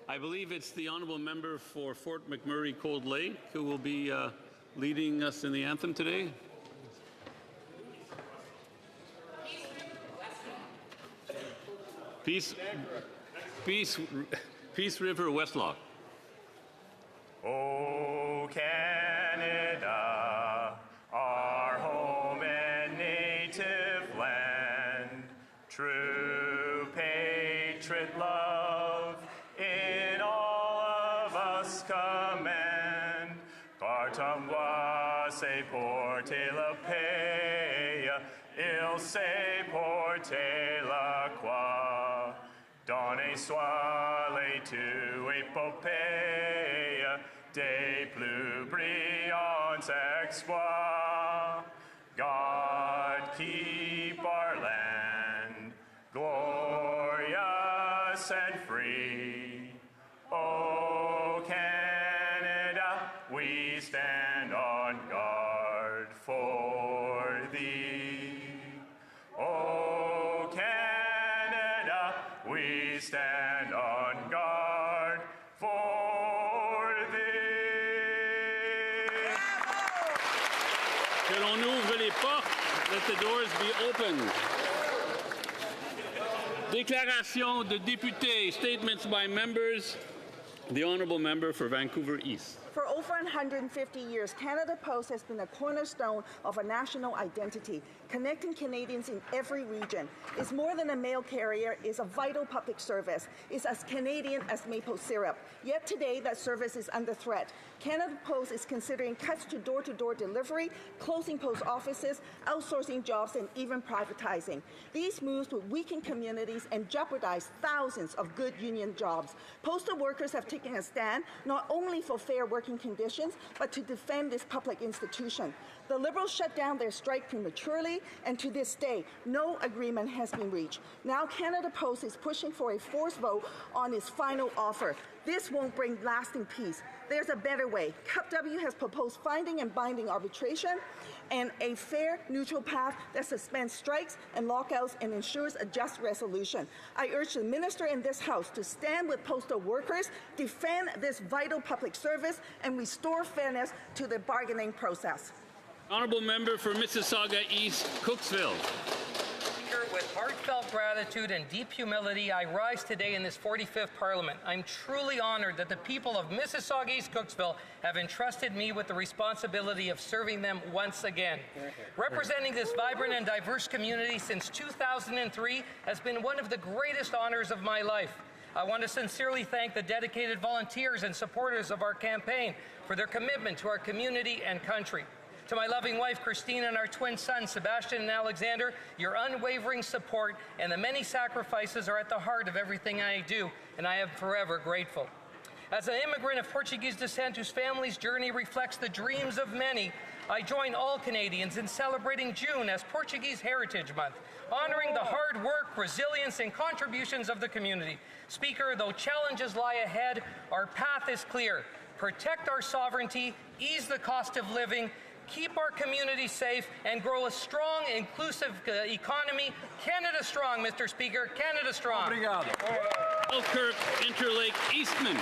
I believe it's the honourable member for Fort McMurray Cold Lake who will be leading us in the anthem today. Peace River, Westlock. Oh, Canada, our home and native land, true patriot love in all of us command. Partam se porte la paix, il se porte la croix. Donne soit les tu épopée des plus brillants exploits. God keep our land glorious and free. O Canada, we stand on guard for thee. O Canada, we stand on guard for thee. Que l'on ouvre les portes. Let the doors be opened. Déclaration de députés, statements by members. The honourable member for Vancouver East. For over 150 years, Canada Post has been a cornerstone of a national identity, connecting Canadians in every region. It's more than a mail carrier, it's a vital public service. It's as Canadian as maple syrup. Yet today, that service is under threat. Canada Post is considering cuts to door-to-door delivery, closing post offices, outsourcing jobs, and even privatizing. These moves would weaken communities and jeopardize thousands of good union jobs. Postal workers have taken a stand not only for fair working conditions, but to defend this public institution. The Liberals shut down their strike prematurely, and to this day, no agreement has been reached. Now Canada Post is pushing for a forced vote on its final offer. This won't bring lasting peace. There's a better way. CUPW has proposed finding and binding arbitration and a fair, neutral path that suspends strikes and lockouts and ensures a just resolution. I urge the Minister in this House to stand with postal workers, defend this vital public service, and restore fairness to the bargaining process. Honourable member for Mississauga East, Cooksville. With heartfelt gratitude and deep humility, I rise today in this 45th Parliament. I'm truly honored that the people of Mississauga East Cooksville have entrusted me with the responsibility of serving them once again. Representing this vibrant and diverse community since 2003 has been one of the greatest honors of my life. I want to sincerely thank the dedicated volunteers and supporters of our campaign for their commitment to our community and country. To my loving wife, Christina, and our twin sons, Sebastian and Alexander, your unwavering support and the many sacrifices are at the heart of everything I do, and I am forever grateful. As an immigrant of Portuguese descent whose family's journey reflects the dreams of many, I join all Canadians in celebrating June as Portuguese Heritage Month, honoring the hard work, resilience, and contributions of the community. Speaker, though challenges lie ahead, our path is clear. Protect our sovereignty, ease the cost of living, keep our community safe, and grow a strong, inclusive economy. Canada strong, Mr. Speaker. Canada strong. Obrigado. Falkirk, Interlake, Eastman.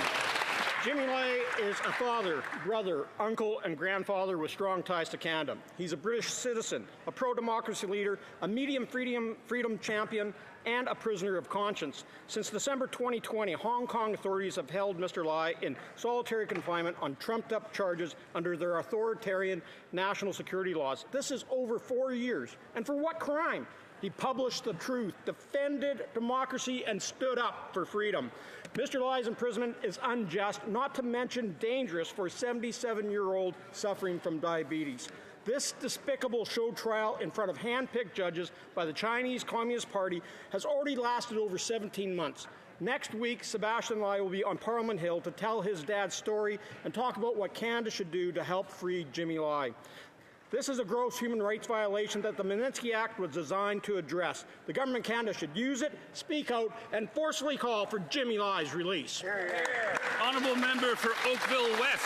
Jimmy Lai is a father, brother, uncle, and grandfather with strong ties to Canada. He's a British citizen, a pro-democracy leader, a medium freedom champion, and a prisoner of conscience. Since December 2020, Hong Kong authorities have held Mr. Lai in solitary confinement on trumped-up charges under their authoritarian national security laws. This is over 4 years. And for what crime? He published the truth, defended democracy, and stood up for freedom. Mr. Lai's imprisonment is unjust, not to mention dangerous for a 77-year-old suffering from diabetes. This despicable show trial in front of hand-picked judges by the Chinese Communist Party has already lasted over 17 months. Next week, Sebastian Lai will be on Parliament Hill to tell his dad's story and talk about what Canada should do to help free Jimmy Lai. This is a gross human rights violation that the Magnitsky Act was designed to address. The Government of Canada should use it, speak out, and forcefully call for Jimmy Lai's release. Honourable member for Oakville West.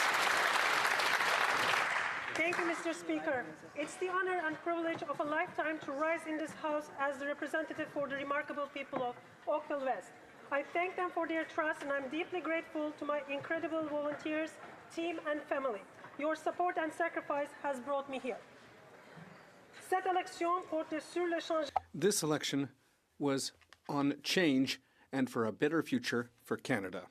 Thank you, Mr. Speaker. It's the honor and privilege of a lifetime to rise in this House as the representative for the remarkable people of Oakville West. I thank them for their trust, and I'm deeply grateful to my incredible volunteers, team, and family. Your support and sacrifice has brought me here. Cette élection porte sur le changement. This election was on change and for a better future for Canada.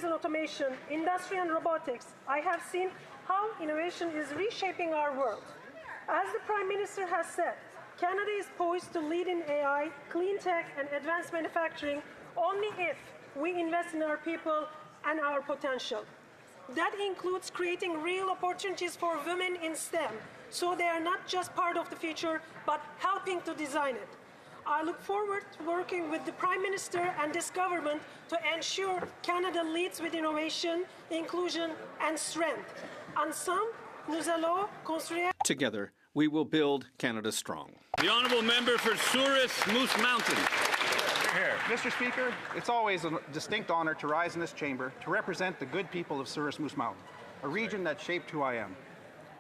In automation, industry, and robotics, I have seen how innovation is reshaping our world. As the Prime Minister has said, Canada is poised to lead in AI, clean tech, and advanced manufacturing only if we invest in our people and our potential. That includes creating real opportunities for women in STEM, so they are not just part of the future, but helping to design it. I look forward to working with the Prime Minister and this government to ensure Canada leads with innovation, inclusion, and strength. Ensemble, nous allons construire. Together, we will build Canada strong. The honourable member for Souris Moose Mountain. Here. Mr. Speaker, it's always a distinct honor to rise in this chamber to represent the good people of Souris Moose Mountain, a region that shaped who I am.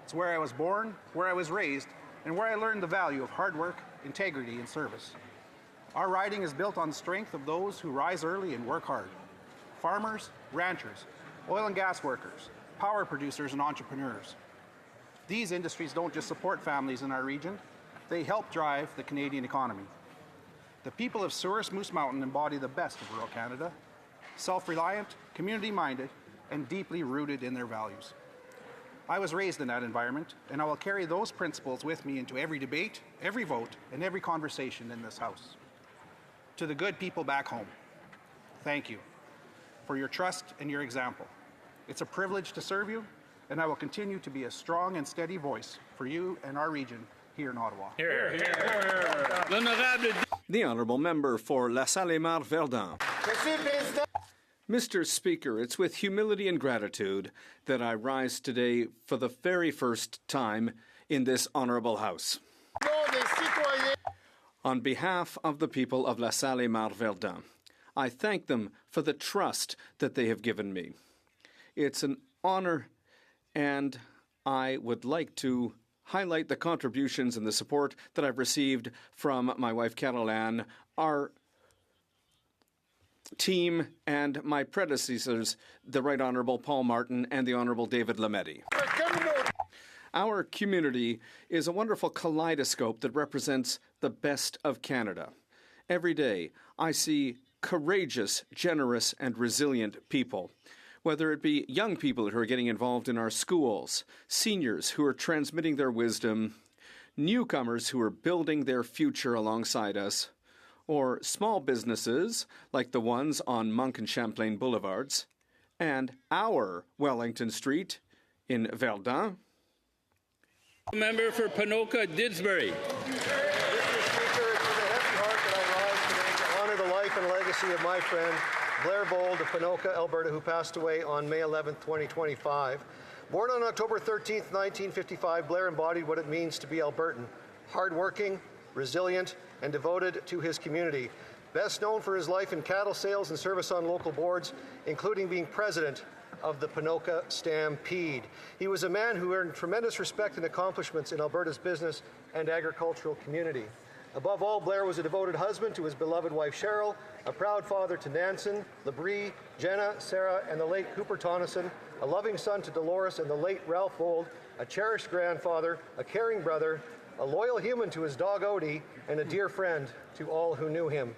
It's where I was born, where I was raised, and where I learned the value of hard work, integrity, and service. Our riding is built on the strength of those who rise early and work hard. Farmers, ranchers, oil and gas workers, power producers, and entrepreneurs. These industries don't just support families in our region, they help drive the Canadian economy. The people of Souris Moose Mountain embody the best of rural Canada, self-reliant, community-minded, and deeply rooted in their values. I was raised in that environment, and I will carry those principles with me into every debate, every vote, and every conversation in this House. To the good people back home, thank you for your trust and your example. It's a privilege to serve you, and I will continue to be a strong and steady voice for you and our region here in Ottawa. The Honourable Member for La Salle-Mar-Verdun. Mr. Speaker, it's with humility and gratitude that I rise today for the very first time in this Honourable House. On behalf of the people of La Salle-Mar-Verdun, I thank them for the trust that they have given me. It's an honour, and I would like to highlight the contributions and the support that I've received from my wife Caroline, our team, and my predecessors, the Right Honourable Paul Martin and the Honourable David Lametti. Our community is a wonderful kaleidoscope that represents the best of Canada. Every day, I see courageous, generous, and resilient people. Whether it be young people who are getting involved in our schools, seniors who are transmitting their wisdom, newcomers who are building their future alongside us, or small businesses like the ones on Monk and Champlain Boulevards, and our Wellington Street in Verdun. Member for Ponoka Didsbury. Mr. Speaker, it's with a heavy heart that I rise today to honor the life and legacy of my friend Blair Bold of Ponoka, Alberta, who passed away on May 11, 2025. Born on October 13, 1955, Blair embodied what it means to be Albertan, hardworking, resilient, and devoted to his community. Best known for his life in cattle sales and service on local boards, including being president of the Ponoka Stampede. He was a man who earned tremendous respect and accomplishments in Alberta's business and agricultural community. Above all, Blair was a devoted husband to his beloved wife Cheryl, a proud father to Nansen, Labrie, Jenna, Sarah, and the late Cooper Tonneson, a loving son to Dolores and the late Ralph Bold, a cherished grandfather, a caring brother, a loyal human to his dog Odie, and a dear friend to all who knew him.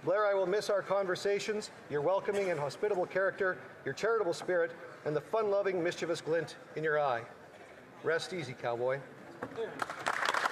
Blair, I will miss our conversations, your welcoming and hospitable character, your charitable spirit, and the fun-loving, mischievous glint in your eye. Rest easy, cowboy.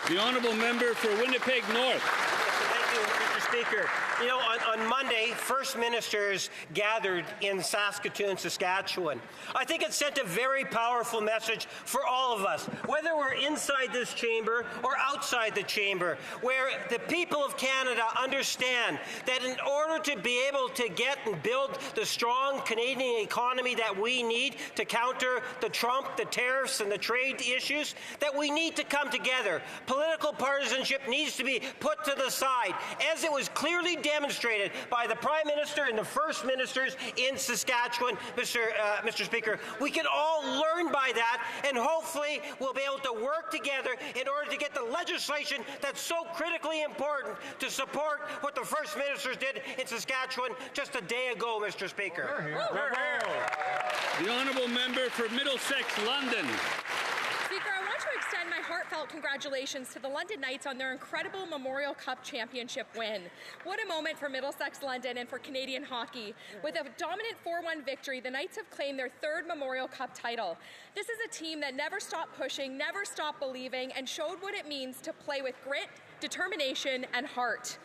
The honourable member for Winnipeg North. Thank you, Mr. Speaker. You know, on Monday, First Ministers gathered in Saskatoon, Saskatchewan. I think it sent a very powerful message for all of us, whether we're inside this chamber or outside the chamber, where the people of Canada understand that in order to be able to get and build the strong Canadian economy that we need to counter the Trump, the tariffs, and the trade issues, that we need to come together. Political partisanship needs to be put to the side, as it was clearly demonstrated demonstrated by the Prime Minister and the First Ministers in Saskatchewan, Mr. Speaker. We can all learn by that, and hopefully we'll be able to work together in order to get the legislation that's so critically important to support what the First Ministers did in Saskatchewan just a day ago, Mr. Speaker. The honourable member for Middlesex, London. Speaker, I want to extend my heartfelt congratulations to the London Knights on their incredible Memorial Cup championship win. What a moment for Middlesex London and for Canadian hockey. With a dominant 4-1 victory, the Knights have claimed their 3rd Memorial Cup title. This is a team that never stopped pushing, never stopped believing, and showed what it means to play with grit, determination, and heart.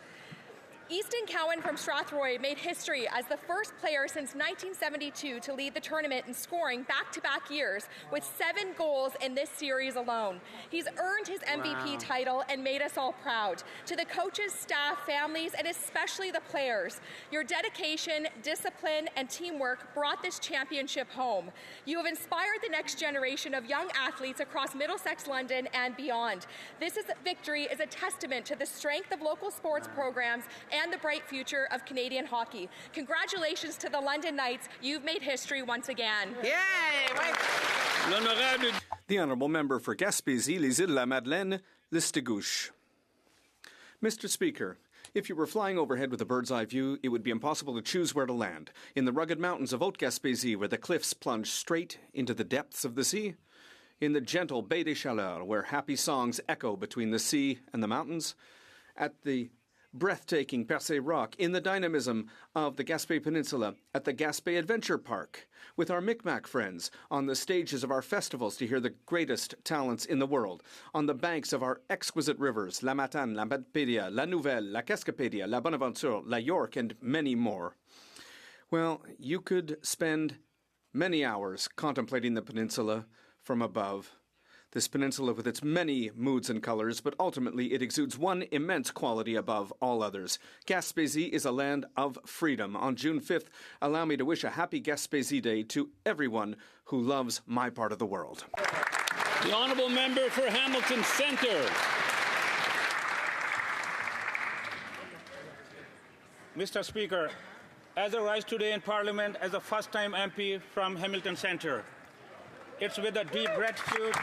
Easton Cowan from Strathroy made history as the first player since 1972 to lead the tournament in scoring back-to-back years with 7 goals in this series alone. He's earned his MVP title and made us all proud. To the coaches, staff, families, and especially the players, your dedication, discipline, and teamwork brought this championship home. You have inspired the next generation of young athletes across Middlesex London and beyond. This victory is a testament to the strength of local sports programs and the bright future of Canadian hockey. Congratulations to the London Knights. You've made history once again. Yay! The honourable member for Gaspésie, Les Îles-la-Madeleine, Listigouche. Mr. Speaker, if you were flying overhead with a bird's-eye view, it would be impossible to choose where to land. In the rugged mountains of Haute-Gaspésie, where the cliffs plunge straight into the depths of the sea. In the gentle Baie des Chaleurs, where happy songs echo between the sea and the mountains. At the breathtaking Percé Rock, in the dynamism of the Gaspé Peninsula, at the Gaspé Adventure Park, with our Micmac friends, on the stages of our festivals to hear the greatest talents in the world, on the banks of our exquisite rivers, La Matane, La Matpédia, La Nouvelle, La Cascapédia, La Bonaventure, La York, and many more. Well, you could spend many hours contemplating the peninsula from above. This peninsula with its many moods and colors, but ultimately it exudes one immense quality above all others. Gaspésie is a land of freedom. On June 5th, allow me to wish a happy Gaspésie Day to everyone who loves my part of the world. The honourable member for Hamilton Centre. Mr. Speaker, as I rise today in Parliament as a first-time MP from Hamilton Centre, it's with a deep gratitude.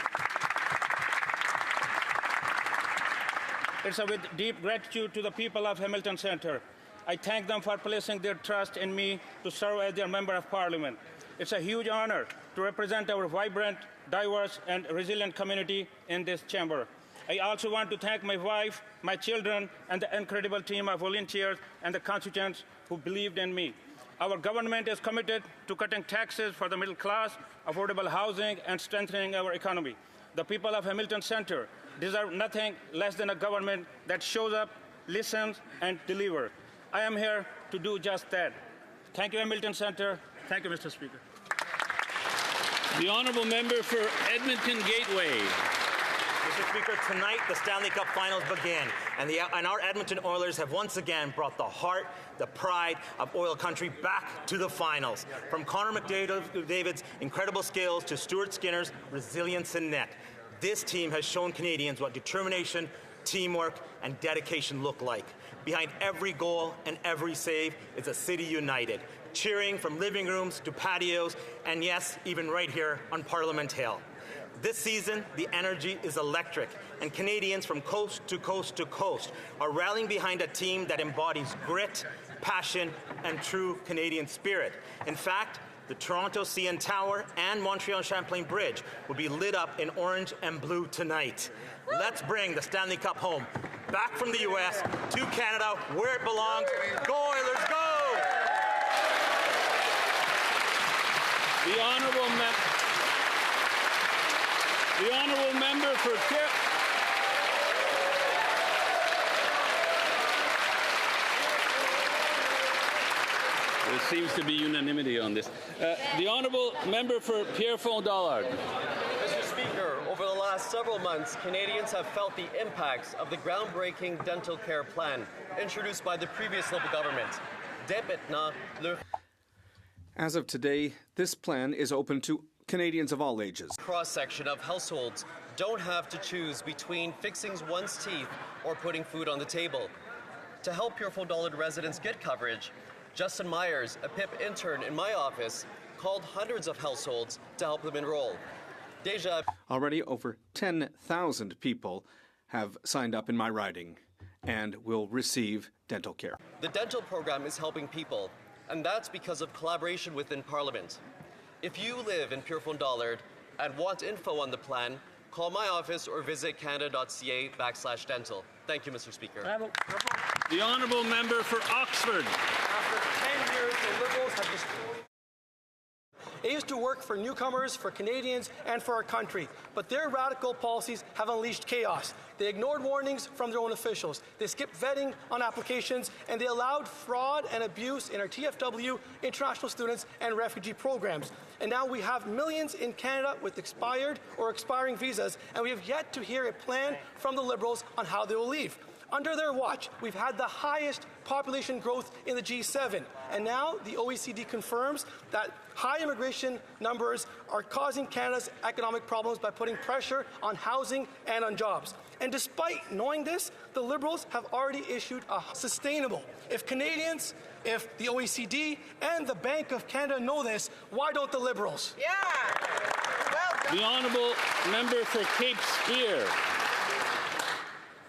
It's with deep gratitude to the people of Hamilton Centre. I thank them for placing their trust in me to serve as their Member of Parliament. It's a huge honor to represent our vibrant, diverse, and resilient community in this chamber. I also want to thank my wife, my children, and the incredible team of volunteers and the constituents who believed in me. Our government is committed to cutting taxes for the middle class, affordable housing, and strengthening our economy. The people of Hamilton Centre deserve nothing less than a government that shows up, listens, and delivers. I am here to do just that. Thank you, Hamilton Centre. Thank you, Mr. Speaker. The honourable member for Edmonton Gateway. Mr. Speaker, tonight the Stanley Cup Finals begin, and our Edmonton Oilers have once again brought the heart, the pride of oil country back to the finals. From Connor McDavid's incredible skills to Stuart Skinner's resilience in net, this team has shown Canadians what determination, teamwork, and dedication look like. Behind every goal and every save is a city united, cheering from living rooms to patios, and yes, even right here on Parliament Hill. This season, the energy is electric, and Canadians from coast to coast to coast are rallying behind a team that embodies grit, passion, and true Canadian spirit. In fact, the Toronto CN Tower and Montreal Champlain Bridge will be lit up in orange and blue tonight. Let's bring the Stanley Cup home, back from the U.S. to Canada, where it belongs. Go Oilers, go! The honourable member for There seems to be unanimity on this. The honourable member for Pierrefonds-Dollard. Mr. Speaker, over the last several months, Canadians have felt the impacts of the groundbreaking dental care plan introduced by the previous Liberal government. As of today, this plan is open to Canadians of all ages. Cross-section of households don't have to choose between fixing one's teeth or putting food on the table. To help Purefond Dollard residents get coverage, Justin Myers, a PIP intern in my office, called hundreds of households to help them enroll. Deja. Already over 10,000 people have signed up in my riding and will receive dental care. The dental program is helping people, and that's because of collaboration within Parliament. If you live in Purefond Dollard and want info on the plan, call my office or visit canada.ca/dental. Thank you, Mr. Speaker. Bravo. The honourable member for Oxford. After 10 years, the Liberals have destroyed. They used to work for newcomers, for Canadians, and for our country. But their radical policies have unleashed chaos. They ignored warnings from their own officials. They skipped vetting on applications, and they allowed fraud and abuse in our TFW, international students, and refugee programs. And now we have millions in Canada with expired or expiring visas, and we have yet to hear a plan from the Liberals on how they will leave. Under their watch, we've had the highest population growth in the G7. And now the OECD confirms that high immigration numbers are causing Canada's economic problems by putting pressure on housing and on jobs. And despite knowing this, the Liberals have already issued a sustainable. If Canadians, if the OECD and the Bank of Canada know this, why don't the Liberals? Yeah! Well done. The honourable member for Cape Spear.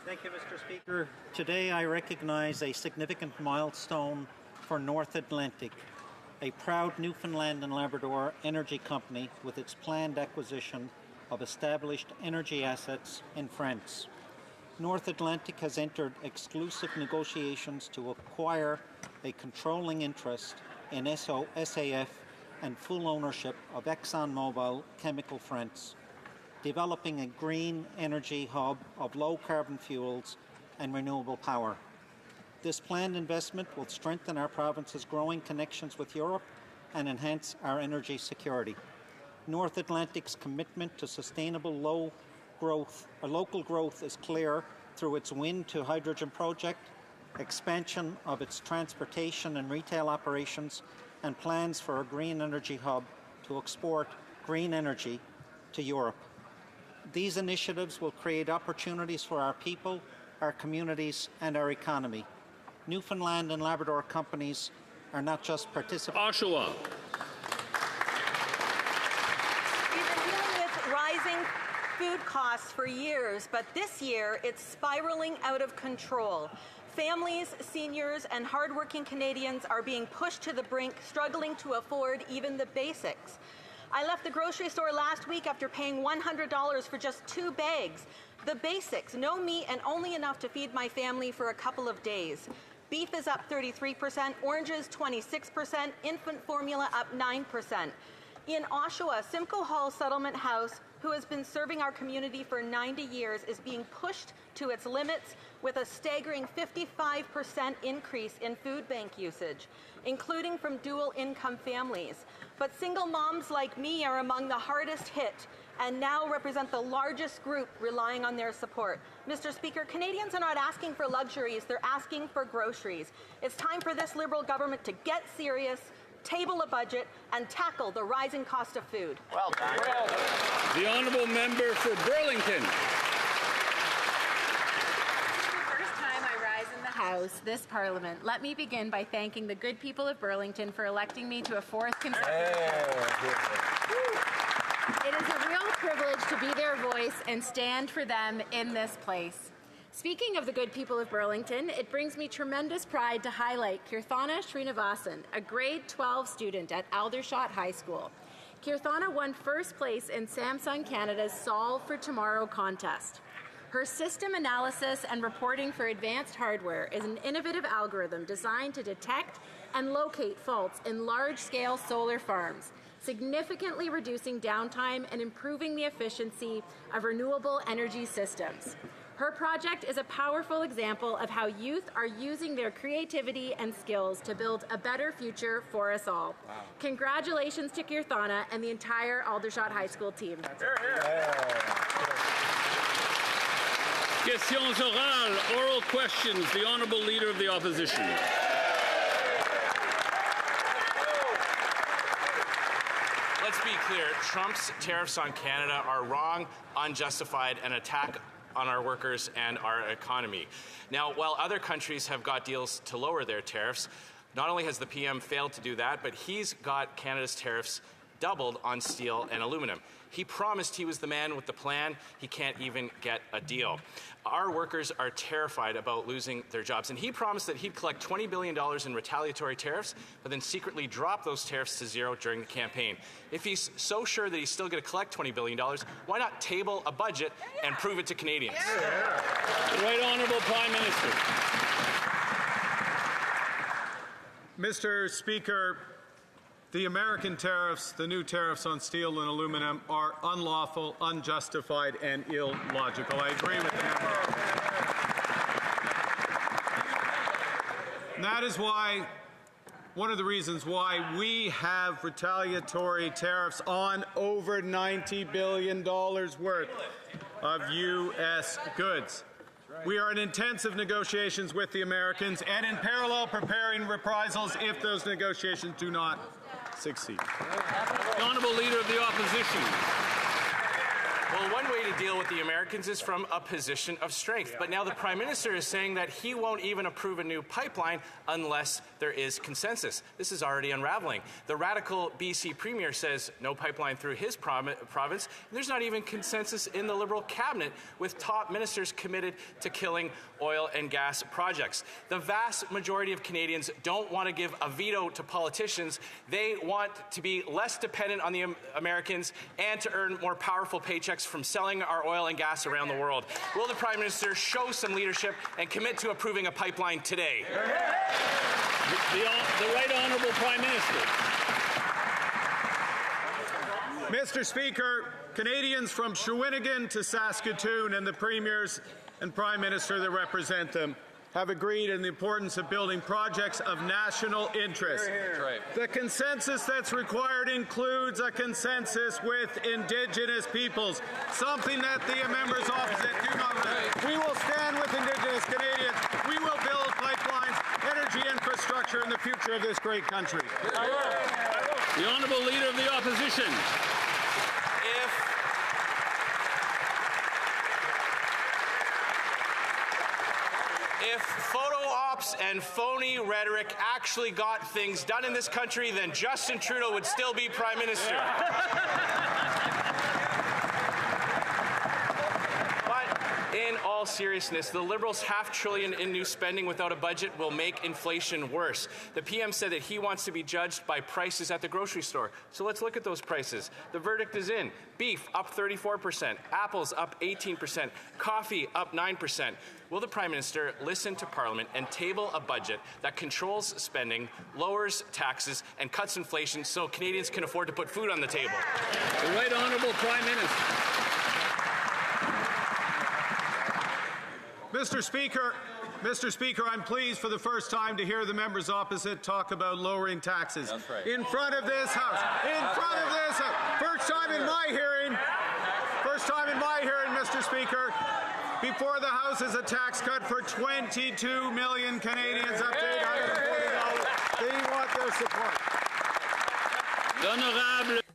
Thank you, Mr. Speaker. Today I recognize a significant milestone for North Atlantic, a proud Newfoundland and Labrador energy company with its planned acquisition of established energy assets in France. North Atlantic has entered exclusive negotiations to acquire a controlling interest in SAF and full ownership of ExxonMobil Chemical France, developing a green energy hub of low-carbon fuels and renewable power. This planned investment will strengthen our province's growing connections with Europe and enhance our energy security. North Atlantic's commitment to sustainable local growth is clear through its wind to hydrogen project, expansion of its transportation and retail operations, and plans for a green energy hub to export green energy to Europe. These initiatives will create opportunities for our people, our communities, and our economy. Newfoundland and Labrador companies are not just participants. Oshawa. We've been dealing with rising food costs for years, but this year it's spiraling out of control. Families, seniors, and hardworking Canadians are being pushed to the brink, struggling to afford even the basics. I left the grocery store last week after paying $100 for just 2 bags. The basics, no meat and only enough to feed my family for a couple of days. Beef is up 33%, oranges 26%, infant formula up 9%. In Oshawa, Simcoe Hall Settlement House, who has been serving our community for 90 years, is being pushed to its limits with a staggering 55% increase in food bank usage, including from dual-income families. But single moms like me are among the hardest hit and now represent the largest group relying on their support. Mr. Speaker, Canadians are not asking for luxuries, they're asking for groceries. It's time for this Liberal government to get serious, table a budget, and tackle the rising cost of food. Well done. Well done. The honourable member for Burlington. House, this Parliament. Let me begin by thanking the good people of Burlington for electing me to a 4th consecutive It is a real privilege to be their voice and stand for them in this place. Speaking of the good people of Burlington, it brings me tremendous pride to highlight Kirthana Srinivasan, a grade 12 student at Aldershot High School. Kirthana won first place in Samsung Canada's Solve for Tomorrow contest. Her system analysis and reporting for advanced hardware is an innovative algorithm designed to detect and locate faults in large-scale solar farms, significantly reducing downtime and improving the efficiency of renewable energy systems. Her project is a powerful example of how youth are using their creativity and skills to build a better future for us all. Wow. Congratulations to Kirthana and the entire Aldershot High School team. Questions orales, oral questions. The honourable leader of the opposition. Let's be clear. Trump's tariffs on Canada are wrong, unjustified, and attack on our workers and our economy. Now, while other countries have got deals to lower their tariffs, not only has the PM failed to do that, but he's got Canada's tariffs doubled on steel and aluminum. He promised he was the man with the plan. He can't even get a deal. Our workers are terrified about losing their jobs. And he promised that he'd collect $20 billion in retaliatory tariffs, but then secretly drop those tariffs to zero during the campaign. If he's so sure that he's still going to collect $20 billion, why not table a budget and prove it to Canadians? The Right Honourable Prime Minister. Mr. Speaker, the American tariffs, the new tariffs on steel and aluminum, are unlawful, unjustified, and illogical. I agree with the member. And that is why, one of the reasons why we have retaliatory tariffs on over $90 billion worth of U.S. goods. We are in intensive negotiations with the Americans and in parallel preparing reprisals if those negotiations do not succeed. The Honourable Leader of the Opposition. Well, one way to deal with the Americans is from a position of strength. But now the Prime Minister is saying that he won't even approve a new pipeline unless there is consensus. This is already unraveling. The radical BC Premier says no pipeline through his province. And there's not even consensus in the Liberal cabinet, with top ministers committed to killing oil and gas projects. The vast majority of Canadians don't want to give a veto to politicians. They want to be less dependent on the Americans and to earn more powerful paychecks from selling our oil and gas around the world. Will the Prime Minister show some leadership and commit to approving a pipeline today? The Right Honourable Prime Minister. Mr. Speaker, Canadians from Shawinigan to Saskatoon and the premiers and Prime Minister that represent them have agreed on the importance of building projects of national interest. Right. The consensus that's required includes a consensus with Indigenous peoples, something that the members opposite do not want. We will stand with Indigenous Canadians. We will build pipelines, energy infrastructure in the future of this great country. The Honourable Leader of the Opposition. If photo ops and phony rhetoric actually got things done in this country, then Justin Trudeau would still be Prime Minister. In all seriousness, the Liberals' $500 billion in new spending without a budget will make inflation worse. The PM said that he wants to be judged by prices at the grocery store. So let's look at those prices. The verdict is in. Beef up 34%, apples up 18%, coffee up 9%. Will the Prime Minister listen to Parliament and table a budget that controls spending, lowers taxes, and cuts inflation so Canadians can afford to put food on the table? The Right Honourable Prime Minister. Mr. Speaker, I'm pleased for the first time to hear the members opposite talk about lowering taxes. That's right. In front of this House. First time in my hearing. First time in my hearing, Mr. Speaker. Before the House is a tax cut for 22 million Canadians up to $840. They want their support.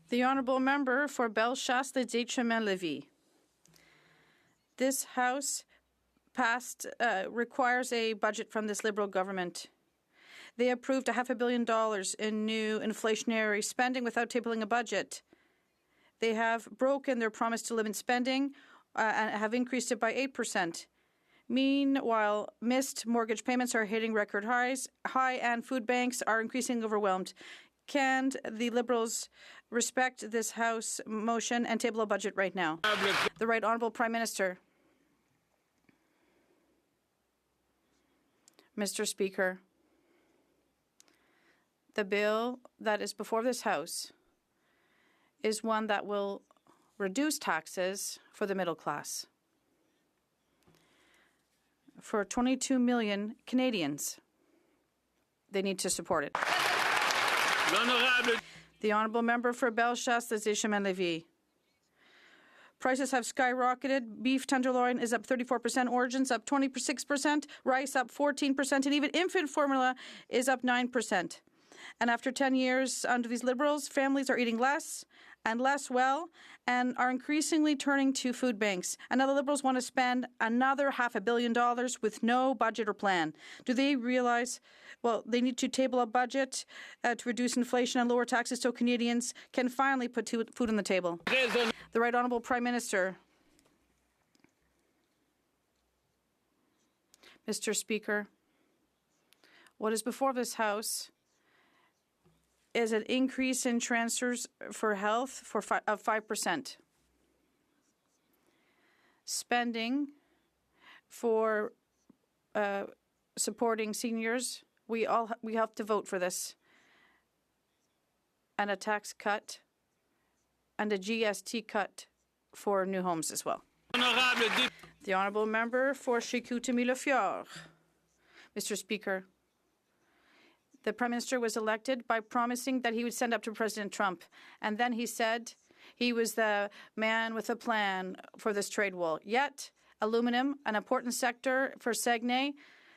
The Honourable Member for Bellechasse-les-Deschemins-Lévis. This House requires a budget from this Liberal government. They approved $500 million in new inflationary spending without tabling a budget. They have broken their promise to limit spending and have increased it by 8%. Meanwhile, missed mortgage payments are hitting record highs, and food banks are increasingly overwhelmed. Can the Liberals respect this House motion and table a budget right now? The Right Honourable Prime Minister. Mr. Speaker, the bill that is before this House is one that will reduce taxes for the middle class. For 22 million Canadians, they need to support it. The Honourable Member for Bellechasse-les-Deschemins-Lévis. Prices have skyrocketed. Beef tenderloin is up 34%, origins up 26%, rice up 14%, and even infant formula is up 9%. And after 10 years under these Liberals, families are eating less and less well and are increasingly turning to food banks. And now the Liberals want to spend another $500 million with no budget or plan. Do they realize, well, they need to table a budget to reduce inflation and lower taxes so Canadians can finally put food on the table? The Right Honourable Prime Minister. Mr. Speaker, what is before this House is an increase in transfers for health of 5%. Spending for supporting seniors, we have to vote for this. And a tax cut and a GST cut for new homes as well. The Honourable Member for Chicoutimi-Le-Fjord. Mr. Speaker, the Prime Minister was elected by promising that he would stand up to President Trump. And then he said he was the man with a plan for this trade wall. Yet, aluminum, an important sector for Saguenay,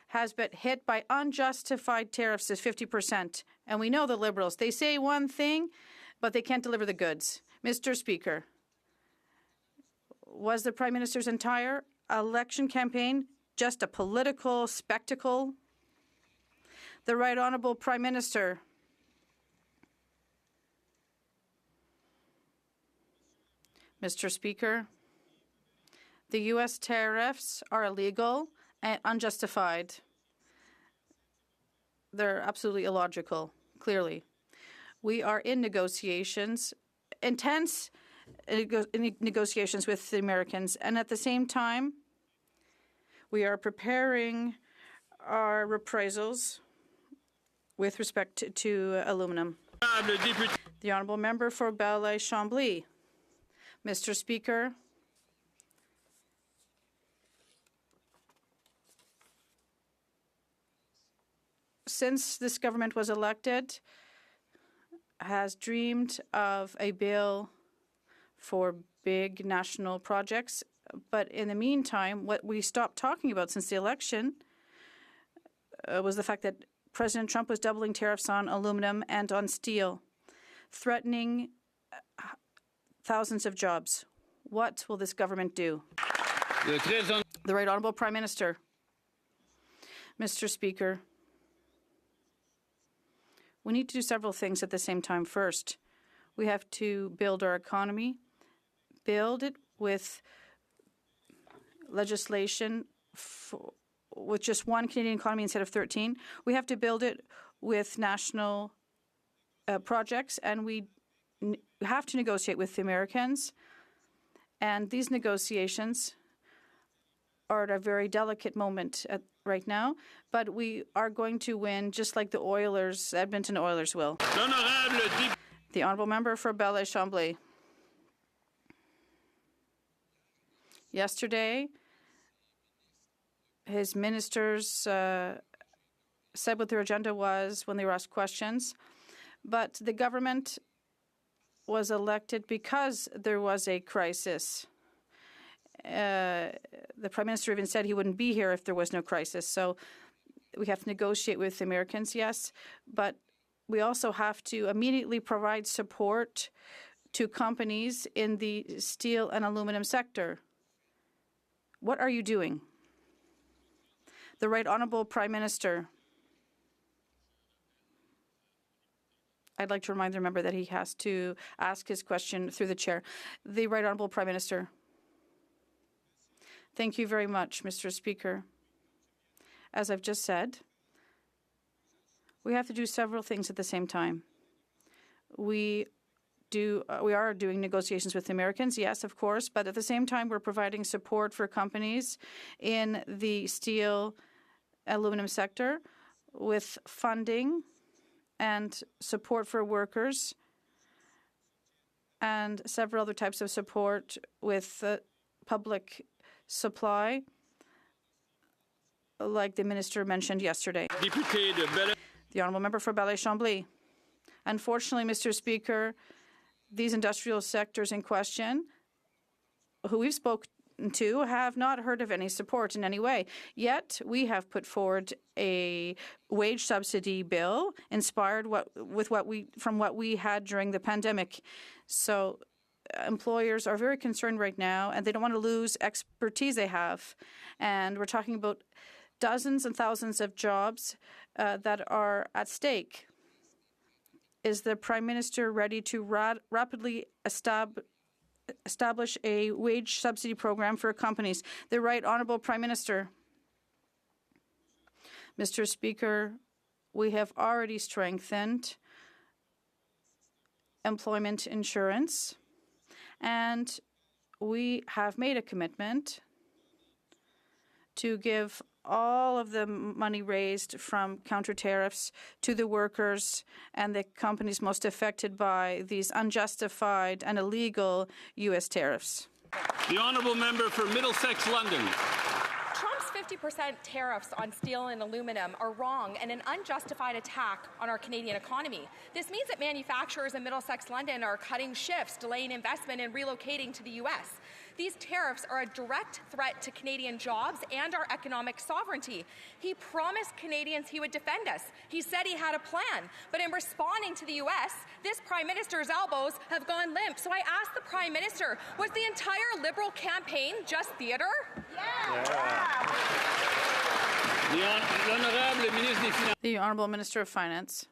has been hit by unjustified tariffs of 50%. And we know the Liberals. They say one thing, but they can't deliver the goods. Mr. Speaker, was the Prime Minister's entire election campaign just a political spectacle? The Right Honourable Prime Minister. Mr. Speaker, the U.S. tariffs are illegal and unjustified. They're absolutely illogical, clearly. We are in negotiations, intense negotiations with the Americans, and at the same time, we are preparing our reprisals with respect to aluminum. The Honourable Member for Belleuil-Chambly. Mr. Speaker, since this government was elected, has dreamed of a bill for big national projects. But in the meantime, what we stopped talking about since the election was the fact that President Trump was doubling tariffs on aluminum and on steel, threatening thousands of jobs. What will this government do? The Right Honourable Prime Minister. Mr. Speaker, we need to do several things at the same time. First, we have to build our economy, build it with legislation with just one Canadian economy instead of 13. We have to build it with national projects, and we have to negotiate with the Americans. And these negotiations are at a very delicate moment right now, but we are going to win just like the Oilers, Edmonton Oilers will. The Honourable Member for Belleuil-Chambly. Yesterday, his ministers said what their agenda was when they were asked questions, but the government was elected because there was a crisis. The Prime Minister even said he wouldn't be here if there was no crisis. So we have to negotiate with the Americans, yes, but we also have to immediately provide support to companies in the steel and aluminum sector. What are you doing? The Right Honourable Prime Minister. I'd like to remind the member that he has to ask his question through the chair. The Right Honourable Prime Minister. Thank you very much, Mr. Speaker. As I've just said, we have to do several things at the same time. We are doing negotiations with the Americans, yes, of course, but at the same time, we're providing support for companies in the steel, aluminum sector with funding and support for workers and several other types of support with public supply, like the minister mentioned yesterday. The Honourable Member for Belleuil-Chambly. Unfortunately, Mr. Speaker, these industrial sectors in question, who we've to have not heard of any support in any way. Yet we have put forward a wage subsidy bill inspired from what we had during the pandemic. So employers are very concerned right now, and they don't want to lose expertise they have. And we're talking about dozens and thousands of jobs that are at stake. Is the Prime Minister ready to rapidly establish a wage subsidy program for companies? The Right Honourable Prime Minister. Mr. Speaker, we have already strengthened employment insurance, and we have made a commitment to give all of the money raised from counter tariffs to the workers and the companies most affected by these unjustified and illegal U.S. tariffs. The honourable member for Middlesex, London. Trump's 50% tariffs on steel and aluminum are wrong and an unjustified attack on our Canadian economy. This means that manufacturers in Middlesex, London are cutting shifts, delaying investment, and relocating to the U.S. These tariffs are a direct threat to Canadian jobs and our economic sovereignty. He promised Canadians he would defend us. He said he had a plan. But in responding to the U.S., this Prime Minister's elbows have gone limp. So I asked the Prime Minister, was the entire Liberal campaign just theatre? The Honourable Minister of Finance.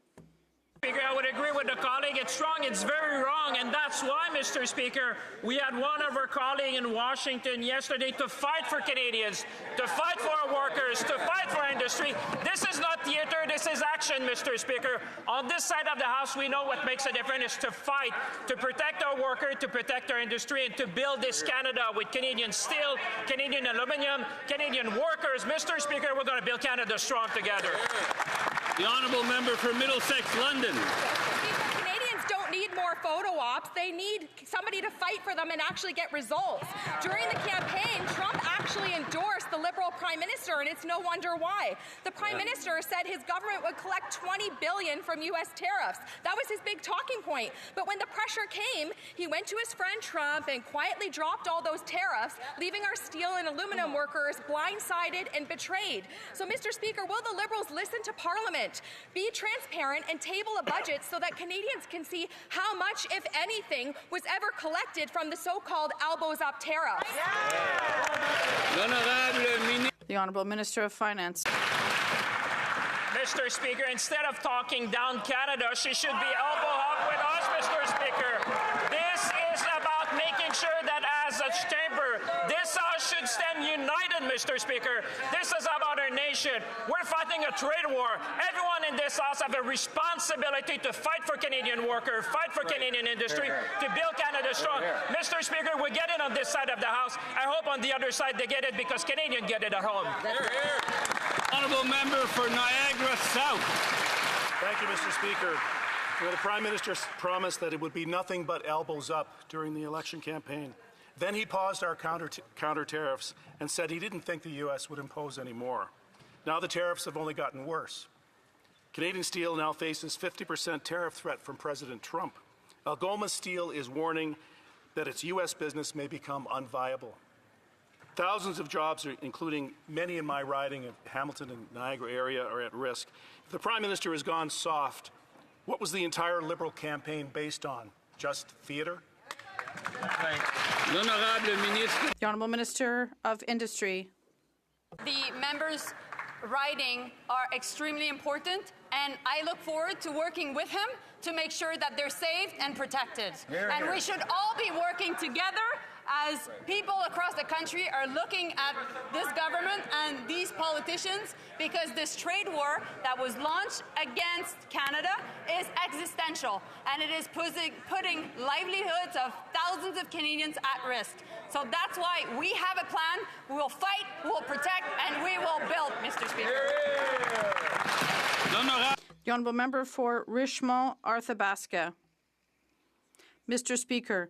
Speaker, I would agree with the colleague. It's wrong. It's very wrong. And that's why, Mr. Speaker, we had one of our colleagues in Washington yesterday to fight for Canadians, to fight for our workers, to fight for our industry. This is not theater. This is action, Mr. Speaker. On this side of the House, we know what makes a difference is to fight, to protect our workers, to protect our industry, and to build this Canada with Canadian steel, Canadian aluminum, Canadian workers. Mr. Speaker, we're going to build Canada strong together. The honourable member for Middlesex, London. Canadians don't need more photo ops. They need somebody to fight for them and actually get results. During the campaign, Trump actually endorsed the Liberal Prime Minister, and it's no wonder why. The Prime Minister said his government would collect $20 billion from U.S. tariffs. That was his big talking point. But when the pressure came, he went to his friend Trump and quietly dropped all those tariffs, leaving our steel and aluminum workers blindsided and betrayed. So, Mr. Speaker, will the Liberals listen to Parliament, be transparent, and table a budget so that Canadians can see how much, if anything, was ever collected from the so-called elbows-up tariffs? The Honourable Minister of Finance. Mr. Speaker, instead of talking down Canada, she should be elbow up with us, Mr. Speaker. This is about making sure that as a chamber, this House should stand united, Mr. Speaker. This is about our nation. We're fighting a trade war. Everyone in this House have a responsibility to fight for Canadian workers, fight for Canadian industry, to build Canada strong. Mr. Speaker, we get it on this side of the House. I hope on the other side they get it because Canadians get it at home. Honourable member for Niagara South. Thank you, Mr. Speaker. The Prime Minister promised that it would be nothing but elbows up during the election campaign. Then he paused our counter tariffs and said he didn't think the U.S. would impose any more. Now the tariffs have only gotten worse. Canadian Steel now faces 50% tariff threat from President Trump. Algoma Steel is warning that its U.S. business may become unviable. Thousands of jobs, including many in my riding of Hamilton and Niagara area, are at risk. If the Prime Minister has gone soft, what was the entire Liberal campaign based on? Just theatre? The Honourable Minister of Industry. The members' riding are extremely important, and I look forward to working with him to make sure that they're saved and protected. And we should all be working together as people across the country are looking at this government and these politicians, because this trade war that was launched against Canada is existential, and it is putting livelihoods of thousands of Canadians at risk. So that's why we have a plan. We will fight, we will protect, and we will build, Mr. Speaker. The Honourable Member for Richmond, Arthabaska. Mr. Speaker,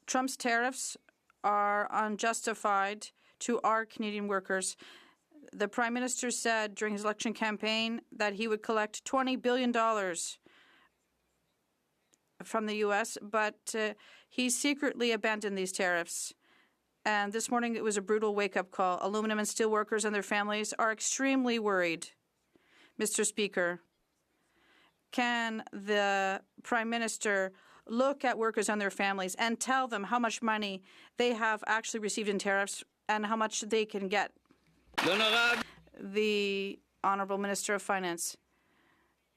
Trump's tariffs are unjustified to our Canadian workers. The Prime Minister said during his election campaign that he would collect $20 billion from the U.S., but he secretly abandoned these tariffs. And this morning it was a brutal wake-up call. Aluminum and steel workers and their families are extremely worried. Mr. Speaker, can the Prime Minister look at workers and their families and tell them how much money they have actually received in tariffs and how much they can get? The Honourable Minister of Finance.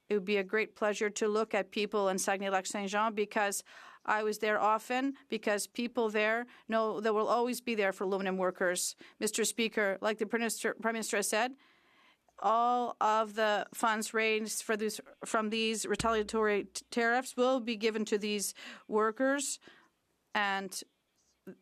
It would be a great pleasure to look at people in Saguenay-Lac-Saint-Jean because I was there often, because people there know there will always be there for aluminum workers. Mr. Speaker, like the Prime Minister has said, all of the funds raised from these retaliatory tariffs will be given to these workers, and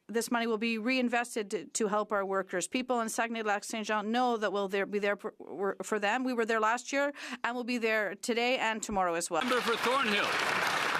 this money will be reinvested to help our workers. People in Saguenay-Lac-Saint-Jean know that we'll be there for them. We were there last year, and we'll be there today and tomorrow as well. Member for Thornhill.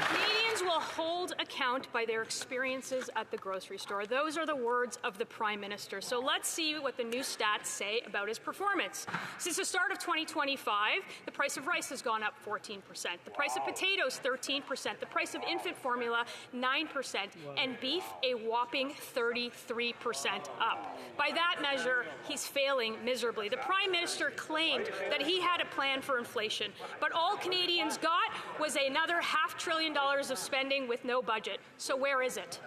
Canadians will hold account by their experiences at the grocery store. Those are the words of the Prime Minister. So let's see what the new stats say about his performance. Since the start of 2025, the price of rice has gone up 14%, the price of potatoes 13%, the price of infant formula 9%, and beef a whopping 33% up. By that measure, he's failing miserably. The Prime Minister claimed that he had a plan for inflation, but all Canadians got was another $500 billion of spending with no budget. So where is it?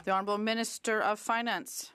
The Honourable Minister of Finance.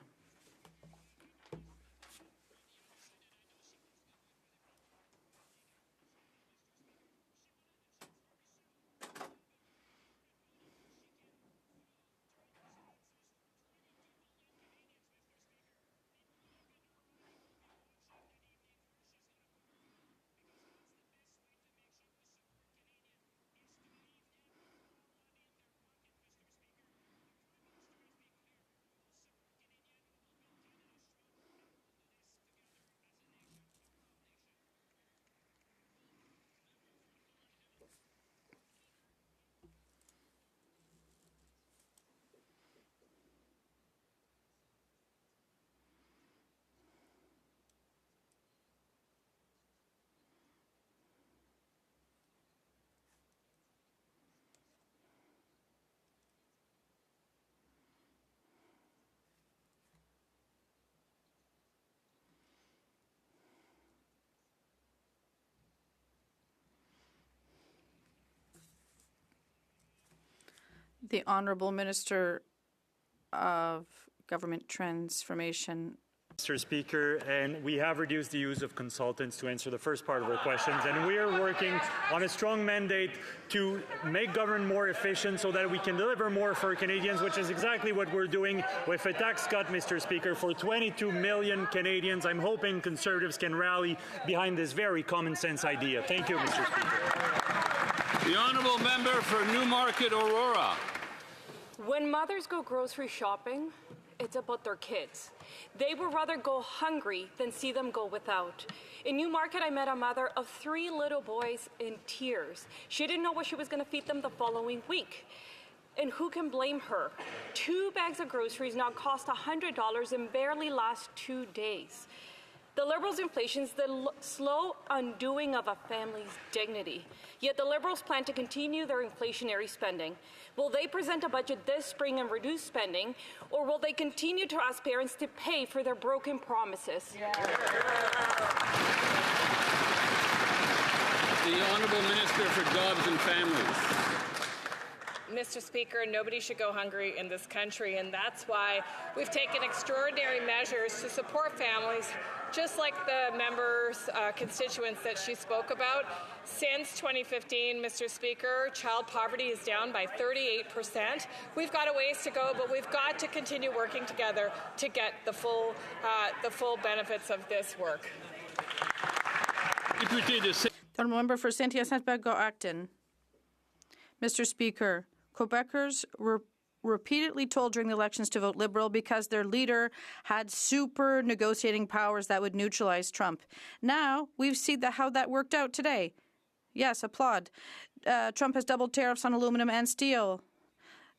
The Honourable Minister of Government Transformation. Mr. Speaker, and we have reduced the use of consultants to answer the first part of our questions, and we are working on a strong mandate to make government more efficient so that we can deliver more for Canadians, which is exactly what we're doing with a tax cut, Mr. Speaker, for 22 million Canadians. I'm hoping Conservatives can rally behind this very common sense idea. Thank you, Mr. Speaker. The Honourable Member for Newmarket Aurora. When mothers go grocery shopping, it's about their kids. They would rather go hungry than see them go without. In Newmarket, I met a mother of 3 little boys in tears. She didn't know what she was going to feed them the following week. And who can blame her? 2 bags of groceries now cost $100 and barely last 2 days. The Liberals' inflation is the slow undoing of a family's dignity. Yet the Liberals plan to continue their inflationary spending. Will they present a budget this spring and reduce spending, or will they continue to ask parents to pay for their broken promises? The Honourable Minister for Jobs and Families. Mr. Speaker, nobody should go hungry in this country, and that's why we've taken extraordinary measures to support families, just like the member's constituents that she spoke about. Since 2015, Mr. Speaker, child poverty is down by 38%. We've got a ways to go, but we've got to continue working together to get the full benefits of this work. The Honourable Member for Saint-Hyacinthe-Bagot-Acton. Mr. Speaker, Quebecers were repeatedly told during the elections to vote Liberal because their leader had super negotiating powers that would neutralize Trump. Now, we've seen how that worked out today. Yes, applaud. Trump has doubled tariffs on aluminum and steel.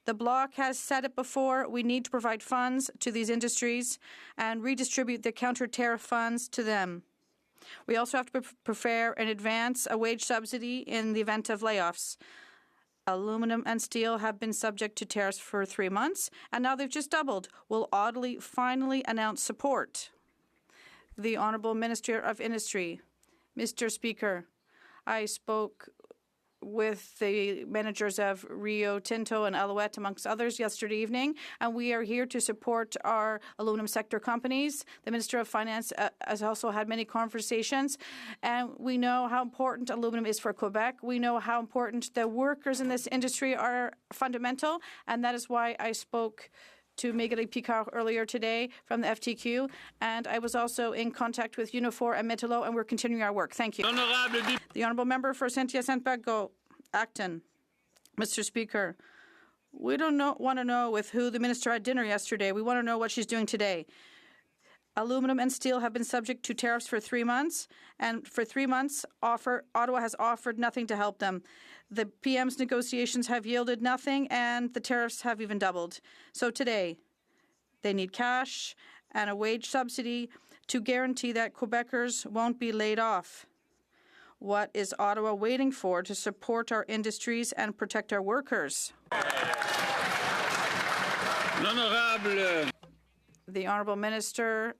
The Bloc has said it before. We need to provide funds to these industries and redistribute the counter-tariff funds to them. We also have to prepare in advance a wage subsidy in the event of layoffs. Aluminum and steel have been subject to tariffs for 3 months, and now they've just doubled. Will Audley finally announce support? The Honourable Minister of Industry. Mr. Speaker, I spoke with the managers of Rio Tinto and Alouette, amongst others, yesterday evening, and we are here to support our aluminum sector companies. The Minister of Finance has also had many conversations, and we know how important aluminum is for Quebec. We know how important the workers in this industry are fundamental, and that is why I spoke to Magali Picard earlier today from the FTQ, and I was also in contact with Unifor and Metalo, and we're continuing our work. Thank you. The Honourable Member for Saint-Hyacinthe-Bagot, Acton. Mr. Speaker, we don't want to know with who the minister had dinner yesterday. We want to know what she's doing today. Aluminum and steel have been subject to tariffs for 3 months, and for 3 months, Ottawa has offered nothing to help them. The PM's negotiations have yielded nothing, and the tariffs have even doubled. So today, they need cash and a wage subsidy to guarantee that Quebecers won't be laid off. What is Ottawa waiting for to support our industries and protect our workers? The Honourable Minister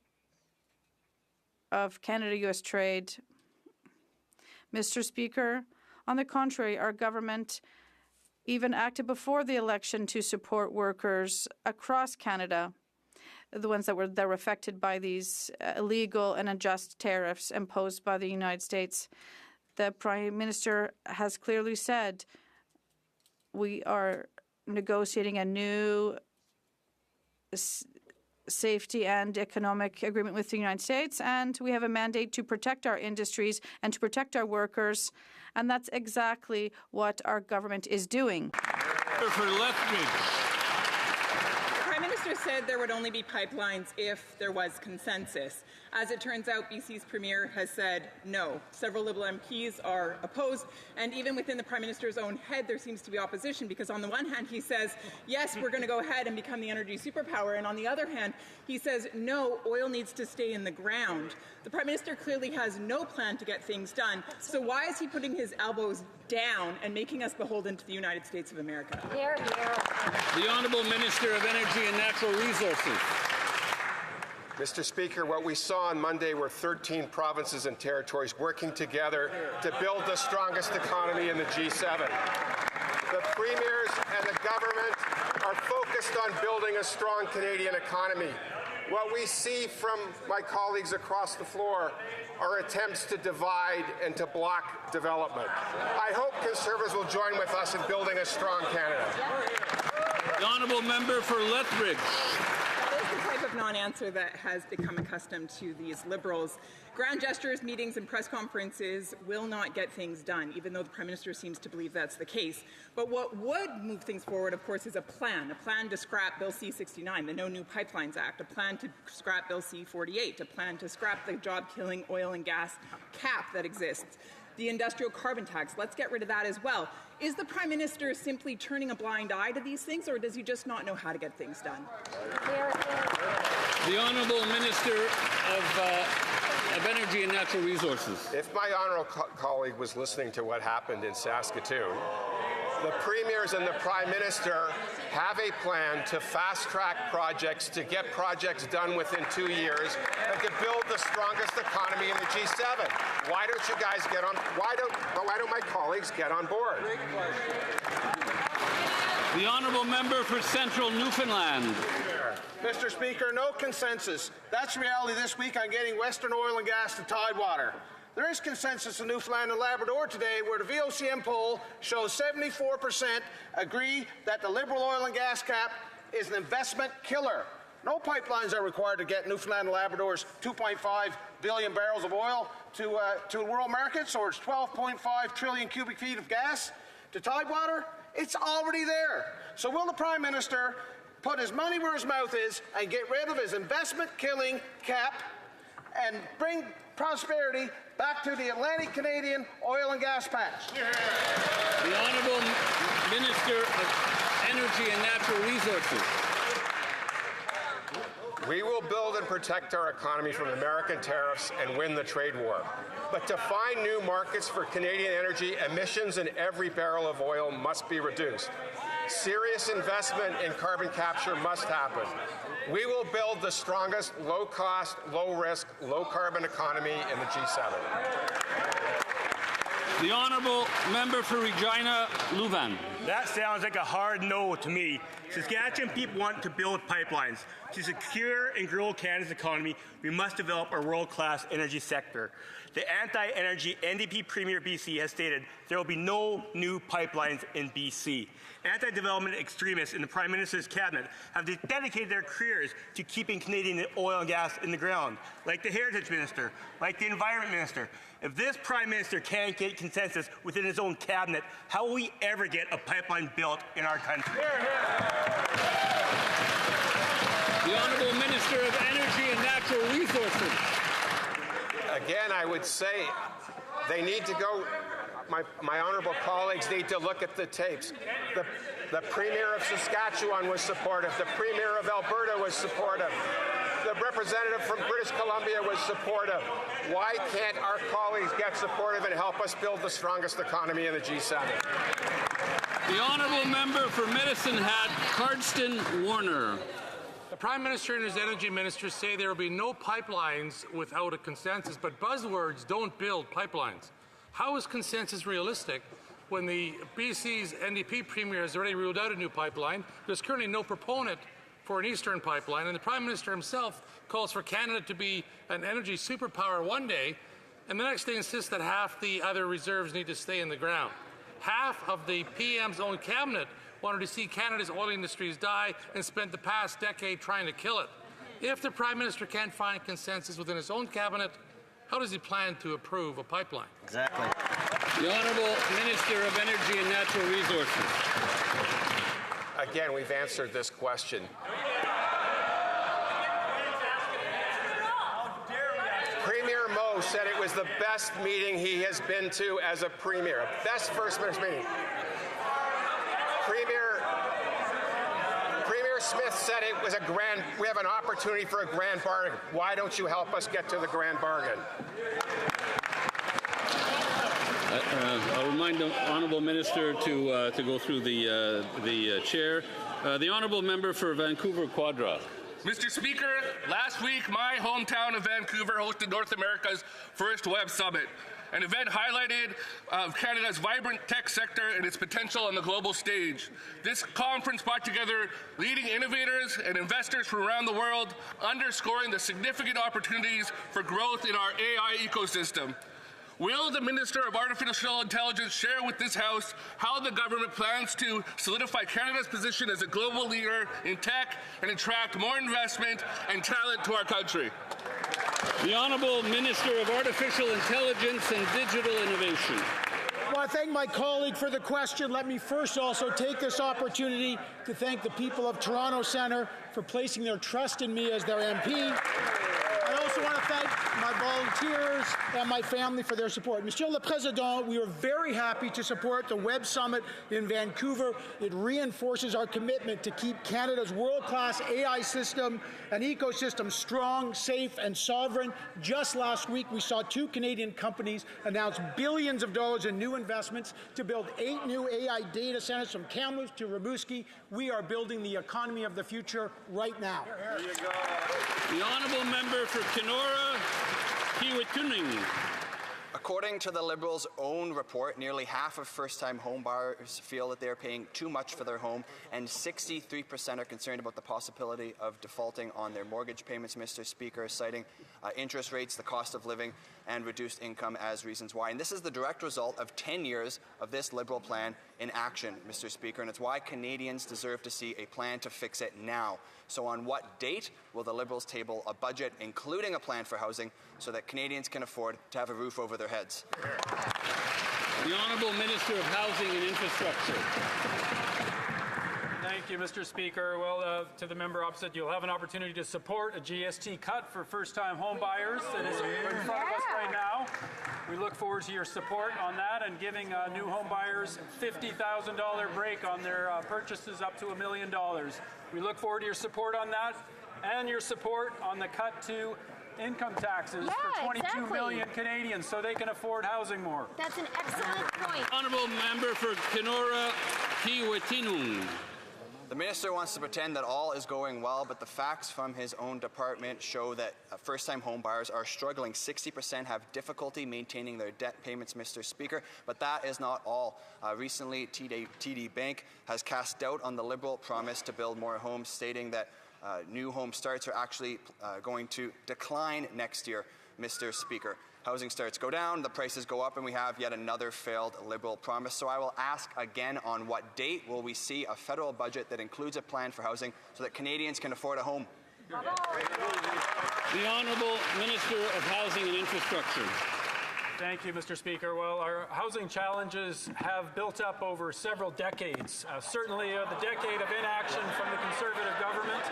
of Canada-US Trade. Mr. Speaker, on the contrary, our government even acted before the election to support workers across Canada, the ones that were affected by these illegal and unjust tariffs imposed by the United States. The Prime Minister has clearly said we are negotiating a new safety and economic agreement with the United States, and we have a mandate to protect our industries and to protect our workers, and that's exactly what our government is doing. For Lethbridge. The Prime Minister said there would only be pipelines if there was consensus. As it turns out, BC's Premier has said no. Several Liberal MPs are opposed, and even within the Prime Minister's own head there seems to be opposition, because on the one hand he says, yes, we're going to go ahead and become the energy superpower, and on the other hand he says, no, oil needs to stay in the ground. The Prime Minister clearly has no plan to get things done, so why is he putting his elbows down and making us beholden to the United States of America? Here, here. The Honourable Minister of Energy and Natural Resources. Mr. Speaker, what we saw on Monday were 13 provinces and territories working together to build the strongest economy in the G7. The premiers and the government are focused on building a strong Canadian economy. What we see from my colleagues across the floor are attempts to divide and to block development. I hope Conservatives will join with us in building a strong Canada. The Honourable Member for Lethbridge. That is the type of non-answer that has become accustomed to these Liberals. Grand gestures, meetings and press conferences will not get things done, even though the Prime Minister seems to believe that's the case. But what would move things forward, of course, is a plan to scrap Bill C-69, the No New Pipelines Act, a plan to scrap Bill C-48, a plan to scrap the job-killing oil and gas cap that exists. The industrial carbon tax, let's get rid of that as well. Is the Prime Minister simply turning a blind eye to these things, or does he just not know how to get things done? The Honourable Minister of Energy and Natural Resources. If my honourable colleague was listening to what happened in Saskatoon, the premiers and the Prime Minister have a plan to fast-track projects, to get projects done within 2 years, and to build the strongest economy in the G7. Why don't you guys get on? Why don't my colleagues get on board? The Honourable Member for Central Newfoundland. Mr. Speaker, no consensus. That's reality this week on getting Western oil and gas to Tidewater. There is consensus in Newfoundland and Labrador today, where the VOCM poll shows 74% agree that the Liberal oil and gas cap is an investment killer. No pipelines are required to get Newfoundland and Labrador's 2.5 billion barrels of oil to world markets, or its 12.5 trillion cubic feet of gas to Tidewater. It's already there. So will the Prime Minister put his money where his mouth is and get rid of his investment-killing cap and bring prosperity back to the Atlantic Canadian oil and gas patch? The Honourable Minister of Energy and Natural Resources. We will build and protect our economy from American tariffs and win the trade war. But to find new markets for Canadian energy, emissions in every barrel of oil must be reduced. Serious investment in carbon capture must happen. We will build the strongest low-cost, low-risk, low-carbon economy in the G7. The honourable member for Regina Louvain. That sounds like a hard no to me. Saskatchewan people want to build pipelines. To secure and grow Canada's economy, we must develop a world-class energy sector. The anti-energy NDP Premier BC has stated there will be no new pipelines in BC. Anti-development extremists in the Prime Minister's cabinet have dedicated their careers to keeping Canadian oil and gas in the ground, like the Heritage Minister, like the Environment Minister. If this Prime Minister can't get consensus within his own cabinet, how will we ever get a pipeline built in our country? The Honourable Minister of Energy and Natural Resources. Again, I would say they need to go, my honourable colleagues need to look at the tapes. The Premier of Saskatchewan was supportive. The Premier of Alberta was supportive. The representative from British Columbia was supportive. Why can't our colleagues get supportive and help us build the strongest economy in the G7? The honourable member for Medicine Hat, Cardston Warner. The Prime Minister and his energy minister say there will be no pipelines without a consensus, but buzzwords don't build pipelines. How is consensus realistic when the BC's NDP Premier has already ruled out a new pipeline? There's currently no proponent for an eastern pipeline, and the Prime Minister himself calls for Canada to be an energy superpower one day, and the next day insists that half the other reserves need to stay in the ground. Half of the PM's own cabinet wanted to see Canada's oil industries die and spent the past decade trying to kill it. If the Prime Minister can't find consensus within his own cabinet, how does he plan to approve a pipeline? Exactly. The Honourable Minister of Energy and Natural Resources. Again, we've answered this question. Premier Moe said it was the best meeting he has been to as a Premier. Best First Minister's meeting. Premier Smith said it was we have an opportunity for a grand bargain. Why don't you help us get to the grand bargain? I'll remind the Honourable Minister to go through the chair. The Honourable Member for Vancouver Quadra. Mr. Speaker, last week my hometown of Vancouver hosted North America's first Web Summit, an event highlighted Canada's vibrant tech sector and its potential on the global stage. This conference brought together leading innovators and investors from around the world, underscoring the significant opportunities for growth in our AI ecosystem. Will the Minister of Artificial Intelligence share with this House how the government plans to solidify Canada's position as a global leader in tech and attract more investment and talent to our country? The Honourable Minister of Artificial Intelligence and Digital Innovation. I want to thank my colleague for the question. Let me first also take this opportunity to thank the people of Toronto Centre for placing their trust in me as their MP. I also want to thank my volunteers and my family for their support. Monsieur le Président, we are very happy to support the Web Summit in Vancouver. It reinforces our commitment to keep Canada's world-class AI system and ecosystem strong, safe, and sovereign. Just last week, we saw 2 Canadian companies announce billions of dollars in new investments to build 8 new AI data centers from Kamloops to Rimouski. We are building the economy of the future right now. There you go. The Honourable Member for Kenora, Kiewit-Tuning. According to the Liberals' own report, nearly half of first-time home buyers feel that they're paying too much for their home, and 63% are concerned about the possibility of defaulting on their mortgage payments, Mr. Speaker, citing interest rates, the cost of living, and reduced income as reasons why. And this is the direct result of 10 years of this Liberal plan in action, Mr. Speaker, and it's why Canadians deserve to see a plan to fix it now. So on what date will the Liberals table a budget, including a plan for housing, so that Canadians can afford to have a roof over their heads? The Honourable Minister of Housing and Infrastructure. Thank you, Mr. Speaker. Well, to the member opposite, you'll have an opportunity to support a GST cut for first-time home buyers that is in front of us right now. We look forward to your support on that and giving new home buyers a $50,000 break on their purchases up to $1 million. We look forward to your support on that. and your support on the cut to income taxes for 22 million Canadians so they can afford housing more. That's an excellent point. Honourable member for Kenora Kiiwetinoong. The minister wants to pretend that all is going well, but the facts from his own department show that first-time home buyers are struggling. 60% have difficulty maintaining their debt payments, Mr. Speaker, but that is not all. Recently, TD Bank has cast doubt on the Liberal promise to build more homes, stating that new home starts are actually going to decline next year, Mr. Speaker. Housing starts go down, the prices go up, and we have yet another failed Liberal promise. So I will ask again, on what date will we see a federal budget that includes a plan for housing so that Canadians can afford a home? The Honourable Minister of Housing and Infrastructure. Thank you, Mr. Speaker. Well, our housing challenges have built up over several decades. Certainly the decade of inaction from the Conservative government.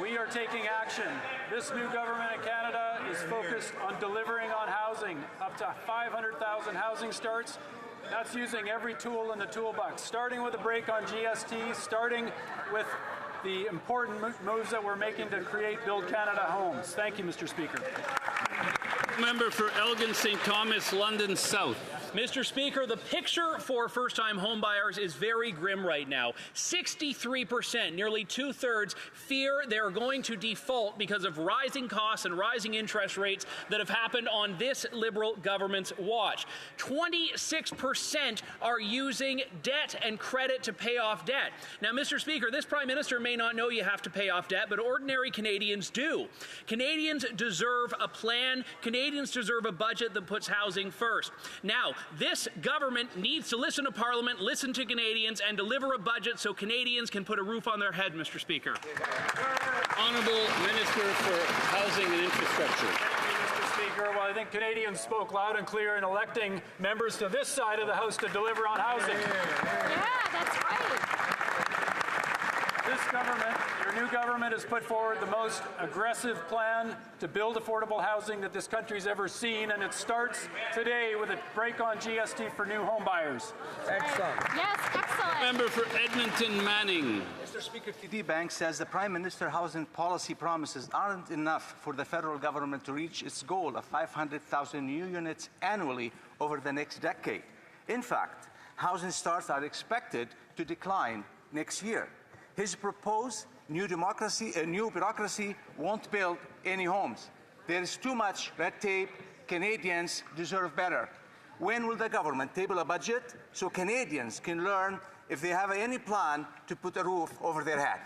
We are taking action. This new government in Canada is focused on delivering on housing, up to 500,000 housing starts. That's using every tool in the toolbox, starting with a break on GST, starting with the important moves that we're making to create Build Canada homes. Thank you, Mr. Speaker. Member for Elgin St. Thomas, London South. Mr. Speaker, the picture for first-time homebuyers is very grim right now. 63%, nearly two-thirds, fear they're going to default because of rising costs and rising interest rates that have happened on this Liberal government's watch. 26% are using debt and credit to pay off debt. Now, Mr. Speaker, this Prime Minister may not know you have to pay off debt, but ordinary Canadians do. Canadians deserve a plan. Canadians deserve a budget that puts housing first. Now, this government needs to listen to Parliament, listen to Canadians, and deliver a budget so Canadians can put a roof on their head, Mr. Speaker. Honourable Minister for Housing and Infrastructure. Thank you, Mr. Speaker. Well, I think Canadians spoke loud and clear in electing members to this side of the House to deliver on housing. Yeah, that's right. This government, your new government, has put forward the most aggressive plan to build affordable housing that this country's ever seen, and it starts today with a break on GST for new home buyers. Excellent. Yes, excellent. Member for Edmonton Manning. Mr. Speaker, TD Bank says the Prime Minister housing policy promises aren't enough for the federal government to reach its goal of 500,000 new units annually over the next decade. In fact, housing starts are expected to decline next year. His proposed new bureaucracy won't build any homes. There is too much red tape. Canadians deserve better. When will the government table a budget so Canadians can learn if they have any plan to put a roof over their head?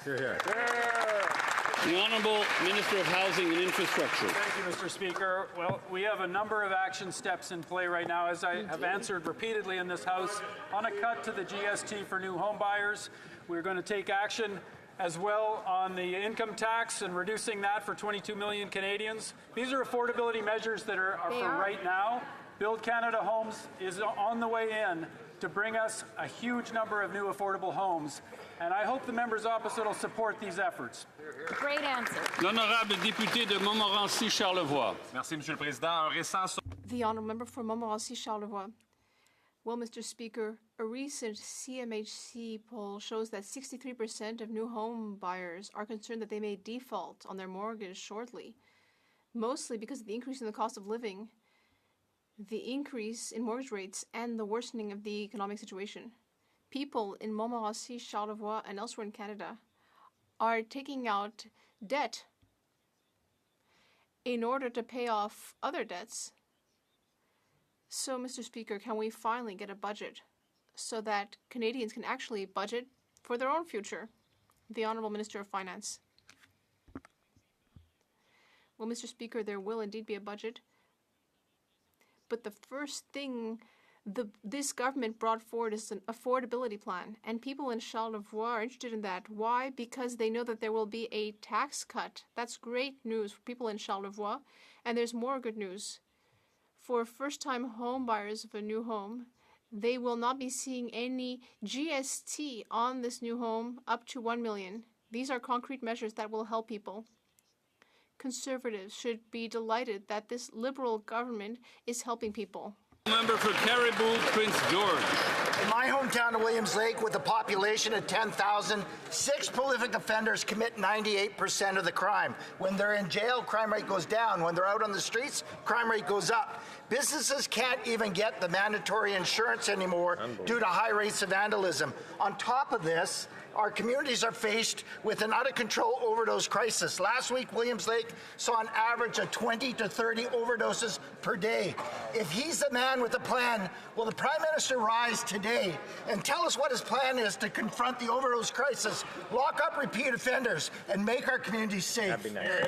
The Honourable Minister of Housing and Infrastructure. Thank you, Mr. Speaker. Well, we have a number of action steps in play right now, as I have answered repeatedly in this House, on a cut to the GST for new home buyers. We're going to take action as well on the income tax and reducing that for 22 million Canadians. These are affordability measures that are for right now. Build Canada Homes is on the way in to bring us a huge number of new affordable homes. And I hope the members opposite will support these efforts. Great answer. L'honorable député de Montmorency-Charlevoix. Merci, Monsieur le Président. Un récent... The honourable member for Montmorency-Charlevoix. Well, Mr. Speaker, a recent CMHC poll shows that 63% of new home buyers are concerned that they may default on their mortgage shortly, mostly because of the increase in the cost of living, the increase in mortgage rates, and the worsening of the economic situation. People in Montmorency, Charlevoix, and elsewhere in Canada are taking out debt in order to pay off other debts. So, Mr. Speaker, can we finally get a budget so that Canadians can actually budget for their own future? The Honourable Minister of Finance. Well, Mr. Speaker, there will indeed be a budget. But the first thing this government brought forward is an affordability plan. And people in Charlevoix are interested in that. Why? Because they know that there will be a tax cut. That's great news for people in Charlevoix. And there's more good news. For first-time home buyers of a new home, they will not be seeing any GST on this new home up to $1 million. These are concrete measures that will help people. Conservatives should be delighted that this Liberal government is helping people. Member for Caribou, Prince George. In my hometown of Williams Lake, with a population of 10,000, 6 prolific offenders commit 98% of the crime. When they're in jail, crime rate goes down. When they're out on the streets, crime rate goes up. Businesses can't even get the mandatory insurance anymore due to high rates of vandalism. On top of this, our communities are faced with an out-of-control overdose crisis. Last week, Williams Lake saw an average of 20 to 30 overdoses per day. If he's the man with a plan, will the Prime Minister rise today and tell us what his plan is to confront the overdose crisis, lock up repeat offenders, and make our communities safe? That'd be nice.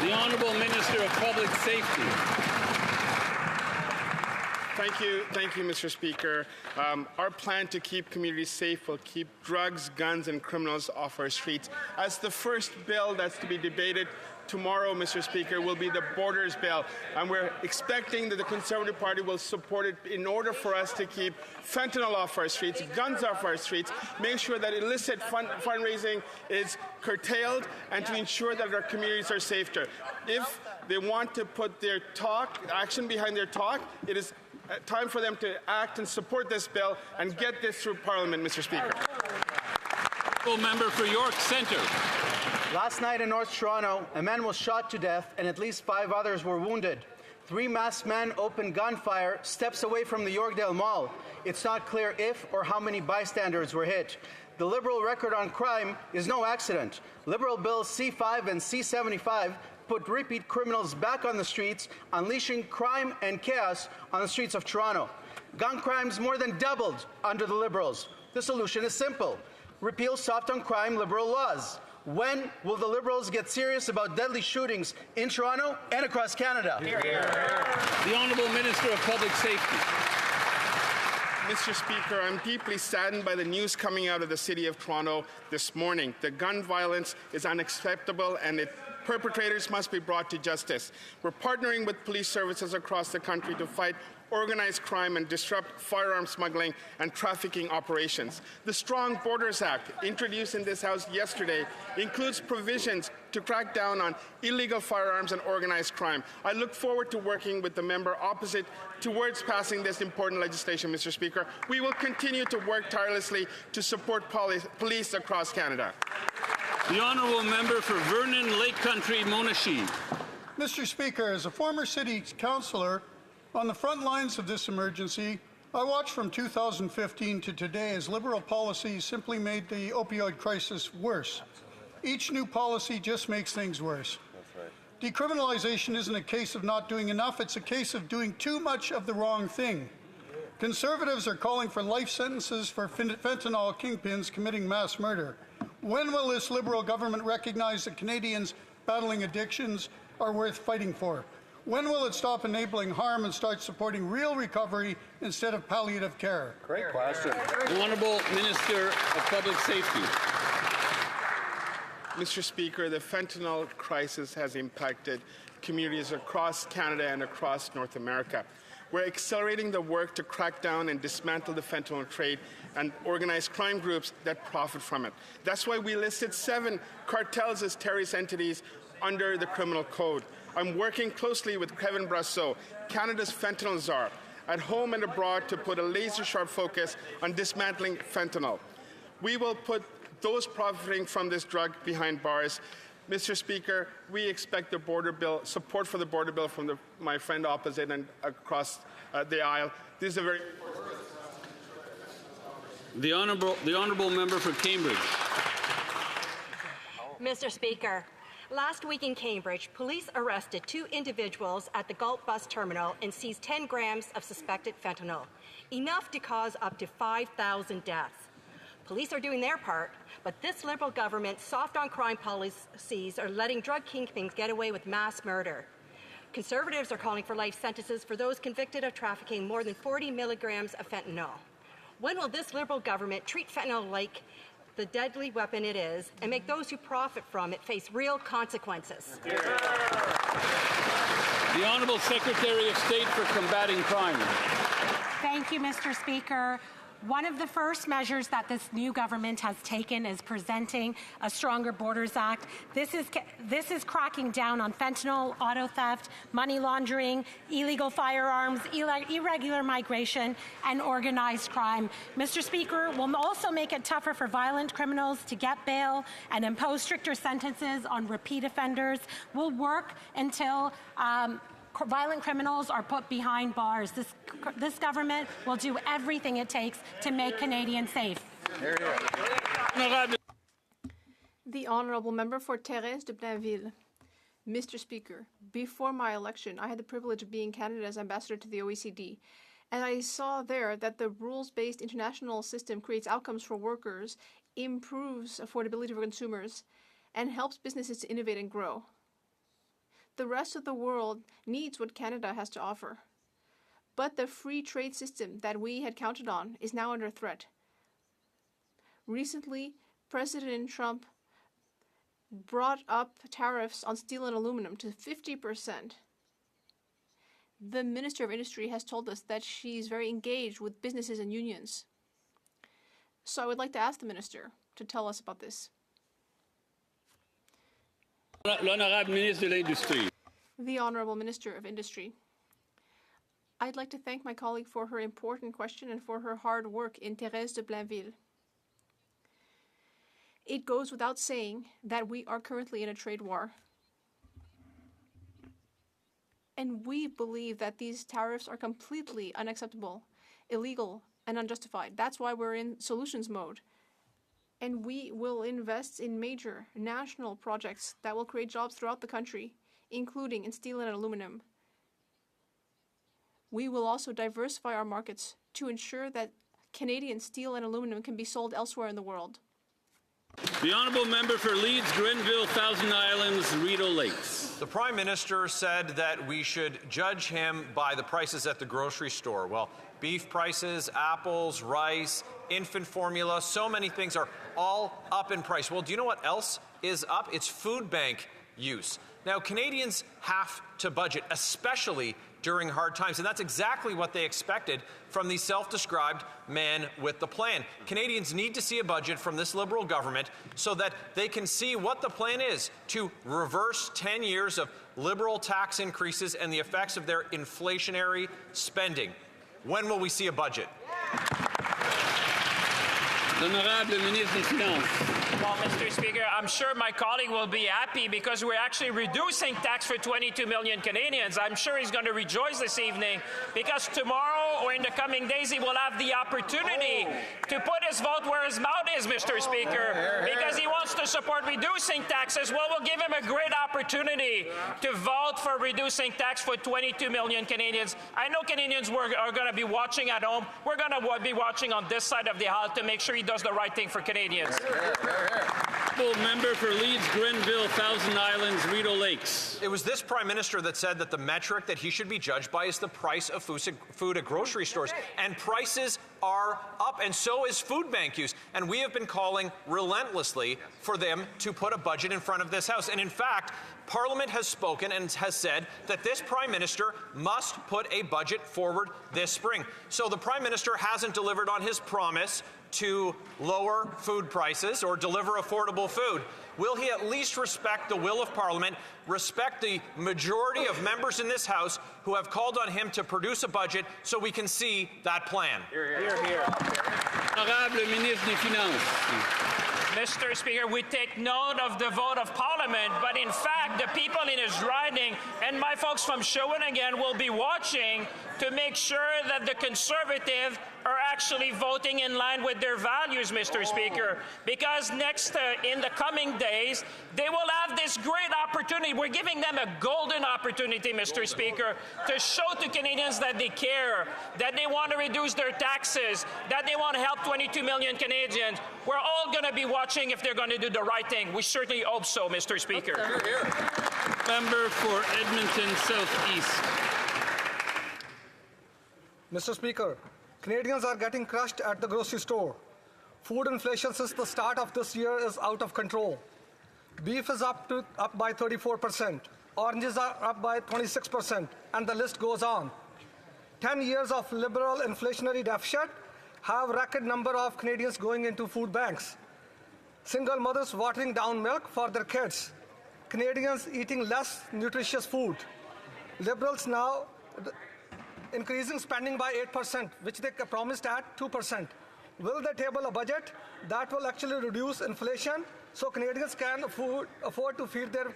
The Honourable Minister of Public Safety. Thank you, Mr. Speaker. Our plan to keep communities safe will keep drugs, guns, and criminals off our streets. As the first bill that's to be debated tomorrow, Mr. Speaker, will be the Borders Bill, and we're expecting that the Conservative Party will support it in order for us to keep fentanyl off our streets, guns off our streets, make sure that illicit fundraising is curtailed, and to ensure that our communities are safer. If they want to put their action behind their talk, it is time for them to act and support this bill and get this through Parliament, Mr. Speaker. Member for York Centre. Last night in North Toronto, a man was shot to death and at least 5 others were wounded. 3 masked men opened gunfire steps away from the Yorkdale Mall. It's not clear if or how many bystanders were hit. The Liberal record on crime is no accident. Liberal Bills C5 and C75 put repeat criminals back on the streets, unleashing crime and chaos on the streets of Toronto. Gun crimes more than doubled under the Liberals. The solution is simple. Repeal soft-on-crime Liberal laws. When will the Liberals get serious about deadly shootings in Toronto and across Canada? The Honourable Minister of Public Safety. Mr. Speaker, I'm deeply saddened by the news coming out of the City of Toronto this morning. The gun violence is unacceptable and perpetrators must be brought to justice. We're partnering with police services across the country to fight organized crime and disrupt firearm smuggling and trafficking operations. The Strong Borders Act, introduced in this House yesterday, includes provisions to crack down on illegal firearms and organized crime. I look forward to working with the member opposite towards passing this important legislation, Mr. Speaker. We will continue to work tirelessly to support police across Canada. The Honourable Member for Vernon Lake Country, Monashee. Mr. Speaker, as a former City Councillor on the front lines of this emergency, I watched from 2015 to today as Liberal policies simply made the opioid crisis worse. Each new policy just makes things worse. Decriminalization isn't a case of not doing enough, it's a case of doing too much of the wrong thing. Conservatives are calling for life sentences for fentanyl kingpins committing mass murder. When will this Liberal government recognize that Canadians battling addictions are worth fighting for? When will it stop enabling harm and start supporting real recovery instead of palliative care? Great question. The Honourable Minister of Public Safety. Mr. Speaker, the fentanyl crisis has impacted communities across Canada and across North America. We're accelerating the work to crack down and dismantle the fentanyl trade and organized crime groups that profit from it. That's why we listed 7 cartels as terrorist entities under the criminal code. I'm working closely with Kevin Brasseau, Canada's fentanyl czar, at home and abroad to put a laser-sharp focus on dismantling fentanyl. We will put those profiting from this drug behind bars. Mr. Speaker, we expect the border bill, support for the border bill from my friend opposite and across the aisle. This is a very The honourable member for Cambridge. Mr. Speaker, last week in Cambridge, police arrested 2 individuals at the Galt bus terminal and seized 10 grams of suspected fentanyl, enough to cause up to 5,000 deaths. Police are doing their part, but this Liberal government's soft-on-crime policies are letting drug kingpins get away with mass murder. Conservatives are calling for life sentences for those convicted of trafficking more than 40 milligrams of fentanyl. When will this Liberal government treat fentanyl like the deadly weapon it is and make those who profit from it face real consequences? The Honourable Secretary of State for Combating Crime. Thank you, Mr. Speaker. One of the first measures that this new government has taken is presenting a Stronger Borders Act. This is cracking down on fentanyl, auto theft, money laundering, illegal firearms, irregular migration, and organized crime. Mr. Speaker, we'll also make it tougher for violent criminals to get bail and impose stricter sentences on repeat offenders. We'll work until violent criminals are put behind bars. This government will do everything it takes to make Canadians safe. The Honourable Member for Thérèse de Blainville. Mr. Speaker, before my election, I had the privilege of being Canada's ambassador to the OECD, and I saw there that the rules-based international system creates outcomes for workers, improves affordability for consumers, and helps businesses to innovate and grow. The rest of the world needs what Canada has to offer. But the free trade system that we had counted on is now under threat. Recently, President Trump brought up tariffs on steel and aluminum to 50%. The Minister of Industry has told us that she's very engaged with businesses and unions. So I would like to ask the Minister to tell us about this. L'honorable ministre de l'Industrie. The Honourable Minister of Industry. I'd like to thank my colleague for her important question and for her hard work in Thérèse de Blainville. It goes without saying that we are currently in a trade war. And we believe that these tariffs are completely unacceptable, illegal, and unjustified. That's why we're in solutions mode. And we will invest in major national projects that will create jobs throughout the country, including in steel and aluminum. We will also diversify our markets to ensure that Canadian steel and aluminum can be sold elsewhere in the world. The Honourable Member for Leeds, Grenville, Thousand Islands, Rideau Lakes. The Prime Minister said that we should judge him by the prices at the grocery store. Well, beef prices, apples, rice, infant formula, so many things are all up in price. Well, do you know what else is up? It's food bank use. Now, Canadians have to budget, especially during hard times, and that's exactly what they expected from the self-described man with the plan. Canadians need to see a budget from this Liberal government so that they can see what the plan is to reverse 10 years of Liberal tax increases and the effects of their inflationary spending. When will we see a budget? L'honorable ministre des Finances. Well, Mr. Speaker, I'm sure my colleague will be happy because we're actually reducing tax for 22 million Canadians. I'm sure he's going to rejoice this evening because tomorrow or in the coming days he will have the opportunity to put his vote where his mouth is, Mr. Speaker, because he wants to support reducing taxes. Well, we'll give him a great opportunity to vote for reducing tax for 22 million Canadians. I know Canadians are going to be watching at home. We're going to be watching on this side of the aisle to make sure he does the right thing for Canadians. Member for Leeds, Grenville, Thousand Islands, Rideau Lakes. It was this Prime Minister that said that the metric that he should be judged by is the price of food at grocery stores. And prices are up, and so is food bank use. And we have been calling relentlessly for them to put a budget in front of this House. And in fact, Parliament has spoken and has said that this Prime Minister must put a budget forward this spring. So the Prime Minister hasn't delivered on his promise to lower food prices or deliver affordable food. Will he at least respect the will of Parliament, respect the majority of members in this House who have called on him to produce a budget so we can see that plan? Hear, hear. Honorable Ministre des Finances. Mr. Speaker, we take note of the vote of Parliament, but in fact, the people in his riding and my folks from Shawinigan will be watching to make sure that the Conservatives are actually voting in line with their values, Mr. Speaker, because in the coming days, they will have this great opportunity. We're giving them a golden opportunity, Mr. Speaker, to show to Canadians that they care, that they want to reduce their taxes, that they want to help 22 million Canadians. We're all going to be watching if they're going to do the right thing. We certainly hope so, Mr. Speaker. Member for Edmonton Southeast. Mr. Speaker, Canadians are getting crushed at the grocery store. Food inflation since the start of this year is out of control. Beef is up by 34%. Oranges are up by 26%, and the list goes on. 10 years of Liberal inflationary deficit have record number of Canadians going into food banks. Single mothers watering down milk for their kids. Canadians eating less nutritious food. Liberals now increasing spending by 8%, which they promised at 2%. Will they table a budget that will actually reduce inflation so Canadians can afford to feed their...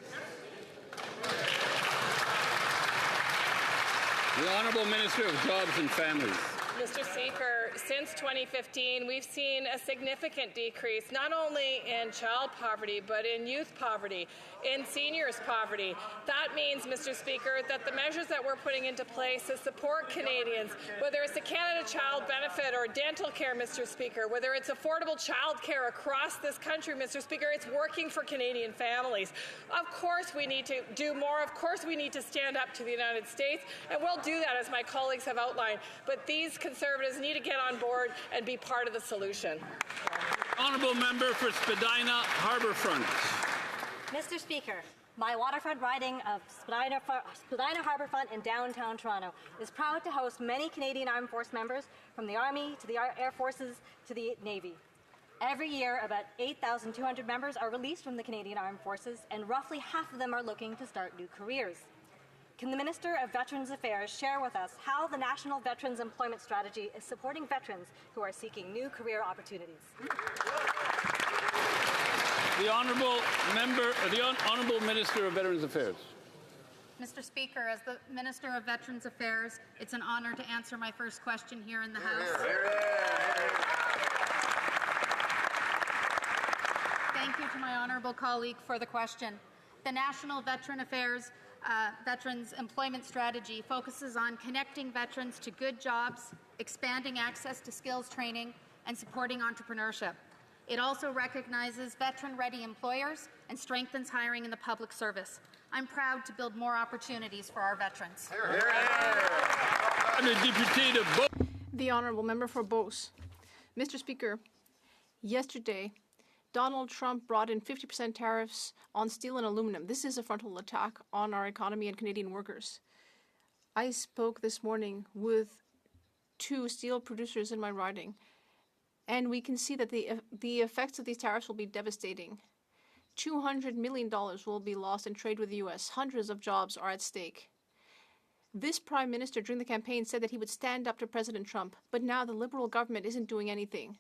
The Honourable Minister of Jobs and Families. Mr. Speaker, since 2015, we've seen a significant decrease not only in child poverty, but in youth poverty, in seniors poverty. That means, Mr. Speaker, that the measures that we're putting into place to support Canadians, whether it's the Canada Child Benefit or dental care, Mr. Speaker, whether it's affordable child care across this country, Mr. Speaker, it's working for Canadian families. Of course we need to do more. Of course we need to stand up to the United States, and we'll do that, as my colleagues have outlined. But these Conservatives need to get on board and be part of the solution. Honourable Member for Spadina Harbourfront. Mr. Speaker, my waterfront riding of Spadina Harbourfront in downtown Toronto is proud to host many Canadian Armed Force members, from the Army to the Air Forces to the Navy. Every year, about 8,200 members are released from the Canadian Armed Forces, and roughly half of them are looking to start new careers. Can the Minister of Veterans Affairs share with us how the National Veterans Employment Strategy is supporting veterans who are seeking new career opportunities? The Honourable Minister of Veterans Affairs. Mr. Speaker, as the Minister of Veterans Affairs, it's an honour to answer my first question here in the House. Thank you to my honourable colleague for the question. The National Veterans Employment Strategy focuses on connecting veterans to good jobs, expanding access to skills training, and supporting entrepreneurship. It also recognizes veteran-ready employers and strengthens hiring in the public service. I'm proud to build more opportunities for our veterans. The Honourable Member for Beauce. Mr. Speaker, yesterday, Donald Trump brought in 50% tariffs on steel and aluminum. This is a frontal attack on our economy and Canadian workers. I spoke this morning with 2 steel producers in my riding, and we can see that the effects of these tariffs will be devastating. $200 million will be lost in trade with the U.S. Hundreds of jobs are at stake. This Prime Minister during the campaign said that he would stand up to President Trump, but now the Liberal government isn't doing anything.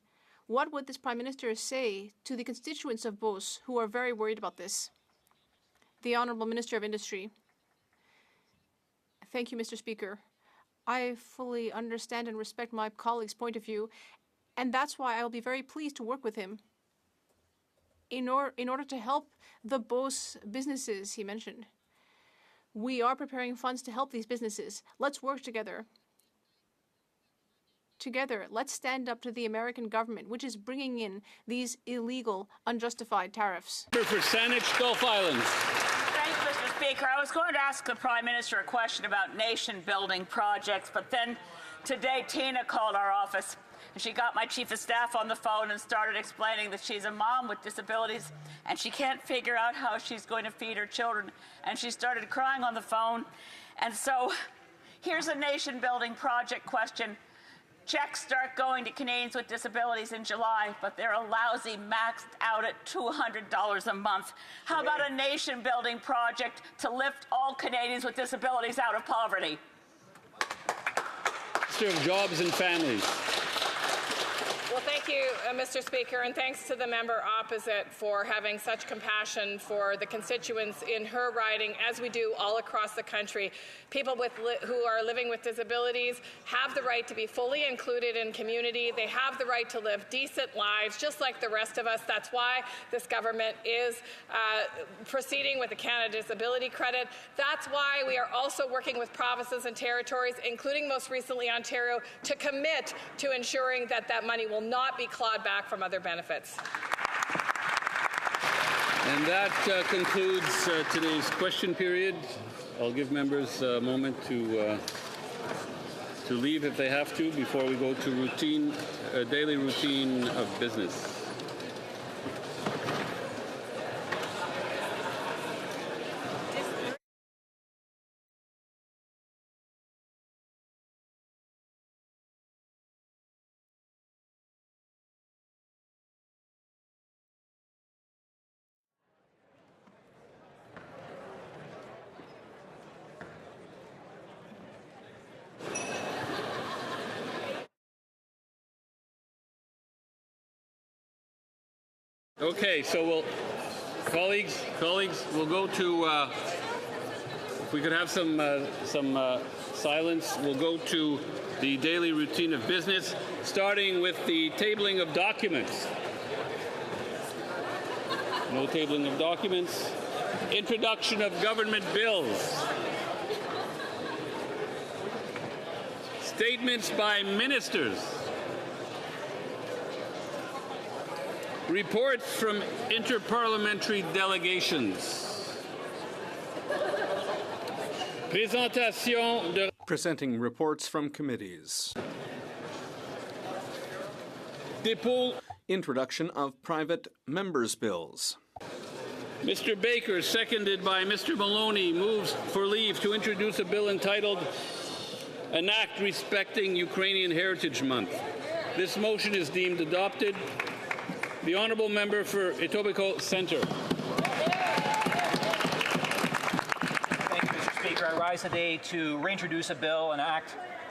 What would this Prime Minister say to the constituents of Beauce who are very worried about this? The Honourable Minister of Industry. Thank you, Mr. Speaker. I fully understand and respect my colleague's point of view, and that's why I will be very pleased to work with him in order to help the Beauce businesses he mentioned. We are preparing funds to help these businesses. Let's work together. Together, let's stand up to the American government, which is bringing in these illegal, unjustified tariffs. For Saanich Gulf Islands. Thank you, Mr. Speaker. I was going to ask the Prime Minister a question about nation-building projects, but then today Tina called our office, and she got my Chief of Staff on the phone and started explaining that she's a mom with disabilities, and she can't figure out how she's going to feed her children, and she started crying on the phone. And so here's a nation-building project question. Checks start going to Canadians with disabilities in July, but they're a lousy maxed out at $200 a month. How about a nation-building project to lift all Canadians with disabilities out of poverty? Minister of Jobs and Families. Well, thank you, Mr. Speaker, and thanks to the member opposite for having such compassion for the constituents in her riding, as we do all across the country. People who are living with disabilities have the right to be fully included in community. They have the right to live decent lives, just like the rest of us. That's why this government is proceeding with the Canada Disability Credit. That's why we are also working with provinces and territories, including most recently Ontario, to commit to ensuring that that money will not be clawed back from other benefits. And that concludes today's question period. I'll give members a moment to leave if they have to before we go to daily routine of business. Okay, so colleagues, we'll go to, if we could have some silence, we'll go to the daily routine of business, starting with the tabling of documents. No tabling of documents. Introduction of government bills. Statements by ministers. Reports from interparliamentary delegations. Présentation de... Presenting reports from committees. Dépôt. Introduction of private members' bills. Mr. Baker, seconded by Mr. Maloney, moves for leave to introduce a bill entitled An Act Respecting Ukrainian Heritage Month. This motion is deemed adopted. The honourable member for Etobicoke Centre. Thank you, Mr. Speaker. I rise today to reintroduce a bill,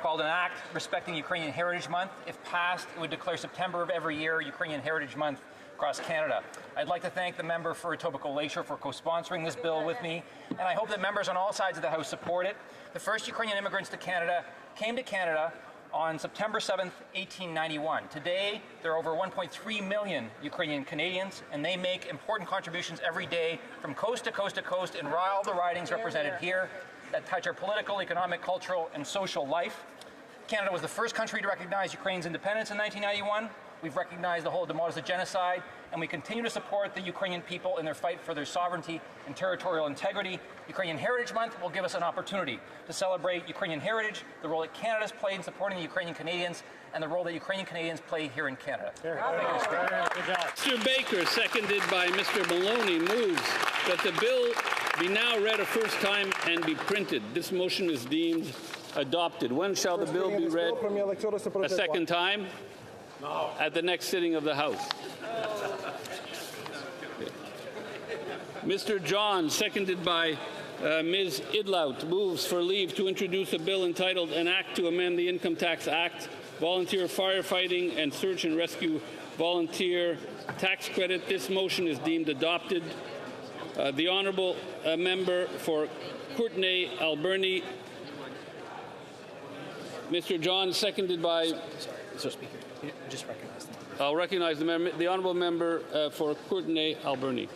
called An Act Respecting Ukrainian Heritage Month. If passed, it would declare September of every year Ukrainian Heritage Month across Canada. I'd like to thank the member for Etobicoke Lakeshore for co-sponsoring this bill with me, and I hope that members on all sides of the House support it. The first Ukrainian immigrants to Canada came to Canada on September 7th, 1891. Today, there are over 1.3 million Ukrainian Canadians, and they make important contributions every day from coast to coast to coast in all the ridings represented here that touch our political, economic, cultural, and social life. Canada was the first country to recognize Ukraine's independence in 1991. We've recognized the Holodomor as a genocide, and we continue to support the Ukrainian people in their fight for their sovereignty and territorial integrity. Ukrainian Heritage Month will give us an opportunity to celebrate Ukrainian heritage, the role that Canada's played in supporting the Ukrainian Canadians, and the role that Ukrainian Canadians play here in Canada. Thank you, Mr. Baker, seconded by Mr. Maloney, moves that the bill be now read a first time and be printed. This motion is deemed adopted. When shall the bill be read a second time? No. At the next sitting of the House. Mr. John, seconded by Ms. Idlout, moves for leave to introduce a bill entitled An Act to Amend the Income Tax Act, Volunteer Firefighting and Search and Rescue Volunteer Tax Credit. This motion is deemed adopted. The honourable member for Courtenay Alberni, Mr. John, seconded by... Mr. Speaker, just recognize them. I'll recognize the honourable member for Courtenay Alberni.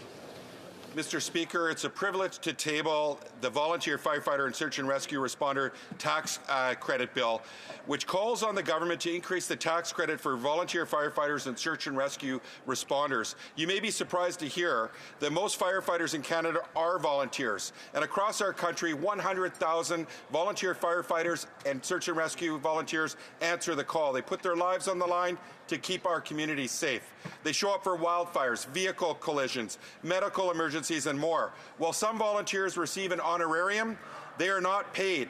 Mr. Speaker, it's a privilege to table the Volunteer Firefighter and Search and Rescue Responder Tax Credit Bill, which calls on the government to increase the tax credit for volunteer firefighters and search and rescue responders. You may be surprised to hear that most firefighters in Canada are volunteers, and across our country, 100,000 volunteer firefighters and search and rescue volunteers answer the call. They put their lives on the line to keep our communities safe. They show up for wildfires, vehicle collisions, medical emergencies, and more. While some volunteers receive an honorarium, they are not paid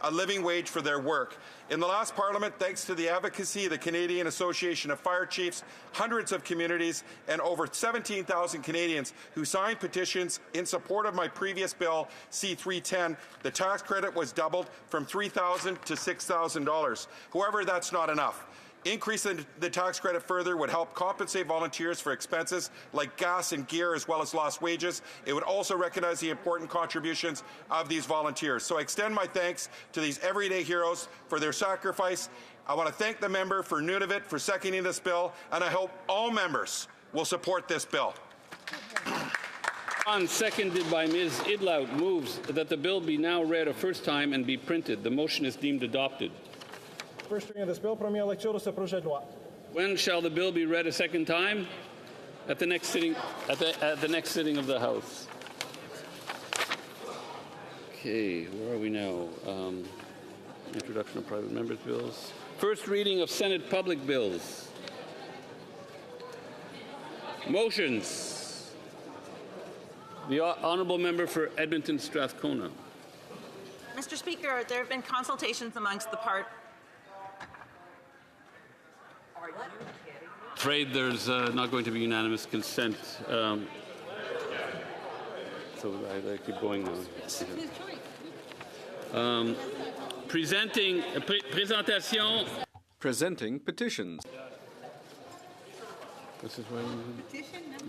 a living wage for their work. In the last Parliament, thanks to the advocacy of the Canadian Association of Fire Chiefs, hundreds of communities, and over 17,000 Canadians who signed petitions in support of my previous bill, C-310, the tax credit was doubled from $3,000 to $6,000. However, that's not enough. Increasing the tax credit further would help compensate volunteers for expenses like gas and gear as well as lost wages. It would also recognize the important contributions of these volunteers. So I extend my thanks to these everyday heroes for their sacrifice. I want to thank the member for Nunavut for seconding this bill, and I hope all members will support this bill. Seconded by Ms. Idlout, moves that the bill be now read a first time and be printed. The motion is deemed adopted. First reading of this bill, premier lecture de ce projet de loi. When shall the bill be read a second time? At the next sitting, at the next sitting of the House. Okay, where are we now? Introduction of private members' bills. First reading of Senate public bills. Motions. The honourable member for Edmonton Strathcona. Mr. Speaker, there have been consultations amongst the part. Afraid there's not going to be unanimous consent. So I keep going now. Presenting petitions. This is where Petition number?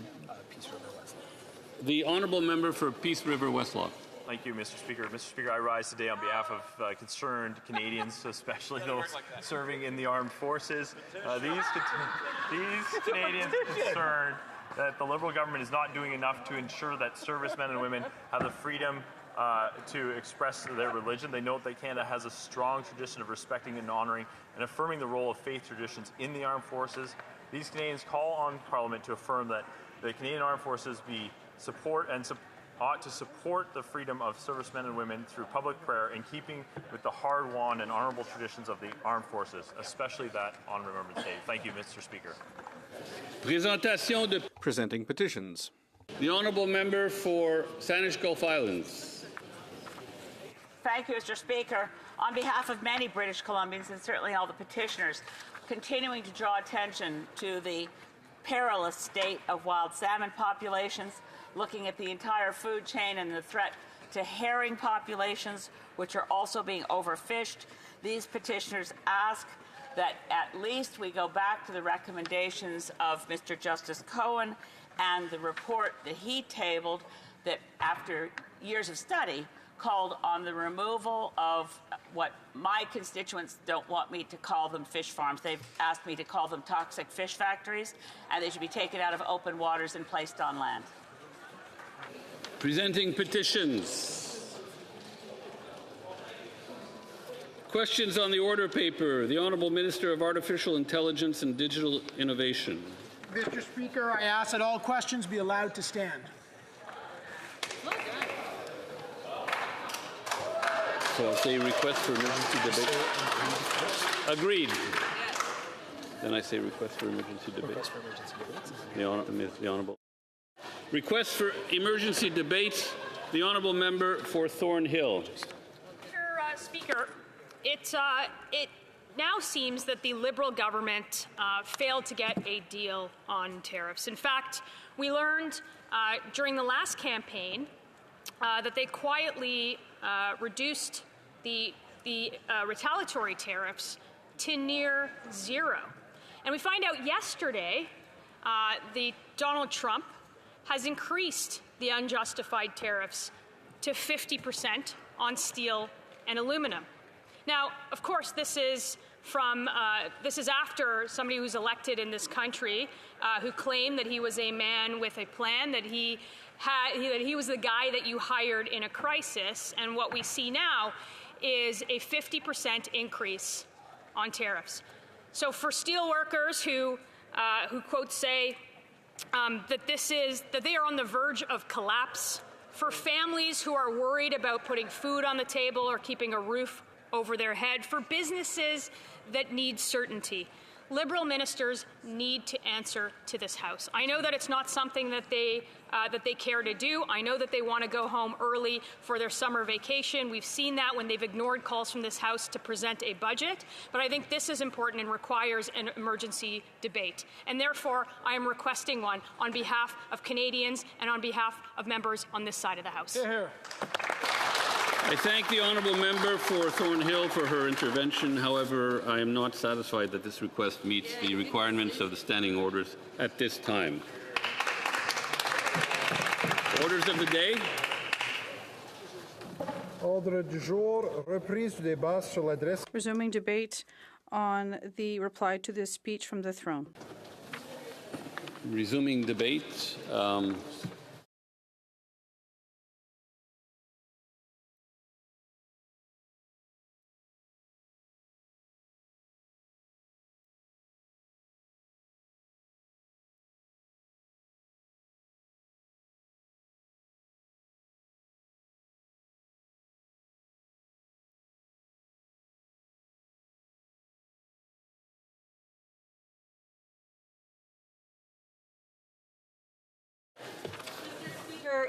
Peace River Westlock. the honourable member for Peace River Westlock. Thank you, Mr. Speaker. Mr. Speaker, I rise today on behalf of concerned Canadians, especially those serving in the armed forces. These Canadians are concerned that the Liberal government is not doing enough to ensure that servicemen and women have the freedom to express their religion. They note that Canada has a strong tradition of respecting and honouring and affirming the role of faith traditions in the armed forces. These Canadians call on Parliament to affirm that the Canadian Armed Forces ought to support the freedom of servicemen and women through public prayer in keeping with the hard-won and honourable traditions of the armed forces, especially that on Remembrance Day. Thank you, Mr. Speaker. Présentation de Presenting petitions. the honourable member for Saanich Gulf Islands. Thank you, Mr. Speaker. On behalf of many British Columbians and certainly all the petitioners, continuing to draw attention to the perilous state of wild salmon populations, looking at the entire food chain and the threat to herring populations, which are also being overfished. These petitioners ask that at least we go back to the recommendations of Mr. Justice Cohen and the report that he tabled that, after years of study, called on the removal of what my constituents don't want me to call them fish farms. They've asked me to call them toxic fish factories, and they should be taken out of open waters and placed on land. Presenting petitions. Questions on the order paper. The Honourable Minister of Artificial Intelligence and Digital Innovation. Mr. Speaker, I ask that all questions be allowed to stand. So I'll say request for emergency debate. Agreed. Then I say request for emergency debate. Request for emergency debate. The Honourable. Request for emergency debate. The Honourable Member for Thornhill. Mr. Speaker, it now seems that the Liberal government failed to get a deal on tariffs. In fact, we learned during the last campaign that they quietly reduced the retaliatory tariffs to near zero. And we find out yesterday the Donald Trump has increased the unjustified tariffs to 50% on steel and aluminum. Now, of course, this is after somebody who's elected in this country who claimed that he was a man with a plan, that he was the guy that you hired in a crisis, and what we see now is a 50% increase on tariffs. So for steel workers who quote say that they are on the verge of collapse, for families who are worried about putting food on the table or keeping a roof over their head, for businesses that need certainty, Liberal ministers need to answer to this House. I know that it's not something that they care to do. I know that they want to go home early for their summer vacation. We've seen that when they've ignored calls from this House to present a budget. But I think this is important and requires an emergency debate. And therefore, I am requesting one on behalf of Canadians and on behalf of members on this side of the House. Here. I thank the honourable member for Thornhill for her intervention. However, I am not satisfied that this request meets the requirements of the standing orders at this time. Orders of the day. Ordre du jour, reprise du débat sur l'adresse. Resuming debate on the reply to this speech from the throne. Resuming debate.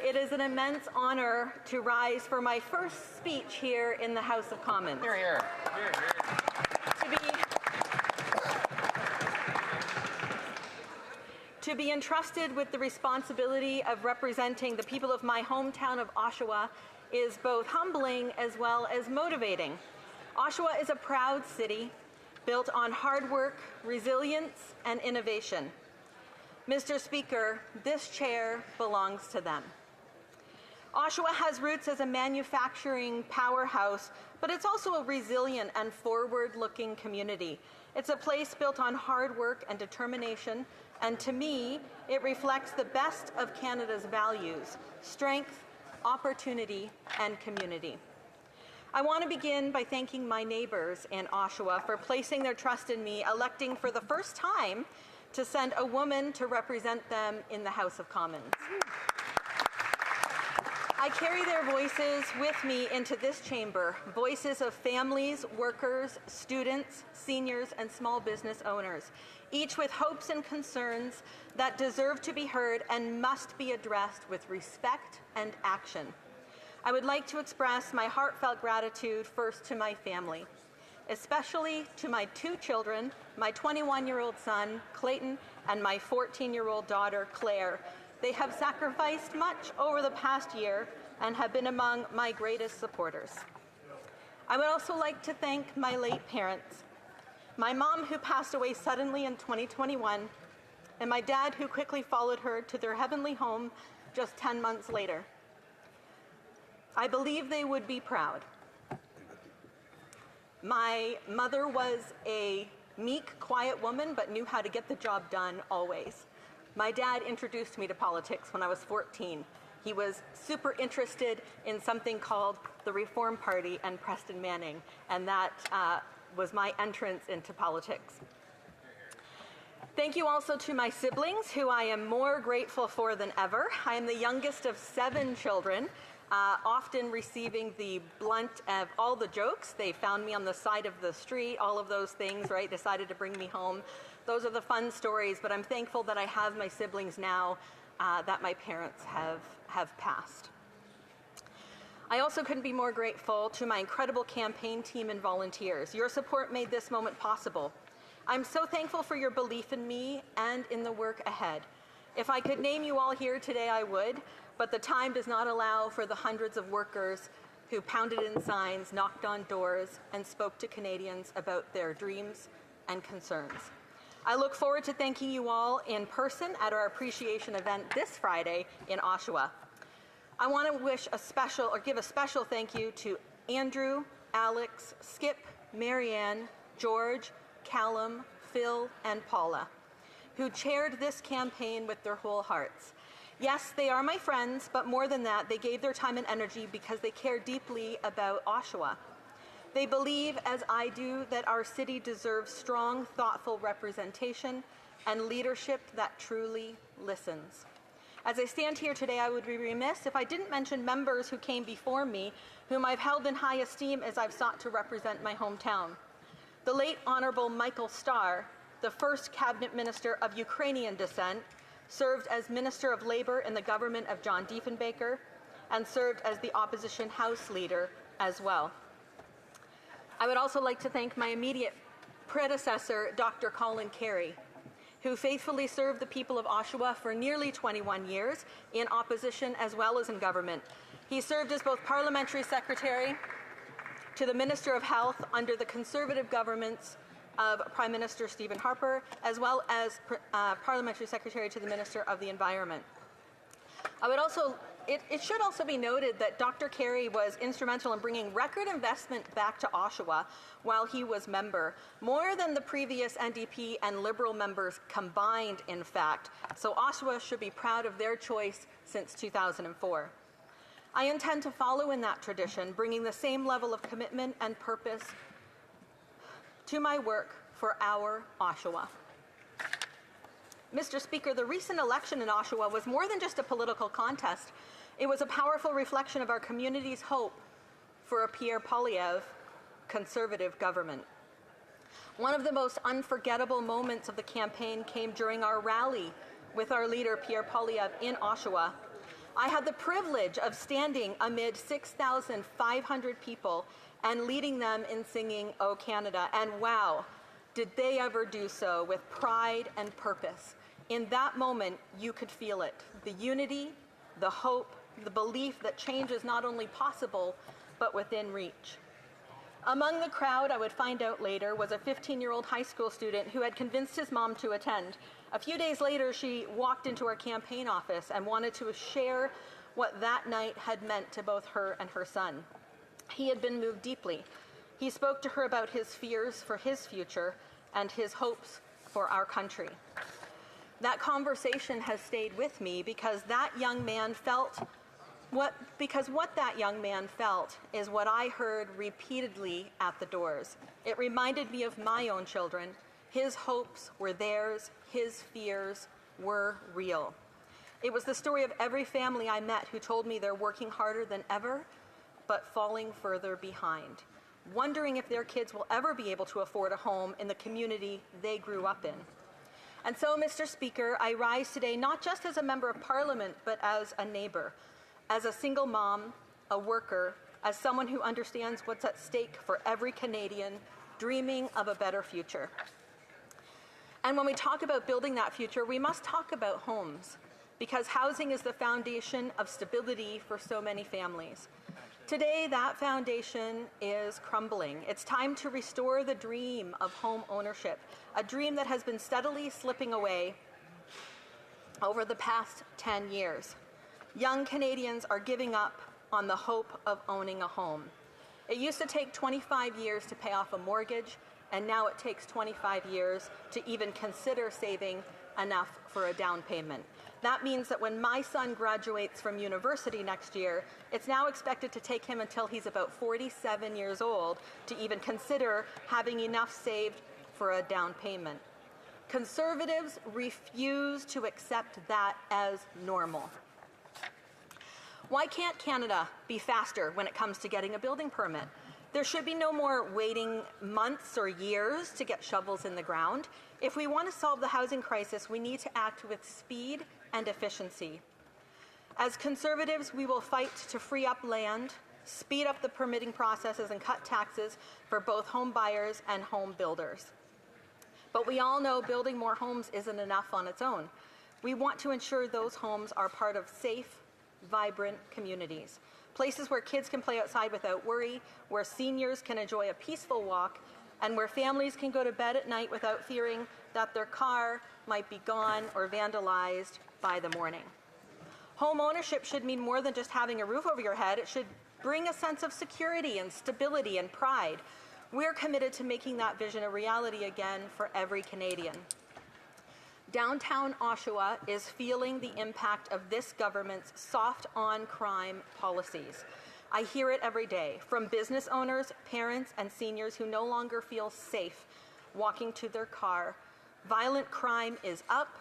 It is an immense honor to rise for my first speech here in the House of Commons. Hear, hear. To be entrusted with the responsibility of representing the people of my hometown of Oshawa is both humbling as well as motivating. Oshawa is a proud city built on hard work, resilience, and innovation. Mr. Speaker, this chair belongs to them. Oshawa has roots as a manufacturing powerhouse, but it's also a resilient and forward-looking community. It's a place built on hard work and determination, and to me, it reflects the best of Canada's values: strength, opportunity, and community. I want to begin by thanking my neighbours in Oshawa for placing their trust in me, electing for the first time to send a woman to represent them in the House of Commons. I carry their voices with me into this chamber, voices of families, workers, students, seniors, and small business owners, each with hopes and concerns that deserve to be heard and must be addressed with respect and action. I would like to express my heartfelt gratitude first to my family, especially to my 2 children, my 21-year-old son, Clayton, and my 14-year-old daughter, Claire. They have sacrificed much over the past year and have been among my greatest supporters. I would also like to thank my late parents, my mom who passed away suddenly in 2021, and my dad who quickly followed her to their heavenly home just 10 months later. I believe they would be proud. My mother was a meek, quiet woman, but knew how to get the job done always. My dad introduced me to politics when I was 14. He was super interested in something called the Reform Party and Preston Manning, and that was my entrance into politics. Thank you also to my siblings, who I am more grateful for than ever. I am the youngest of 7 children, often receiving the blunt of all the jokes. They found me on the side of the street, all of those things, right? Decided to bring me home. Those are the fun stories, but I'm thankful that I have my siblings now that my parents have passed. I also couldn't be more grateful to my incredible campaign team and volunteers. Your support made this moment possible. I'm so thankful for your belief in me and in the work ahead. If I could name you all here today, I would, but the time does not allow for the hundreds of workers who pounded in signs, knocked on doors, and spoke to Canadians about their dreams and concerns. I look forward to thanking you all in person at our appreciation event this Friday in Oshawa. I want to give a special thank you to Andrew, Alex, Skip, Marianne, George, Callum, Phil, and Paula, who chaired this campaign with their whole hearts. Yes, they are my friends, but more than that, they gave their time and energy because they care deeply about Oshawa. They believe, as I do, that our city deserves strong, thoughtful representation and leadership that truly listens. As I stand here today, I would be remiss if I didn't mention members who came before me, whom I've held in high esteem as I've sought to represent my hometown. The late Honourable Michael Starr, the first cabinet minister of Ukrainian descent, served as Minister of Labour in the government of John Diefenbaker, and served as the opposition House leader as well. I would also like to thank my immediate predecessor, Dr. Colin Carey, who faithfully served the people of Oshawa for nearly 21 years in opposition as well as in government. He served as both Parliamentary Secretary to the Minister of Health under the Conservative governments of Prime Minister Stephen Harper, as well as Parliamentary Secretary to the Minister of the Environment. It should also be noted that Dr. Carey was instrumental in bringing record investment back to Oshawa while he was member, more than the previous NDP and Liberal members combined, in fact. So Oshawa should be proud of their choice since 2004. I intend to follow in that tradition, bringing the same level of commitment and purpose to my work for our Oshawa. Mr. Speaker, the recent election in Oshawa was more than just a political contest. It was a powerful reflection of our community's hope for a Pierre Poilievre Conservative government. One of the most unforgettable moments of the campaign came during our rally with our leader, Pierre Poilievre, in Oshawa. I had the privilege of standing amid 6,500 people and leading them in singing "O Canada," and wow, did they ever do so with pride and purpose. In that moment, you could feel it, the unity, the hope, the belief that change is not only possible, but within reach. Among the crowd, I would find out later, was a 15-year-old high school student who had convinced his mom to attend. A few days later, she walked into our campaign office and wanted to share what that night had meant to both her and her son. He had been moved deeply. He spoke to her about his fears for his future and his hopes for our country. That conversation has stayed with me because that young man felt what that young man felt is what I heard repeatedly at the doors. It reminded me of my own children. His hopes were theirs, his fears were real. It was the story of every family I met who told me they're working harder than ever, but falling further behind, wondering if their kids will ever be able to afford a home in the community they grew up in. And so, Mr. Speaker, I rise today not just as a member of Parliament, but as a neighbor, as a single mom, a worker, as someone who understands what's at stake for every Canadian dreaming of a better future. And when we talk about building that future, we must talk about homes, because housing is the foundation of stability for so many families. Today, that foundation is crumbling. It's time to restore the dream of home ownership, a dream that has been steadily slipping away over the past 10 years. Young Canadians are giving up on the hope of owning a home. It used to take 25 years to pay off a mortgage, and now it takes 25 years to even consider saving enough for a down payment. That means that when my son graduates from university next year, it's now expected to take him until he's about 47 years old to even consider having enough saved for a down payment. Conservatives refuse to accept that as normal. Why can't Canada be faster when it comes to getting a building permit? There should be no more waiting months or years to get shovels in the ground. If we want to solve the housing crisis, we need to act with speed and efficiency. As Conservatives, we will fight to free up land, speed up the permitting processes, and cut taxes for both home buyers and home builders. But we all know building more homes isn't enough on its own. We want to ensure those homes are part of safe, vibrant communities. Places where kids can play outside without worry, where seniors can enjoy a peaceful walk, and where families can go to bed at night without fearing that their car might be gone or vandalized by the morning. Home ownership should mean more than just having a roof over your head. It should bring a sense of security and stability and pride. We're committed to making that vision a reality again for every Canadian. Downtown Oshawa is feeling the impact of this government's soft-on-crime policies. I hear it every day from business owners, parents, and seniors who no longer feel safe walking to their car. Violent crime is up,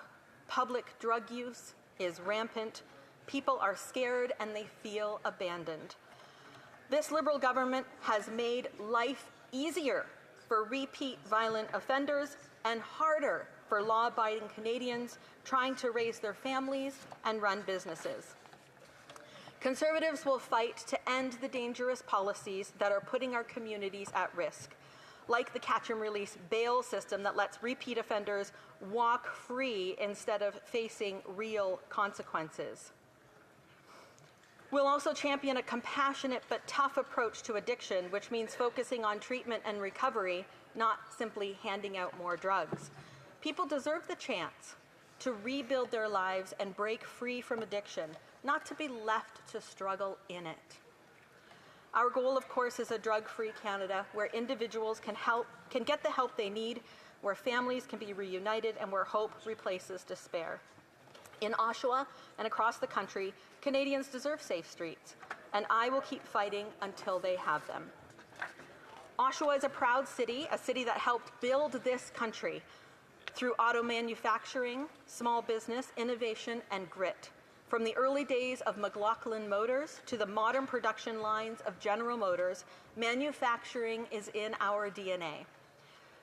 public drug use is rampant, people are scared and they feel abandoned. This Liberal government has made life easier for repeat violent offenders and harder for law-abiding Canadians trying to raise their families and run businesses. Conservatives will fight to end the dangerous policies that are putting our communities at risk, like the catch-and-release bail system that lets repeat offenders walk free instead of facing real consequences. We'll also champion a compassionate but tough approach to addiction, which means focusing on treatment and recovery, not simply handing out more drugs. People deserve the chance to rebuild their lives and break free from addiction, not to be left to struggle in it. Our goal, of course, is a drug-free Canada where individuals can get the help they need, where families can be reunited, and where hope replaces despair. In Oshawa and across the country, Canadians deserve safe streets, and I will keep fighting until they have them. Oshawa is a proud city, a city that helped build this country through auto manufacturing, small business, innovation, and grit. From the early days of McLaughlin Motors to the modern production lines of General Motors, manufacturing is in our DNA.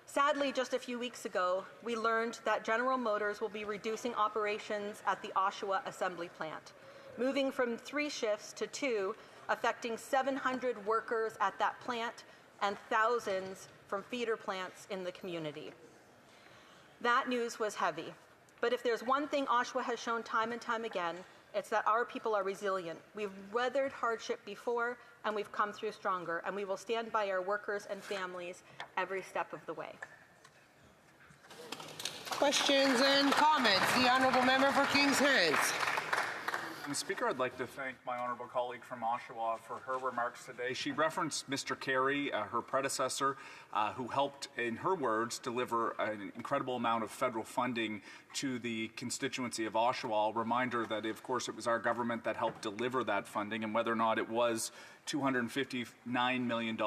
Sadly, just a few weeks ago, we learned that General Motors will be reducing operations at the Oshawa assembly plant, moving from 3 shifts to 2, affecting 700 workers at that plant and thousands from feeder plants in the community. That news was heavy, but if there's one thing Oshawa has shown time and time again, It's that our people are resilient. We've weathered hardship before, and we've come through stronger, and we will stand by our workers and families every step of the way. Questions and comments. The honourable member for Kings Heads. Mr. Speaker, I'd like to thank my honourable colleague from Oshawa for her remarks today. She referenced Mr. Carey, her predecessor, who helped, in her words, deliver an incredible amount of federal funding to the constituency of Oshawa. I'll remind her that, of course, it was our government that helped deliver that funding, and whether or not it was $259 million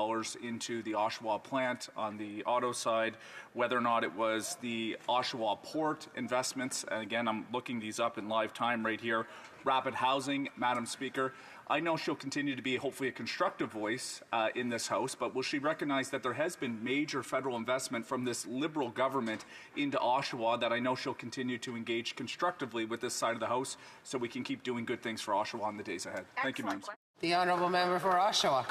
into the Oshawa plant on the auto side, whether or not it was the Oshawa port investments, and again, I'm looking these up in live time right here, rapid housing, Madam Speaker. I know she'll continue to be hopefully a constructive voice in this House, but will she recognize that there has been major federal investment from this Liberal government into Oshawa that I know she'll continue to engage constructively with this side of the House so we can keep doing good things for Oshawa in the days ahead. Thank you, Madam Speaker. The honourable member for Oshawa.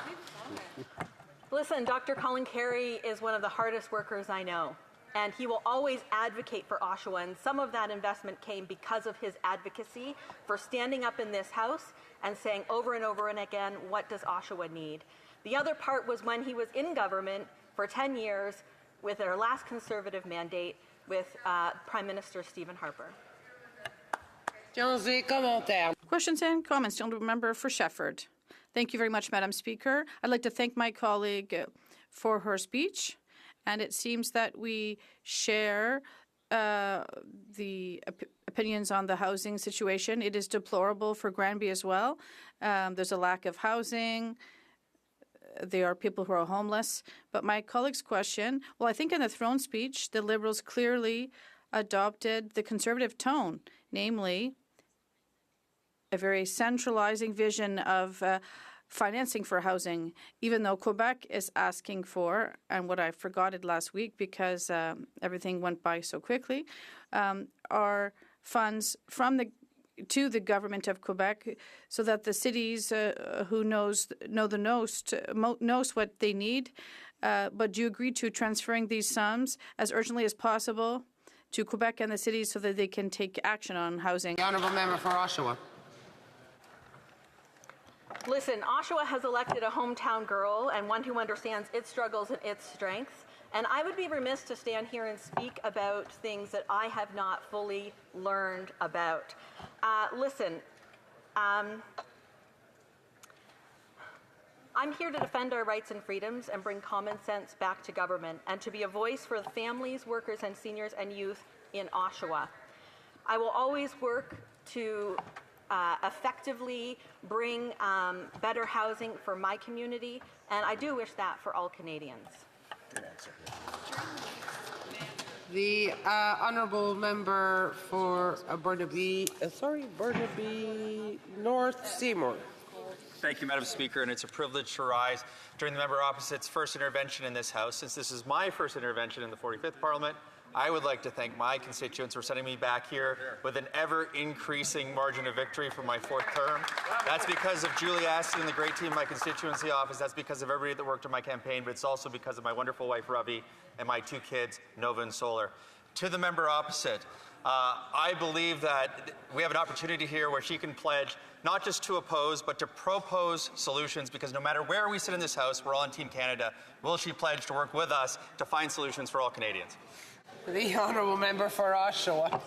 Listen, Dr. Colin Carey is one of the hardest workers I know, and he will always advocate for Oshawa, and some of that investment came because of his advocacy for standing up in this House and saying over and over and again, what does Oshawa need? The other part was when he was in government for 10 years with our last Conservative mandate with Prime Minister Stephen Harper. Questions and comments. The honourable member for Shefford. Thank you very much, Madam Speaker. I'd like to thank my colleague for her speech, and it seems that we share the opinions on the housing situation. It is deplorable for Granby as well. There's a lack of housing. There are people who are homeless. But my colleague's question, well, I think in the throne speech, the Liberals clearly adopted the Conservative tone, namely a very centralizing vision of financing for housing, even though Quebec is asking for, and what I forgot it last week because everything went by so quickly, are funds from to the government of Quebec so that the cities who knows what they need. But do you agree to transferring these sums as urgently as possible to Quebec and the cities so that they can take action on housing? The honourable member for Oshawa. Listen, Oshawa has elected a hometown girl and one who understands its struggles and its strengths. And I would be remiss to stand here and speak about things that I have not fully learned about. I'm here to defend our rights and freedoms and bring common sense back to government and to be a voice for the families, workers, and seniors and youth in Oshawa. I will always work to effectively bring better housing for my community, and I do wish that for all Canadians. The honourable member for Burnaby North Seymour. Thank you, Madam Speaker, and it's a privilege to rise during the member opposite's first intervention in this House. Since this is my first intervention in the 45th Parliament, I would like to thank my constituents for sending me back here with an ever-increasing margin of victory for my fourth term. That's because of Julie Aston and the great team in my constituency office. That's because of everybody that worked on my campaign, but it's also because of my wonderful wife, Ravi, and my two kids, Nova and Solar. To the member opposite, I believe that we have an opportunity here where she can pledge not just to oppose, but to propose solutions, because no matter where we sit in this House, we're all in Team Canada. Will she pledge to work with us to find solutions for all Canadians? The honourable member for Oshawa.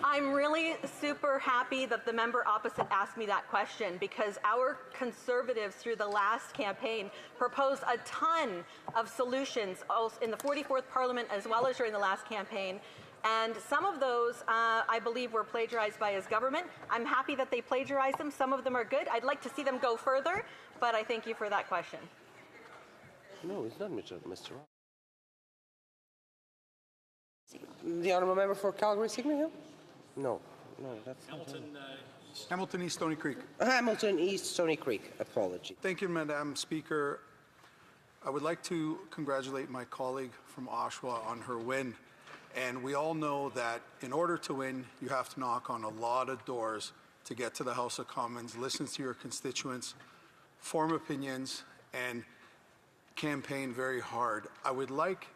I'm really super happy that the member opposite asked me that question, because our Conservatives through the last campaign proposed a ton of solutions in the 44th Parliament as well as during the last campaign. And some of those, I believe, were plagiarized by his government. I'm happy that they plagiarized them. Some of them are good. I'd like to see them go further, but I thank you for that question. No, it's not Mr. The honourable member for Calgary Signal Hill? No, that's Hamilton East Stony Creek. Hamilton East Stony Creek. Apology. Thank you, Madam Speaker. I would like to congratulate my colleague from Oshawa on her win. And we all know that in order to win, you have to knock on a lot of doors to get to the House of Commons, listen to your constituents, form opinions, and campaign very hard. I would like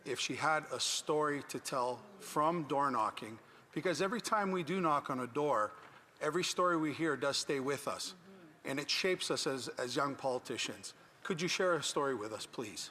if she had a story to tell from door knocking, because every time we do knock on a door every story we hear does stay with us, and it shapes us as young politicians. Could you share a story with us, please?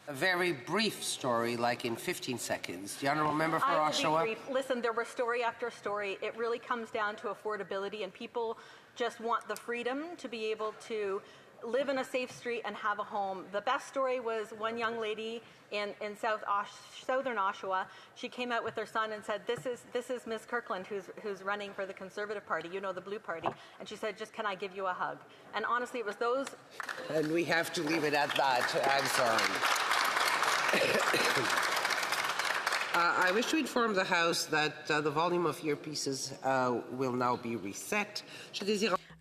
A very brief story, like in 15 seconds. The honourable member for I will Oshawa. be brief. Listen, there were story after story. It really comes down to affordability, and people just want the freedom to be able to live in a safe street and have a home. The best story was one young lady in southern Oshawa. She came out with her son and said, "This is Miss Kirkland, who's running for the Conservative Party, you know, the Blue Party." And she said, "Just can I give you a hug?" And honestly, it was those. And we have to leave it at that. I'm sorry. I wish to inform the House that the volume of earpieces will now be reset.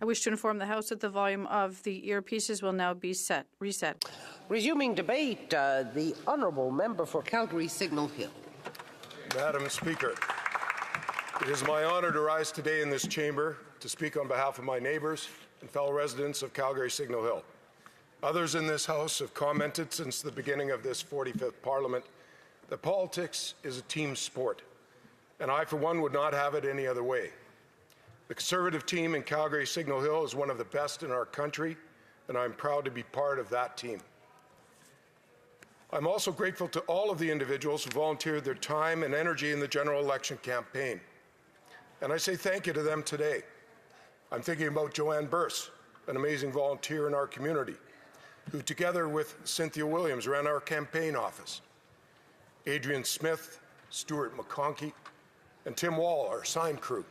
I wish to inform the House that the volume of the earpieces will now be reset. Resuming debate, the honourable member for Calgary Signal Hill. Madam Speaker, it is my honour to rise today in this chamber to speak on behalf of my neighbours and fellow residents of Calgary Signal Hill. Others in this House have commented since the beginning of this 45th Parliament that politics is a team sport, and I, for one, would not have it any other way. The Conservative team in Calgary Signal Hill is one of the best in our country, and I'm proud to be part of that team. I'm also grateful to all of the individuals who volunteered their time and energy in the general election campaign, and I say thank you to them today. I'm thinking about Joanne Burse, an amazing volunteer in our community, who together with Cynthia Williams ran our campaign office. Adrian Smith, Stuart McConkey, and Tim Wall, our sign crew.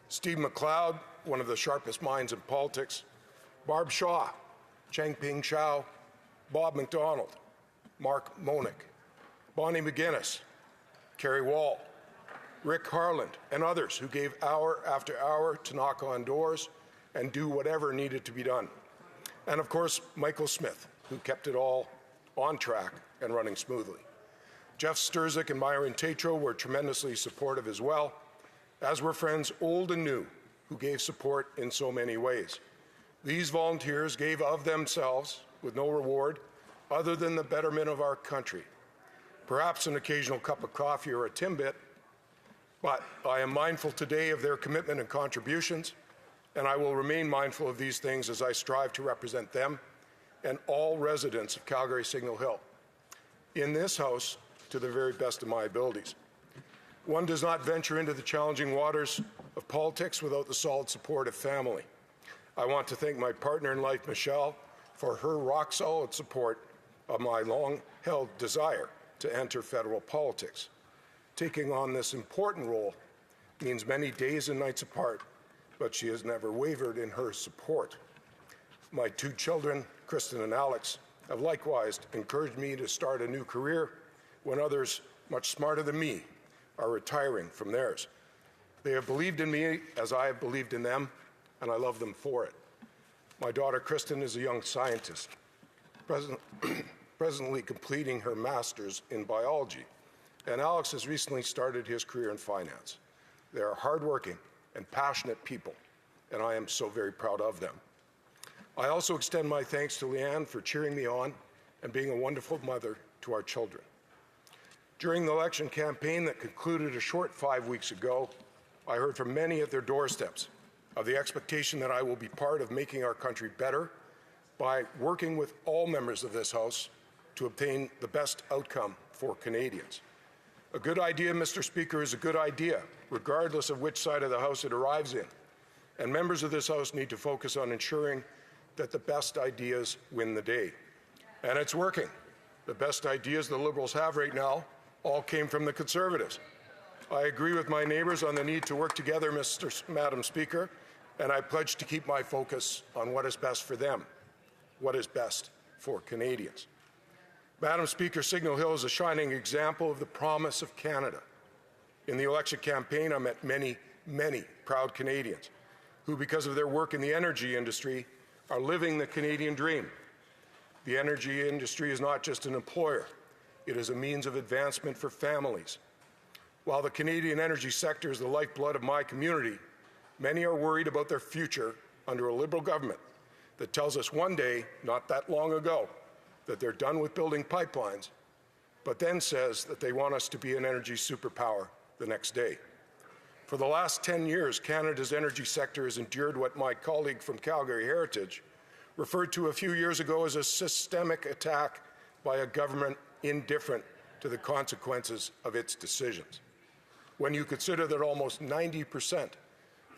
Steve McLeod, one of the sharpest minds in politics. Barb Shaw, Changping Chow, Bob McDonald, Mark Monick, Bonnie McGuinness, Kerry Wall, Rick Harland, and others who gave hour after hour to knock on doors and do whatever needed to be done. And of course, Michael Smith, who kept it all on track and running smoothly. Jeff Sturzik and Myron Tatro were tremendously supportive as well, as were friends old and new who gave support in so many ways. These volunteers gave of themselves with no reward other than the betterment of our country. Perhaps an occasional cup of coffee or a Timbit, but I am mindful today of their commitment and contributions, and I will remain mindful of these things as I strive to represent them and all residents of Calgary Signal Hill in this House to the very best of my abilities. One does not venture into the challenging waters of politics without the solid support of family. I want to thank my partner in life, Michelle, for her rock-solid support of my long-held desire to enter federal politics. Taking on this important role means many days and nights apart, but she has never wavered in her support. My two children, Kristen and Alex, have likewise encouraged me to start a new career when others much smarter than me are retiring from theirs. They have believed in me as I have believed in them, and I love them for it. My daughter Kristen is a young scientist, presently completing her master's in biology, and Alex has recently started his career in finance. They are hardworking and passionate people, and I am so very proud of them. I also extend my thanks to Leanne for cheering me on and being a wonderful mother to our children. During the election campaign that concluded a short 5 weeks ago, I heard from many at their doorsteps of the expectation that I will be part of making our country better by working with all members of this House to obtain the best outcome for Canadians. A good idea, Mr. Speaker, is a good idea, regardless of which side of the House it arrives in. And members of this House need to focus on ensuring that the best ideas win the day. And it's working. The best ideas the Liberals have right now all came from the Conservatives. I agree with my neighbours on the need to work together, Madam Speaker, and I pledge to keep my focus on what is best for them, what is best for Canadians. Madam Speaker, Signal Hill is a shining example of the promise of Canada. In the election campaign, I met many, many proud Canadians who, because of their work in the energy industry, are living the Canadian dream. The energy industry is not just an employer, it is a means of advancement for families. While the Canadian energy sector is the lifeblood of my community, many are worried about their future under a Liberal government that tells us one day, not that long ago, that they're done with building pipelines, but then says that they want us to be an energy superpower the next day. For the last 10 years, Canada's energy sector has endured what my colleague from Calgary Heritage referred to a few years ago as a systemic attack by a government indifferent to the consequences of its decisions. When you consider that almost 90%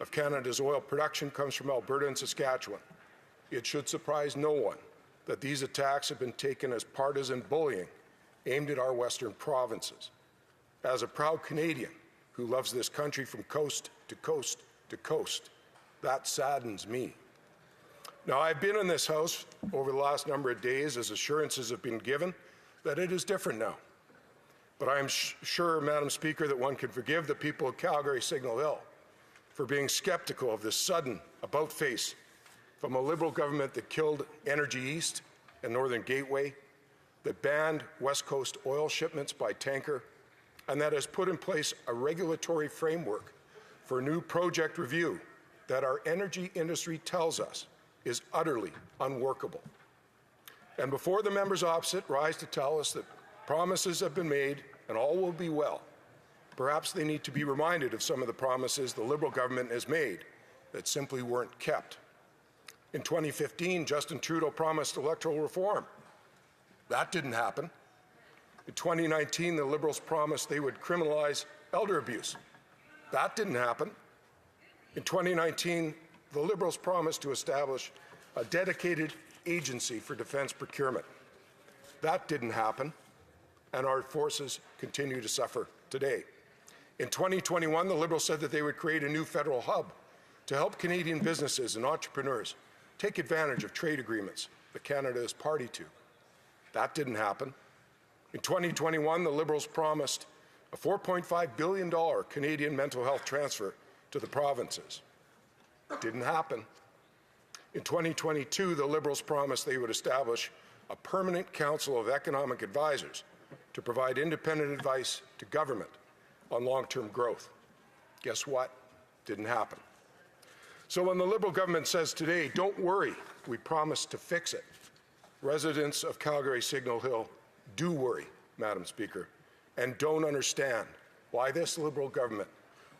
of Canada's oil production comes from Alberta and Saskatchewan, it should surprise no one that these attacks have been taken as partisan bullying aimed at our western provinces. As a proud Canadian who loves this country from coast to coast to coast, that saddens me. Now, I've been in this House over the last number of days as assurances have been given that it is different now. But I am sure, Madam Speaker, that one can forgive the people of Calgary Signal Hill for being skeptical of this sudden about-face from a Liberal government that killed Energy East and Northern Gateway, that banned West Coast oil shipments by tanker, and that has put in place a regulatory framework for new project review that our energy industry tells us is utterly unworkable. And before the members opposite rise to tell us that promises have been made and all will be well, perhaps they need to be reminded of some of the promises the Liberal government has made that simply weren't kept. In 2015, Justin Trudeau promised electoral reform. That didn't happen. In 2019, the Liberals promised they would criminalize elder abuse. That didn't happen. In 2019, the Liberals promised to establish a dedicated agency for defense procurement. That didn't happen, and our forces continue to suffer today. In 2021, the Liberals said that they would create a new federal hub to help Canadian businesses and entrepreneurs take advantage of trade agreements that Canada is party to. That didn't happen. In 2021, the Liberals promised a $4.5 billion Canadian mental health transfer to the provinces. Didn't happen. In 2022, the Liberals promised they would establish a permanent Council of Economic Advisors to provide independent advice to government on long-term growth. Guess what? Didn't happen. So when the Liberal government says today, don't worry, we promise to fix it, residents of Calgary Signal Hill do worry, Madam Speaker, and don't understand why this Liberal government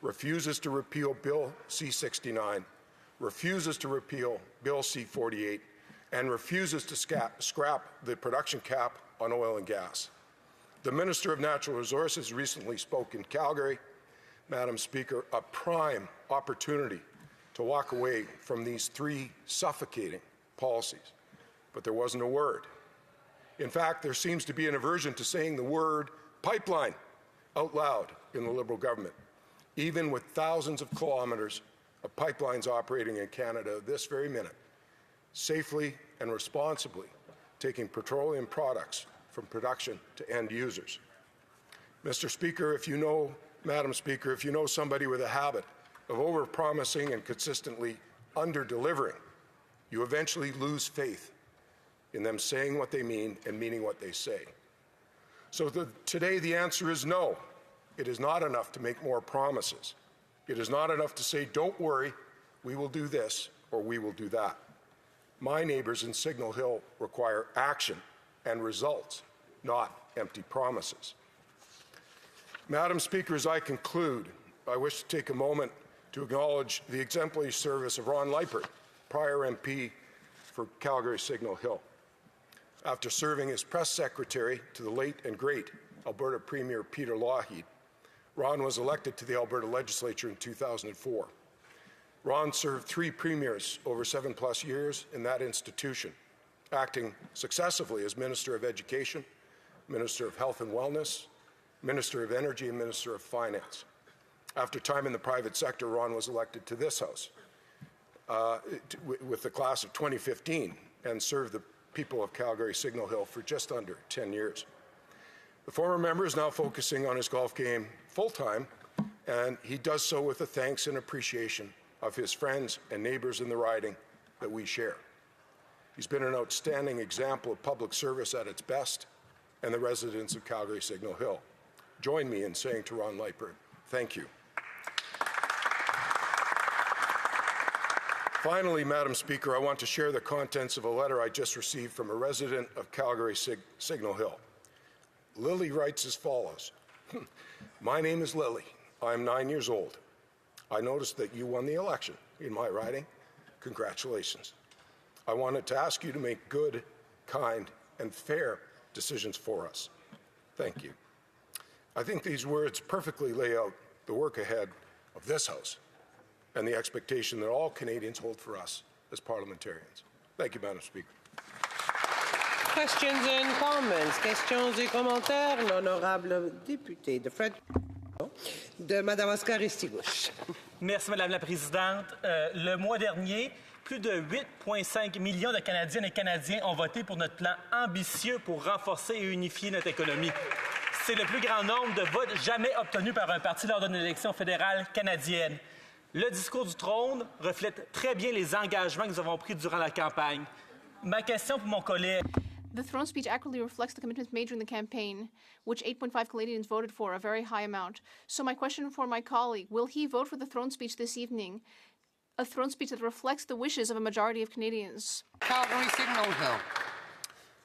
refuses to repeal Bill C-69, refuses to repeal Bill C-48, and refuses to scrap the production cap on oil and gas. The Minister of Natural Resources recently spoke in Calgary, Madam Speaker, a prime opportunity to walk away from these three suffocating policies. But there wasn't a word. In fact, there seems to be an aversion to saying the word pipeline out loud in the Liberal government, even with thousands of kilometers of pipelines operating in Canada this very minute, safely and responsibly taking petroleum products from production to end users. Mr. Speaker, if you know, Madam Speaker, if you know somebody with a habit of over-promising and consistently under-delivering, you eventually lose faith in them saying what they mean and meaning what they say. So today the answer is no. It is not enough to make more promises. It is not enough to say, don't worry, we will do this or we will do that. My neighbors in Signal Hill require action and results, not empty promises. Madam Speaker, as I conclude, I wish to take a moment to acknowledge the exemplary service of Ron Leipert, prior MP for Calgary Signal Hill. After serving as press secretary to the late and great Alberta Premier Peter Lougheed, Ron was elected to the Alberta Legislature in 2004. Ron served 3 premiers over 7+ years in that institution, acting successively as Minister of Education, Minister of Health and Wellness, Minister of Energy, and Minister of Finance. After time in the private sector, Ron was elected to this House with the class of 2015 and served the people of Calgary Signal Hill for just under 10 years. The former member is now focusing on his golf game full-time, and he does so with the thanks and appreciation of his friends and neighbors in the riding that we share. He's been an outstanding example of public service at its best, and the residents of Calgary Signal Hill join me in saying to Ron Leipert, thank you. Finally, Madam Speaker, I want to share the contents of a letter I just received from a resident of Calgary Signal Hill. Lily writes as follows. My name is Lily. I'm 9 years old. I noticed that you won the election in my riding. Congratulations. I wanted to ask you to make good, kind, and fair decisions for us. Thank you. I think these words perfectly lay out the work ahead of this House and the expectation that all Canadians hold for us as parliamentarians. Thank you, Madam Speaker. Questions and comments. Questions et commentaires. L'honorable député de Fred de Madawaska Ristigouche. Merci, Madame la Présidente. Le mois dernier, plus de 8,5 millions de Canadiennes et Canadiens ont voté pour notre plan ambitieux pour renforcer et unifier notre économie. C'est le plus grand nombre de votes jamais obtenus par un parti lors d'une élection fédérale canadienne. Le discours du trône reflète très bien les engagements que nous avons pris durant la campagne. Ma question pour mon collègue. The throne speech accurately reflects the commitments made during the campaign, which 8.5 Canadians voted for, a very high amount. So my question for my colleague, will he vote for the throne speech this evening, a throne speech that reflects the wishes of a majority of Canadians? Calgary Signal Hill.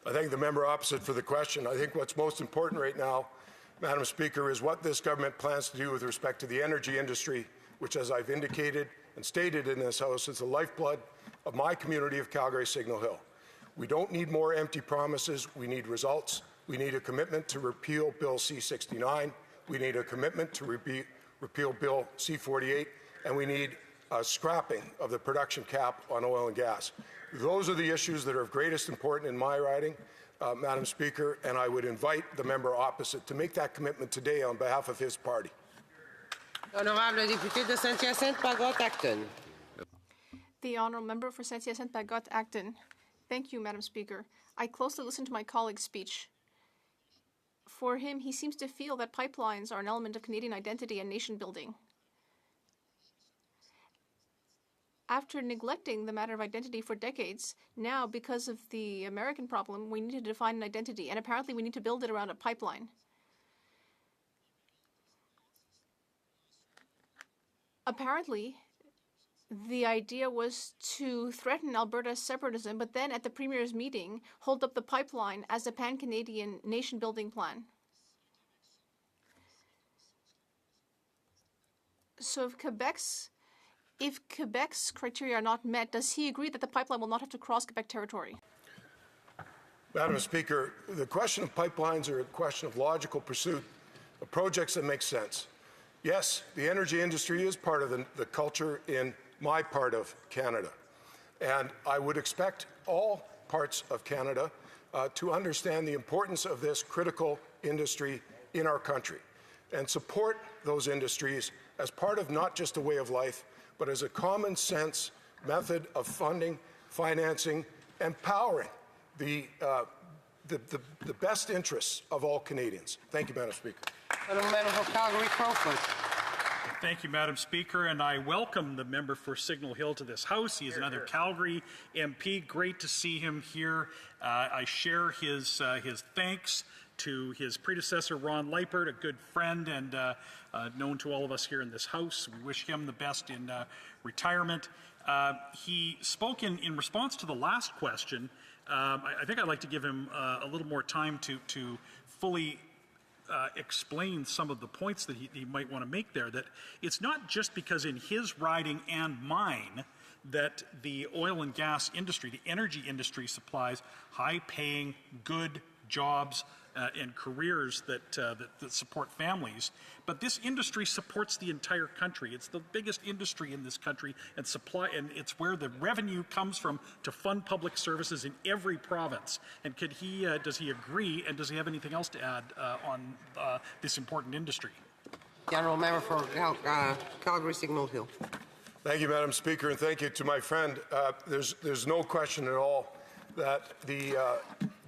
I thank the member opposite for the question. I think what's most important right now, Madam Speaker, is what this government plans to do with respect to the energy industry, which, as I've indicated and stated in this House, is the lifeblood of my community of Calgary Signal Hill. We don't need more empty promises. We need results. We need a commitment to repeal Bill C-69. We need a commitment to repeal Bill C-48. And we need a scrapping of the production cap on oil and gas. Those are the issues that are of greatest importance in my riding, Madam Speaker, and I would invite the member opposite to make that commitment today on behalf of his party. Honorable député de Saint-Hyacinthe-Bagotte-Acton. The honourable member for Saint-Hyacinthe-Bagotte-Acton. Thank you, Madam Speaker. I closely listened to my colleague's speech. For him, he seems to feel that pipelines are an element of Canadian identity and nation building. After neglecting the matter of identity for decades, now, because of the American problem, we need to define an identity, and apparently we need to build it around a pipeline. Apparently, the idea was to threaten Alberta's separatism, but then at the Premier's meeting, hold up the pipeline as a pan-Canadian nation-building plan. So if Quebec's criteria are not met, does he agree that the pipeline will not have to cross Quebec territory? Madam Speaker, the question of pipelines are a question of logical pursuit of projects that make sense. Yes, the energy industry is part of the culture in my part of Canada. And I would expect all parts of Canada to understand the importance of this critical industry in our country and support those industries as part of not just a way of life, but as a common sense method of funding, financing, and powering the best interests of all Canadians. Thank you, Madam Speaker. Thank you, Madam Speaker, and I welcome the member for Signal Hill to this House. He is another Calgary MP. Great to see him here. I share his thanks to his predecessor, Ron Leipert, a good friend and known to all of us here in this House. We wish him the best in retirement. He spoke in response to the last question. I think I'd like to give him a little more time to fully explain some of the points that he might want to make there, that it's not just because in his riding and mine that the oil and gas industry, the energy industry supplies high-paying, good jobs and careers that support families. But this industry supports the entire country. It's the biggest industry in this country and it's where the revenue comes from to fund public services in every province. And does he agree, and does he have anything else to add on this important industry? The honourable member for Calgary Signal Hill. Thank you, Madam Speaker, and thank you to my friend. There's no question at all that the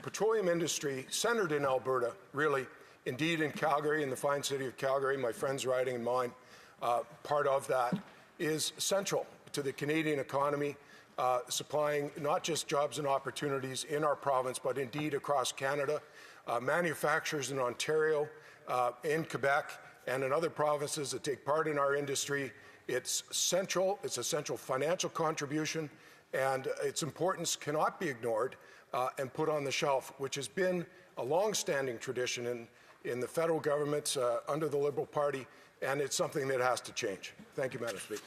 petroleum industry centered in Alberta, really, indeed in Calgary, in the fine city of Calgary, my friend's riding and mine, part of that, is central to the Canadian economy, supplying not just jobs and opportunities in our province, but indeed across Canada. Manufacturers in Ontario, in Quebec, and in other provinces that take part in our industry. It's central. It's a central financial contribution, and its importance cannot be ignored and put on the shelf, which has been a long-standing tradition in the federal government under the Liberal Party and it's something that has to change. Thank you, Madam Speaker.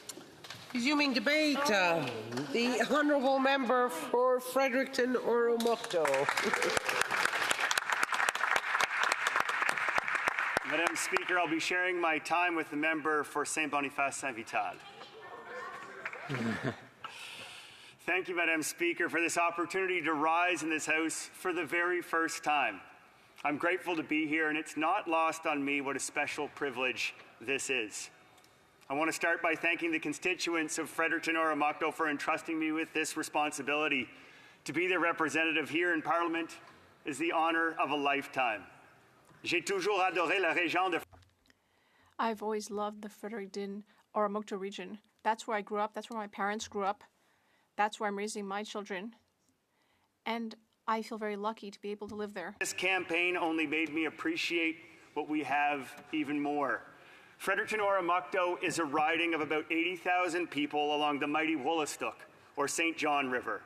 Resuming debate, the honourable member for Fredericton Oromocto. Madam Speaker, I'll be sharing my time with the member for Saint Boniface Saint Vital. Thank you, Madam Speaker, for this opportunity to rise in this House for the very first time. I'm grateful to be here, and it's not lost on me what a special privilege this is. I want to start by thanking the constituents of Fredericton Oromocto for entrusting me with this responsibility. To be their representative here in Parliament is the honour of a lifetime. J'ai toujours adoré la région de... I've always loved the Fredericton Oromocto region. That's where I grew up. That's where my parents grew up. That's where I'm raising my children. And I feel very lucky to be able to live there. This campaign only made me appreciate what we have even more. Fredericton Oromocto is a riding of about 80,000 people along the mighty Wolastoq, or St. John River.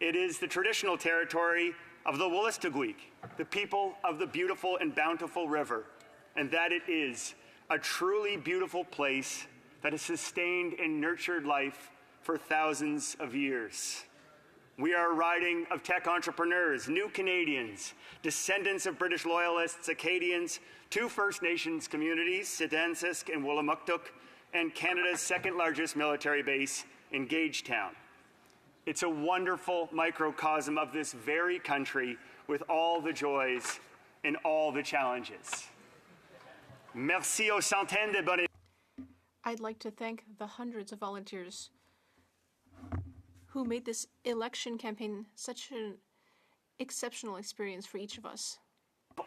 It is the traditional territory of the Wolastoqiyik, the people of the beautiful and bountiful river, and that it is a truly beautiful place that has sustained and nurtured life for thousands of years. We are a riding of tech entrepreneurs, new Canadians, descendants of British loyalists, Acadians, two First Nations communities, Sidansisk and Wolamuktuk, and Canada's second largest military base in Gagetown. It's a wonderful microcosm of this very country with all the joys and all the challenges. Merci aux centaines de bonnes... I'd like to thank the hundreds of volunteers who made this election campaign such an exceptional experience for each of us.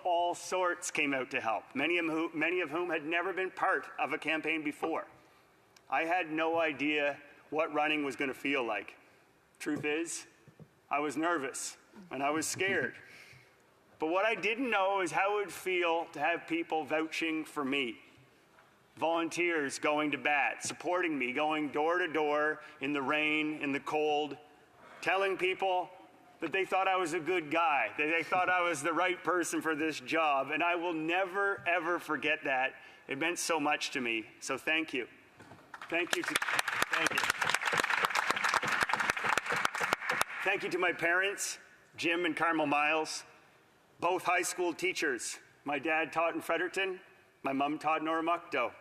All sorts came out to help, many of whom had never been part of a campaign before. I had no idea what running was going to feel like. Truth is, I was nervous and I was scared. But what I didn't know is how it would feel to have people vouching for me. Volunteers going to bat, supporting me, going door to door in the rain, in the cold, telling people that they thought I was a good guy, that they thought I was the right person for this job, and I will never, ever forget that. It meant so much to me, so thank you. Thank you to my parents, Jim and Carmel Miles, both high school teachers. My dad taught in Fredericton, my mom taught in Oromocto.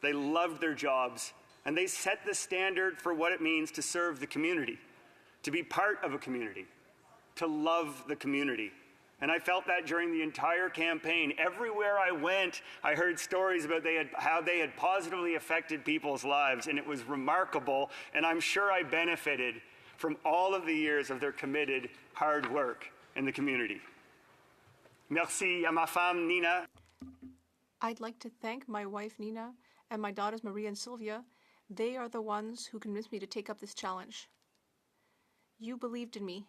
They loved their jobs, and they set the standard for what it means to serve the community, to be part of a community, to love the community. And I felt that during the entire campaign. Everywhere I went, I heard stories about how they had positively affected people's lives, and it was remarkable, and I'm sure I benefited from all of the years of their committed hard work in the community. Merci à ma femme, Nina. I'd like to thank my wife, Nina, and my daughters, Maria and Sylvia. They are the ones who convinced me to take up this challenge. You believed in me.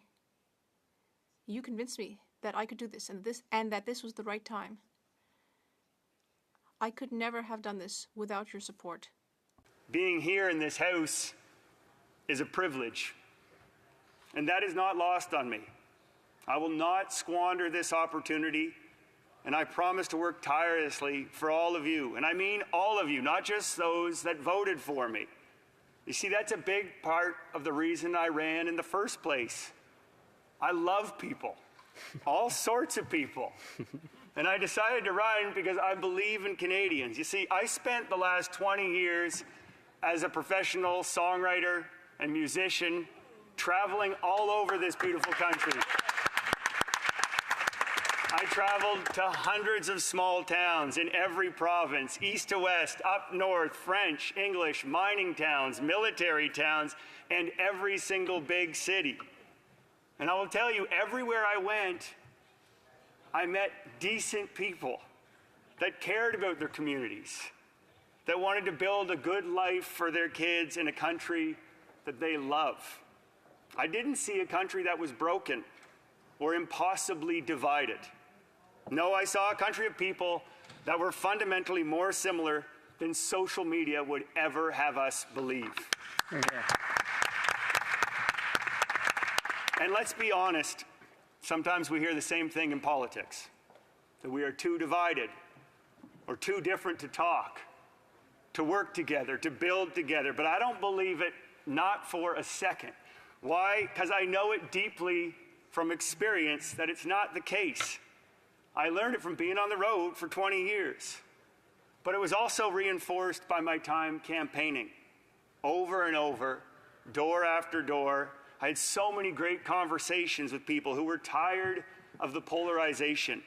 You convinced me that I could do this and that this was the right time. I could never have done this without your support. Being here in this House is a privilege, and that is not lost on me. I will not squander this opportunity, and I promise to work tirelessly for all of you. And I mean all of you, not just those that voted for me. You see, that's a big part of the reason I ran in the first place. I love people, all sorts of people. And I decided to run because I believe in Canadians. You see, I spent the last 20 years as a professional songwriter and musician, traveling all over this beautiful country. I traveled to hundreds of small towns in every province, east to west, up north, French, English, mining towns, military towns, and every single big city. And I will tell you, everywhere I went, I met decent people that cared about their communities, that wanted to build a good life for their kids in a country that they love. I didn't see a country that was broken or impossibly divided. No, I saw a country of people that were fundamentally more similar than social media would ever have us believe. Yeah. And let's be honest, sometimes we hear the same thing in politics, that we are too divided or too different to talk. to work together, to build together, but I don't believe it, not for a second. Why? Because I know it deeply from experience that it's not the case. I learned it from being on the road for 20 years. But it was also reinforced by my time campaigning. Over and over, door after door, I had so many great conversations with people who were tired of the polarization,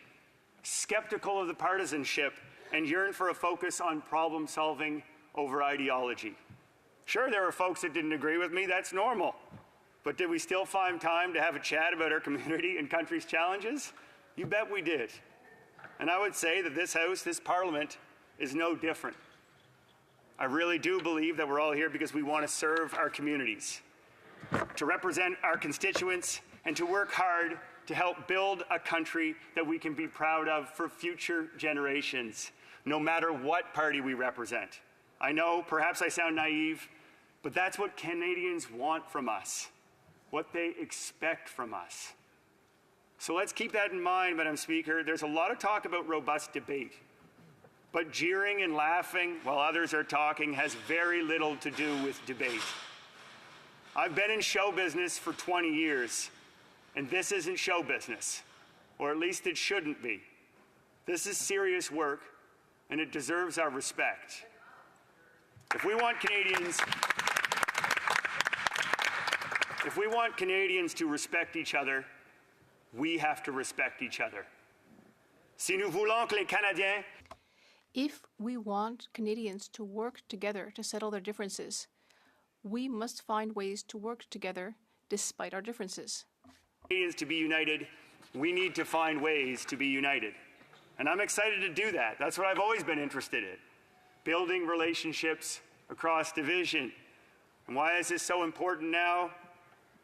skeptical of the partisanship, and yearned for a focus on problem solving over ideology. Sure, there were folks that didn't agree with me, that's normal. But did we still find time to have a chat about our community and country's challenges? You bet we did. And I would say that this House, this Parliament, is no different. I really do believe that we're all here because we want to serve our communities, to represent our constituents, and to work hard to help build a country that we can be proud of for future generations, no matter what party we represent. I know, perhaps I sound naive, but that's what Canadians want from us, what they expect from us. So let's keep that in mind, Madam Speaker. There's a lot of talk about robust debate, but jeering and laughing while others are talking has very little to do with debate. I've been in show business for 20 years, and this isn't show business, or at least it shouldn't be. This is serious work, and it deserves our respect. If we want Canadians to respect each other, we have to respect each other. Si nous voulons que les Canadiens If we want Canadians to work together to settle their differences, we must find ways to work together despite our differences. Canadians to be united, we need to find ways to be united. And I'm excited to do that. That's what I've always been interested in, building relationships across division. And why is this so important now?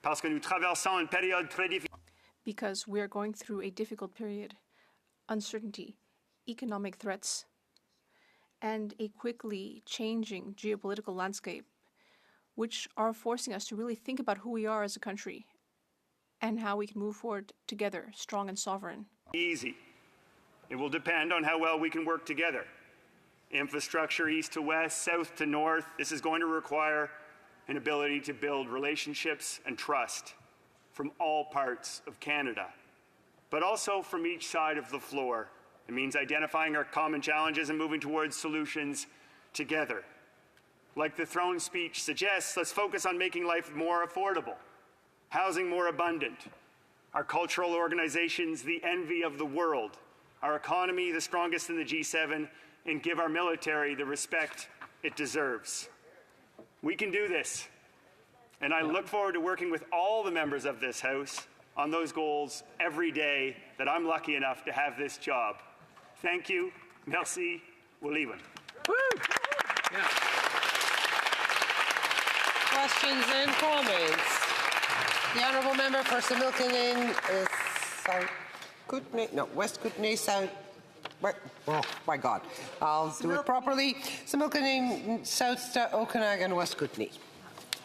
Parce que nous traversons une période très difficile. Because we are going through a difficult period, uncertainty, economic threats, and a quickly changing geopolitical landscape, which are forcing us to really think about who we are as a country and how we can move forward together, strong and sovereign. Easy. It will depend on how well we can work together. Infrastructure east to west, south to north, this is going to require an ability to build relationships and trust from all parts of Canada, but also from each side of the floor. It means identifying our common challenges and moving towards solutions together. Like the throne speech suggests, let's focus on making life more affordable, housing more abundant, our cultural organizations the envy of the world, our economy the strongest in the G7, and give our military the respect it deserves. We can do this, and I look forward to working with all the members of this House on those goals every day that I'm lucky enough to have this job. Thank you. Merci. We'll leave it. Questions and comments? The honourable member for Similkameen is South Kootenay, no, West Kootenay, South. Oh my God, I'll do it properly. Similkameen, South Okanagan, West Kootenay.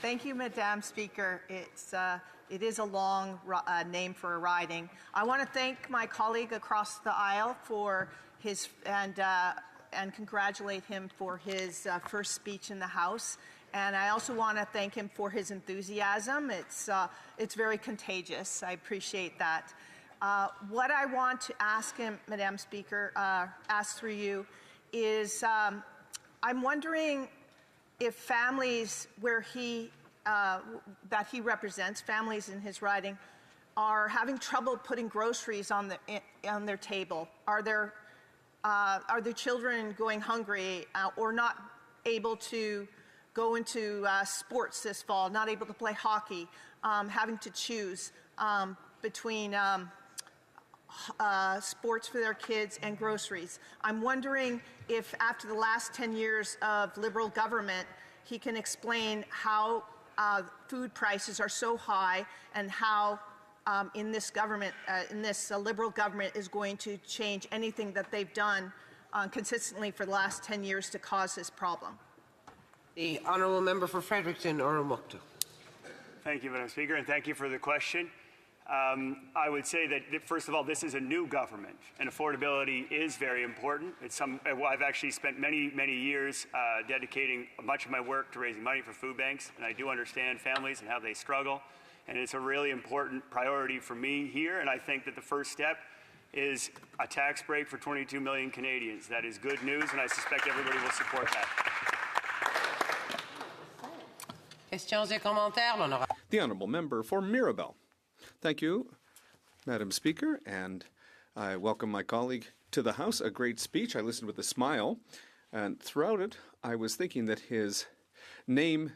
Thank you, Madam Speaker. It is a long name for a riding. I want to thank my colleague across the aisle for his and congratulate him for his first speech in the House. And I also want to thank him for his enthusiasm. It's very contagious. I appreciate that. What I want to ask him, Madam Speaker, ask through you, is I'm wondering if families where that he represents, families in his riding, are having trouble putting groceries on their table. Are their children going hungry or not able to go into sports this fall, not able to play hockey, having to choose between sports for their kids and groceries. I'm wondering if after the last 10 years of Liberal government, he can explain how food prices are so high and how in this government, Liberal government is going to change anything that they've done consistently for the last 10 years to cause this problem. The honourable member for Fredericton, Oromocto. Thank you, Madam Speaker, and thank you for the question. I would say that, first of all, this is a new government, and affordability is very important. I've actually spent many, many years dedicating much of my work to raising money for food banks, and I do understand families and how they struggle, and it's a really important priority for me here, and I think that the first step is a tax break for 22 million Canadians. That is good news, and I suspect everybody will support that. Questions et commentaires, l'honorable. The Honourable Member for Mirabel. Thank you, Madam Speaker, and I welcome my colleague to the House. A great speech. I listened with a smile, and throughout it, I was thinking that his name,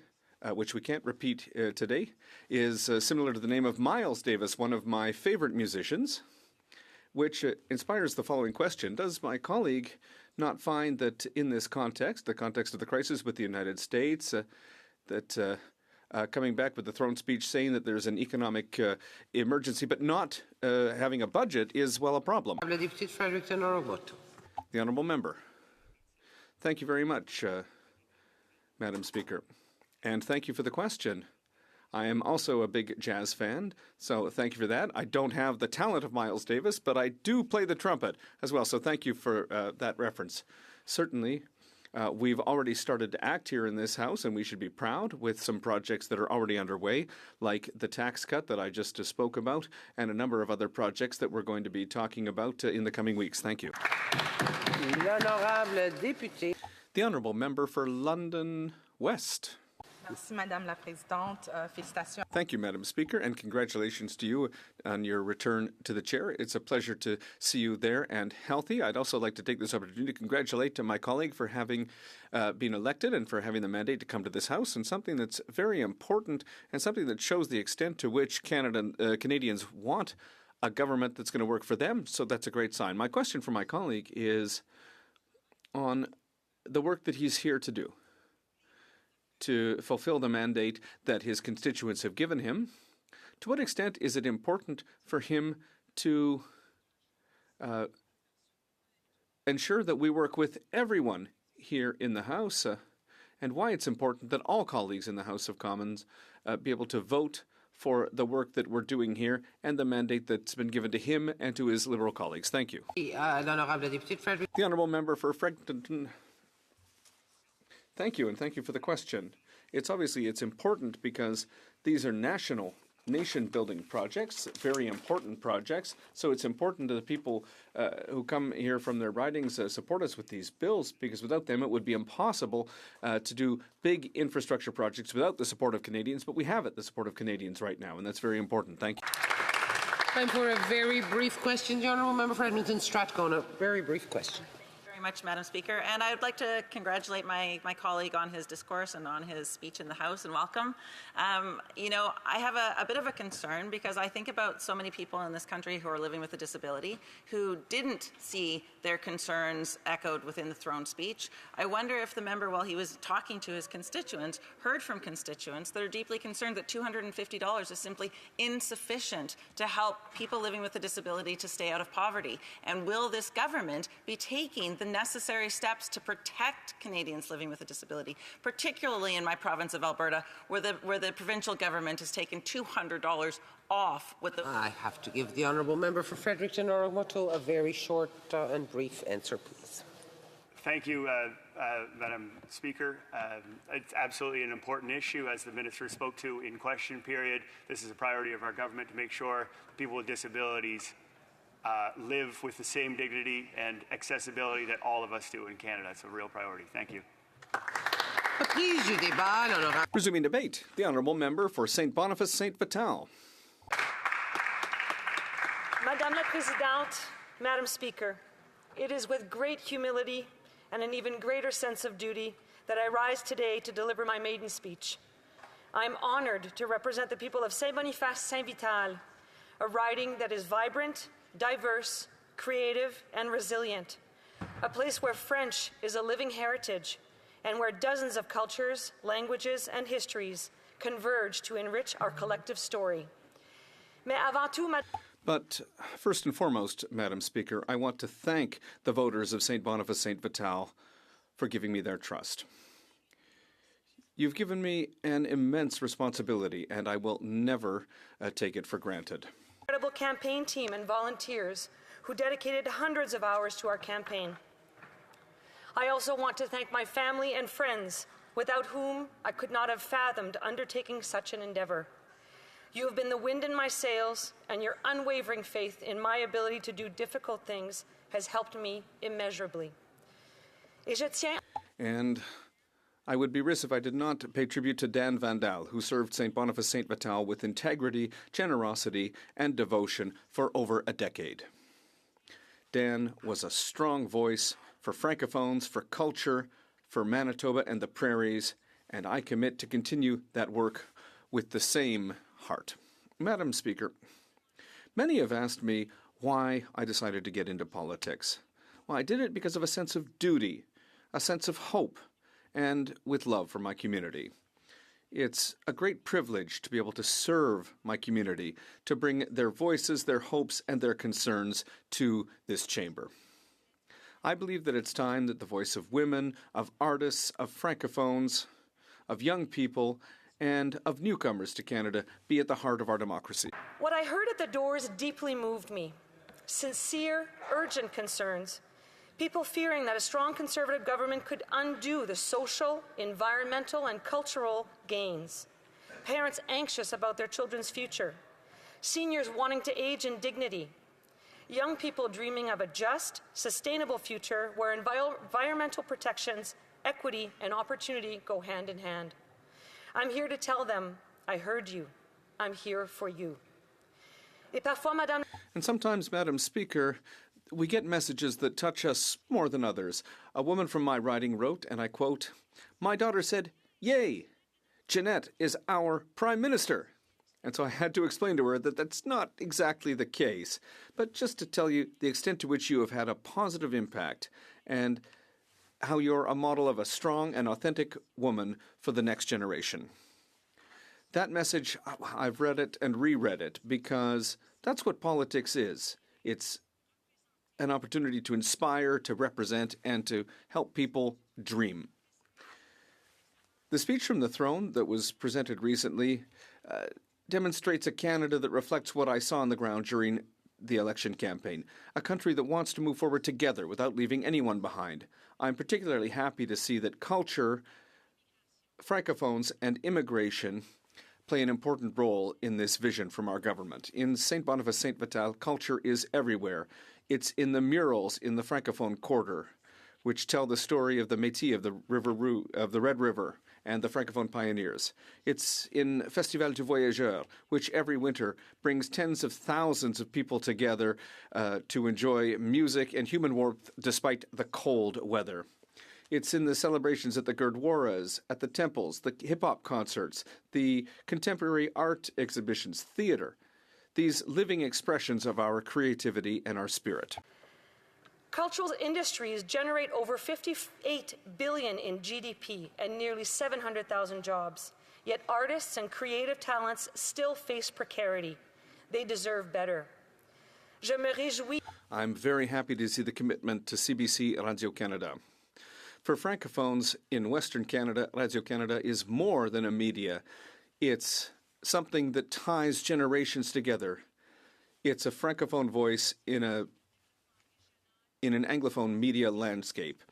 which we can't repeat today, is similar to the name of Miles Davis, one of my favorite musicians, which inspires the following question. Does my colleague not find that in this context, the context of the crisis with the United States, that coming back with the throne speech saying that there's an economic emergency but not having a budget is, well, a problem? The Honourable Member. Thank you very much, Madam Speaker. And thank you for the question. I am also a big jazz fan, so thank you for that. I don't have the talent of Miles Davis, but I do play the trumpet as well, so thank you for that reference. Certainly, we've already started to act here in this House, and we should be proud with some projects that are already underway, like the tax cut that I just spoke about, and a number of other projects that we're going to be talking about in the coming weeks. Thank you. The Honourable Member for London West. Merci, Madame la Présidente. Félicitations. Thank you, Madam Speaker, and congratulations to you on your return to the chair. It's a pleasure to see you there and healthy. I'd also like to take this opportunity to congratulate my colleague for having been elected and for having the mandate to come to this House, and something that's very important and something that shows the extent to which Canadians want a government that's going to work for them, so that's a great sign. My question for my colleague is on the work that he's here to do, to fulfill the mandate that his constituents have given him. To what extent is it important for him to ensure that we work with everyone here in the House, and why it's important that all colleagues in the House of Commons be able to vote for the work that we're doing here and the mandate that's been given to him and to his Liberal colleagues? Thank you. The Honourable Member for Fredericton. Thank you, and thank you for the question. It's important because these are nation-building projects, very important projects. So it's important to the people who come here from their ridings support us with these bills, because without them it would be impossible to do big infrastructure projects without the support of Canadians. But we have the support of Canadians right now, and that's very important. Thank you. Time for a very brief question. The Honourable Member for Edmonton Strathcona. A very brief question. Much, Madam Speaker, and I would like to congratulate my colleague on his discourse and on his speech in the House, and welcome. I have a bit of a concern, because I think about so many people in this country who are living with a disability who didn't see their concerns echoed within the throne speech. I wonder if the member, while he was talking to his constituents, heard from constituents that are deeply concerned that $250 is simply insufficient to help people living with a disability to stay out of poverty. And will this government be taking the necessary steps to protect Canadians living with a disability, particularly in my province of Alberta, where the provincial government has taken $200 off with the... I have to give the Honourable Member for Fredericton Oromoto a very short and brief answer, please. Thank you, Madam Speaker. It's absolutely an important issue, as the Minister spoke to in question period. This is a priority of our government to make sure people with disabilities live with the same dignity and accessibility that all of us do in Canada. It's a real priority. Thank you. Resuming debate, the Honourable Member for St. Boniface, St. Vital. Madame la Présidente, Madam Speaker, it is with great humility and an even greater sense of duty that I rise today to deliver my maiden speech. I am honoured to represent the people of St. Boniface, St. Vital, a riding that is vibrant, diverse, creative, and resilient. A place where French is a living heritage and where dozens of cultures, languages, and histories converge to enrich our collective story. But first and foremost, Madam Speaker, I want to thank the voters of St. Boniface, St. Vital for giving me their trust. You've given me an immense responsibility, and I will never take it for granted. incredible campaign team and volunteers who dedicated hundreds of hours to our campaign. I also want to thank my family and friends, without whom I could not have fathomed undertaking such an endeavor. You have been the wind in my sails, and your unwavering faith in my ability to do difficult things has helped me immeasurably. Et je tiens... And I would be remiss if I did not pay tribute to Dan Vandal, who served St. Boniface St. Vital with integrity, generosity, and devotion for over a decade. Dan was a strong voice for Francophones, for culture, for Manitoba and the prairies, and I commit to continue that work with the same heart. Madam Speaker, many have asked me why I decided to get into politics. Well, I did it because of a sense of duty, a sense of hope, and with love for my community. It's a great privilege to be able to serve my community, to bring their voices, their hopes, and their concerns to this chamber. I believe that it's time that the voice of women, of artists, of Francophones, of young people, and of newcomers to Canada be at the heart of our democracy. What I heard at the doors deeply moved me. Sincere, urgent concerns. People fearing that a strong Conservative government could undo the social, environmental, and cultural gains. Parents anxious about their children's future. Seniors wanting to age in dignity. Young people dreaming of a just, sustainable future where environmental protections, equity, and opportunity go hand in hand. I'm here to tell them, I heard you. I'm here for you. And sometimes, Madam Speaker, we get messages that touch us more than others. A woman from my riding wrote, and I quote, "My daughter said, 'Yay, Jeanette is our Prime Minister.'" And so I had to explain to her that that's not exactly the case, but just to tell you the extent to which you have had a positive impact and how you're a model of a strong and authentic woman for the next generation. That message, I've read it and reread it because that's what politics is. It's an opportunity to inspire, to represent, and to help people dream. The speech from the throne that was presented recently demonstrates a Canada that reflects what I saw on the ground during the election campaign, a country that wants to move forward together without leaving anyone behind. I'm particularly happy to see that culture, Francophones, and immigration play an important role in this vision from our government. In St. Boniface St. Vital, culture is everywhere. It's in the murals in the Francophone Quarter, which tell the story of the Métis of the Red River and the Francophone pioneers. It's in Festival du Voyageur, which every winter brings tens of thousands of people together to enjoy music and human warmth despite the cold weather. It's in the celebrations at the Gurdwaras, at the temples, the hip-hop concerts, the contemporary art exhibitions, theater, these living expressions of our creativity and our spirit. Cultural industries generate over $58 billion in GDP and nearly 700,000 jobs. Yet artists and creative talents still face precarity. They deserve better. Je me réjouis. I'm very happy to see the commitment to CBC Radio-Canada. For Francophones in Western Canada, Radio-Canada is more than a media. It's something that ties generations together. It's a Francophone voice in an Anglophone media landscape.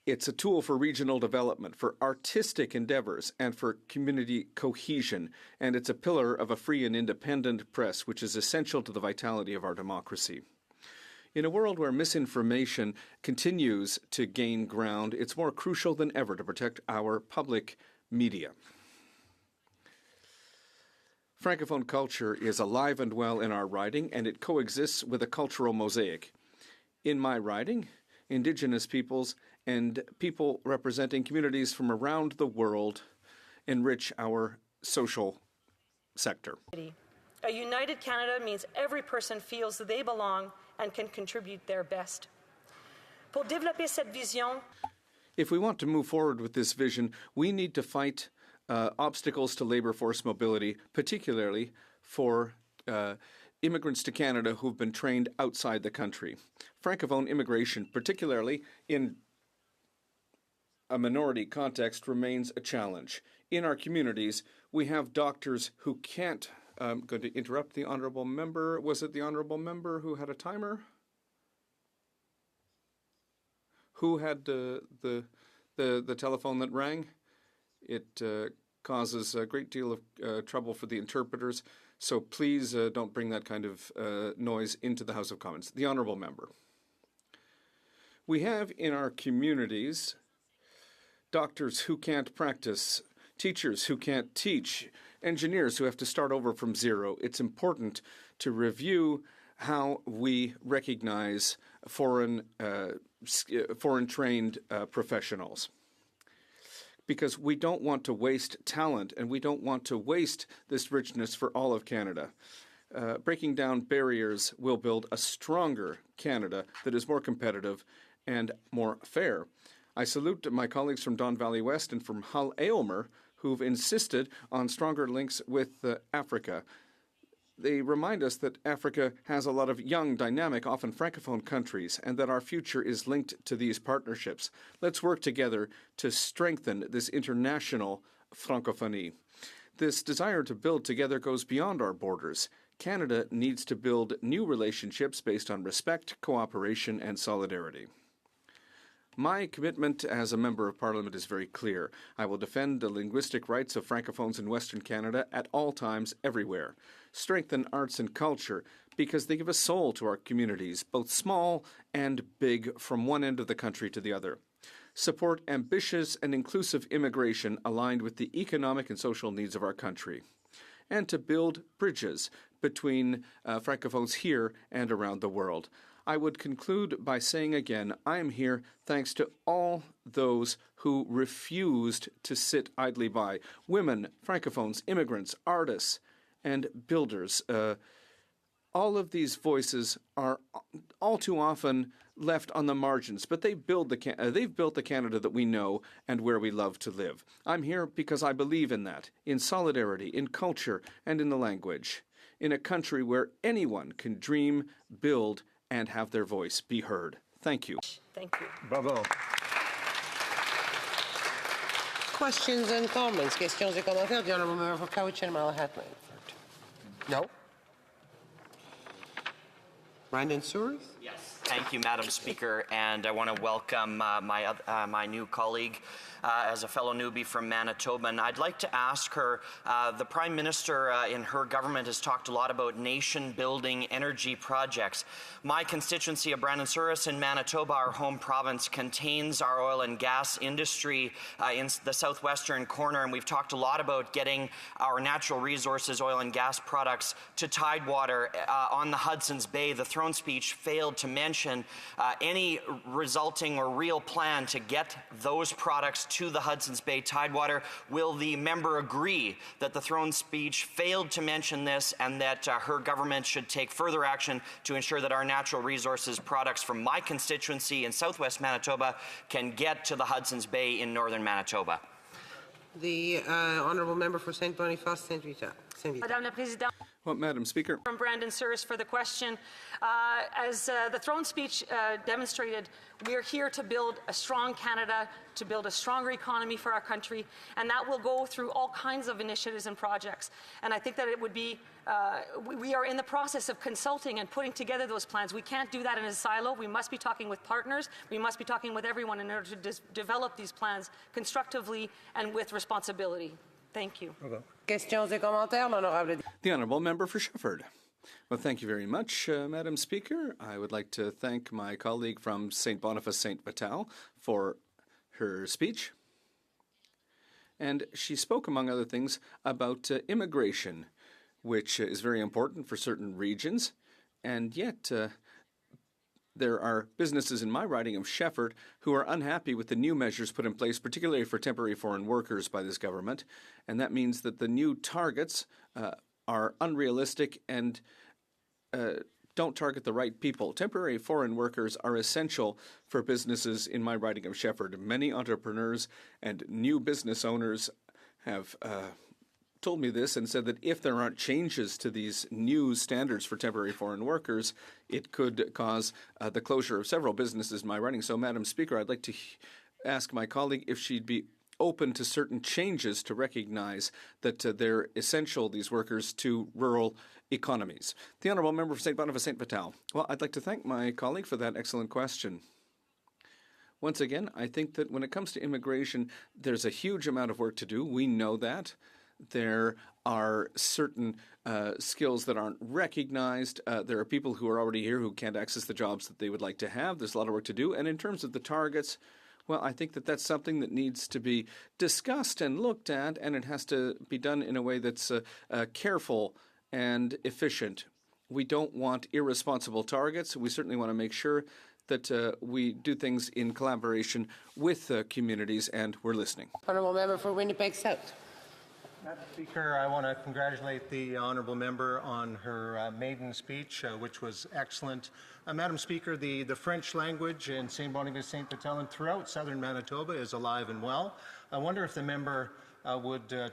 It's a tool for regional development, for artistic endeavors, and for community cohesion. And it's a pillar of a free and independent press, which is essential to the vitality of our democracy. In a world where misinformation continues to gain ground, it's more crucial than ever to protect our public media. Francophone culture is alive and well in our riding, and it coexists with a cultural mosaic. In my riding, Indigenous peoples and people representing communities from around the world enrich our social sector. A united Canada means every person feels that they belong and can contribute their best. Pour développer cette vision, if we want to move forward with this vision, we need to fight obstacles to labor force mobility, particularly for immigrants to Canada who've been trained outside the country. Francophone immigration, particularly in a minority context, remains a challenge. In our communities, we have doctors who can't I'm going to interrupt the honourable member. Was it the honourable member who had a timer? Who had the telephone that rang? It causes a great deal of trouble for the interpreters, so please don't bring that kind of noise into the House of Commons. The honourable member. We have in our communities doctors who can't practice, teachers who can't teach, engineers who have to start over from zero. It's important to review how we recognize foreign trained professionals, because we don't want to waste talent and we don't want to waste this richness for all of Canada. Breaking down barriers will build a stronger Canada that is more competitive and more fair. I salute my colleagues from Don Valley West and from Hull Aylmer who've insisted on stronger links with Africa. They remind us that Africa has a lot of young, dynamic, often francophone countries, and that our future is linked to these partnerships. Let's work together to strengthen this international francophonie. This desire to build together goes beyond our borders. Canada needs to build new relationships based on respect, cooperation, and solidarity. My commitment as a Member of Parliament is very clear. I will defend the linguistic rights of Francophones in Western Canada at all times, everywhere. Strengthen arts and culture because they give a soul to our communities, both small and big, from one end of the country to the other. Support ambitious and inclusive immigration aligned with the economic and social needs of our country. And to build bridges between Francophones here and around the world. I would conclude by saying again, I am here thanks to all those who refused to sit idly by. Women, Francophones, immigrants, artists, and builders. All of these voices are all too often left on the margins, but they've built the Canada that we know and where we love to live. I'm here because I believe in that, in solidarity, in culture, and in the language, in a country where anyone can dream, build, and have their voice be heard. Thank you. Thank you. Bravo. Questions and comments? Questions et commentaires? The Honourable Member for Cowichan Malahatland. No? Brandon Souris? Yes. Thank you, Madam Speaker, and I want to welcome my new colleague as a fellow newbie from Manitoba. And I'd like to ask her, the Prime Minister in her government has talked a lot about nation-building energy projects. My constituency of Brandon Souris in Manitoba, our home province, contains our oil and gas industry in the southwestern corner, and we've talked a lot about getting our natural resources, oil and gas products, to Tidewater on the Hudson's Bay. The throne speech failed to mention any resulting or real plan to get those products to the Hudson's Bay Tidewater. Will the member agree that the throne speech failed to mention this and that her government should take further action to ensure that our natural resources products from my constituency in southwest Manitoba can get to the Hudson's Bay in northern Manitoba? The Honourable Member for St. Boniface, St. Vita. Madame la Présidente. Well, Madam Speaker. From Brandon Souris for the question. As the throne speech demonstrated, we are here to build a strong Canada, to build a stronger economy for our country, and that will go through all kinds of initiatives and projects. And I think that it would be, we are in the process of consulting and putting together those plans. We can't do that in a silo. We must be talking with partners. We must be talking with everyone in order to develop these plans constructively and with responsibility. Thank you. Questions et commentaires, l'honorable. The Honourable Member for Shefford. Well, thank you very much, Madam Speaker. I would like to thank my colleague from St. Boniface, St. Vital for her speech. And she spoke, among other things, about immigration, which is very important for certain regions. And yet, there are businesses in my riding of Shefford who are unhappy with the new measures put in place, particularly for temporary foreign workers by this government. And that means that the new targets are unrealistic and don't target the right people. Temporary foreign workers are essential for businesses in my riding of Shefford. Many entrepreneurs and new business owners have told me this and said that if there aren't changes to these new standards for temporary foreign workers, it could cause the closure of several businesses in my riding. So, Madam Speaker, I'd like to ask my colleague if she'd be open to certain changes to recognize that they're essential, these workers, to rural economies. The Honourable Member for St. Boniface St. Vital. Well, I'd like to thank my colleague for that excellent question. Once again, I think that when it comes to immigration, there's a huge amount of work to do. We know that. There are certain skills that aren't recognized. There are people who are already here who can't access the jobs that they would like to have. There's a lot of work to do. And in terms of the targets, well, I think that that's something that needs to be discussed and looked at, and it has to be done in a way that's careful and efficient. We don't want irresponsible targets. We certainly want to make sure that we do things in collaboration with communities, and we're listening. Honourable Member for Winnipeg South. Madam Speaker, I want to congratulate the Honourable Member on her maiden speech, which was excellent. Madam Speaker, the French language in St. Boniface St. Vital and throughout southern Manitoba is alive and well. I wonder if the member would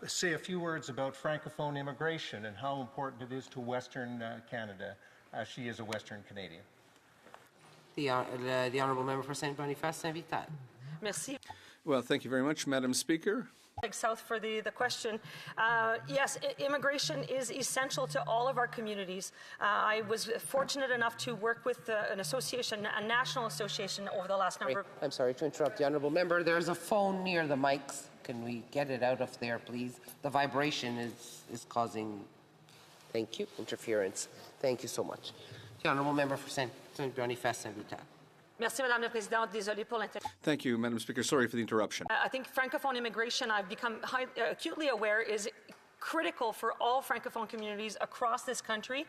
say a few words about Francophone immigration and how important it is to Western Canada, as she is a Western Canadian. The Honourable Member for St. Boniface St. Vital. Merci. Well, thank you very much, Madam Speaker. South for the question. Yes, immigration is essential to all of our communities. I was fortunate enough to work with an association, a national association, over the last number of... I'm sorry to interrupt the Honourable Member. There's a phone near the mics. Can we get it out of there, please? The vibration is causing, thank you, interference. Thank you so much. The Honourable Member for St. Boniface St. Vital. Merci, Madame la Présidente. Désolée pour l'interruption. Thank you, Madam Speaker. Sorry for the interruption. I think Francophone immigration, I've become acutely aware, is critical for all Francophone communities across this country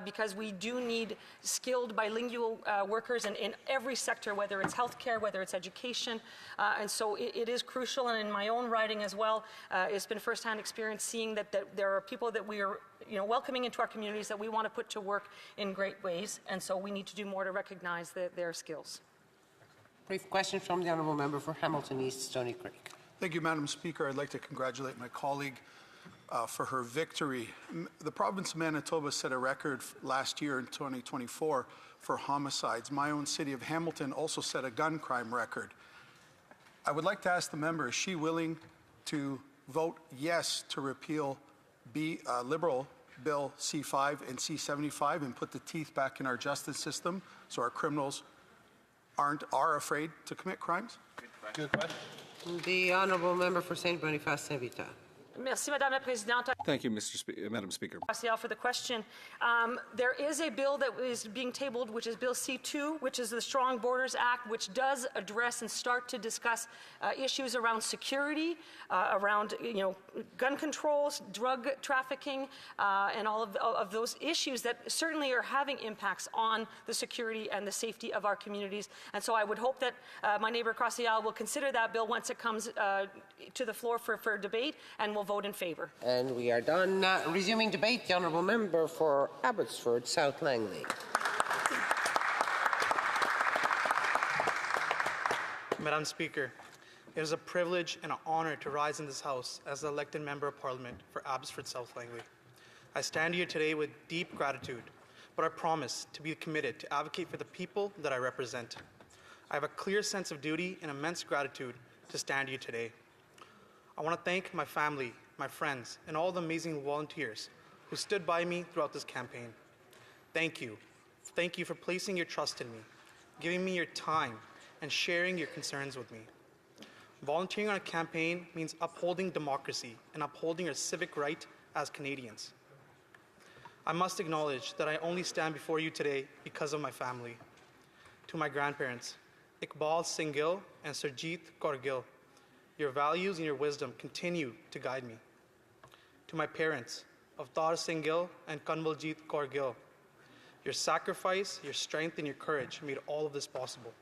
because we do need skilled bilingual workers in every sector, whether it's healthcare, whether it's education. And so it is crucial. And in my own writing as well, it's been firsthand experience seeing that there are people that we are welcoming into our communities that we want to put to work in great ways. And so we need to do more to recognize their skills. Brief question from the Honourable Member for Hamilton East, Stony Creek. Thank you, Madam Speaker. I'd like to congratulate my colleague for her victory. The province of Manitoba set a record last year in 2024 for homicides. My own city of Hamilton also set a gun crime record. I would like to ask the member, is she willing to vote yes to repeal Liberal Bill C5 and C75 and put the teeth back in our justice system so our criminals are afraid to commit crimes? Good question. The Honourable Member for St. Boniface St. Vital. Merci, Madame la Présidente. Thank you, Madam Speaker. For the question. There is a bill that is being tabled, which is Bill C2, which is the Strong Borders Act, which does address and start to discuss issues around security, around gun controls, drug trafficking, and all of those issues that certainly are having impacts on the security and the safety of our communities. And so I would hope that my neighbour across the aisle will consider that bill once it comes to the floor for debate, and will vote in favour. And we are done. Resuming debate, the Honourable Member for Abbotsford South Langley. Madam Speaker, it is a privilege and an honour to rise in this House as the elected Member of Parliament for Abbotsford South Langley. I stand here today with deep gratitude, but I promise to be committed to advocate for the people that I represent. I have a clear sense of duty and immense gratitude to stand here today. I want to thank my family, my friends, and all the amazing volunteers who stood by me throughout this campaign. Thank you. Thank you for placing your trust in me, giving me your time, and sharing your concerns with me. Volunteering on a campaign means upholding democracy and upholding our civic right as Canadians. I must acknowledge that I only stand before you today because of my family. To my grandparents, Iqbal Singh Gill and Surjit Kaur Gill, your values and your wisdom continue to guide me. To my parents, Avtar Singh Gill and Kanwaljit Kaur Gill, your sacrifice, your strength, and your courage made all of this possible.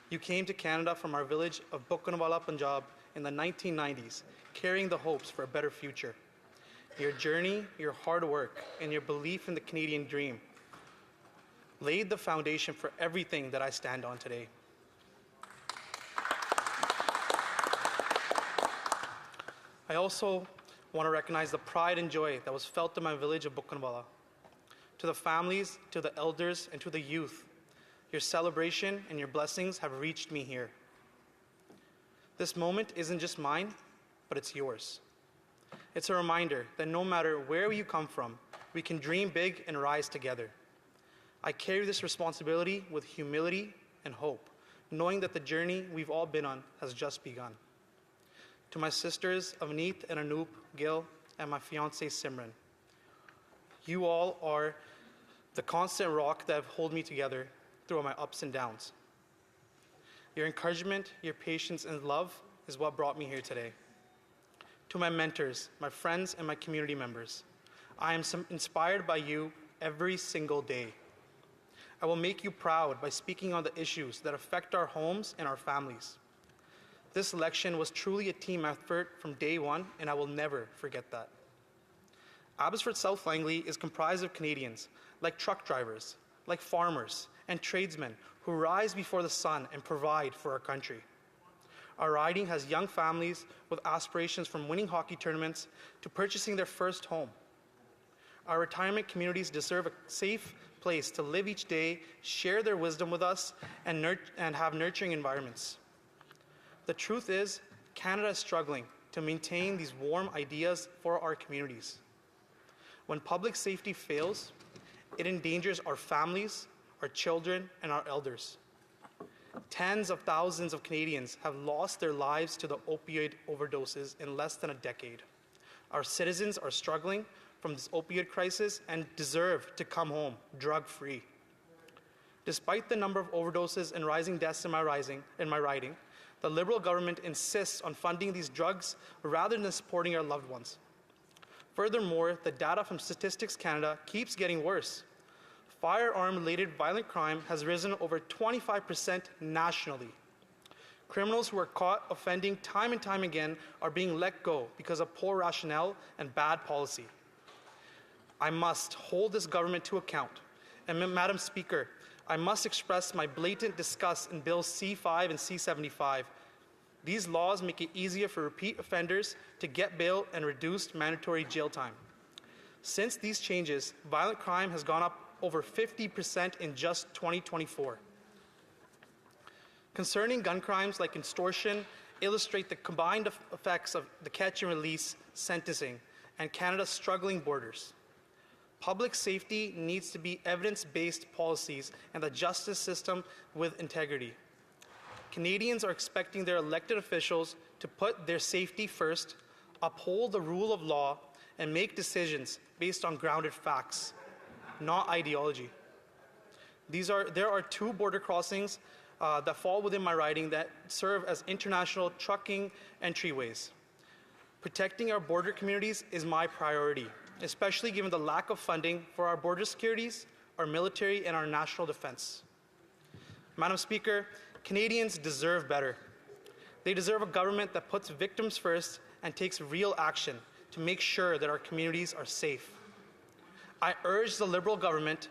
You came to Canada from our village of Bukkanwala, Punjab in the 1990s, carrying the hopes for a better future. Your journey, your hard work, and your belief in the Canadian dream laid the foundation for everything that I stand on today. I also want to recognize the pride and joy that was felt in my village of Bukkanwala. To the families, to the elders, and to the youth, your celebration and your blessings have reached me here. This moment isn't just mine, but it's yours. It's a reminder that no matter where you come from, we can dream big and rise together. I carry this responsibility with humility and hope, knowing that the journey we've all been on has just begun. To my sisters, Avneet and Anoop, Gil, and my fiancée, Simran, you all are the constant rock that have held me together through my ups and downs. Your encouragement, your patience, and love is what brought me here today. To my mentors, my friends, and my community members, I am inspired by you every single day. I will make you proud by speaking on the issues that affect our homes and our families. This election was truly a team effort from day one, and I will never forget that. Abbotsford South Langley is comprised of Canadians, like truck drivers, like farmers, and tradesmen who rise before the sun and provide for our country. Our riding has young families with aspirations from winning hockey tournaments to purchasing their first home. Our retirement communities deserve a safe place to live each day, share their wisdom with us, and have nurturing environments. The truth is, Canada is struggling to maintain these warm ideas for our communities. When public safety fails, it endangers our families, our children, and our elders. Tens of thousands of Canadians have lost their lives to the opioid overdoses in less than a decade. Our citizens are struggling from this opioid crisis and deserve to come home drug-free. Despite the number of overdoses and rising deaths in my riding, the Liberal government insists on funding these drugs rather than supporting our loved ones. Furthermore, the data from Statistics Canada keeps getting worse. Firearm-related violent crime has risen over 25% nationally. Criminals who are caught offending time and time again are being let go because of poor rationale and bad policy. I must hold this government to account. And Madam Speaker, I must express my blatant disgust in Bills C5 and C75. These laws make it easier for repeat offenders to get bail and reduced mandatory jail time. Since these changes, violent crime has gone up over 50% in just 2024. Concerning gun crimes like extortion illustrate the combined effects of the catch and release sentencing and Canada's struggling borders. Public safety needs to be evidence-based policies and the justice system with integrity. Canadians are expecting their elected officials to put their safety first, uphold the rule of law, and make decisions based on grounded facts, not ideology. There are two border crossings that fall within my riding that serve as international trucking entryways. Protecting our border communities is my priority, especially given the lack of funding for our border securities, our military, and our national defense. Madam Speaker, Canadians deserve better. They deserve a government that puts victims first and takes real action to make sure that our communities are safe. I urge the Liberal government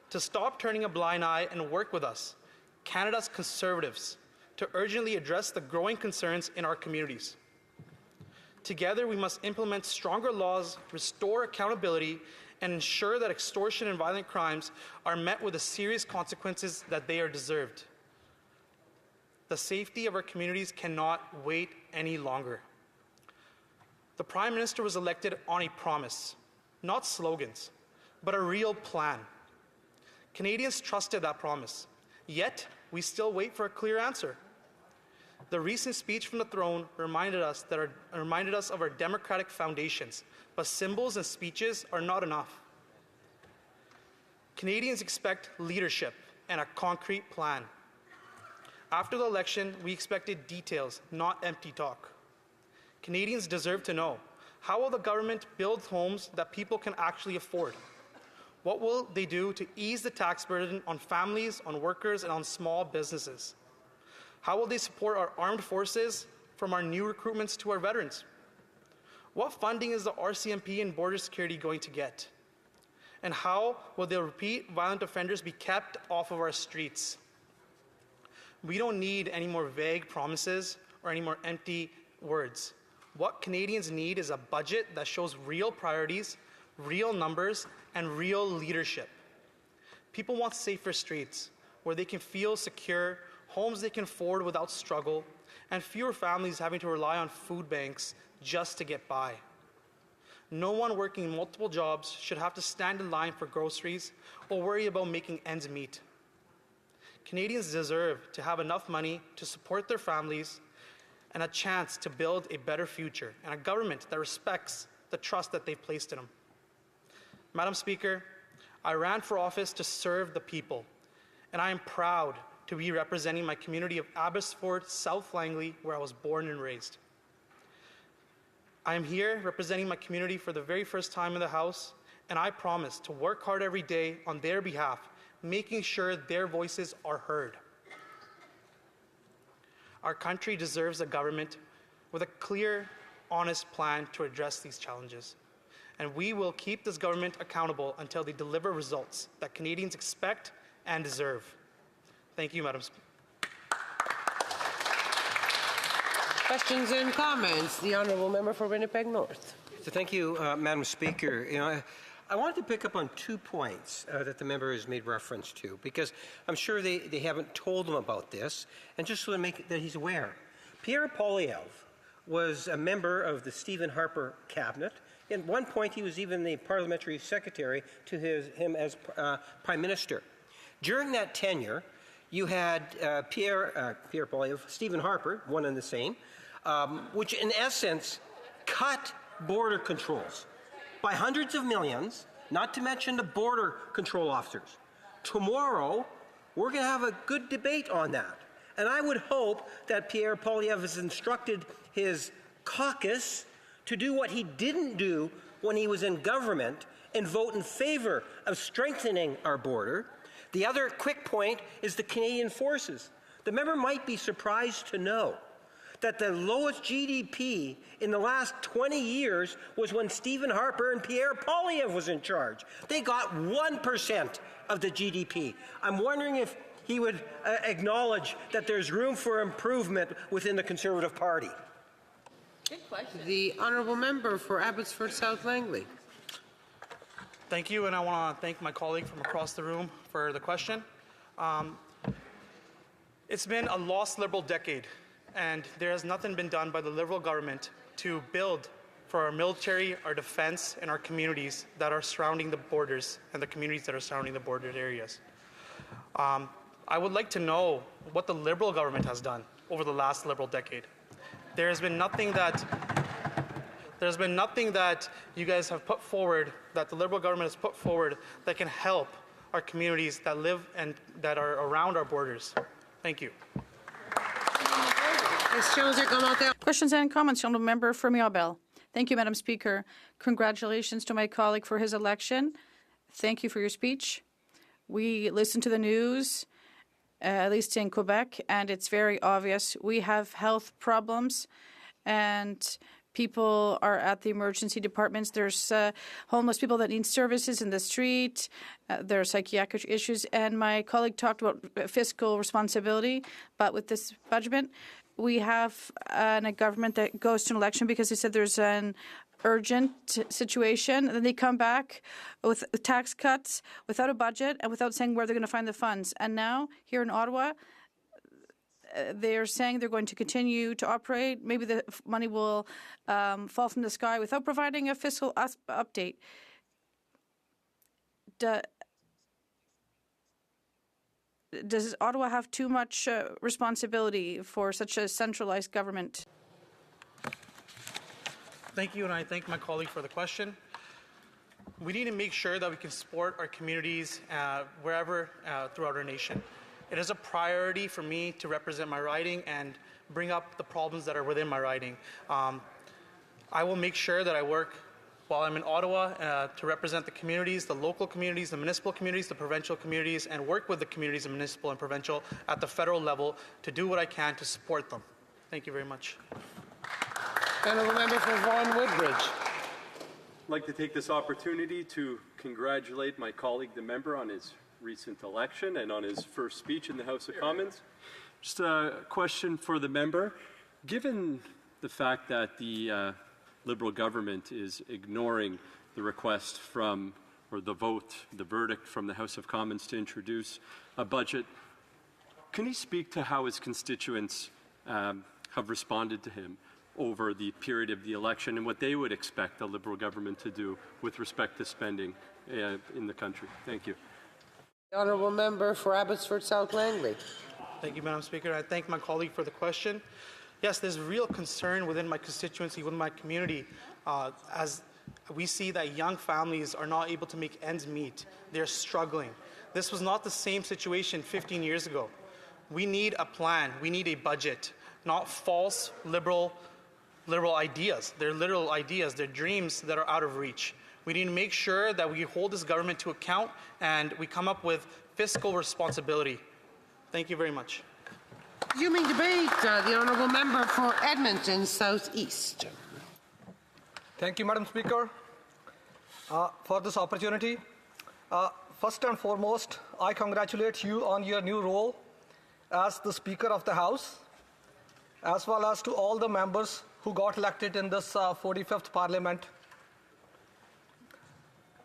to stop turning a blind eye and work with us, Canada's Conservatives, to urgently address the growing concerns in our communities. Together, we must implement stronger laws, restore accountability, and ensure that extortion and violent crimes are met with the serious consequences that they are deserved. The safety of our communities cannot wait any longer. The Prime Minister was elected on a promise, not slogans, but a real plan. Canadians trusted that promise, yet we still wait for a clear answer. The recent speech from the throne reminded us of our democratic foundations, but symbols and speeches are not enough. Canadians expect leadership and a concrete plan. After the election, we expected details, not empty talk. Canadians deserve to know, how will the government build homes that people can actually afford? What will they do to ease the tax burden on families, on workers, and on small businesses? How will they support our armed forces from our new recruitments to our veterans? What funding is the RCMP and border security going to get? And how will the repeat violent offenders be kept off of our streets? We don't need any more vague promises or any more empty words. What Canadians need is a budget that shows real priorities, real numbers, and real leadership. People want safer streets where they can feel secure, homes they can afford without struggle, and fewer families having to rely on food banks just to get by. No one working multiple jobs should have to stand in line for groceries or worry about making ends meet. Canadians deserve to have enough money to support their families and a chance to build a better future and a government that respects the trust that they've placed in them. Madam Speaker, I ran for office to serve the people, and I am proud to be representing my community of Abbotsford, South Langley, where I was born and raised. I am here representing my community for the very first time in the House, and I promise to work hard every day on their behalf, making sure their voices are heard. Our country deserves a government with a clear, honest plan to address these challenges. And we will keep this government accountable until they deliver results that Canadians expect and deserve. Thank you, Madam Speaker. Questions and comments? The Honourable Member for Winnipeg North. So thank you, Madam Speaker. I wanted to pick up on 2 points that the member has made reference to, because I'm sure they haven't told him about this, and just so to make that he's aware. Pierre Poilievre was a member of the Stephen Harper cabinet. At one point, he was even the parliamentary secretary to him as Prime Minister. During that tenure, you had Pierre Poilievre, Stephen Harper, one and the same, which in essence cut border controls by hundreds of millions, not to mention the border control officers. Tomorrow, we're going to have a good debate on that. And I would hope that Pierre Poilievre has instructed his caucus to do what he didn't do when he was in government and vote in favor of strengthening our border. The other quick point is the Canadian Forces. The member might be surprised to know that the lowest GDP in the last 20 years was when Stephen Harper and Pierre Poilievre was in charge. They got 1% of the GDP. I'm wondering if he would acknowledge that there's room for improvement within the Conservative Party. Good question. The Honourable Member for Abbotsford South Langley. Thank you, and I want to thank my colleague from across the room for the question. It's been a lost Liberal decade, and there has nothing been done by the Liberal government to build for our military, our defense, and our communities that are surrounding the borders and the communities that are surrounding the border areas. I would like to know what the Liberal government has done over the last Liberal decade. There's been nothing that you guys have put forward, that the Liberal government has put forward, that can help our communities that live and that are around our borders. Thank you. Questions and comments from the member for Mirabel. Thank you, Madam Speaker. Congratulations to my colleague for his election. Thank you for your speech. We listen to the news, at least in Quebec, and it's very obvious. We have health problems, and people are at the emergency departments. There's homeless people that need services in the street. There are psychiatric issues. And my colleague talked about fiscal responsibility. But with this budget, we have a government that goes to an election because they said there's an urgent situation. And then they come back with tax cuts, without a budget, and without saying where they're going to find the funds. And now, here in Ottawa, they're saying they're going to continue to operate. Maybe the money will fall from the sky without providing a fiscal update. Does Ottawa have too much responsibility for such a centralized government? Thank you, and I thank my colleague for the question. We need to make sure that we can support our communities wherever throughout our nation. It is a priority for me to represent my riding and bring up the problems that are within my riding. I will make sure that I work while I'm in Ottawa to represent the communities, the local communities, the municipal communities, the provincial communities, and work with the communities, the municipal and provincial, at the federal level to do what I can to support them. Thank you very much. Honourable Member for Vaughan Woodbridge. I'd like to take this opportunity to congratulate my colleague, the member, on his recent election and on his first speech in the House of Commons. Just a question for the member. Given the fact that the Liberal government is ignoring the request from, or the verdict from the House of Commons to introduce a budget, can he speak to how his constituents, have responded to him over the period of the election and what they would expect the Liberal government to do with respect to spending in the country. Thank you. The honourable member for Abbotsford South Langley. Thank you, Madam Speaker. I thank my colleague for the question. Yes, there's real concern within my constituency, within my community, as we see that young families are not able to make ends meet. They're struggling. This was not the same situation 15 years ago. We need a plan. We need a budget, not false liberal ideas. They're literal ideas. They're dreams that are out of reach. We need to make sure that we hold this government to account and we come up with fiscal responsibility. Thank you very much. Resuming debate, the honourable member for Edmonton South East. Thank you, Madam Speaker, for this opportunity. First and foremost, I congratulate you on your new role as the Speaker of the House, as well as to all the members who got elected in this 45th Parliament.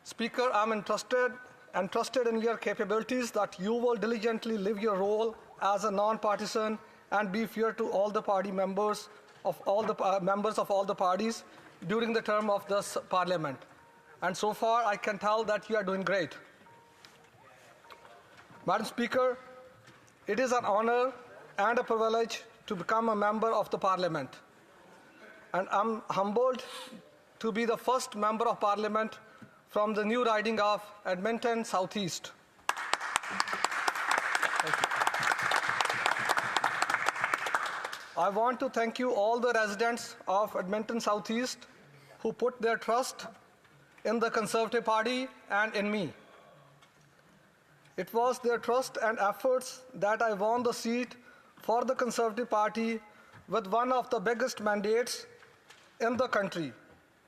Speaker, I'm entrusted in your capabilities that you will diligently live your role as a non-partisan and be fair to all the party members of all the parties during the term of this Parliament. And so far, I can tell that you are doing great. Madam Speaker, it is an honor and a privilege to become a member of the Parliament. And I'm humbled to be the first member of Parliament from the new riding of Edmonton South East. I want to thank you all the residents of Edmonton South East who put their trust in the Conservative Party and in me. It was their trust and efforts that I won the seat for the Conservative Party with one of the biggest mandates in the country,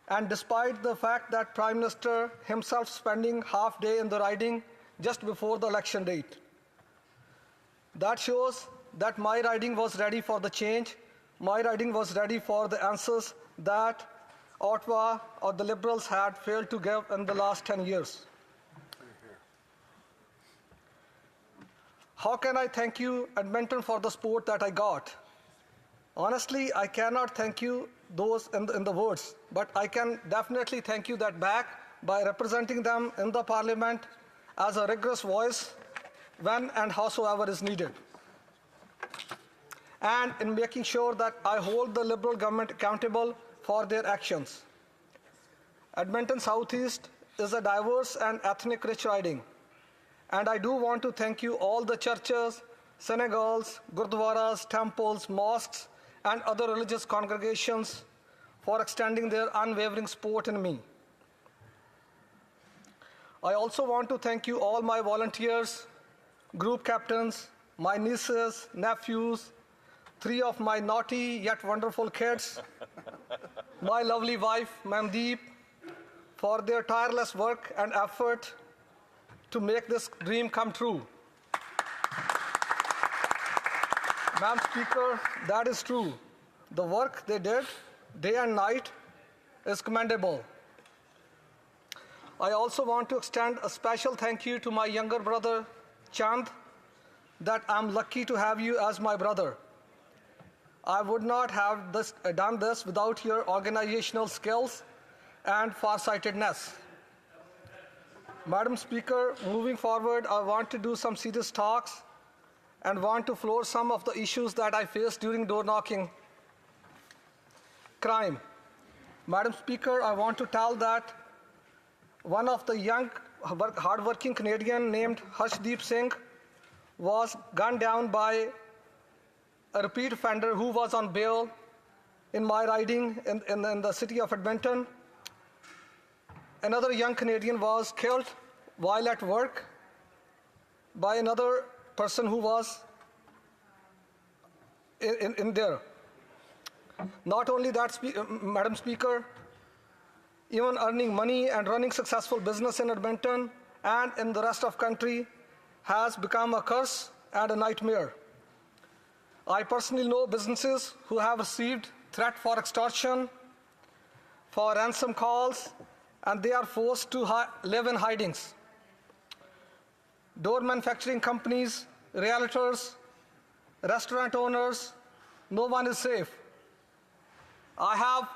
and despite the fact that Prime Minister himself spending half day in the riding just before the election date. That shows that my riding was ready for the change. My riding was ready for the answers that Ottawa or the Liberals had failed to give in the last 10 years. How can I thank you, Edmonton, for the support that I got? Honestly, I cannot thank you those in the words, but I can definitely thank you that back by representing them in the Parliament as a rigorous voice when and howsoever is needed, and in making sure that I hold the Liberal government accountable for their actions. Edmonton South East is a diverse and ethnic rich riding, and I do want to thank you all the churches, synagogues, gurdwaras, temples, mosques, and other religious congregations for extending their unwavering support in me. I also want to thank you all my volunteers, group captains, my nieces, nephews, 3 of my naughty yet wonderful kids, my lovely wife, Mandeep, for their tireless work and effort to make this dream come true. Madam Speaker, that is true. The work they did, day and night, is commendable. I also want to extend a special thank you to my younger brother, Chand, that I'm lucky to have you as my brother. I would not have done this without your organizational skills and farsightedness. Madam Speaker, moving forward, I want to do some serious talks and want to floor some of the issues that I faced during door knocking. Crime. Madam Speaker, I want to tell that one of the young, hardworking Canadian named Harshdeep Singh was gunned down by a repeat offender who was on bail in my riding in the city of Edmonton. Another young Canadian was killed while at work by another person who was in there. Not only that, Madam Speaker, even earning money and running successful business in Edmonton and in the rest of country has become a curse and a nightmare. I personally know businesses who have received threat for extortion, for ransom calls, and they are forced to live in hidings. Door manufacturing companies, realtors, restaurant owners, no one is safe. I have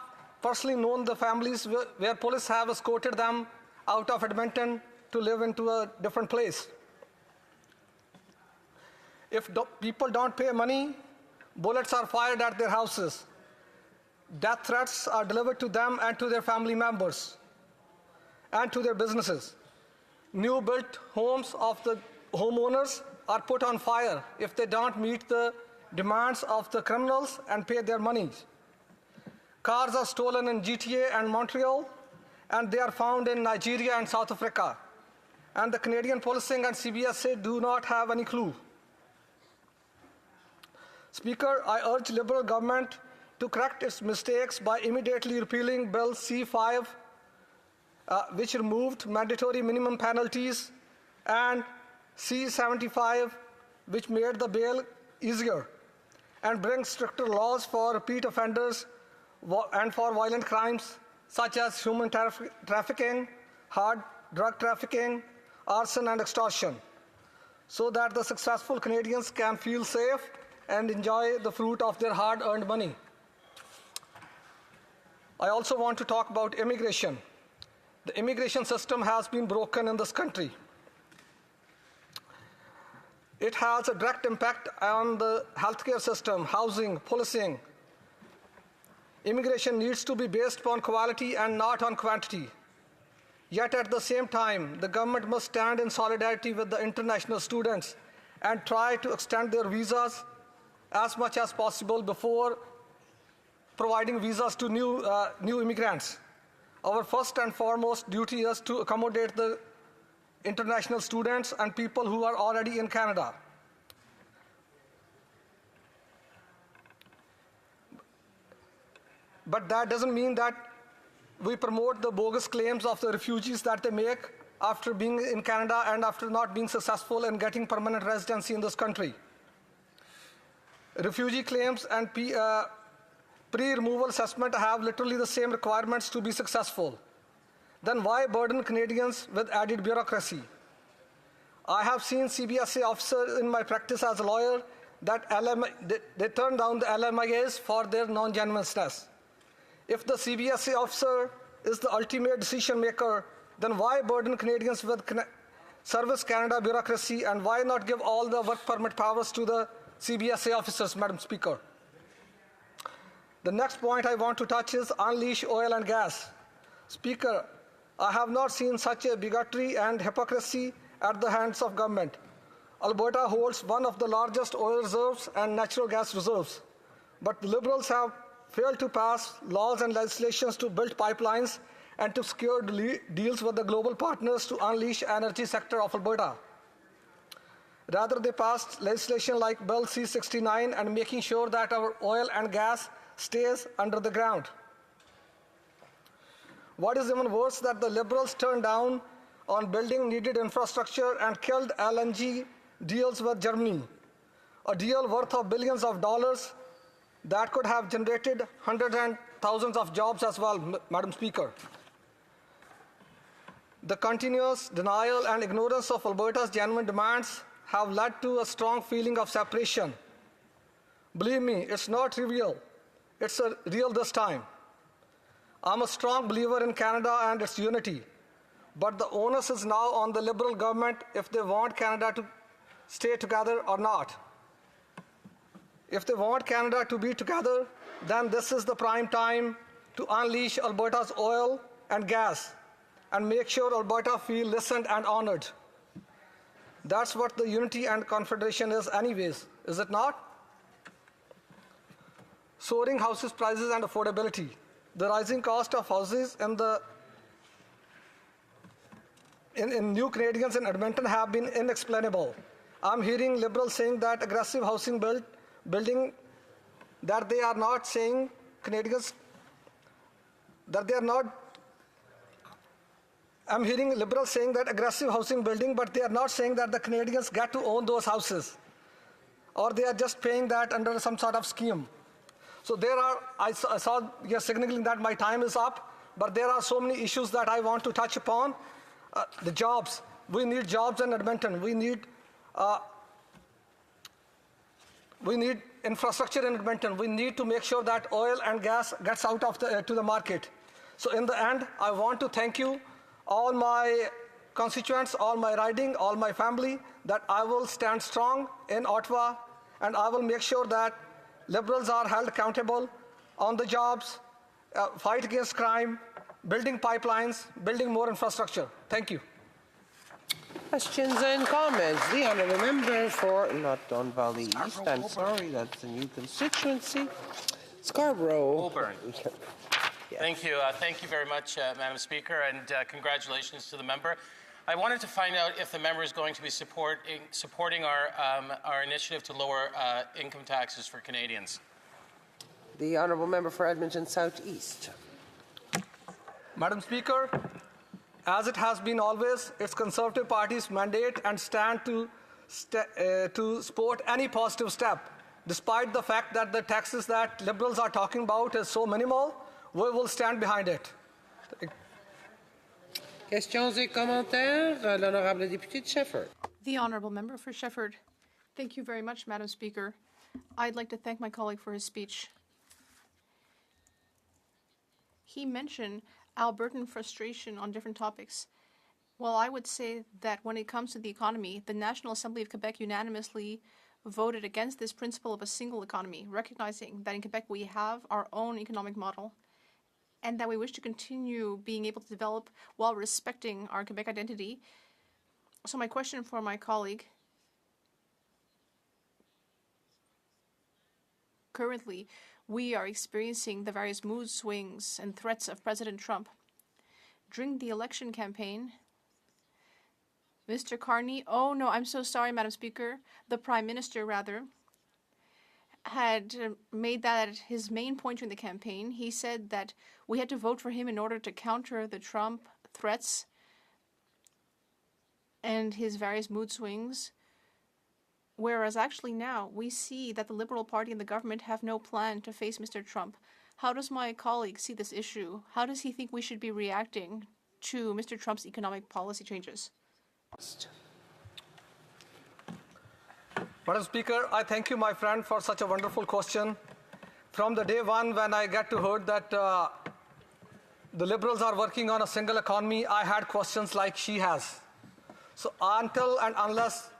personally known the families where police have escorted them out of Edmonton to live into a different place. If people don't pay money, bullets are fired at their houses. Death threats are delivered to them and to their family members and to their businesses. New built homes of the homeowners are put on fire if they don't meet the demands of the criminals and pay their monies. Cars are stolen in GTA and Montreal, and they are found in Nigeria and South Africa. And the Canadian policing and CBSA do not have any clue. Speaker, I urge Liberal government to correct its mistakes by immediately repealing Bill C5, which removed mandatory minimum penalties, and C75, which made the bail easier, and bring stricter laws for repeat offenders and for violent crimes such as human trafficking, hard drug trafficking, arson and extortion, so that the successful Canadians can feel safe and enjoy the fruit of their hard-earned money. I also want to talk about immigration. The immigration system has been broken in this country. It has a direct impact on the healthcare system, housing, policing. Immigration needs to be based upon quality and not on quantity. Yet at the same time, the government must stand in solidarity with the international students and try to extend their visas as much as possible before providing visas to new immigrants. Our first and foremost duty is to accommodate the international students and people who are already in Canada. But that doesn't mean that we promote the bogus claims of the refugees that they make after being in Canada and after not being successful in getting permanent residency in this country. Refugee claims and pre-removal assessment have literally the same requirements to be successful. Then why burden Canadians with added bureaucracy? I have seen CBSA officers in my practice as a lawyer that they turn down the LMIAs for their non-genuineness. If the CBSA officer is the ultimate decision maker, then why burden Canadians with Service Canada bureaucracy, and why not give all the work permit powers to the CBSA officers, Madam Speaker? The next point I want to touch is unleash oil and gas. Speaker, I have not seen such a bigotry and hypocrisy at the hands of government. Alberta holds one of the largest oil reserves and natural gas reserves, but the Liberals have failed to pass laws and legislations to build pipelines and to secure deals with the global partners to unleash energy sector of Alberta. Rather, they passed legislation like Bill C-69 and making sure that our oil and gas stays under the ground. What is even worse, that the Liberals turned down on building needed infrastructure and killed LNG deals with Germany, a deal worth of billions of dollars that could have generated hundreds and thousands of jobs as well, Madam Speaker. The continuous denial and ignorance of Alberta's genuine demands have led to a strong feeling of separation. Believe me, it's not trivial. It's real this time. I'm a strong believer in Canada and its unity, but the onus is now on the Liberal government if they want Canada to stay together or not. If they want Canada to be together, then this is the prime time to unleash Alberta's oil and gas and make sure Alberta feel listened and honored. That's what the unity and confederation is anyways, is it not? Soaring houses prices and affordability. The rising cost of houses in new Canadians in Edmonton have been inexplainable. I'm hearing Liberals saying that aggressive housing building, that they are not saying Canadians, that they are not, I'm hearing Liberals saying that aggressive housing building, but they are not saying that the Canadians get to own those houses, or they are just paying that under some sort of scheme. So there are, I saw you're signaling that my time is up, but there are so many issues that I want to touch upon. The jobs, we need jobs in Edmonton. We need We need infrastructure in Edmonton. We need to make sure that oil and gas gets out of to the market. So in the end, I want to thank you, all my constituents, all my riding, all my family, that I will stand strong in Ottawa, and I will make sure that Liberals are held accountable on the jobs, fight against crime, building pipelines, building more infrastructure. Thank you. Questions and comments. The honourable member for Not Don Valley East. I'm sorry, that's a new constituency. Scarborough. Woburn. Thank you. Thank you very much, Madam Speaker, and congratulations to the member. I wanted to find out if the member is going to be supporting our initiative to lower income taxes for Canadians. The honourable member for Edmonton South East. Madam Speaker, as it has been always, it's Conservative Party's mandate and stand to support any positive step. Despite the fact that the taxes that Liberals are talking about is so minimal, we will stand behind it. Questions et commentaires. L'honorable député de Shefford. The honourable member for Shefford. Thank you very much, Madam Speaker. I'd like to thank my colleague for his speech. He mentioned Albertan frustration on different topics. Well, I would say that when it comes to the economy, the National Assembly of Quebec unanimously voted against this principle of a single economy, recognizing that in Quebec we have our own economic model and that we wish to continue being able to develop while respecting our Quebec identity. So my question for my colleague, currently we are experiencing the various mood swings and threats of President Trump. During the election campaign, Mr. Carney, oh no, I'm so sorry, Madam Speaker, the Prime Minister, rather, had made that his main point during the campaign. He said that we had to vote for him in order to counter the Trump threats and his various mood swings. Whereas actually now we see that the Liberal Party and the government have no plan to face Mr. Trump. How does my colleague see this issue? How does he think we should be reacting to Mr. Trump's economic policy changes? Madam Speaker, I thank you, my friend, for such a wonderful question. From the day one when I get to heard that the Liberals are working on a single economy, I had questions like she has. So until and unless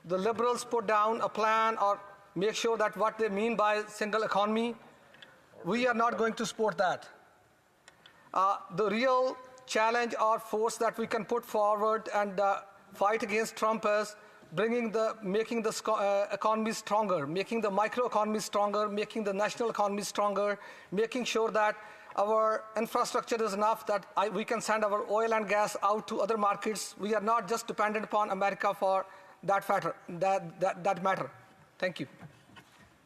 the Liberals put down a plan or make sure that what they mean by single economy, we are not going to support that. The real challenge or force that we can put forward and fight against Trump is making the economy stronger, making the micro economy stronger, making the national economy stronger, making sure that our infrastructure is enough that we can send our oil and gas out to other markets. We are not just dependent upon America for that matter. Thank you.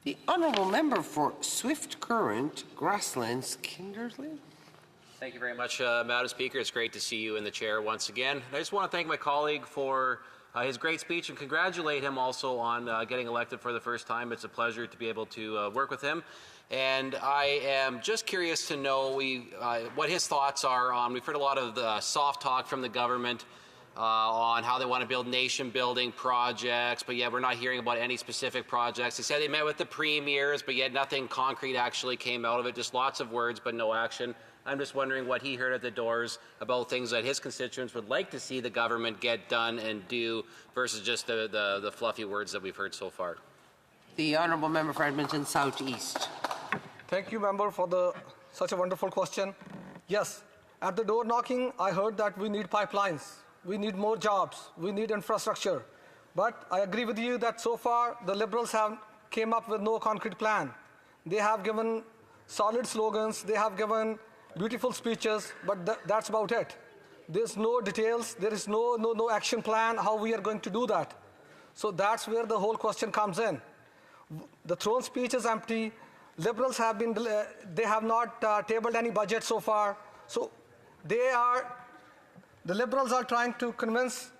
The honourable member for Swift Current, Grasslands, Kindersley. Thank you very much, Madam Speaker. It's great to see you in the chair once again. I just want to thank my colleague for his great speech and congratulate him also on getting elected for the first time. It's a pleasure to be able to work with him. And I am just curious to know what his thoughts are on, we've heard a lot of the soft talk from the government on how they want to build nation-building projects, but yet we're not hearing about any specific projects. They said they met with the premiers, but yet nothing concrete actually came out of it, just lots of words but no action. I'm just wondering what he heard at the doors about things that his constituents would like to see the government get done and do versus just the fluffy words that we've heard so far. The honourable member for Edmonton South East. Thank you, member, for such a wonderful question. Yes, at the door knocking, I heard that we need pipelines, we need more jobs, we need infrastructure. But I agree with you that so far the Liberals have came up with no concrete plan. They have given solid slogans, they have given beautiful speeches, but that's about it. There's no details, there is no action plan how we are going to do that. So that's where the whole question comes in. The throne speech is empty. Liberals have they have not tabled any budget so far. So the Liberals are trying to convince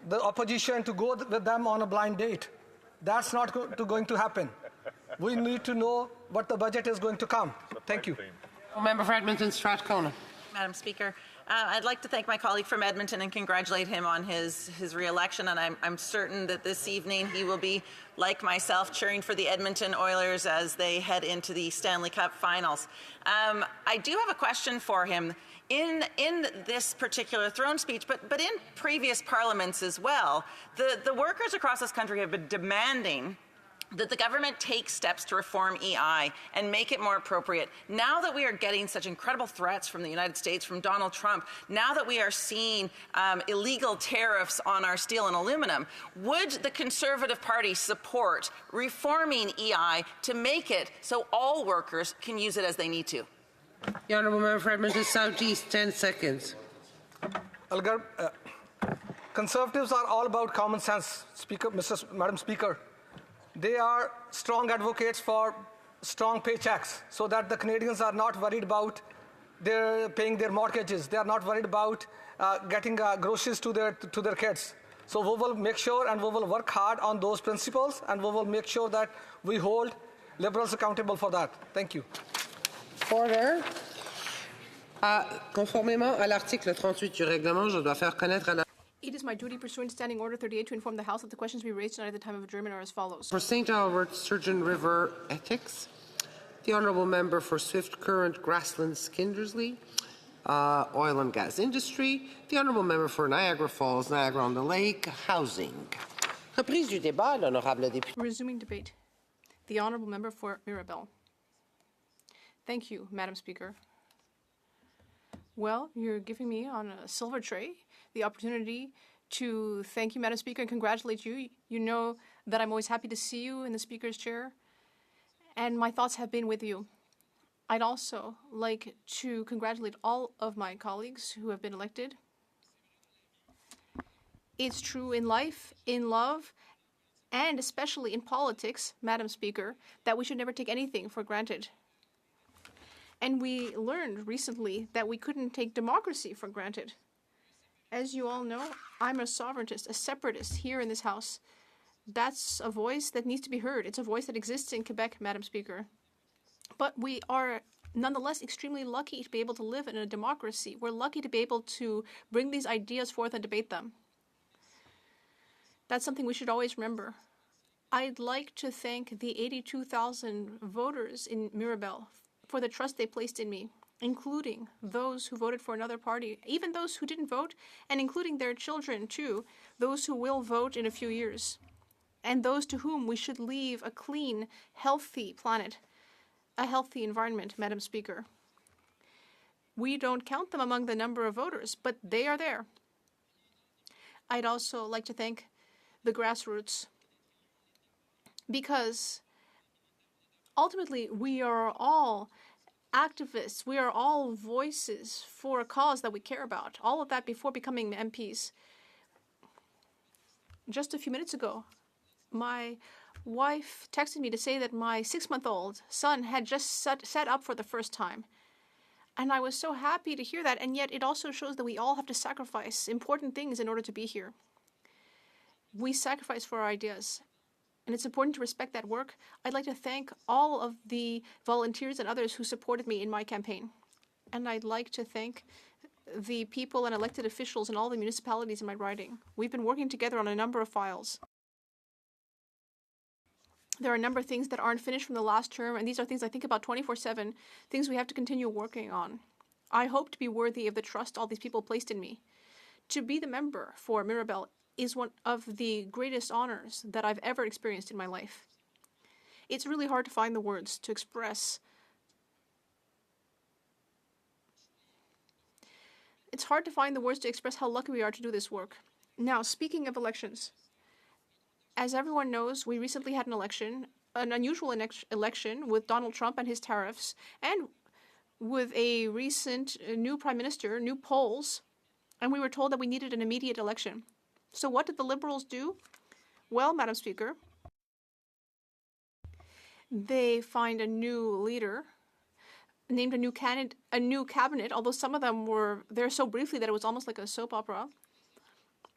the opposition to go with them on a blind date. That's not going to happen. We need to know what the budget is going to come. Thank you. Member for Edmonton Strathcona. Madam Speaker, I'd like to thank my colleague from Edmonton and congratulate him on his re-election, and I'm certain that this evening he will be, like myself, cheering for the Edmonton Oilers as they head into the Stanley Cup Finals. I do have a question for him. In this particular throne speech, but in previous parliaments as well, the workers across this country have been demanding that the government take steps to reform EI and make it more appropriate. Now that we are getting such incredible threats from the United States, from Donald Trump, now that we are seeing illegal tariffs on our steel and aluminum, would the Conservative Party support reforming EI to make it so all workers can use it as they need to? The Honourable Member for Edmonton Southeast, 10 seconds. Conservatives are all about common sense, Madam Speaker. They are strong advocates for strong paychecks so that the Canadians are not worried about paying their mortgages. They are not worried about getting groceries to their kids. So we will make sure and we will work hard on those principles, and we will make sure that we hold Liberals accountable for that. Thank you. Order. Conformément à l'article 38 du règlement, je dois faire connaître à la... It is my duty pursuant to Standing Order 38 to inform the House that the questions we raised tonight at the time of adjournment are as follows. For St. Albert, Sturgeon River Ethics, the Honourable Member for Swift Current, Grasslands, Kindersley, Oil and Gas Industry, the Honourable Member for Niagara Falls, Niagara-on-the-Lake, Housing. Reprise du débat, l'honorable député. Resuming debate. The Honourable Member for Mirabel. Thank you, Madam Speaker. Well, you're giving me on a silver tray the opportunity to thank you, Madam Speaker, and congratulate you. You know that I'm always happy to see you in the Speaker's chair, and my thoughts have been with you. I'd also like to congratulate all of my colleagues who have been elected. It's true in life, in love, and especially in politics, Madam Speaker, that we should never take anything for granted. And we learned recently that we couldn't take democracy for granted. As you all know, I'm a sovereigntist, a separatist here in this House. That's a voice that needs to be heard. It's a voice that exists in Quebec, Madam Speaker. But we are nonetheless extremely lucky to be able to live in a democracy. We're lucky to be able to bring these ideas forth and debate them. That's something we should always remember. I'd like to thank the 82,000 voters in Mirabel for the trust they placed in me, including those who voted for another party, even those who didn't vote, and including their children too, those who will vote in a few years, and those to whom we should leave a clean, healthy planet, a healthy environment, Madam Speaker. We don't count them among the number of voters, but they are there. I'd also like to thank the grassroots, because ultimately, we are all activists. We are all voices for a cause that we care about. All of that before becoming MPs. Just a few minutes ago, my wife texted me to say that my 6-month-old son had just sat up for the first time. And I was so happy to hear that, and yet it also shows that we all have to sacrifice important things in order to be here. We sacrifice for our ideas. And it's important to respect that work. I'd like to thank all of the volunteers and others who supported me in my campaign. And I'd like to thank the people and elected officials in all the municipalities in my riding. We've been working together on a number of files. There are a number of things that aren't finished from the last term, and these are things I think about 24/7, things we have to continue working on. I hope to be worthy of the trust all these people placed in me. To be the member for Mirabel is one of the greatest honors that I've ever experienced in my life. It's really hard to find the words to express. It's hard to find the words to express how lucky we are to do this work. Now, speaking of elections, as everyone knows, we recently had an election, an unusual election with Donald Trump and his tariffs, and with a recent new prime minister, new polls, and we were told that we needed an immediate election. So what did the Liberals do? Well, Madam Speaker, they find a new leader, named a new cabinet, although some of them were there so briefly that it was almost like a soap opera.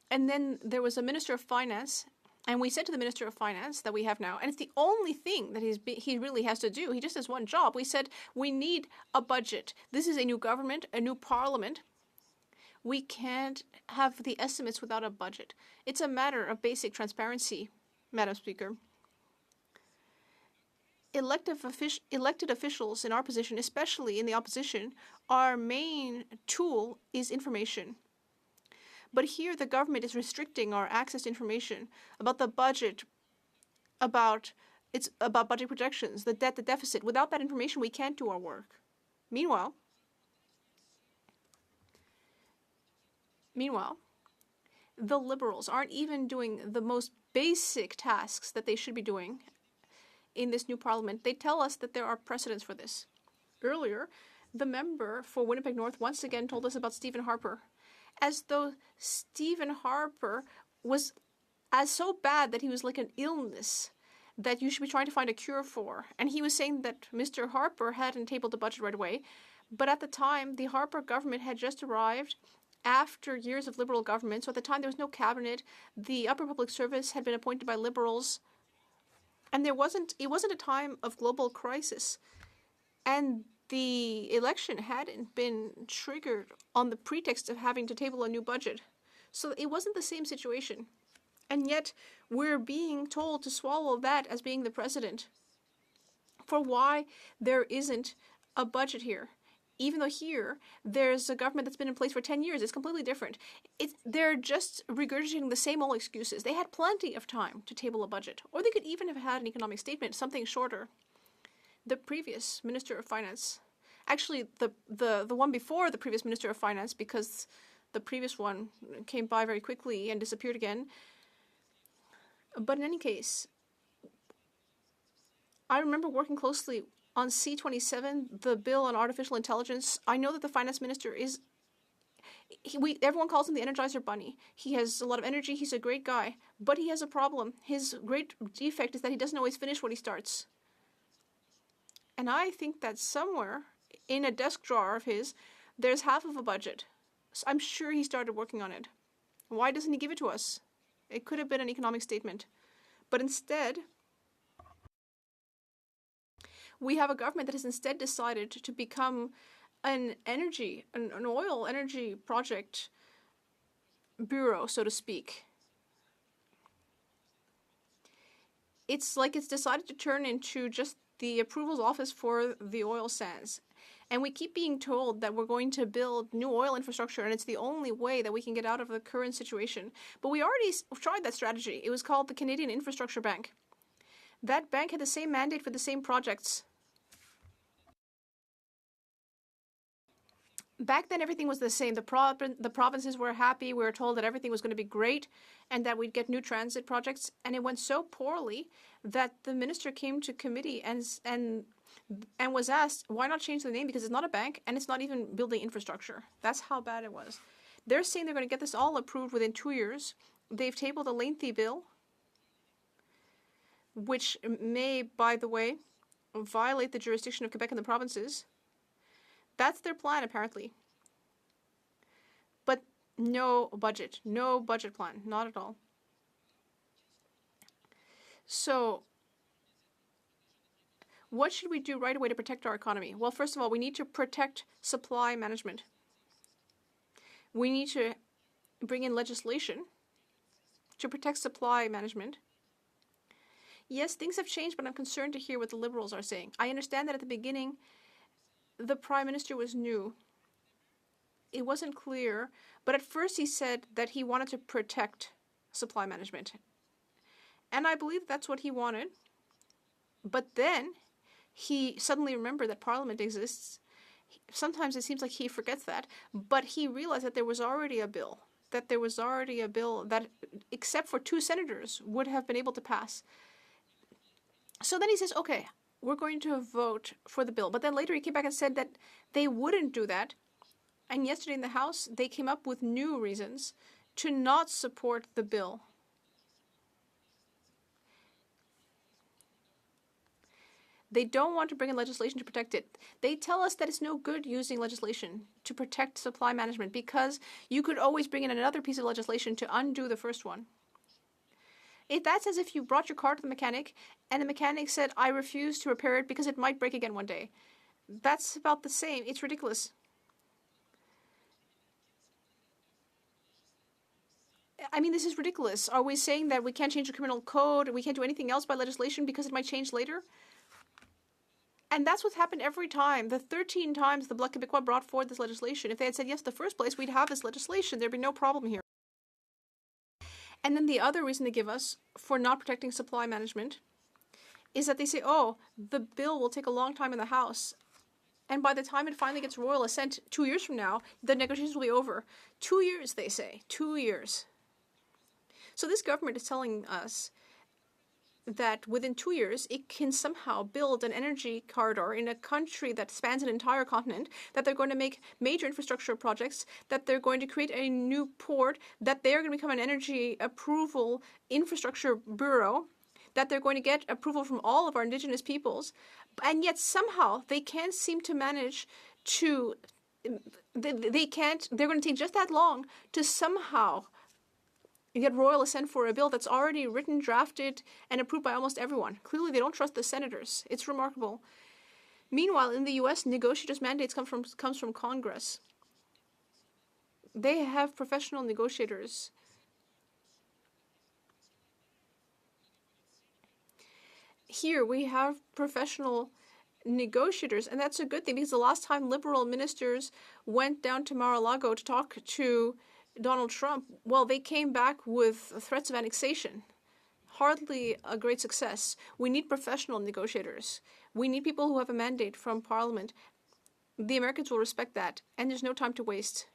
And then there was a Minister of Finance, and we said to the Minister of Finance that we have now, and it's the only thing that he really has to do. He just has one job. We said, we need a budget. This is a new government, a new parliament, We can't have the estimates without a budget. It's a matter of basic transparency, Madam Speaker. Elected officials in our position, especially in the opposition, our main tool is information. But here the government is restricting our access to information about the budget, about budget projections, the debt, the deficit. Without that information, we can't do our work. Meanwhile, the Liberals aren't even doing the most basic tasks that they should be doing in this new parliament. They tell us that there are precedents for this. Earlier, the member for Winnipeg North once again told us about Stephen Harper, as though Stephen Harper was as so bad that he was like an illness that you should be trying to find a cure for. And he was saying that Mr. Harper hadn't tabled the budget right away, but at the time, the Harper government had just arrived after years of Liberal government. So at the time, there was no cabinet. The upper public service had been appointed by Liberals. And it wasn't a time of global crisis. And the election hadn't been triggered on the pretext of having to table a new budget. So it wasn't the same situation. And yet, we're being told to swallow that as being the precedent for why there isn't a budget here. Even though here, there's a government that's been in place for 10 years. It's completely different. They're just regurgitating the same old excuses. They had plenty of time to table a budget. Or they could even have had an economic statement, something shorter. The previous Minister of Finance, actually the one before the previous Minister of Finance, because the previous one came by very quickly and disappeared again. But in any case, I remember working closely on C-27, the bill on artificial intelligence. I know that the finance minister is, everyone calls him the Energizer Bunny. He has a lot of energy. He's a great guy, but he has a problem. His great defect is that he doesn't always finish what he starts. And I think that somewhere in a desk drawer of his, there's half of a budget. So I'm sure he started working on it. Why doesn't he give it to us? It could have been an economic statement. But instead, we have a government that has instead decided to become an oil energy project bureau, so to speak. It's like it's decided to turn into just the approvals office for the oil sands. And we keep being told that we're going to build new oil infrastructure and it's the only way that we can get out of the current situation. But we already tried that strategy. It was called the Canadian Infrastructure Bank. That bank had the same mandate for the same projects. Back then, everything was the same. The provinces were happy. We were told that everything was going to be great and that we'd get new transit projects. And it went so poorly that the minister came to committee and was asked, why not change the name? Because it's not a bank and it's not even building infrastructure. That's how bad it was. They're saying they're going to get this all approved within 2 years. They've tabled a lengthy bill, which may, by the way, violate the jurisdiction of Quebec and the provinces. That's their plan, apparently. But no budget plan, not at all. So, what should we do right away to protect our economy? Well, first of all, we need to protect supply management. We need to bring in legislation to protect supply management. Yes, things have changed, but I'm concerned to hear what the Liberals are saying. I understand that at the beginning, the Prime Minister was new. It wasn't clear, but at first he said that he wanted to protect supply management. And I believe that's what he wanted. But then he suddenly remembered that Parliament exists. Sometimes it seems like he forgets that, but he realized that there was already a bill, that, except for 2 senators, would have been able to pass. So then he says, okay, we're going to vote for the bill. But then later he came back and said that they wouldn't do that. And yesterday in the House, they came up with new reasons to not support the bill. They don't want to bring in legislation to protect it. They tell us that it's no good using legislation to protect supply management because you could always bring in another piece of legislation to undo the first one. That's as if you brought your car to the mechanic and the mechanic said, I refuse to repair it because it might break again one day. That's about the same. It's ridiculous. I mean, this is ridiculous. Are we saying that we can't change the criminal code, we can't do anything else by legislation because it might change later? And that's what's happened every time. The 13 times the Bloc Québécois brought forward this legislation, if they had said yes in the first place, we'd have this legislation. There'd be no problem here. And then the other reason they give us for not protecting supply management is that they say, oh, the bill will take a long time in the House. And by the time it finally gets royal assent 2 years from now, the negotiations will be over. 2 years, they say. 2 years. So this government is telling us that within 2 years, it can somehow build an energy corridor in a country that spans an entire continent, that they're going to make major infrastructure projects, that they're going to create a new port, that they're going to become an energy approval infrastructure bureau, that they're going to get approval from all of our Indigenous peoples, and yet somehow they can't seem to manage to, they're going to take just that long to somehow get royal assent for a bill that's already written, drafted, and approved by almost everyone. Clearly, they don't trust the senators. It's remarkable. Meanwhile, in the U.S., negotiators' mandates comes from Congress. They have professional negotiators. Here, we have professional negotiators, and that's a good thing, because the last time Liberal ministers went down to Mar-a-Lago to talk to Donald Trump, well, they came back with threats of annexation. Hardly a great success. We need professional negotiators. We need people who have a mandate from Parliament. The Americans will respect that, and there's no time to waste.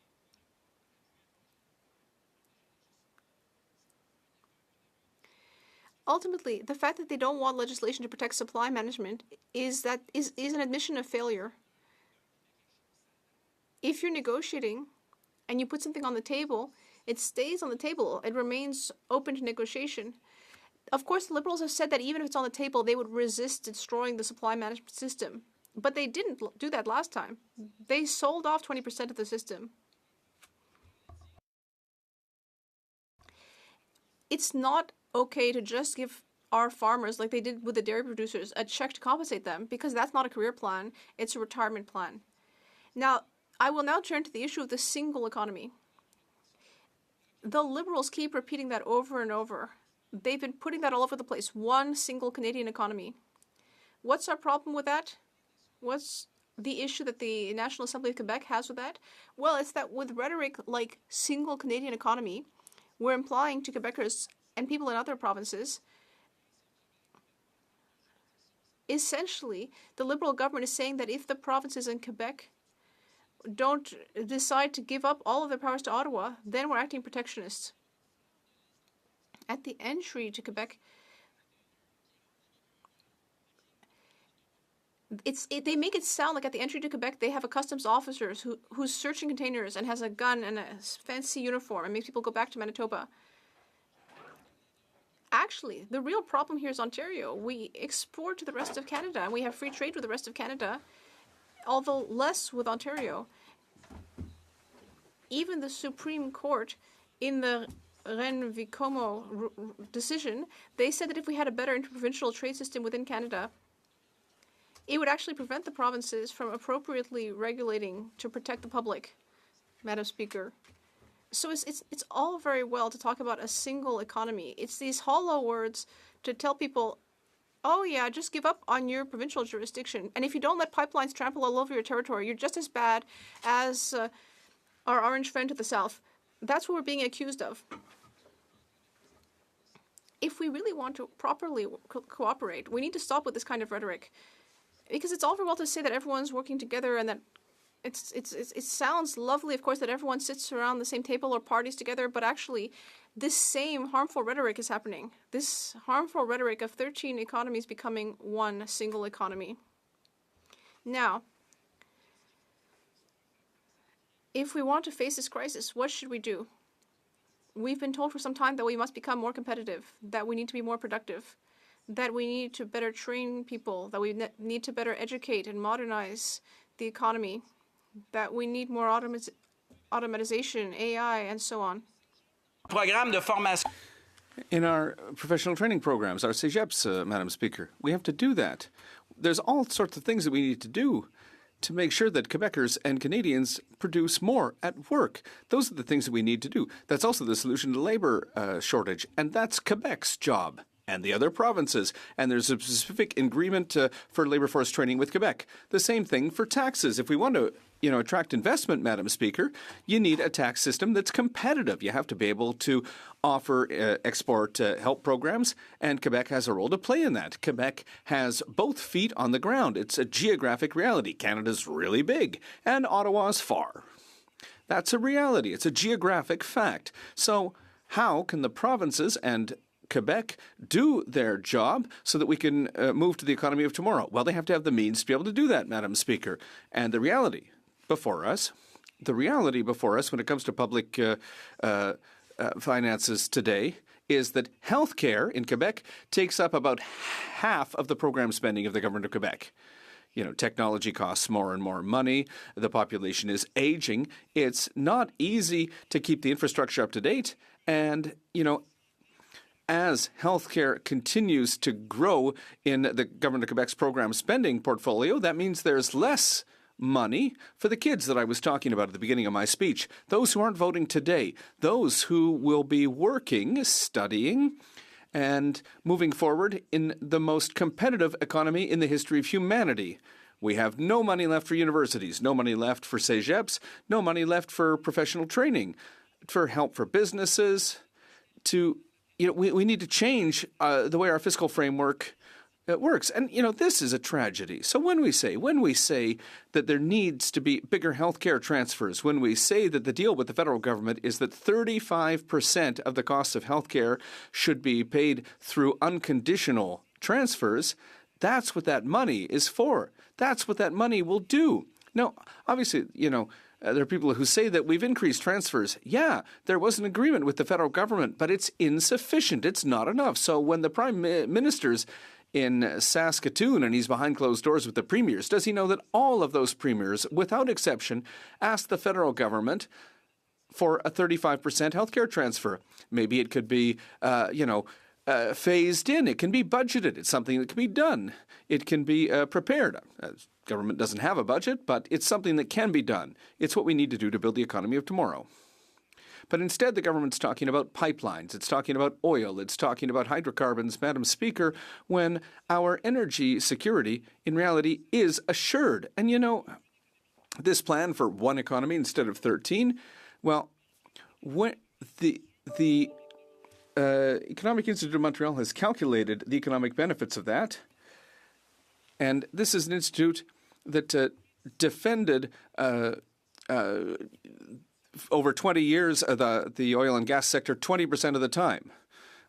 Ultimately, the fact that they don't want legislation to protect supply management is an admission of failure. If you're negotiating and you put something on the table, it stays on the table. It remains open to negotiation. Of course, the Liberals have said that even if it's on the table, they would resist destroying the supply management system. But they didn't do that last time. They sold off 20% of the system. It's not okay to just give our farmers, like they did with the dairy producers, a check to compensate them, because that's not a career plan, it's a retirement plan. Now, I will now turn to the issue of the single economy. The Liberals keep repeating that over and over. They've been putting that all over the place. One single Canadian economy. What's our problem with that? What's the issue that the National Assembly of Quebec has with that? Well, it's that with rhetoric like single Canadian economy, we're implying to Quebecers and people in other provinces, essentially, the Liberal government is saying that if the provinces in Quebec don't decide to give up all of their powers to Ottawa, then we're acting protectionist. At the entry to Quebec, they make it sound like at the entry to Quebec they have a customs officer who's searching containers and has a gun and a fancy uniform and makes people go back to Manitoba. Actually, the real problem here is Ontario. We export to the rest of Canada and we have free trade with the rest of Canada, although less with Ontario. Even the Supreme Court, in the Ren-Vicomo decision, they said that if we had a better interprovincial trade system within Canada, it would actually prevent the provinces from appropriately regulating to protect the public, Madam Speaker. So it's all very well to talk about a single economy. It's these hollow words to tell people, oh yeah, just give up on your provincial jurisdiction. And if you don't let pipelines trample all over your territory, you're just as bad as our orange friend to the south. That's what we're being accused of. If we really want to properly cooperate, we need to stop with this kind of rhetoric. Because it's all very well to say that everyone's working together and that it sounds lovely, of course, that everyone sits around the same table or parties together, but actually this same harmful rhetoric is happening. This harmful rhetoric of 13 economies becoming one single economy. Now, if we want to face this crisis, what should we do? We've been told for some time that we must become more competitive, that we need to be more productive, that we need to better train people, that we need to better educate and modernize the economy, that we need more automatization, AI, and so on. In our professional training programs, our CEGEPs, Madam Speaker, we have to do that. There's all sorts of things that we need to do to make sure that Quebecers and Canadians produce more at work. Those are the things that we need to do. That's also the solution to labor shortage, and that's Quebec's job and the other provinces. And there's a specific agreement for labor force training with Quebec. The same thing for taxes. If we want to attract investment, Madam Speaker, you need a tax system that's competitive. You have to be able to offer export help programs, and Quebec has a role to play in that. Quebec has both feet on the ground. It's a geographic reality. Canada's really big, and Ottawa's far. That's a reality. It's a geographic fact. So how can the provinces and Quebec do their job so that we can move to the economy of tomorrow? Well, they have to have the means to be able to do that, Madam Speaker. And the reality before us when it comes to public finances today is that healthcare in Quebec takes up about half of the program spending of the government of Quebec. Technology costs more and more money. The population is aging. It's not easy to keep the infrastructure up to date. And, as healthcare continues to grow in the government of Quebec's program spending portfolio, that means there's less money for the kids that I was talking about at the beginning of my speech. Those who aren't voting today, those who will be working, studying, and moving forward in the most competitive economy in the history of humanity. We have no money left for universities, no money left for cégeps, no money left for professional training, for help for businesses. We need to change the way our fiscal framework works. And, this is a tragedy. So when we say that there needs to be bigger healthcare transfers, when we say that the deal with the federal government is that 35% of the cost of healthcare should be paid through unconditional transfers, that's what that money is for. That's what that money will do. Now, obviously, there are people who say that we've increased transfers. Yeah, there was an agreement with the federal government, but it's insufficient. It's not enough. So when the Prime Minister's in Saskatoon and he's behind closed doors with the premiers, does he know that all of those premiers, without exception, asked the federal government for a 35% healthcare transfer? Maybe it could be, phased in. It can be budgeted. It's something that can be done. It can be prepared. Government doesn't have a budget, but it's something that can be done. It's what we need to do to build the economy of tomorrow. But instead, the government's talking about pipelines. It's talking about oil. It's talking about hydrocarbons, Madam Speaker, when our energy security, in reality, is assured. And this plan for one economy instead of 13, well, when the Economic Institute of Montreal has calculated the economic benefits of that. And this is an institute that defended over 20 years the oil and gas sector 20% of the time.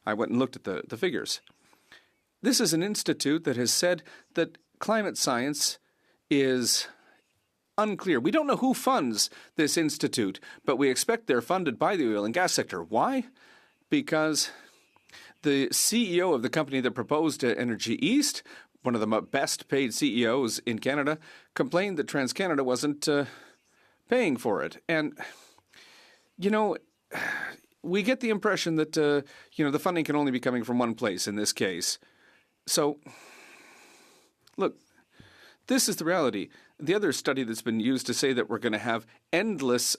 I went and looked at the figures. This is an institute that has said that climate science is unclear. We don't know who funds this institute, but we expect they're funded by the oil and gas sector. Why? Because the CEO of the company that proposed Energy East, one of the best paid CEOs in Canada, complained that TransCanada wasn't paying for it. And, we get the impression that, the funding can only be coming from one place in this case. So, look, this is the reality. The other study that's been used to say that we're going to have endless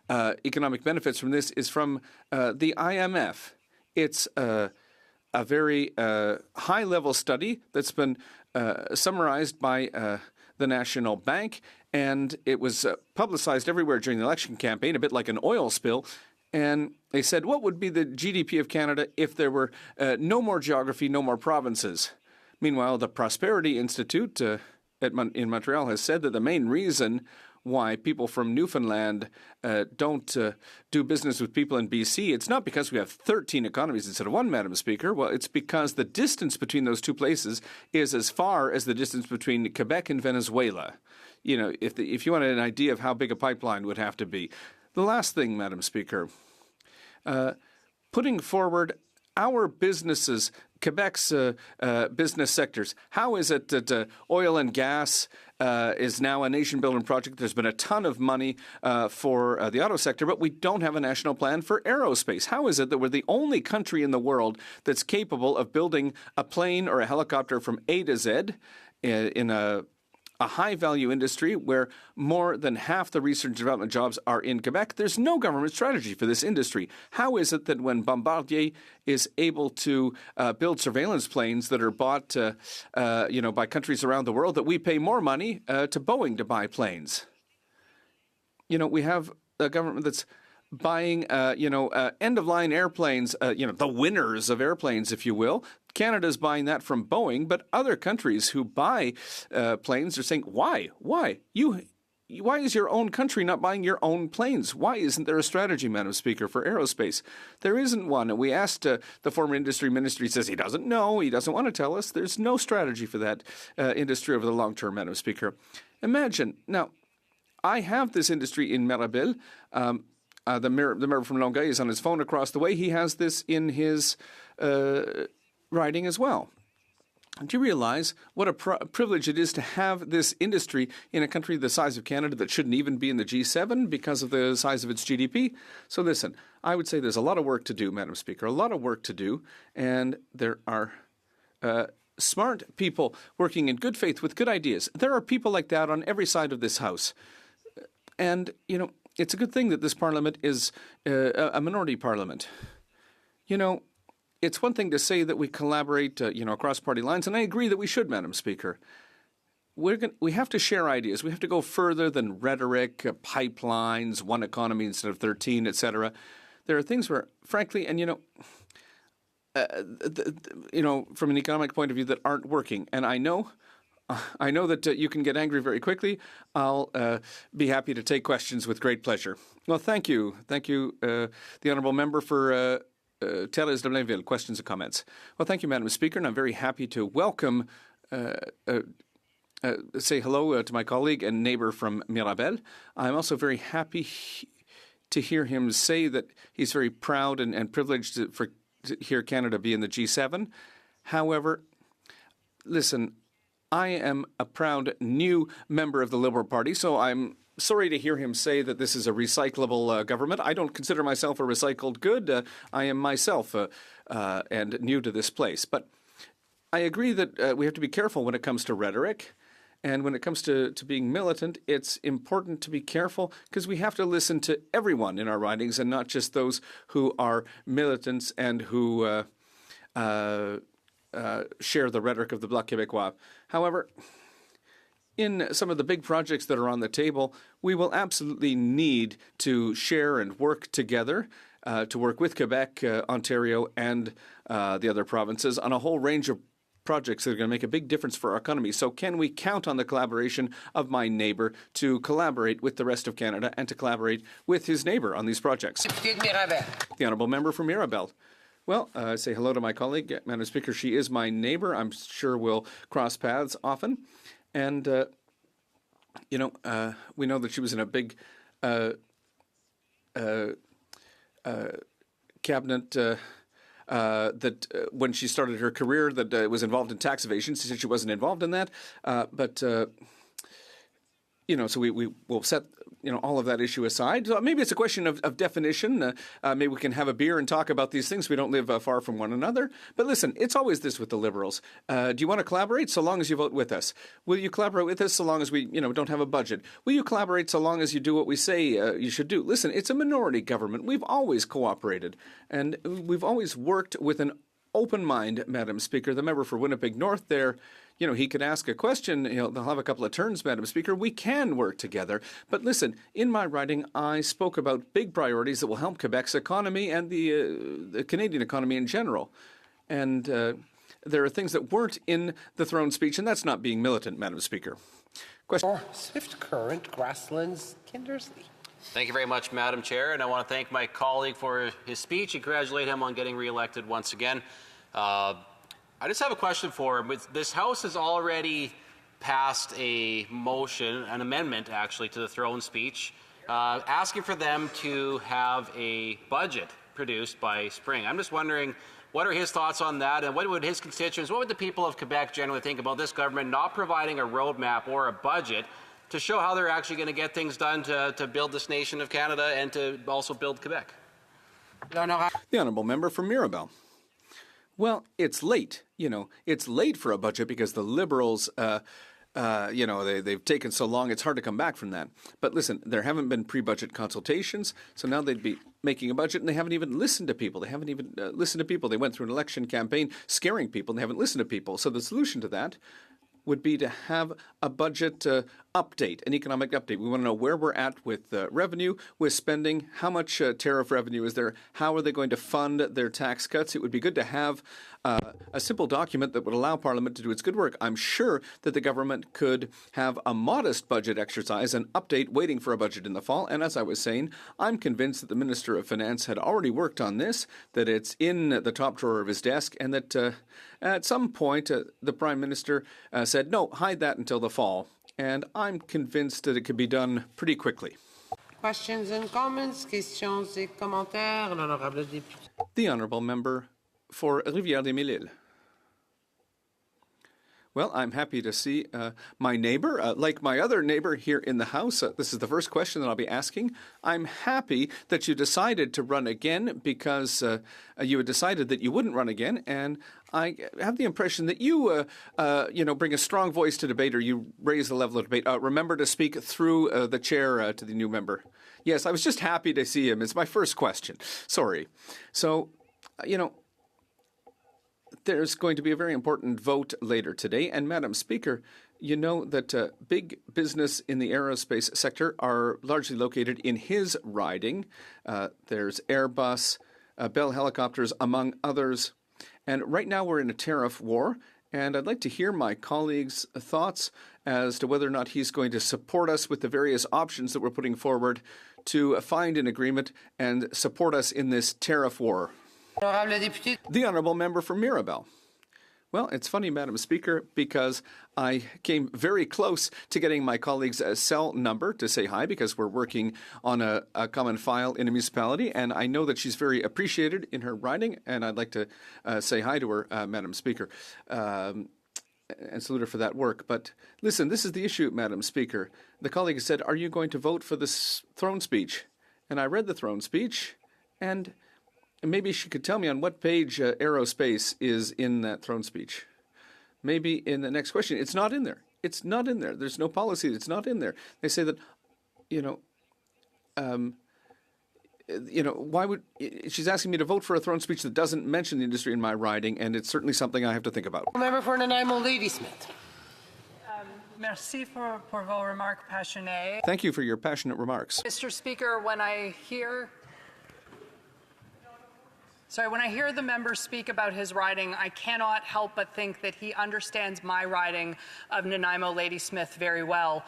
economic benefits from this is from the IMF. It's a very high-level study that's been summarized by the National Bank, and it was publicized everywhere during the election campaign, a bit like an oil spill. And they said, what would be the GDP of Canada if there were no more geography, no more provinces? Meanwhile, the Prosperity Institute in Montreal has said that the main reason why people from Newfoundland don't do business with people in BC, it's not because we have 13 economies instead of one, Madam Speaker. Well, it's because the distance between those two places is as far as the distance between Quebec and Venezuela. If you want an idea of how big a pipeline would have to be. The last thing, Madam Speaker, putting forward our businesses, Quebec's business sectors. How is it that oil and gas is now a nation-building project? There's been a ton of money for the auto sector, but we don't have a national plan for aerospace. How is it that we're the only country in the world that's capable of building a plane or a helicopter from A to Z in a a high-value industry where more than half the research and development jobs are in Quebec. There's no government strategy for this industry. How is it that when Bombardier is able to build surveillance planes that are bought by countries around the world, that we pay more money to Boeing to buy planes? We have a government that's buying, end-of-line airplanes, the winners of airplanes, if you will. Canada's buying that from Boeing, but other countries who buy planes are saying, why? Why is your own country not buying your own planes? Why isn't there a strategy, Madam Speaker, for aerospace? There isn't one. And we asked the former industry minister. He says he doesn't know. He doesn't want to tell us. There's no strategy for that industry over the long term, Madam Speaker. Imagine. Now, I have this industry in Mirabel. The member from Longueuil is on his phone across the way. He has this in his riding as well. Do you realize what a privilege it is to have this industry in a country the size of Canada that shouldn't even be in the G7 because of the size of its GDP? So listen, I would say there's a lot of work to do, Madam Speaker, a lot of work to do, and there are smart people working in good faith with good ideas. There are people like that on every side of this House. And, it's a good thing that this Parliament is a minority Parliament. It's one thing to say that we collaborate, across party lines, and I agree that we should, Madam Speaker. We have to share ideas. We have to go further than rhetoric, pipelines, one economy instead of 13, etc. There are things where, frankly, and from an economic point of view, that aren't working. And I know that you can get angry very quickly. I'll be happy to take questions with great pleasure. Well, thank you. Thank you, the Honourable Member for Thérèse de Blainville. Questions or comments? Well, thank you, Madam Speaker, and I'm very happy to welcome, say hello to my colleague and neighbour from Mirabel. I'm also very happy to hear him say that he's very proud and privileged to hear Canada be in the G7. However, listen, I am a proud new member of the Liberal Party, so I'm sorry to hear him say that this is a recyclable government. I don't consider myself a recycled good. I am myself and new to this place. But I agree that we have to be careful when it comes to rhetoric. And when it comes to being militant, it's important to be careful because we have to listen to everyone in our ridings and not just those who are militants and who share the rhetoric of the Bloc Québécois. However, in some of the big projects that are on the table, we will absolutely need to share and work together, to work with Quebec, Ontario, and the other provinces on a whole range of projects that are going to make a big difference for our economy. So can we count on the collaboration of my neighbour to collaborate with the rest of Canada and to collaborate with his neighbour on these projects? The Honourable Member from Mirabel. Well, say hello to my colleague, Madam Speaker. She is my neighbour. I'm sure we'll cross paths often. And, we know that she was in a big cabinet that when she started her career that was involved in tax evasion. She said she wasn't involved in that. So we will set all of that issue aside. So maybe it's a question of definition. Maybe we can have a beer and talk about these things. We don't live far from one another. But listen, it's always this with the Liberals. Do you want to collaborate so long as you vote with us? Will you collaborate with us so long as we don't have a budget? Will you collaborate so long as you do what we say you should do? Listen, it's a minority government. We've always cooperated. And we've always worked with an open mind, Madam Speaker. The member for Winnipeg North there, he could ask a question. They'll have a couple of turns, Madam Speaker. We can work together. But listen, in my writing, I spoke about big priorities that will help Quebec's economy and the Canadian economy in general. And there are things that weren't in the throne speech, and that's not being militant, Madam Speaker. Question. Swift Current, Grasslands, Kindersley. Thank you very much, Madam Chair, and I want to thank my colleague for his speech and congratulate him on getting reelected once again. I just have a question for him. This House has already passed a motion, an amendment actually, to the throne speech, asking for them to have a budget produced by spring. I'm just wondering, what are his thoughts on that, and what would his constituents, what would the people of Quebec generally think about this government not providing a roadmap or a budget to show how they're actually going to get things done to build this nation of Canada and to also build Quebec? The Honourable Member from Mirabel. Well, it's late. It's late for a budget because the Liberals they've taken so long, it's hard to come back from that. But listen, there haven't been pre-budget consultations, so now they'd be making a budget, and they haven't even listened to people. They haven't even listened to people. They went through an election campaign scaring people, and they haven't listened to people. So the solution to that would be to have a budget update, an economic update. We want to know where we're at with revenue, with spending, how much tariff revenue is there, how are they going to fund their tax cuts. It would be good to have a simple document that would allow Parliament to do its good work. I'm sure that the government could have a modest budget exercise, an update, waiting for a budget in the fall. And as I was saying, I'm convinced that the Minister of Finance had already worked on this, that it's in the top drawer of his desk, and that at some point the Prime Minister said, no, hide that until the fall. And I'm convinced that it could be done pretty quickly. Questions and comments? Questions et commentaires? L'honorable député. The Honourable Member for Rivière-des-Mille-Îles. Well, I'm happy to see my neighbor, like my other neighbor here in the House. This is the first question that I'll be asking. I'm happy that you decided to run again because you had decided that you wouldn't run again. And I have the impression that you, bring a strong voice to debate, or you raise the level of debate. Remember to speak through the chair to the new member. Yes, I was just happy to see him. It's my first question. Sorry. So, there's going to be a very important vote later today. And Madam Speaker, you know that big business in the aerospace sector are largely located in his riding. There's Airbus, Bell Helicopters, among others. And right now we're in a tariff war. And I'd like to hear my colleagues' thoughts as to whether or not he's going to support us with the various options that we're putting forward to find an agreement and support us in this tariff war. The Honourable Member for Mirabel. Well, it's funny, Madam Speaker, because I came very close to getting my colleague's cell number to say hi, because we're working on a common file in a municipality, and I know that she's very appreciated in her riding, and I'd like to say hi to her, Madam Speaker, and salute her for that work. But listen, this is the issue, Madam Speaker. The colleague said, are you going to vote for this throne speech? And I read the throne speech, and maybe she could tell me on what page aerospace is in that throne speech. Maybe in the next question. It's not in there. It's not in there. There's no policy. It's not in there. They say that, why would she's asking me to vote for a throne speech that doesn't mention the industry in my riding, and it's certainly something I have to think about. Member for Nanaimo, Ladysmith. Merci for vos remarques passionnées. Thank you for your passionate remarks. Mr. Speaker, when I hear the member speak about his riding, I cannot help but think that he understands my riding of Nanaimo Ladysmith very well.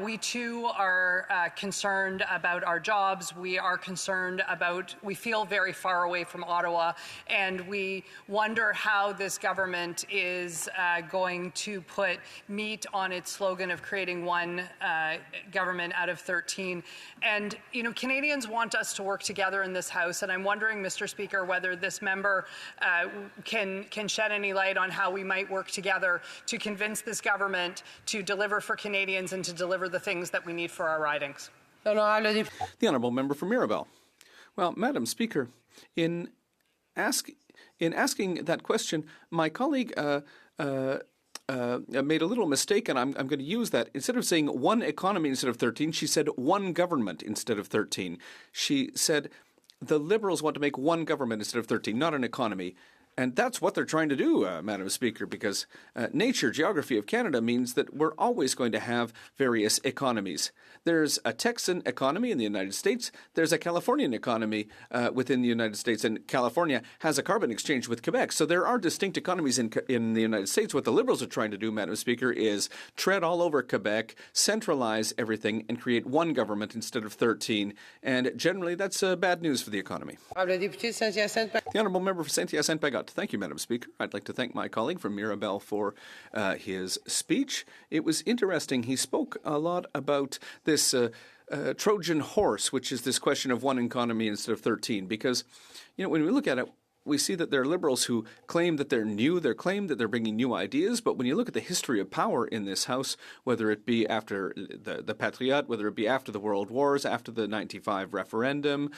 We too are concerned about our jobs. We are concerned about, we feel very far away from Ottawa, and we wonder how this government is going to put meat on its slogan of creating one government out of 13. And, Canadians want us to work together in this House, and I'm wondering, Mr. Speaker, whether this member can shed any light on how we might work together to convince this government to deliver for Canadians and to deliver the things that we need for our ridings. The Honourable Member for Mirabel. Well, Madam Speaker, in asking that question, my colleague made a little mistake, and I'm going to use that. Instead of saying one economy instead of 13, she said one government instead of 13. She said the Liberals want to make one government instead of 13, not an economy. And that's what they're trying to do, Madam Speaker, because nature, geography of Canada means that we're always going to have various economies. There's a Texan economy in the United States. There's a Californian economy within the United States, and California has a carbon exchange with Quebec. So there are distinct economies in the United States. What the Liberals are trying to do, Madam Speaker, is tread all over Quebec, centralize everything, and create one government instead of 13. And generally, that's bad news for the economy. The Honourable Member for Saint-Hyacinthe-Bagotte. Thank you, Madam Speaker. I'd like to thank my colleague from Mirabel for his speech. It was interesting. He spoke a lot about this Trojan horse, which is this question of one economy instead of 13. Because, when we look at it, we see that there are Liberals who claim that they're new, they claim that they're bringing new ideas, but when you look at the history of power in this House, whether it be after the Patriot, whether it be after the World Wars, after the 95 referendum,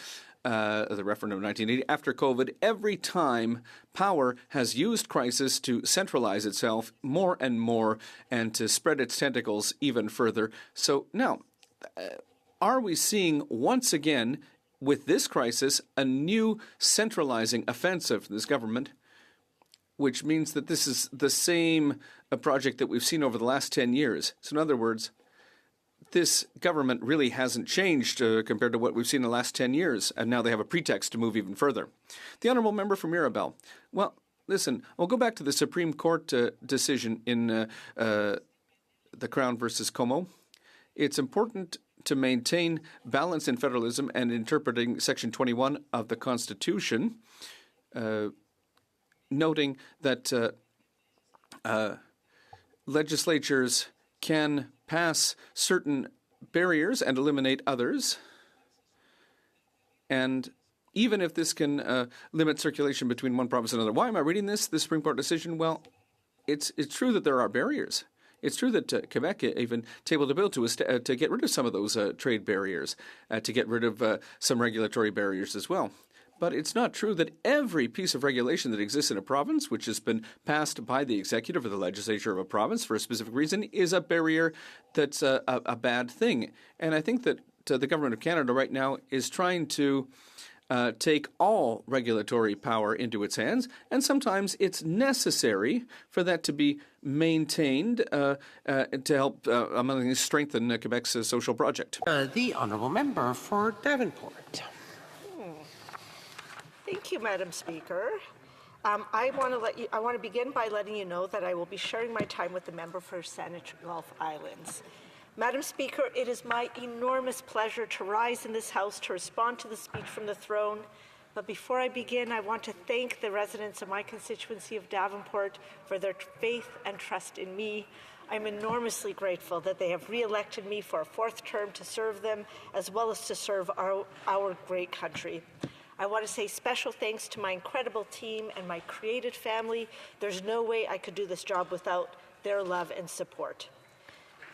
the referendum of 1980, after COVID, every time power has used crisis to centralize itself more and more and to spread its tentacles even further. So now, are we seeing once again, with this crisis, a new centralizing offensive from this government, which means that this is the same project that we've seen over the last 10 years? So in other words, this government really hasn't changed compared to what we've seen in the last 10 years, and now they have a pretext to move even further. The honourable member from Mirabel. Well, listen, I'll go back to the Supreme Court decision in the Crown versus Como. It's important to maintain balance in federalism and interpreting Section 21 of the Constitution, noting that legislatures can pass certain barriers and eliminate others. And even if this can limit circulation between one province and another. Why am I reading this Supreme Court decision? Well, it's true that there are barriers. It's true that Quebec even tabled a bill to get rid of some of those trade barriers, to get rid of some regulatory barriers as well. But it's not true that every piece of regulation that exists in a province, which has been passed by the executive or the legislature of a province for a specific reason, is a barrier that's a bad thing. And I think that the Government of Canada right now is trying to take all regulatory power into its hands, and sometimes it's necessary for that to be maintained to help, among other things, strengthen Quebec's social project. The honourable member for Davenport. Thank you, Madam Speaker. I want to begin by letting you know that I will be sharing my time with the member for Saanich Gulf Islands. Madam Speaker, it is my enormous pleasure to rise in this House to respond to the speech from the throne. But before I begin, I want to thank the residents of my constituency of Davenport for their faith and trust in me. I'm enormously grateful that they have re-elected me for a fourth term to serve them, as well as to serve our great country. I want to say special thanks to my incredible team and my creative family. There's no way I could do this job without their love and support.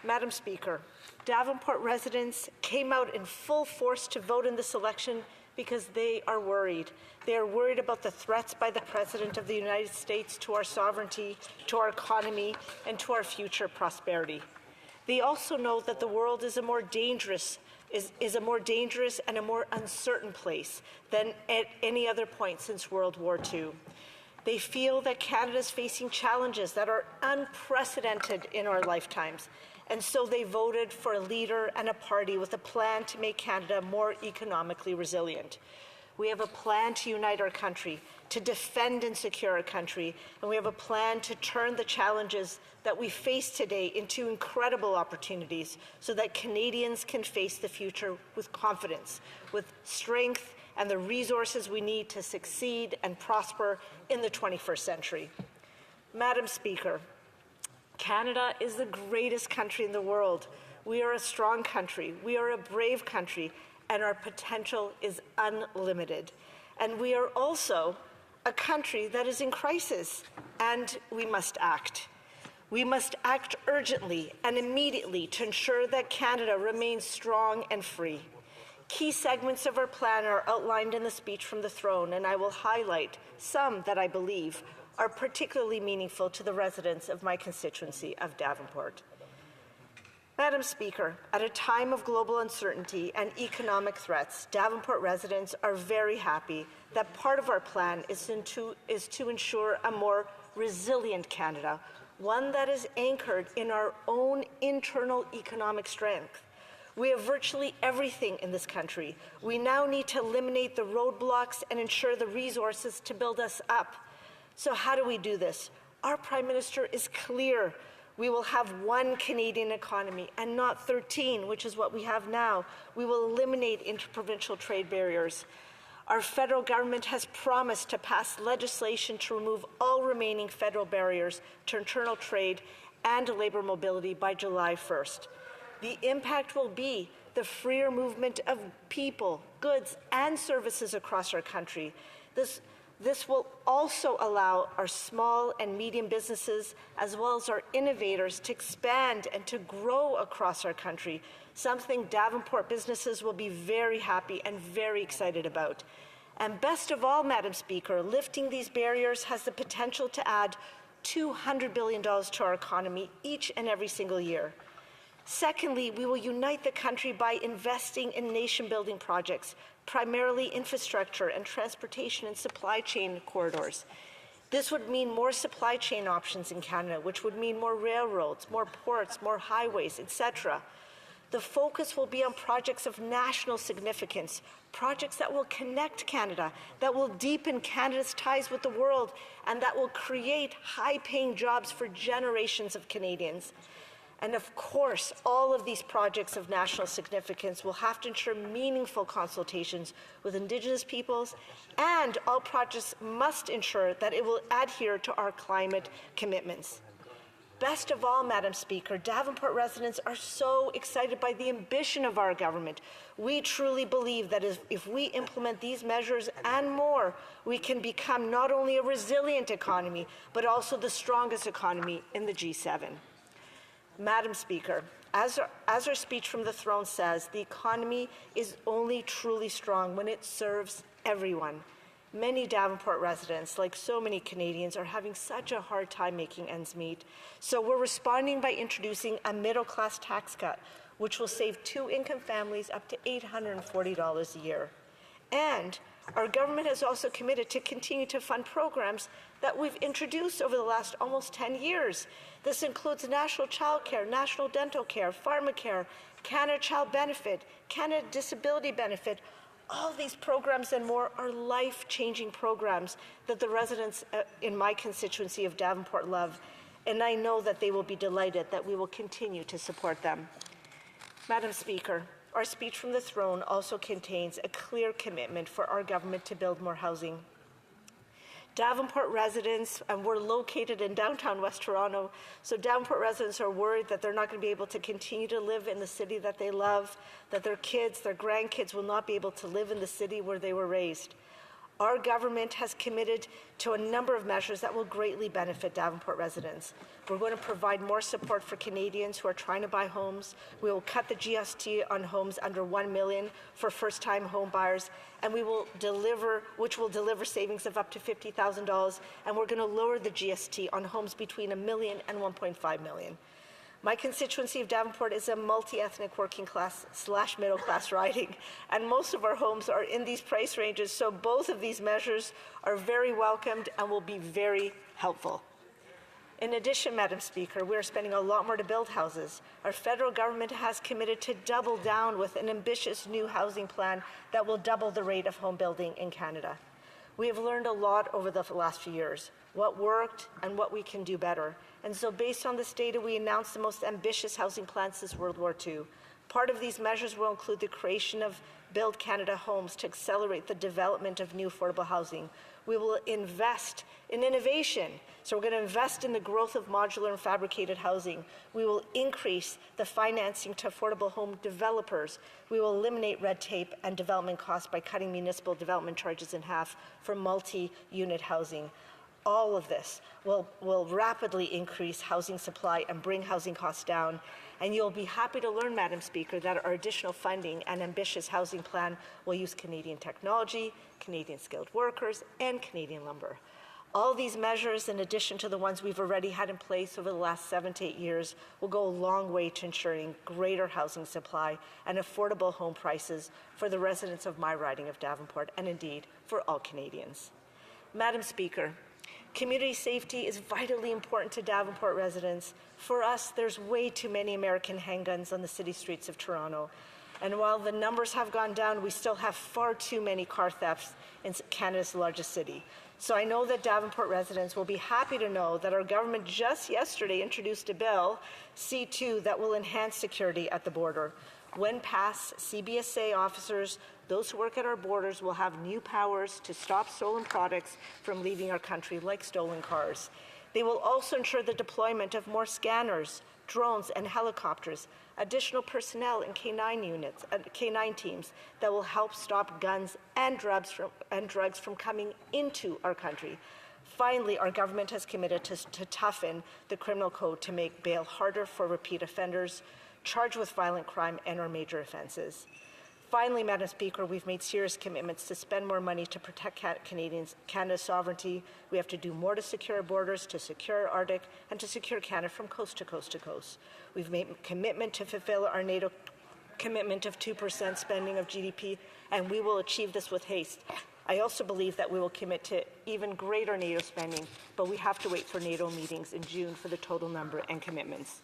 Madam Speaker, Davenport residents came out in full force to vote in this election because they are worried. They are worried about the threats by the President of the United States to our sovereignty, to our economy, and to our future prosperity. They also know that the world is a more dangerous and a more uncertain place than at any other point since World War II. They feel that Canada is facing challenges that are unprecedented in our lifetimes, and so they voted for a leader and a party with a plan to make Canada more economically resilient. We have a plan to unite our country, to defend and secure our country, and we have a plan to turn the challenges that we face today into incredible opportunities so that Canadians can face the future with confidence, with strength, and the resources we need to succeed and prosper in the 21st century. Madam Speaker, Canada is the greatest country in the world. We are a strong country. We are a brave country, and our potential is unlimited. And we are also a country that is in crisis, and we must act. We must act urgently and immediately to ensure that Canada remains strong and free. Key segments of our plan are outlined in the speech from the throne, and I will highlight some that I believe are particularly meaningful to the residents of my constituency of Davenport. Madam Speaker, at a time of global uncertainty and economic threats, Davenport residents are very happy that part of our plan is to ensure a more resilient Canada, one that is anchored in our own internal economic strength. We have virtually everything in this country. We now need to eliminate the roadblocks and ensure the resources to build us up. So how do we do this? Our Prime Minister is clear. We will have one Canadian economy and not 13, which is what we have now. We will eliminate interprovincial trade barriers. Our federal government has promised to pass legislation to remove all remaining federal barriers to internal trade and labor mobility by July 1st. The impact will be the freer movement of people, goods, and services across our country. This This will also allow our small and medium businesses, as well as our innovators, to expand and to grow across our country, something Davenport businesses will be very happy and very excited about. And best of all, Madam Speaker, lifting these barriers has the potential to add $200 billion to our economy each and every single year. Secondly, we will unite the country by investing in nation-building projects, primarily infrastructure and transportation and supply chain corridors. This would mean more supply chain options in Canada, which would mean more railroads, more ports, more highways, etc. The focus will be on projects of national significance, projects that will connect Canada, that will deepen Canada's ties with the world, and that will create high-paying jobs for generations of Canadians. And of course, all of these projects of national significance will have to ensure meaningful consultations with Indigenous peoples, and all projects must ensure that it will adhere to our climate commitments. Best of all, Madam Speaker, Davenport residents are so excited by the ambition of our government. We truly believe that if we implement these measures and more, we can become not only a resilient economy, but also the strongest economy in the G7. Madam Speaker, as our speech from the throne says, the economy is only truly strong when it serves everyone. Many Davenport residents, like so many Canadians, are having such a hard time making ends meet. So we're responding by introducing a middle-class tax cut, which will save two-income families up to $840 a year. And our government has also committed to continue to fund programs that we've introduced over the last almost 10 years. This includes national child care, national dental care, pharmacare, Canada Child Benefit, Canada Disability Benefit. All these programs and more are life-changing programs that the residents in my constituency of Davenport love, and I know that they will be delighted that we will continue to support them. Madam Speaker, our speech from the throne also contains a clear commitment for our government to build more housing. Davenport residents, and we're located in downtown West Toronto, so Davenport residents are worried that they're not going to be able to continue to live in the city that they love, that their kids, their grandkids will not be able to live in the city where they were raised. Our government has committed to a number of measures that will greatly benefit Davenport residents. We're going to provide more support for Canadians who are trying to buy homes. We will cut the GST on homes under $1 million for first-time home buyers, and which will deliver savings of up to $50,000. And we're going to lower the GST on homes between $1 million and $1.5 million. My constituency of Davenport is a multi-ethnic working class / middle class riding, and most of our homes are in these price ranges, so both of these measures are very welcomed and will be very helpful. In addition, Madam Speaker, we are spending a lot more to build houses. Our federal government has committed to double down with an ambitious new housing plan that will double the rate of home building in Canada. We have learned a lot over the last few years, what worked and what we can do better. And so based on this data, we announced the most ambitious housing plan since World War II. Part of these measures will include the creation of Build Canada Homes to accelerate the development of new affordable housing. We will invest in innovation. So we're going to invest in the growth of modular and fabricated housing. We will increase the financing to affordable home developers. We will eliminate red tape and development costs by cutting municipal development charges in half for multi-unit housing. All of this will rapidly increase housing supply and bring housing costs down. And you'll be happy to learn, Madam Speaker, that our additional funding and ambitious housing plan will use Canadian technology, Canadian skilled workers, and Canadian lumber. All these measures, in addition to the ones we've already had in place over the last 7 to 8 years, will go a long way to ensuring greater housing supply and affordable home prices for the residents of my riding of Davenport, and indeed for all Canadians. Madam Speaker, community safety is vitally important to Davenport residents. For us, there's way too many American handguns on the city streets of Toronto. And while the numbers have gone down, we still have far too many car thefts in Canada's largest city. So I know that Davenport residents will be happy to know that our government just yesterday introduced a bill, C2, that will enhance security at the border. When passed, CBSA officers, those who work at our borders, will have new powers to stop stolen products from leaving our country, like stolen cars. They will also ensure the deployment of more scanners, drones and helicopters, additional personnel and K9 units, K9 teams that will help stop guns and drugs from coming into our country. Finally, our government has committed to toughen the criminal code to make bail harder for repeat offenders charged with violent crime and or major offenses. Finally, Madam Speaker, we've made serious commitments to spend more money to protect Canada's sovereignty. We have to do more to secure our borders, to secure our Arctic, and to secure Canada from coast to coast to coast. We've made a commitment to fulfill our NATO commitment of 2% spending of GDP, and we will achieve this with haste. I also believe that we will commit to even greater NATO spending, but we have to wait for NATO meetings in June for the total number and commitments.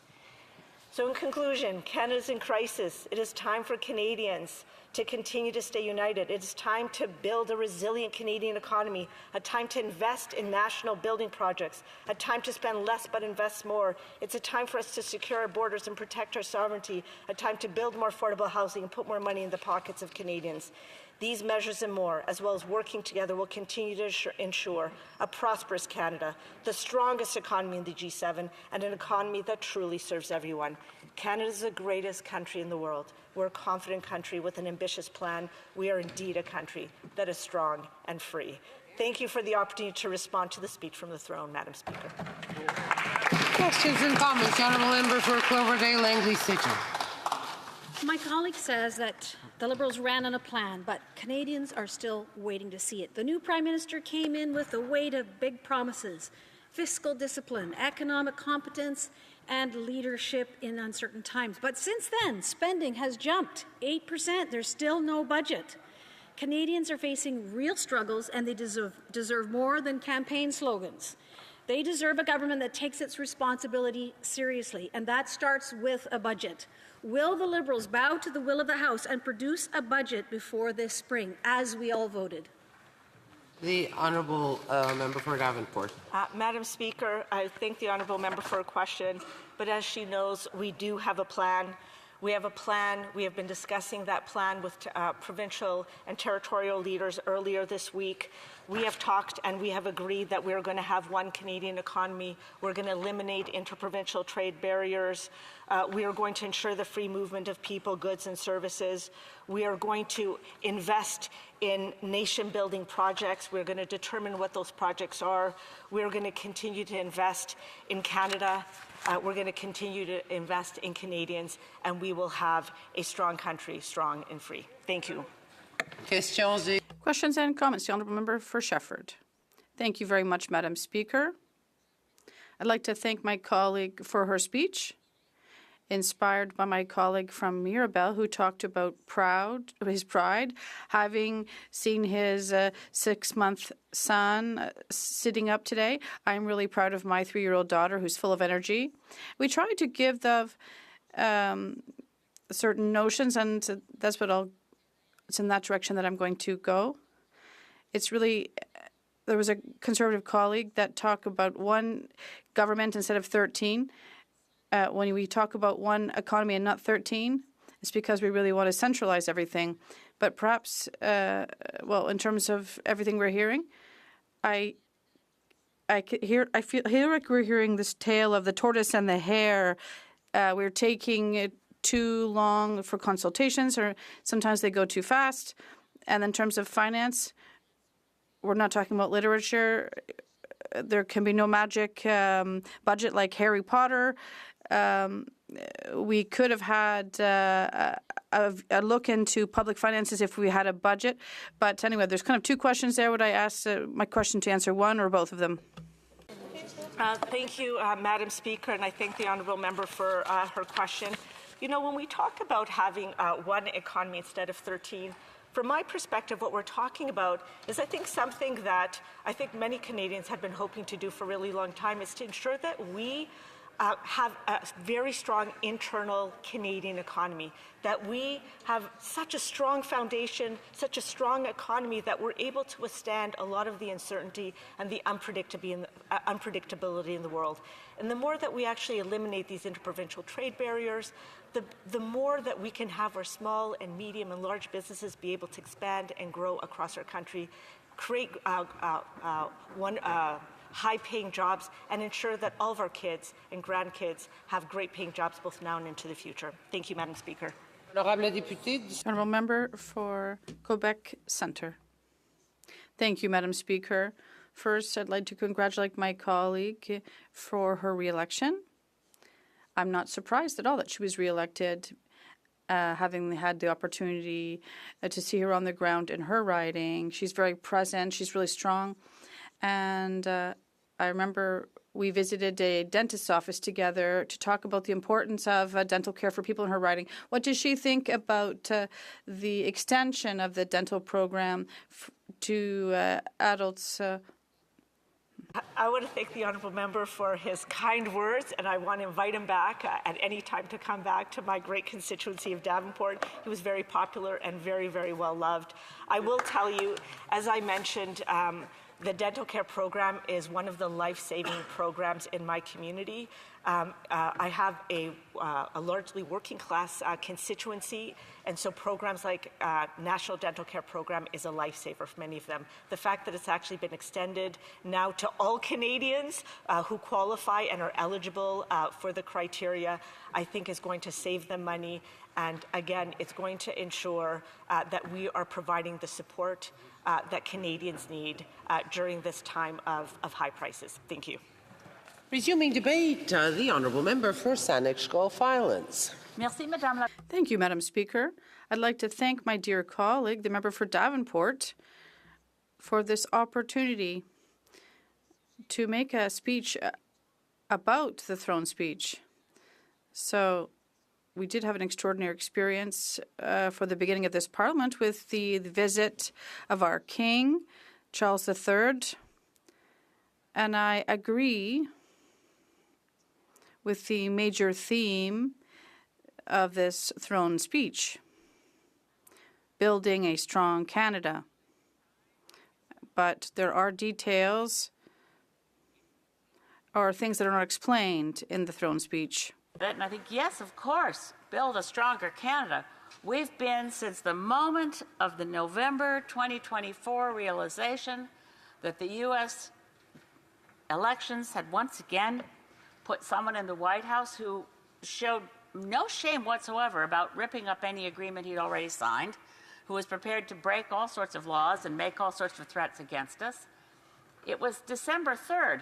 So in conclusion, Canada is in crisis. It is time for Canadians to continue to stay united. It is time to build a resilient Canadian economy, a time to invest in national building projects, a time to spend less but invest more. It's a time for us to secure our borders and protect our sovereignty, a time to build more affordable housing and put more money in the pockets of Canadians. These measures and more, as well as working together, will continue to ensure a prosperous Canada, the strongest economy in the G7, and an economy that truly serves everyone. Canada is the greatest country in the world. We're a confident country with an ambitious plan. We are indeed a country that is strong and free. Thank you for the opportunity to respond to the speech from the throne, Madam Speaker. Questions and comments. The Honourable Member for Cloverdale, Langley City. My colleague says that the Liberals ran on a plan, but Canadians are still waiting to see it. The new Prime Minister came in with a weight of big promises, fiscal discipline, economic competence, and leadership in uncertain times. But since then, spending has jumped 8%. There's still no budget. Canadians are facing real struggles, and they deserve more than campaign slogans. They deserve a government that takes its responsibility seriously, and that starts with a budget. Will the Liberals bow to the will of the House and produce a budget before this spring, as we all voted? The Honourable Member for Davenport. Madam Speaker, I thank the Honourable Member for her question, but as she knows, we do have a plan. We have a plan. We have been discussing that plan with provincial and territorial leaders earlier this week. We have talked and we have agreed that we are going to have one Canadian economy. We're going to eliminate interprovincial trade barriers. We are going to ensure the free movement of people, goods, and services. We are going to invest in nation-building projects. We're going to determine what those projects are. We're going to continue to invest in Canada. We're going to continue to invest in Canadians, and we will have a strong country, strong and free. Thank you. Questions and comments. The Honourable Member for Shefford. Thank you very much, Madam Speaker. I'd like to thank my colleague for her speech, inspired by my colleague from Mirabel, who talked about his pride, having seen his 6-month son sitting up today. I'm really proud of my 3-year-old daughter, who's full of energy. We try to give the certain notions, and that's what it's in that direction that I'm going to go. It's really, there was a Conservative colleague that talked about one government instead of 13. When we talk about one economy and not 13, it's because we really want to centralize everything. But perhaps, in terms of everything we're hearing, I feel like we're hearing this tale of the tortoise and the hare. We're taking it too long for consultations, or sometimes they go too fast. And in terms of finance, we're not talking about literature. There can be no magic budget like Harry Potter. We could have had a look into public finances if we had a budget. But anyway, there's kind of two questions there. Would I ask my question to answer one or both of them? Thank you, Madam Speaker, and I thank the Honourable Member for her question. You know, when we talk about having one economy instead of 13, from my perspective, what we're talking about is, I think, something that I think many Canadians have been hoping to do for a really long time, is to ensure that we have a very strong internal Canadian economy, that we have such a strong foundation, such a strong economy that we're able to withstand a lot of the uncertainty and the unpredictability in the world. And the more that we actually eliminate these interprovincial trade barriers, the more that we can have our small and medium and large businesses be able to expand and grow across our country, create high-paying jobs and ensure that all of our kids and grandkids have great-paying jobs both now and into the future. Thank you, Madam Speaker. Honourable Member for Quebec Centre. Thank you, Madam Speaker. First, I'd like to congratulate my colleague for her re-election. I'm not surprised at all that she was re-elected, having had the opportunity to see her on the ground in her riding. She's very present. She's really strong. And I remember we visited a dentist's office together to talk about the importance of dental care for people in her riding. What does she think about the extension of the dental program to adults? I want to thank the honourable member for his kind words, and I want to invite him back at any time to come back to my great constituency of Davenport. He was very popular and very, very well loved. I will tell you, as I mentioned, the dental care program is one of the life-saving programs in my community. I have a largely working-class constituency, and so programs like National Dental Care Program is a lifesaver for many of them. The fact that it's actually been extended now to all Canadians who qualify and are eligible for the criteria, I think is going to save them money. And again, it's going to ensure that we are providing the support that Canadians need during this time of high prices. Thank you. Resuming debate, the Honourable Member for Saanich Gulf Islands. Thank you, Madam Speaker. I'd like to thank my dear colleague, the member for Davenport, for this opportunity to make a speech about the throne speech. So we did have an extraordinary experience for the beginning of this Parliament with the visit of our King, Charles III. And I agree with the major theme of this throne speech, building a strong Canada. But there are details or things that are not explained in the throne speech. And I think, yes, of course, build a stronger Canada. We've been, since the moment of the November 2024 realization that the U.S. elections had once again put someone in the White House who showed no shame whatsoever about ripping up any agreement he'd already signed, who was prepared to break all sorts of laws and make all sorts of threats against us. It was December 3rd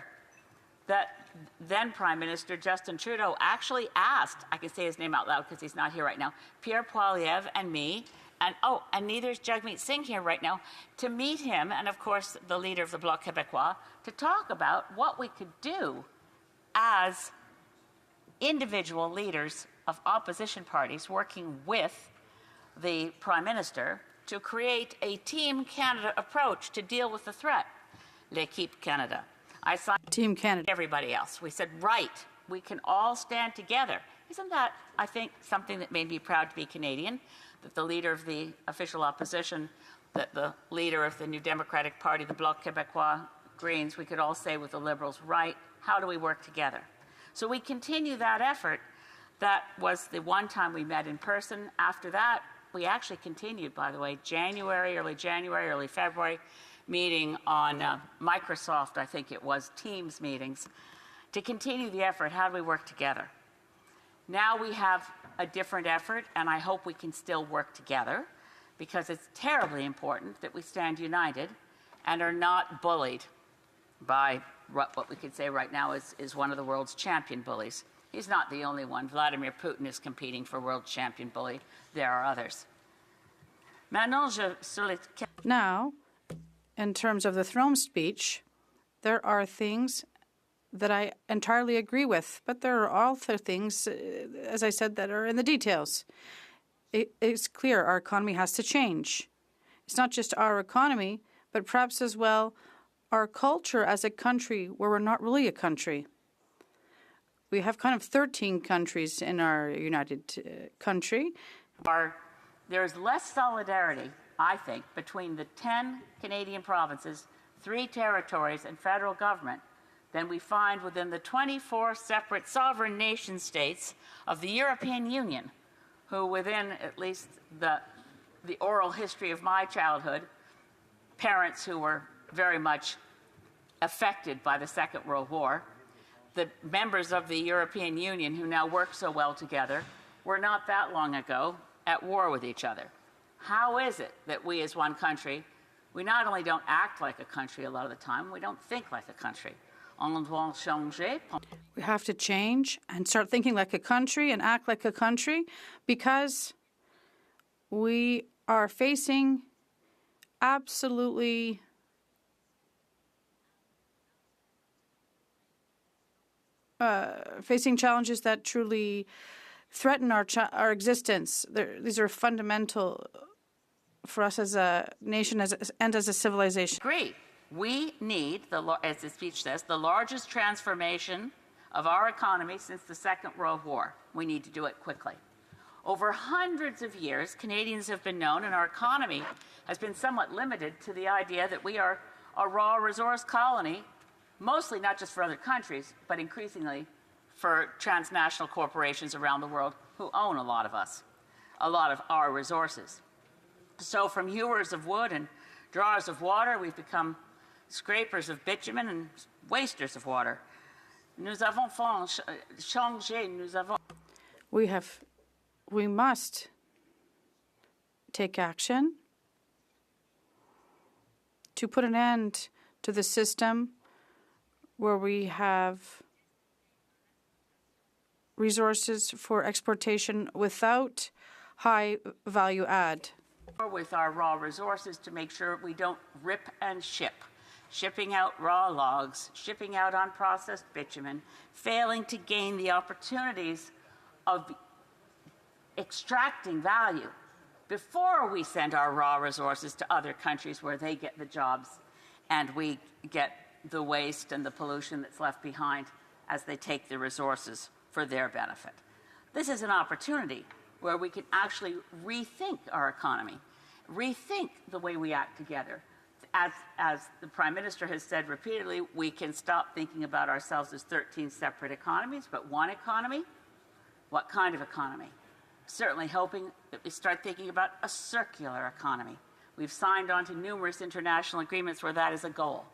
that then Prime Minister Justin Trudeau actually asked, I can say his name out loud because he's not here right now, Pierre Poilievre and me, and neither is Jagmeet Singh here right now, to meet him and, of course, the leader of the Bloc Québécois, to talk about what we could do as individual leaders of opposition parties working with the Prime Minister to create a Team Canada approach to deal with the threat. L'Équipe Canada. I signed Team Canada. Everybody else. We said, right, we can all stand together. Isn't that, I think, something that made me proud to be Canadian, that the leader of the official opposition, that the leader of the New Democratic Party, the Bloc Québécois, Greens, we could all say with the Liberals, right, how do we work together? So we continue that effort. That was the one time we met in person. After that, we actually continued, by the way, early January, early February, meeting on Microsoft, I think it was, Teams meetings, to continue the effort. How do we work together? Now we have a different effort, and I hope we can still work together, because it's terribly important that we stand united and are not bullied by what we could say right now is one of the world's champion bullies. He's not the only one. Vladimir Putin is competing for world champion bully. There are others. Now, in terms of the throne speech, there are things that I entirely agree with, but there are also things, as I said, that are in the details. It's clear our economy has to change. It's not just our economy, but perhaps as well our culture as a country where we're not really a country. We have kind of 13 countries in our united country. There's less solidarity, I think, between the 10 Canadian provinces, 3 territories, and federal government than we find within the 24 separate sovereign nation states of the European Union, who within at least the oral history of my childhood, parents who were very much affected by the Second World War. The members of the European Union who now work so well together were not that long ago at war with each other. How is it that we as one country, we not only don't act like a country a lot of the time, we don't think like a country. On doit changer. We have to change and start thinking like a country and act like a country, because we are facing absolutely facing challenges that truly threaten our existence. These are fundamental for us as a nation and as a civilization. Great. We need, as the speech says, the largest transformation of our economy since the Second World War. We need to do it quickly. Over hundreds of years, Canadians have been known, and our economy has been somewhat limited to the idea that we are a raw resource colony, mostly not just for other countries, but increasingly for transnational corporations around the world who own a lot of us, a lot of our resources. So from hewers of wood and drawers of water, we've become scrapers of bitumen and wasters of water. Nous avons changé, nous avons... We must take action to put an end to the system where we have resources for exportation without high value add. With our raw resources to make sure we don't rip and ship, shipping out raw logs, shipping out unprocessed bitumen, failing to gain the opportunities of extracting value before we send our raw resources to other countries where they get the jobs and we get the waste and the pollution that's left behind as they take the resources for their benefit. This is an opportunity where we can actually rethink our economy, rethink the way we act together. As the Prime Minister has said repeatedly, we can stop thinking about ourselves as 13 separate economies, but one economy. What kind of economy? Certainly hoping that we start thinking about a circular economy. We've signed on to numerous international agreements where that is a goal,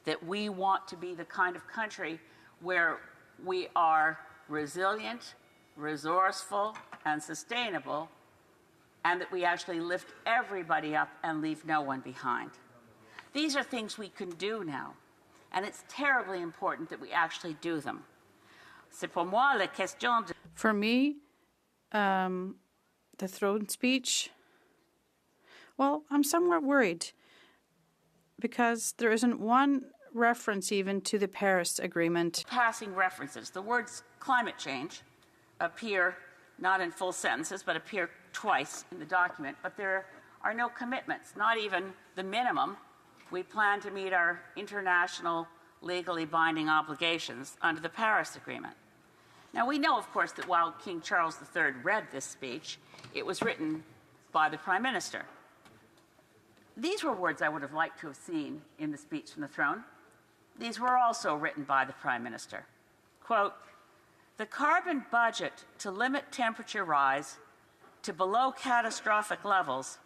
that we want to be the kind of country where we are resilient, resourceful, and sustainable, and that we actually lift everybody up and leave no one behind. These are things we can do now, and it's terribly important that we actually do them. C'est pour moi la question de... For me, the throne speech, well, I'm somewhat worried because there isn't one reference even to the Paris Agreement. Passing references. The words climate change appear not in full sentences, but appear twice in the document, but there are no commitments, not even the minimum. We plan to meet our international legally binding obligations under the Paris Agreement. Now, we know, of course, that while King Charles III read this speech, it was written by the Prime Minister. These were words I would have liked to have seen in the speech from the throne. These were also written by the Prime Minister. Quote, "The carbon budget to limit temperature rise to below catastrophic levels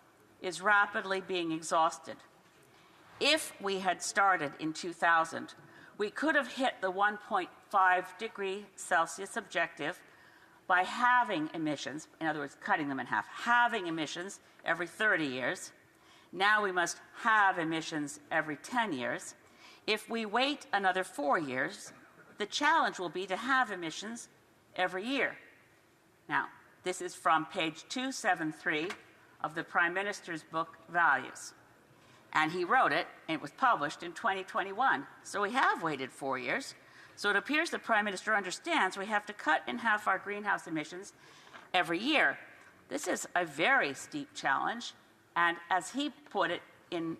is rapidly being exhausted. If we had started in 2000, we could have hit the 1.5 degree Celsius objective by halving emissions, in other words, cutting them in half, halving emissions every 30 years. Now we must halve emissions every 10 years. If we wait another 4 years, the challenge will be to halve emissions every year." Now, this is from page 273 of the Prime Minister's book, Values. And he wrote it, and it was published in 2021. So we have waited 4 years. So it appears the Prime Minister understands we have to cut in half our greenhouse emissions every year. This is a very steep challenge. And as he put it in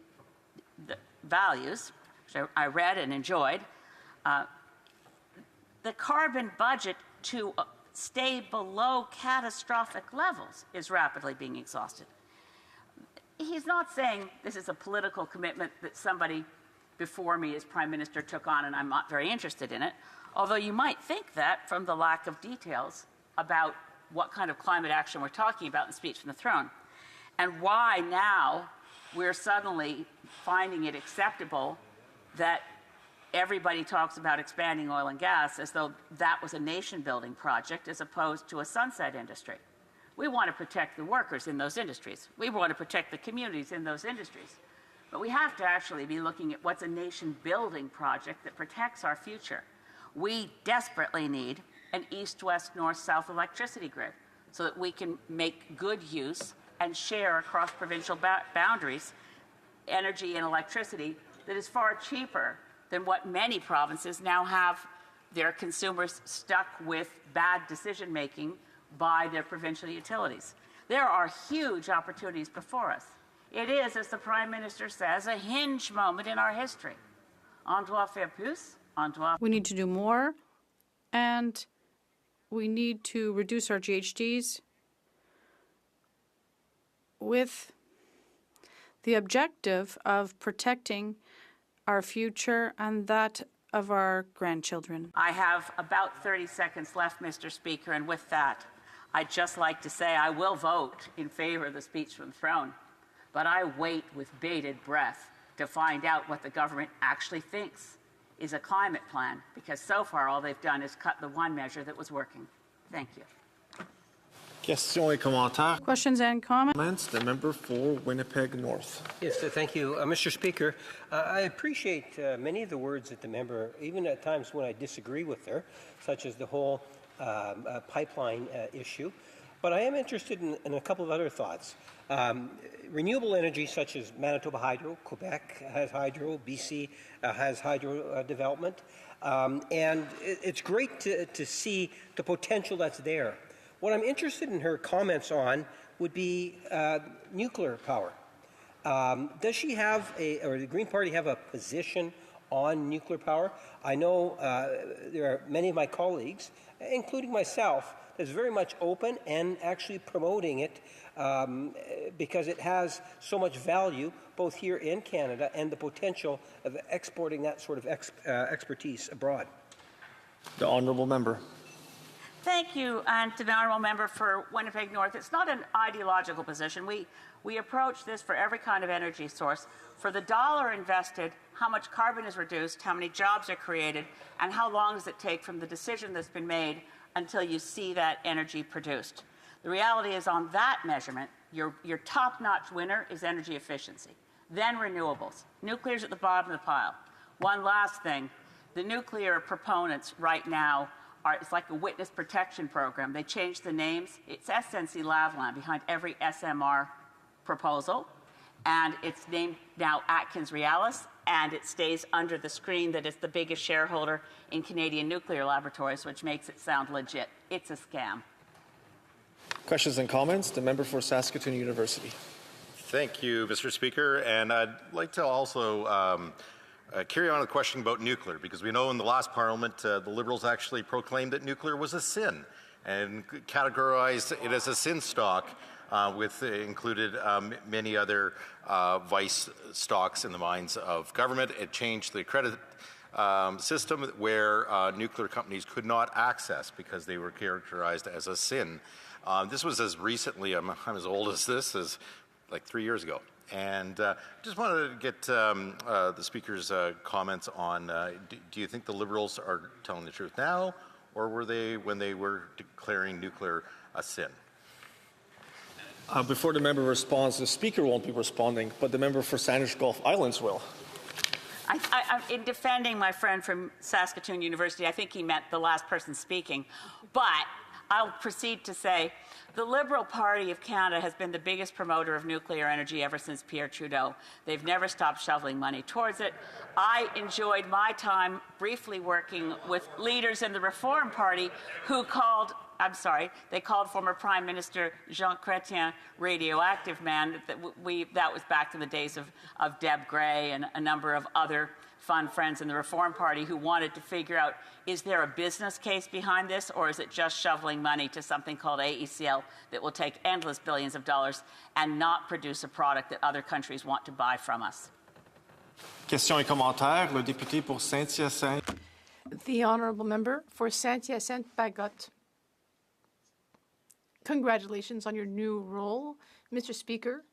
the Values, which I read and enjoyed, the carbon budget to stay below catastrophic levels is rapidly being exhausted. He's not saying this is a political commitment that somebody before me as Prime Minister took on and I'm not very interested in it, although you might think that from the lack of details about what kind of climate action we're talking about in the speech from the throne, and why now we're suddenly finding it acceptable that everybody talks about expanding oil and gas as though that was a nation-building project as opposed to a sunset industry. We want to protect the workers in those industries. We want to protect the communities in those industries. But we have to actually be looking at what's a nation-building project that protects our future. We desperately need an east-west, north-south electricity grid so that we can make good use and share across provincial boundaries energy and electricity that is far cheaper than what many provinces now have their consumers stuck with bad decision-making by their provincial utilities. There are huge opportunities before us. It is, as the Prime Minister says, a hinge moment in our history. On doit faire plus, on doit... We need to do more, and we need to reduce our GHGs with the objective of protecting our future and that of our grandchildren. I have about 30 seconds left, Mr. Speaker, and with that, I'd just like to say I will vote in favor of the speech from the throne, but I wait with bated breath to find out what the government actually thinks is a climate plan, because so far all they've done is cut the one measure that was working. Thank you. Questions et commentaires. Questions and comments? The member for Winnipeg North. Yes, thank you, Mr. Speaker. I appreciate many of the words that the member, even at times when I disagree with her, such as the whole pipeline issue. But I am interested in a couple of other thoughts. Renewable energy such as Manitoba Hydro, Quebec has hydro, BC has hydro development. And it's great to see the potential that's there. What I'm interested in her comments on would be nuclear power. Does she have or the Green Party have a position on nuclear power? I know there are many of my colleagues, including myself, that's very much open and actually promoting it because it has so much value both here in Canada and the potential of exporting that sort of expertise abroad. The honourable member. Thank you, and to the honourable member for Winnipeg North. It's not an ideological position. We approach this for every kind of energy source. For the dollar invested, how much carbon is reduced, how many jobs are created, and how long does it take from the decision that's been made until you see that energy produced. The reality is on that measurement, your top-notch winner is energy efficiency, then renewables. Nuclear's at the bottom of the pile. One last thing, the nuclear proponents right now it's like a witness protection program. They changed the names. It's SNC Lavalin behind every SMR proposal, and it's named now Atkins Realis, and it stays under the screen that it's the biggest shareholder in Canadian Nuclear Laboratories, which makes it sound legit. It's a scam. Questions and comments? The member for Saskatoon University. Thank you, Mr. Speaker, and I'd like to also carry on the question about nuclear, because we know in the last Parliament the Liberals actually proclaimed that nuclear was a sin and categorized it as a sin stock, with included many other vice stocks in the minds of government. It changed the credit system where nuclear companies could not access because they were characterized as a sin. This was as recently, I'm as old as this, as like 3 years ago. And just wanted to get the Speaker's comments on, do you think the Liberals are telling the truth now, or were they when they were declaring nuclear a sin? Before the member responds, the Speaker won't be responding, but the member for Sandwich Gulf Islands will. In defending my friend from Saskatoon University, I think he meant the last person speaking, but I'll proceed to say the Liberal Party of Canada has been the biggest promoter of nuclear energy ever since Pierre Trudeau. They've never stopped shoveling money towards it. I enjoyed my time briefly working with leaders in the Reform Party who called former Prime Minister Jean Chrétien radioactive man. That was back in the days of Deb Gray and a number of other fun friends in the Reform Party who wanted to figure out, is there a business case behind this, or is it just shoveling money to something called AECL that will take endless billions of dollars and not produce a product that other countries want to buy from us? Questions et commentaires. Le député pour Saint-Hyacinthe. The honourable member for Saint-Hyacinthe-Bagotte. Congratulations on your new role, Mr. Speaker.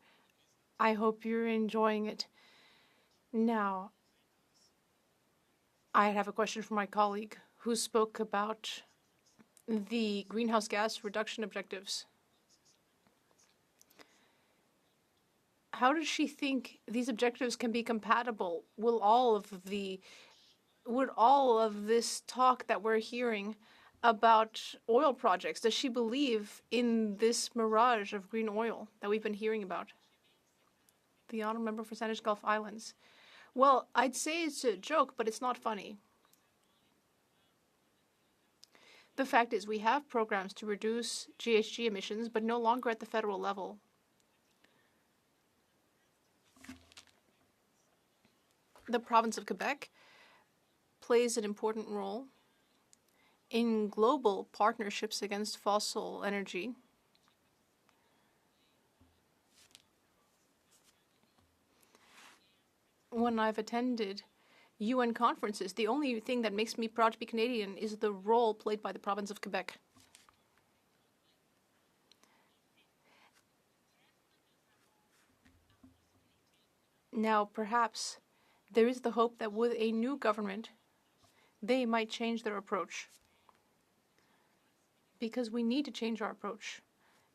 I hope you're enjoying it. Now, I have a question for my colleague who spoke about the greenhouse gas reduction objectives. How does she think these objectives can be compatible? Would all of this talk that we're hearing about oil projects, does she believe in this mirage of green oil that we've been hearing about? The honourable member for Sandwich Gulf Islands. Well, I'd say it's a joke, but it's not funny. The fact is we have programs to reduce GHG emissions, but no longer at the federal level. The province of Quebec plays an important role in global partnerships against fossil energy. When I've attended UN conferences, the only thing that makes me proud to be Canadian is the role played by the province of Quebec. Now, perhaps there is the hope that with a new government, they might change their approach. Because we need to change our approach.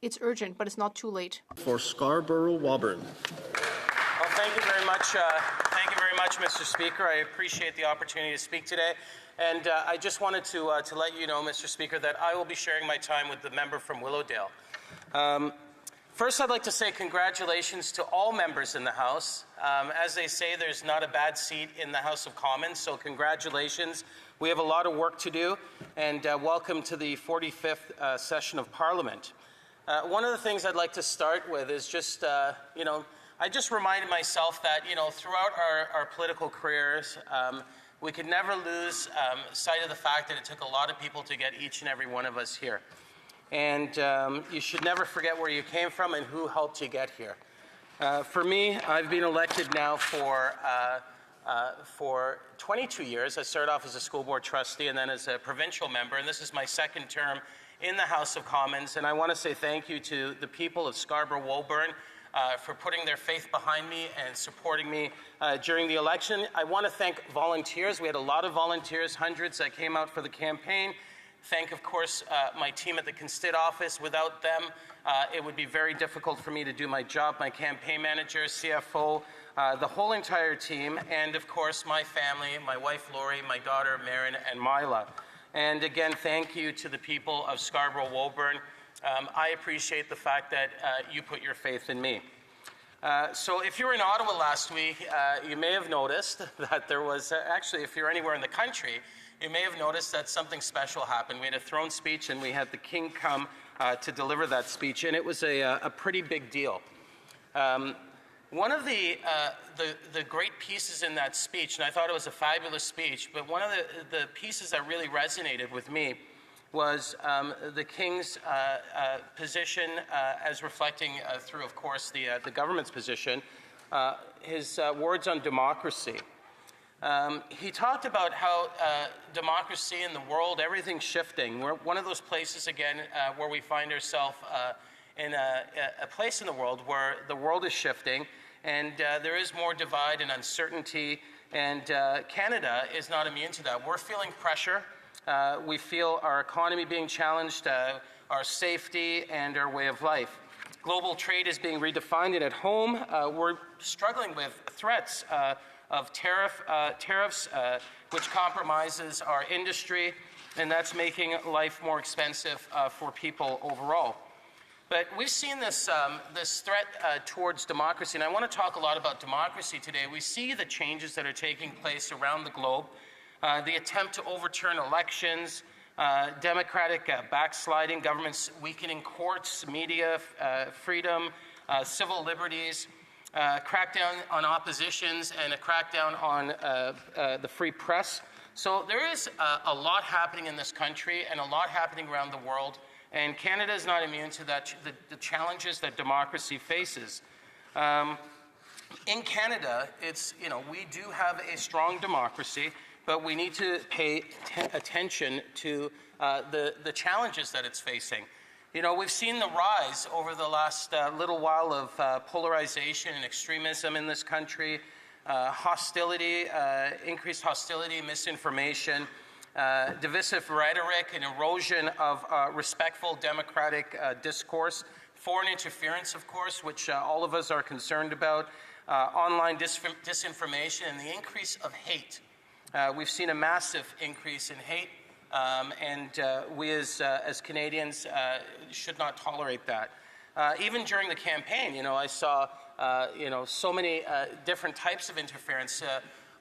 It's urgent, but it's not too late. For Scarborough-Woburn. Well, thank you very much. Thank you very much, Mr. Speaker. I appreciate the opportunity to speak today. And I just wanted to let you know, Mr. Speaker, that I will be sharing my time with the member from Willowdale. First, I'd like to say congratulations to all members in the House. As they say, there's not a bad seat in the House of Commons, so congratulations. We have a lot of work to do, and welcome to the 45th session of Parliament. One of the things I'd like to start with is just, I just reminded myself that, throughout our political careers, we could never lose sight of the fact that it took a lot of people to get each and every one of us here. And you should never forget where you came from and who helped you get here. For me, I've been elected now for 22 years. I started off as a school board trustee and then as a provincial member, and this is my second term in the House of Commons. And I want to say thank you to the people of Scarborough-Woburn for putting their faith behind me and supporting me during the election. I want to thank volunteers. We had a lot of volunteers, hundreds that came out for the campaign. Thank, of course, my team at the Constituent office. Without them, it would be very difficult for me to do my job, my campaign manager, CFO, the whole entire team, and, of course, my family, my wife, Lori, my daughter, Marin, and Mila. And again, thank you to the people of Scarborough-Woburn. I appreciate the fact that you put your faith in me. So if you were in Ottawa last week, you may have noticed that there was, actually, if you're anywhere in the country, you may have noticed that something special happened. We had a throne speech, and we had the King come to deliver that speech, and it was a pretty big deal. One of the great pieces in that speech, and I thought it was a fabulous speech, but one of the pieces that really resonated with me was the King's position as reflecting through, of course, the government's position, his words on democracy. He talked about how democracy in the world, everything's shifting. We're one of those places, again, where we find ourselves in a place in the world where the world is shifting, and there is more divide and uncertainty, and Canada is not immune to that. We're feeling pressure. We feel our economy being challenged, our safety, and our way of life. Global trade is being redefined, and at home, we're struggling with threats of tariffs, which compromises our industry, and that's making life more expensive for people overall. But we've seen this threat towards democracy, and I want to talk a lot about democracy today. We see the changes that are taking place around the globe, the attempt to overturn elections, democratic backsliding, governments weakening courts, media freedom, civil liberties, crackdown on oppositions, and a crackdown on the free press. So there is a lot happening in this country and a lot happening around the world, and Canada is not immune to that, the challenges that democracy faces. In Canada, it's, we do have a strong democracy, but we need to pay attention to the challenges that it's facing. We've seen the rise over the last little while of polarization and extremism in this country. hostility, increased hostility, misinformation, divisive rhetoric, and erosion of respectful democratic discourse, foreign interference, of course, which all of us are concerned about, online disinformation, and the increase of hate. We've seen a massive increase in hate, and we as Canadians should not tolerate that. Even during the campaign, I saw so many different types of interference.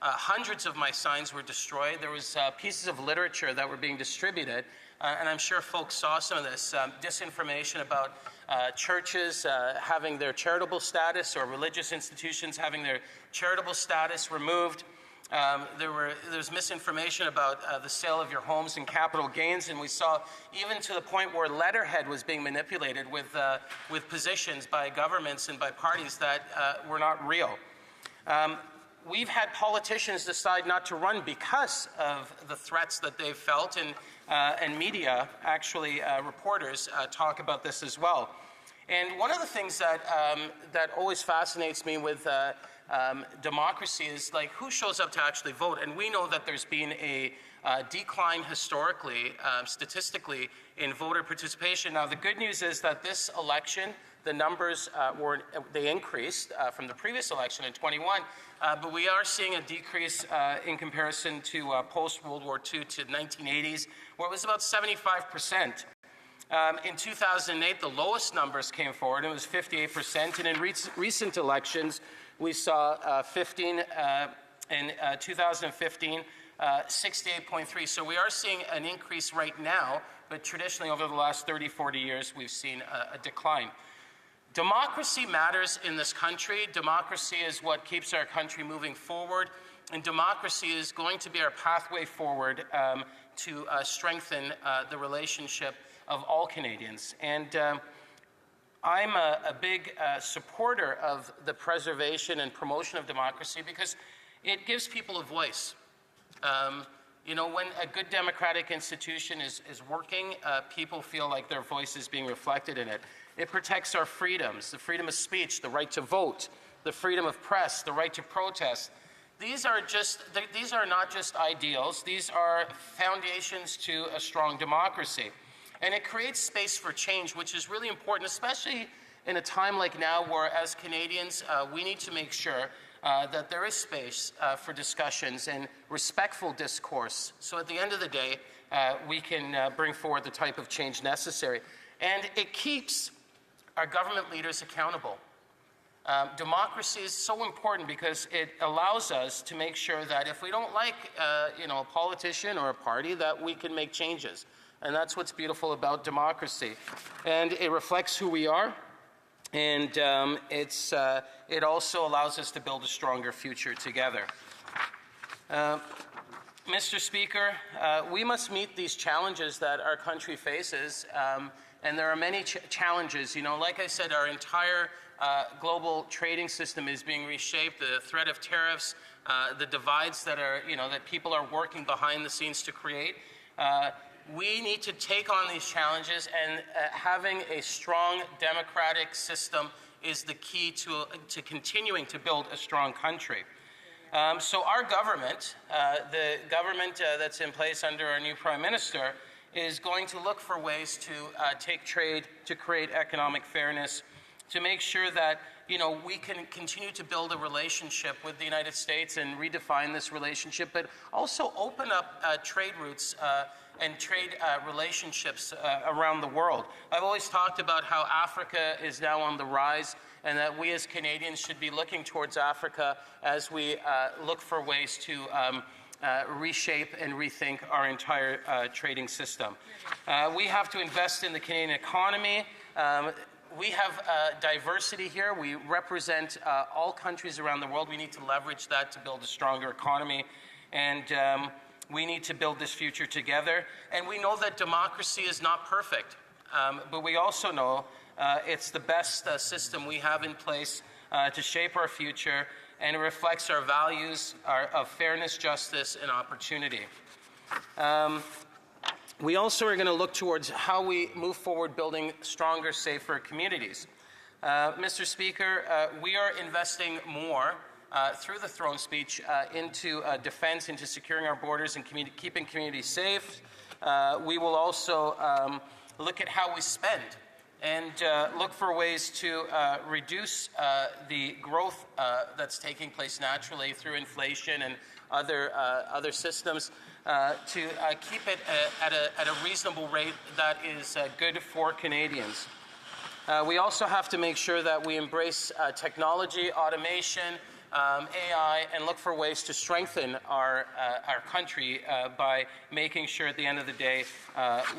Hundreds of my signs were destroyed. There was pieces of literature that were being distributed, and I'm sure folks saw some of this disinformation about churches having their charitable status or religious institutions having their charitable status removed. There's misinformation about the sale of your homes and capital gains, and we saw even to the point where letterhead was being manipulated with positions by governments and by parties that were not real. We've had politicians decide not to run because of the threats that they've felt, and media, actually reporters, talk about this as well. And one of the things that always fascinates me with democracy is like who shows up to actually vote. And we know that there's been a decline historically, statistically, in voter participation. Now, the good news is that this election, the numbers they increased from the previous election in 21, but we are seeing a decrease in comparison to post-World War II to 1980s, where it was about 75%. In 2008, the lowest numbers came forward, and it was 58%, and in recent elections, we saw 15 in 2015, 68.3. So we are seeing an increase right now, but traditionally over the last 30, 40 years, we've seen a decline. Democracy matters in this country. Democracy is what keeps our country moving forward, and democracy is going to be our pathway forward to strengthen the relationship of all Canadians. And I'm a big supporter of the preservation and promotion of democracy because it gives people a voice. When a good democratic institution is working, people feel like their voice is being reflected in it. It protects our freedoms, the freedom of speech, the right to vote, the freedom of press, the right to protest. These are not just ideals, these are foundations to a strong democracy. And it creates space for change, which is really important, especially in a time like now where, as Canadians, we need to make sure that there is space for discussions and respectful discourse. So at the end of the day, we can bring forward the type of change necessary. And it keeps our government leaders accountable. Democracy is so important because it allows us to make sure that if we don't like a politician or a party, that we can make changes. And that's what's beautiful about democracy. And it reflects who we are, and it also allows us to build a stronger future together. Mr. Speaker, we must meet these challenges that our country faces, and there are many challenges. Like I said, our entire global trading system is being reshaped. The threat of tariffs, the divides that people are working behind the scenes to create. We need to take on these challenges, and having a strong democratic system is the key to continuing to build a strong country. So our government, the government that's in place under our new Prime Minister, is going to look for ways to take trade, to create economic fairness, to make sure that we can continue to build a relationship with the United States and redefine this relationship, but also open up trade routes and trade relationships around the world. I've always talked about how Africa is now on the rise, and that we as Canadians should be looking towards Africa as we look for ways to reshape and rethink our entire trading system. We have to invest in the Canadian economy. We have diversity here. We represent all countries around the world. We need to leverage that to build a stronger economy, and we need to build this future together. And we know that democracy is not perfect, but we also know it's the best system we have in place to shape our future, and it reflects our values of fairness, justice, and opportunity. We also are going to look towards how we move forward building stronger, safer communities. Mr. Speaker, we are investing more through the throne speech into defense, into securing our borders and keeping communities safe. We will also look at how we spend and look for ways to reduce the growth that's taking place naturally through inflation and other systems to keep it at a reasonable rate that is good for Canadians. We also have to make sure that we embrace technology, automation, AI, and look for ways to strengthen our country by making sure at the end of the day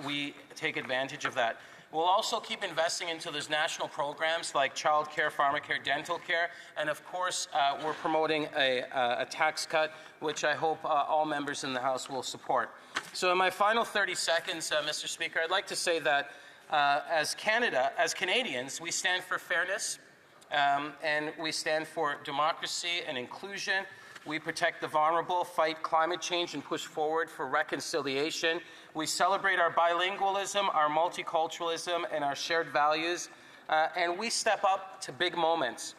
we take advantage of that. We'll also keep investing into those national programs like child care, pharmacare, dental care, and of course we're promoting a tax cut, which I hope all members in the House will support. So in my final 30 seconds, Mr. Speaker, I'd like to say that as Canadians, we stand for fairness and we stand for democracy and inclusion. We protect the vulnerable, fight climate change, and push forward for reconciliation. We celebrate our bilingualism, our multiculturalism, and our shared values. And we step up to big moments.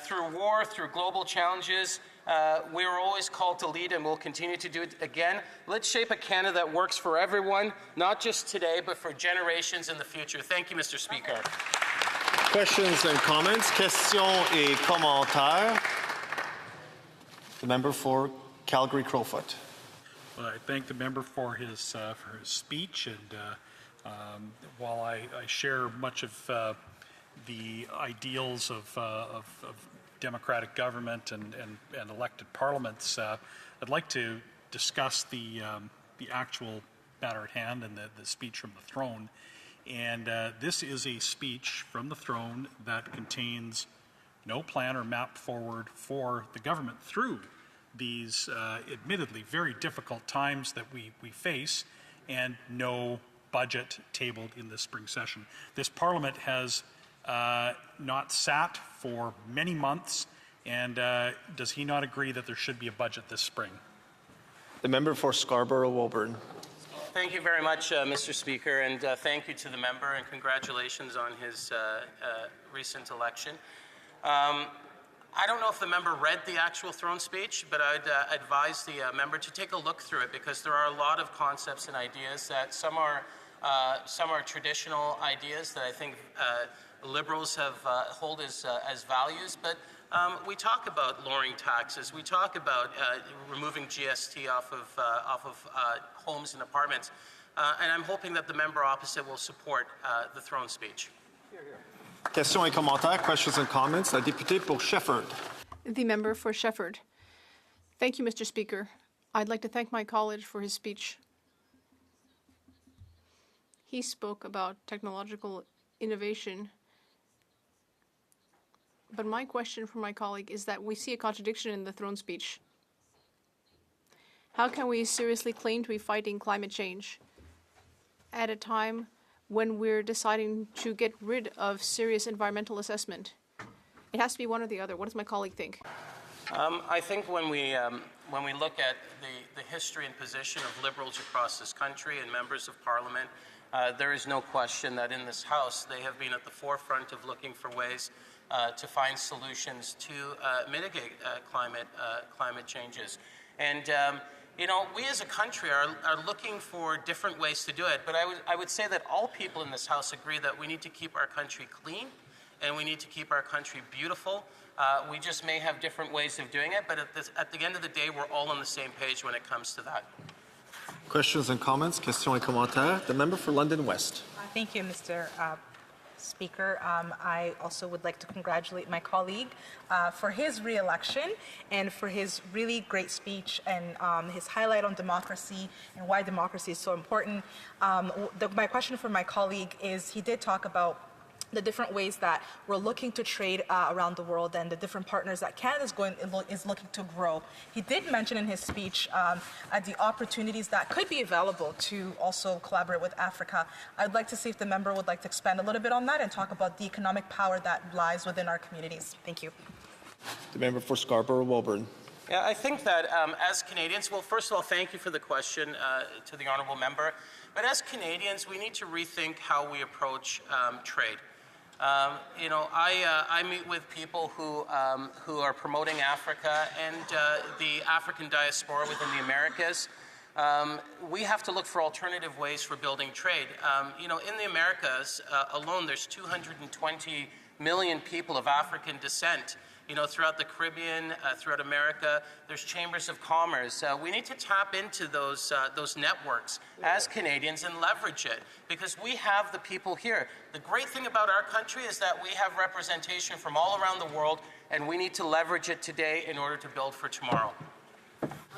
Through war, through global challenges, we were always called to lead, and we'll continue to do it again. Let's shape a Canada that works for everyone, not just today, but for generations in the future. Thank you, Mr. Speaker. Questions and comments? Questions et commentaires. The member for Calgary-Crowfoot. Well, I thank the member for his speech, and while I share much of the ideals of democratic government and elected parliaments, I'd like to discuss the actual matter at hand and the speech from the throne. And this is a speech from the throne that contains no plan or map forward for the government through these admittedly very difficult times that we face, and no budget tabled in this spring session. This Parliament has not sat for many months, and does he not agree that there should be a budget this spring? The member for Scarborough-Woburn. Thank you very much, Mr. Speaker, and thank you to the member, and congratulations on his recent election. I don't know if the member read the actual throne speech, but I'd advise the member to take a look through it, because there are a lot of concepts and ideas that some are traditional ideas that I think Liberals have hold as values, but we talk about lowering taxes. We talk about removing GST off of homes and apartments, and I'm hoping that the member opposite will support the throne speech. Questions et commentaires, questions and comments. La députée pour Shefford. The member for Shefford. Thank you, Mr. Speaker. I'd like to thank my colleague for his speech. He spoke about technological innovation. But my question for my colleague is that we see a contradiction in the throne speech. How can we seriously claim to be fighting climate change at a time when we're deciding to get rid of serious environmental assessment? It has to be one or the other. What does my colleague think? I think when we look at the history and position of Liberals across this country and members of Parliament, there is no question that in this House they have been at the forefront of looking for ways to find solutions to mitigate climate changes. And you know, we as a country are looking for different ways to do it, but I would say that all people in this House agree that we need to keep our country clean and we need to keep our country beautiful. We just may have different ways of doing it, but at the end of the day, we're all on the same page when it comes to that. Questions and comments, questions et commentaires. The member for London West. Thank you, Mr. Speaker. I also would like to congratulate my colleague for his re-election and for his really great speech and his highlight on democracy and why democracy is so important. My question for my colleague is, he did talk about the different ways that we're looking to trade around the world and the different partners that Canada is looking to grow. He did mention in his speech the opportunities that could be available to also collaborate with Africa. I'd like to see if the member would like to expand a little bit on that and talk about the economic power that lies within our communities. Thank you. The member for Scarborough-Woburn. Yeah, I think that as Canadians, well, first of all, thank you for the question to the honourable member. But as Canadians, we need to rethink how we approach trade. I meet with people who are promoting Africa and the African diaspora within the Americas. We have to look for alternative ways for building trade. In the Americas alone, there's 220 million people of African descent. Throughout the Caribbean, throughout America, there's chambers of commerce. We need to tap into those networks as Canadians and leverage it, because we have the people here. The great thing about our country is that we have representation from all around the world, and we need to leverage it today in order to build for tomorrow.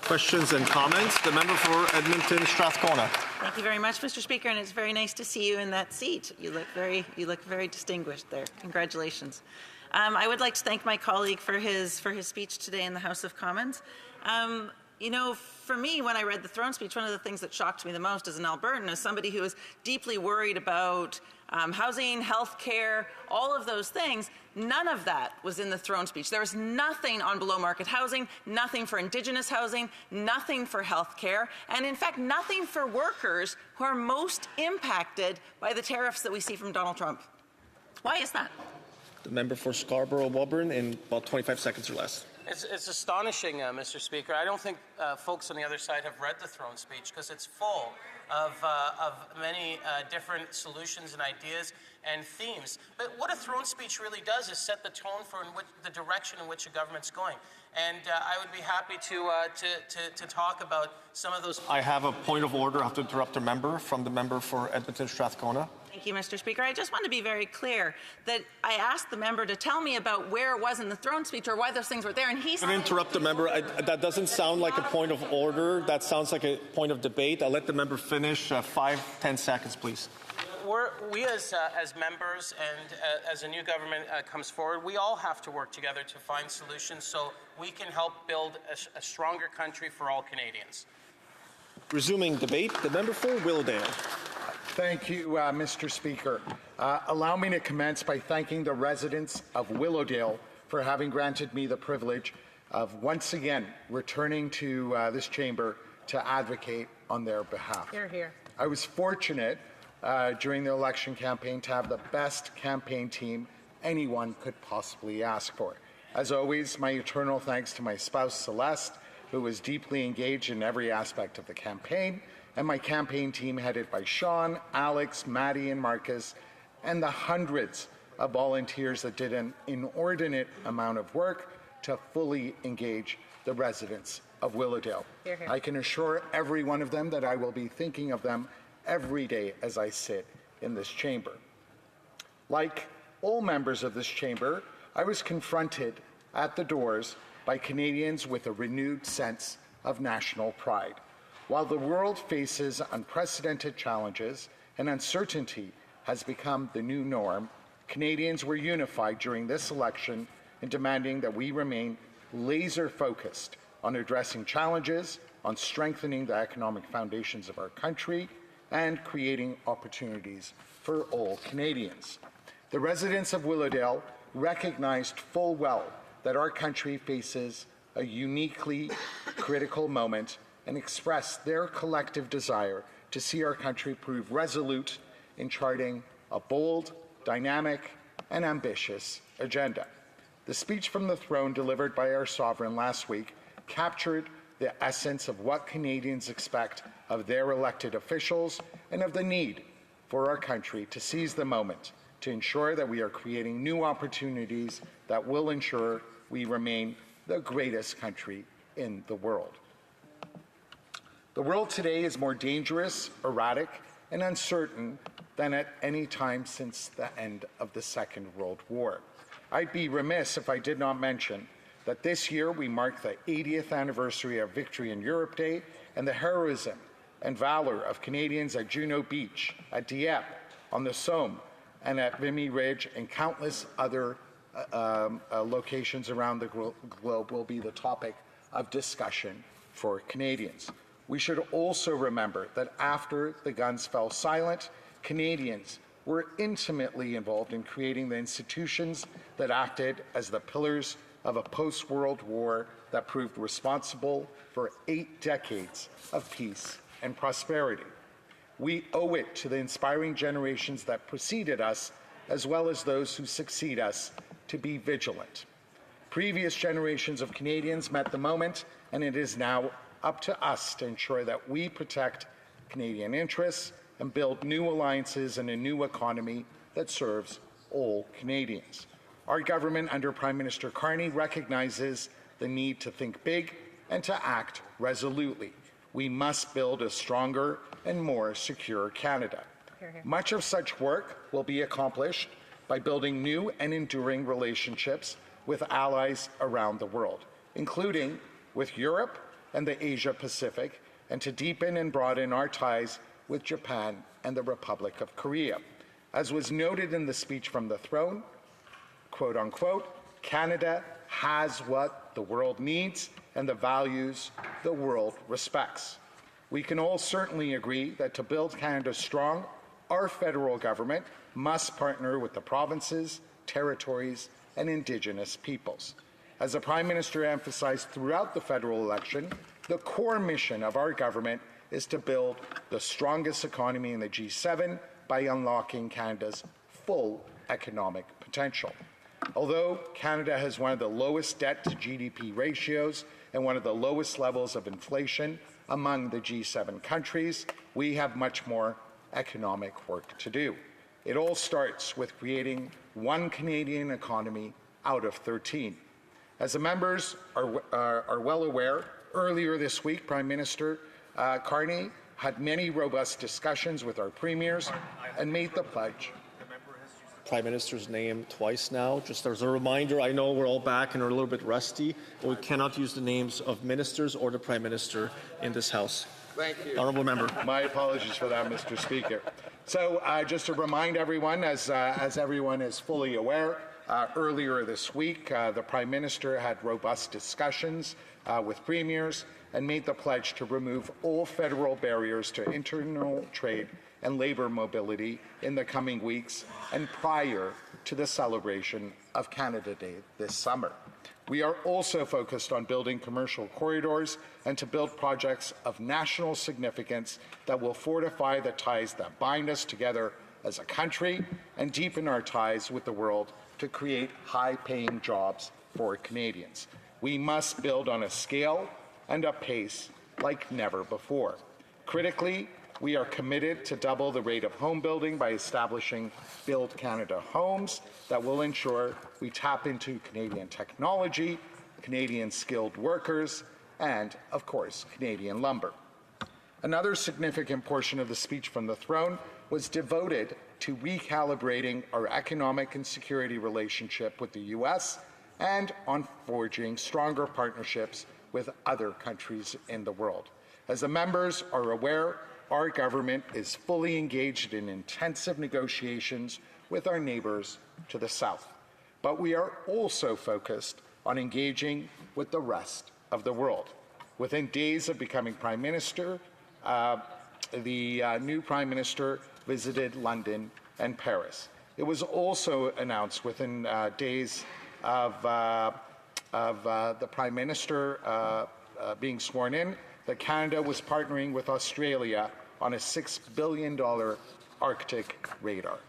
Questions and comments? The member for Edmonton Strathcona. Thank you very much, Mr. Speaker, and it's very nice to see you in that seat. You look very distinguished there. Congratulations. I would like to thank my colleague for his speech today in the House of Commons. For me, when I read the throne speech, one of the things that shocked me the most as an Albertan, as somebody who is deeply worried about housing, health care, all of those things, none of that was in the throne speech. There was nothing on below-market housing, nothing for Indigenous housing, nothing for health care, and in fact, nothing for workers who are most impacted by the tariffs that we see from Donald Trump. Why is that? The member for Scarborough-Woburn in about 25 seconds or less. It's astonishing, Mr. Speaker. I don't think folks on the other side have read the throne speech, because it's full of many different solutions and ideas and themes. But what a throne speech really does is set the tone for the direction in which a government's going. And I would be happy to talk about some of those. I have a point of order. I have to interrupt a member from the member for Edmonton Strathcona. Thank you, Mr. Speaker. I just want to be very clear that I asked the member to tell me about where it was in the throne speech or why those things were there, and he said— I'm going to interrupt the member. That doesn't sound like a point of order. That sounds like a point of debate. I'll let the member finish. 5-10 seconds, please. We as members and as a new government comes forward, we all have to work together to find solutions so we can help build a stronger country for all Canadians. Resuming debate, the member for Willowdale. Thank you, Mr. Speaker. Allow me to commence by thanking the residents of Willowdale for having granted me the privilege of once again returning to this chamber to advocate on their behalf. Hear, hear. I was fortunate during the election campaign to have the best campaign team anyone could possibly ask for. As always, my eternal thanks to my spouse, Celeste, who was deeply engaged in every aspect of the campaign, and my campaign team headed by Sean, Alex, Maddie, and Marcus, and the hundreds of volunteers that did an inordinate amount of work to fully engage the residents of Willowdale. Hear, hear. I can assure every one of them that I will be thinking of them every day as I sit in this chamber. Like all members of this chamber, I was confronted at the doors by Canadians with a renewed sense of national pride. While the world faces unprecedented challenges and uncertainty has become the new norm, Canadians were unified during this election in demanding that we remain laser-focused on addressing challenges, on strengthening the economic foundations of our country, and creating opportunities for all Canadians. The residents of Willowdale recognized full well that our country faces a uniquely critical moment and expressed their collective desire to see our country prove resolute in charting a bold, dynamic, and ambitious agenda. The speech from the throne delivered by our sovereign last week captured the essence of what Canadians expect of their elected officials and of the need for our country to seize the moment to ensure that we are creating new opportunities that will ensure we remain the greatest country in the world. The world today is more dangerous, erratic, and uncertain than at any time since the end of the Second World War. I'd be remiss if I did not mention that this year we mark the 80th anniversary of Victory in Europe Day and the heroism and valor of Canadians at Juno Beach, at Dieppe, on the Somme, and at Vimy Ridge, and countless other locations around the globe will be the topic of discussion for Canadians. We should also remember that after the guns fell silent, Canadians were intimately involved in creating the institutions that acted as the pillars of a post-World War that proved responsible for 8 decades of peace and prosperity. We owe it to the inspiring generations that preceded us as well as those who succeed us, to be vigilant. Previous generations of Canadians met the moment, and it is now up to us to ensure that we protect Canadian interests and build new alliances and a new economy that serves all Canadians. Our government under Prime Minister Carney recognizes the need to think big and to act resolutely. We must build a stronger and more secure Canada. Much of such work will be accomplished by building new and enduring relationships with allies around the world, including with Europe and the Asia Pacific, and to deepen and broaden our ties with Japan and the Republic of Korea. As was noted in the speech from the throne, quote unquote, Canada has what the world needs and the values the world respects. We can all certainly agree that to build Canada strong, our federal government must partner with the provinces, territories, and Indigenous peoples. As the Prime Minister emphasized throughout the federal election, the core mission of our government is to build the strongest economy in the G7 by unlocking Canada's full economic potential. Although Canada has one of the lowest debt to GDP ratios and one of the lowest levels of inflation among the G7 countries, we have much more economic work to do. It all starts with creating one Canadian economy out of 13. As the members are well aware, earlier this week, Prime Minister Carney had many robust discussions with our premiers and made the pledge. Prime Minister's name twice now. Just as a reminder, I know we're all back and are a little bit rusty, but we cannot use the names of ministers or the Prime Minister in this House. Thank you. Honourable member. My apologies for that, Mr. Speaker. So just to remind everyone, as everyone is fully aware, earlier this week, the Prime Minister had robust discussions with premiers and made the pledge to remove all federal barriers to internal trade and labour mobility in the coming weeks and prior to the celebration of Canada Day this summer. We are also focused on building commercial corridors and to build projects of national significance that will fortify the ties that bind us together as a country and deepen our ties with the world to create high-paying jobs for Canadians. We must build on a scale and a pace like never before. Critically, we are committed to double the rate of home building by establishing Build Canada Homes that will ensure we tap into Canadian technology, Canadian skilled workers, and, of course, Canadian lumber. Another significant portion of the speech from the throne was devoted to recalibrating our economic and security relationship with the U.S. and on forging stronger partnerships with other countries in the world. As the members are aware, our government is fully engaged in intensive negotiations with our neighbours to the south. But we are also focused on engaging with the rest of the world. Within days of becoming Prime Minister, the new Prime Minister visited London and Paris. It was also announced within days of the Prime Minister being sworn in that Canada was partnering with Australia on a $6 billion Arctic radar.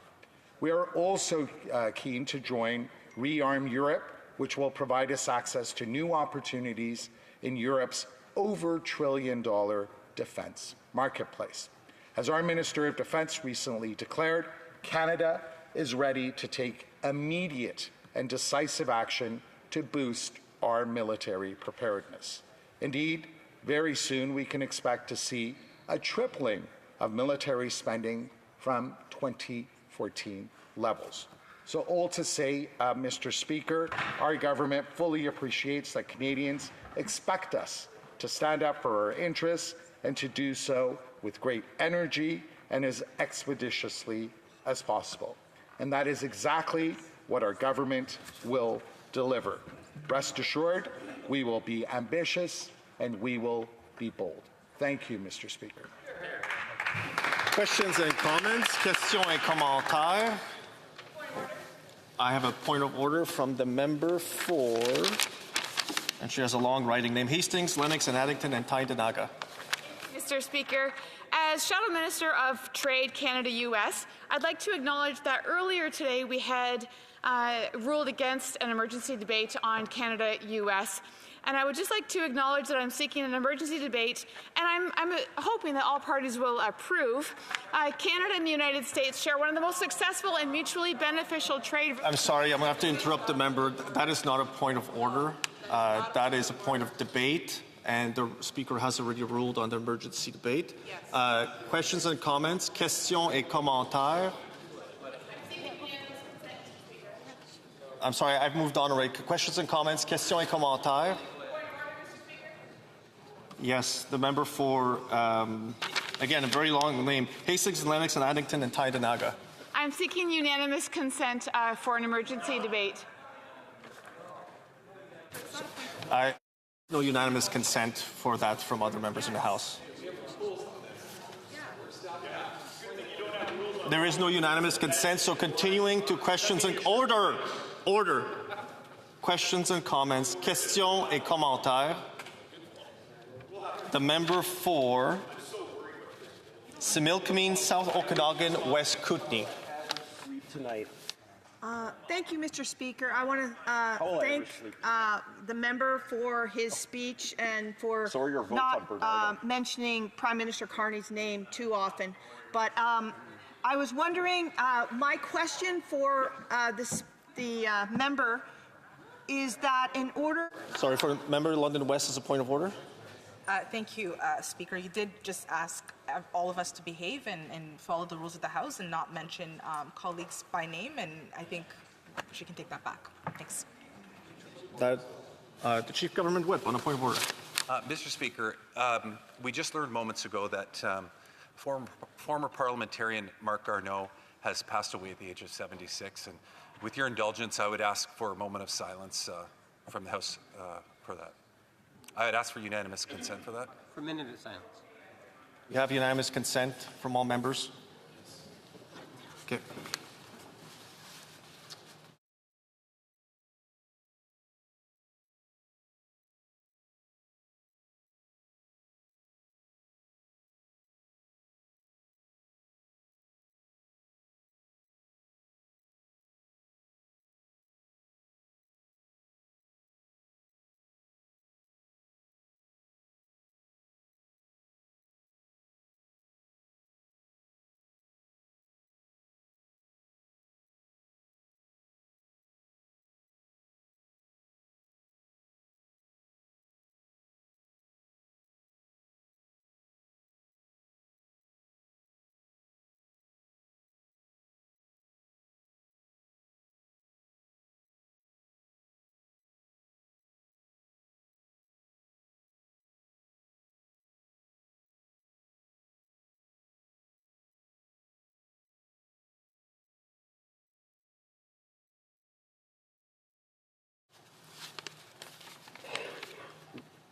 We are also keen to join Rearm Europe, which will provide us access to new opportunities in Europe's over $1 trillion defence marketplace. As our Minister of Defence recently declared, Canada is ready to take immediate and decisive action to boost our military preparedness. Indeed, very soon we can expect to see a tripling of military spending from 2014 levels. So all to say, Mr. Speaker, our government fully appreciates that Canadians expect us to stand up for our interests and to do so with great energy and as expeditiously as possible. And that is exactly what our government will deliver. Rest assured, we will be ambitious and we will be bold. Thank you, Mr. Speaker. Questions and comments? Questions et commentaires? I have a point of order from the member for, and she has a long writing name, Hastings, Lennox and Addington and Tyndanaga. Mr. Speaker, As Shadow Minister of Trade Canada-US, I'd like to acknowledge that earlier today we had ruled against an emergency debate on Canada-US. And I would just like to acknowledge that I'm seeking an emergency debate, and I'm hoping that all parties will approve. Canada and the United States share one of the most successful and mutually beneficial trade... I'm sorry, I'm going to have to interrupt the member. That is not a point of order. That is a point of debate, and the Speaker has already ruled on the emergency debate. Yes. Questions and comments? Questions et commentaires? I'm sorry, I've moved on already. Questions and comments? Questions et commentaires? Yes, the member for, again, a very long name, Hastings and Lennox and Addington and Tynednaga. I'm seeking unanimous consent for an emergency debate. No unanimous consent for that from other members in the House. There is no unanimous consent, so continuing to questions and order. Questions and comments. Questions et commentaires. The member for Similkameen, South Okanagan, West Kootenay. Tonight. Thank you, Mr. Speaker. I want to thank the member for his speech and for not mentioning Prime Minister Carney's name too often. But I was wondering, my question for the member is that in order... Sorry, for member London West as a point of order. Thank you, Speaker. You did just ask all of us to behave and follow the rules of the House and not mention colleagues by name, and I think she can take that back. Thanks. The Chief Government Whip on a point of order. Mr. Speaker, we just learned moments ago that former parliamentarian Mark Garneau has passed away at the age of 76, and with your indulgence, I would ask for a moment of silence from the House for that. I would ask for unanimous consent for that. For a minute of silence. You have unanimous consent from all members? Okay.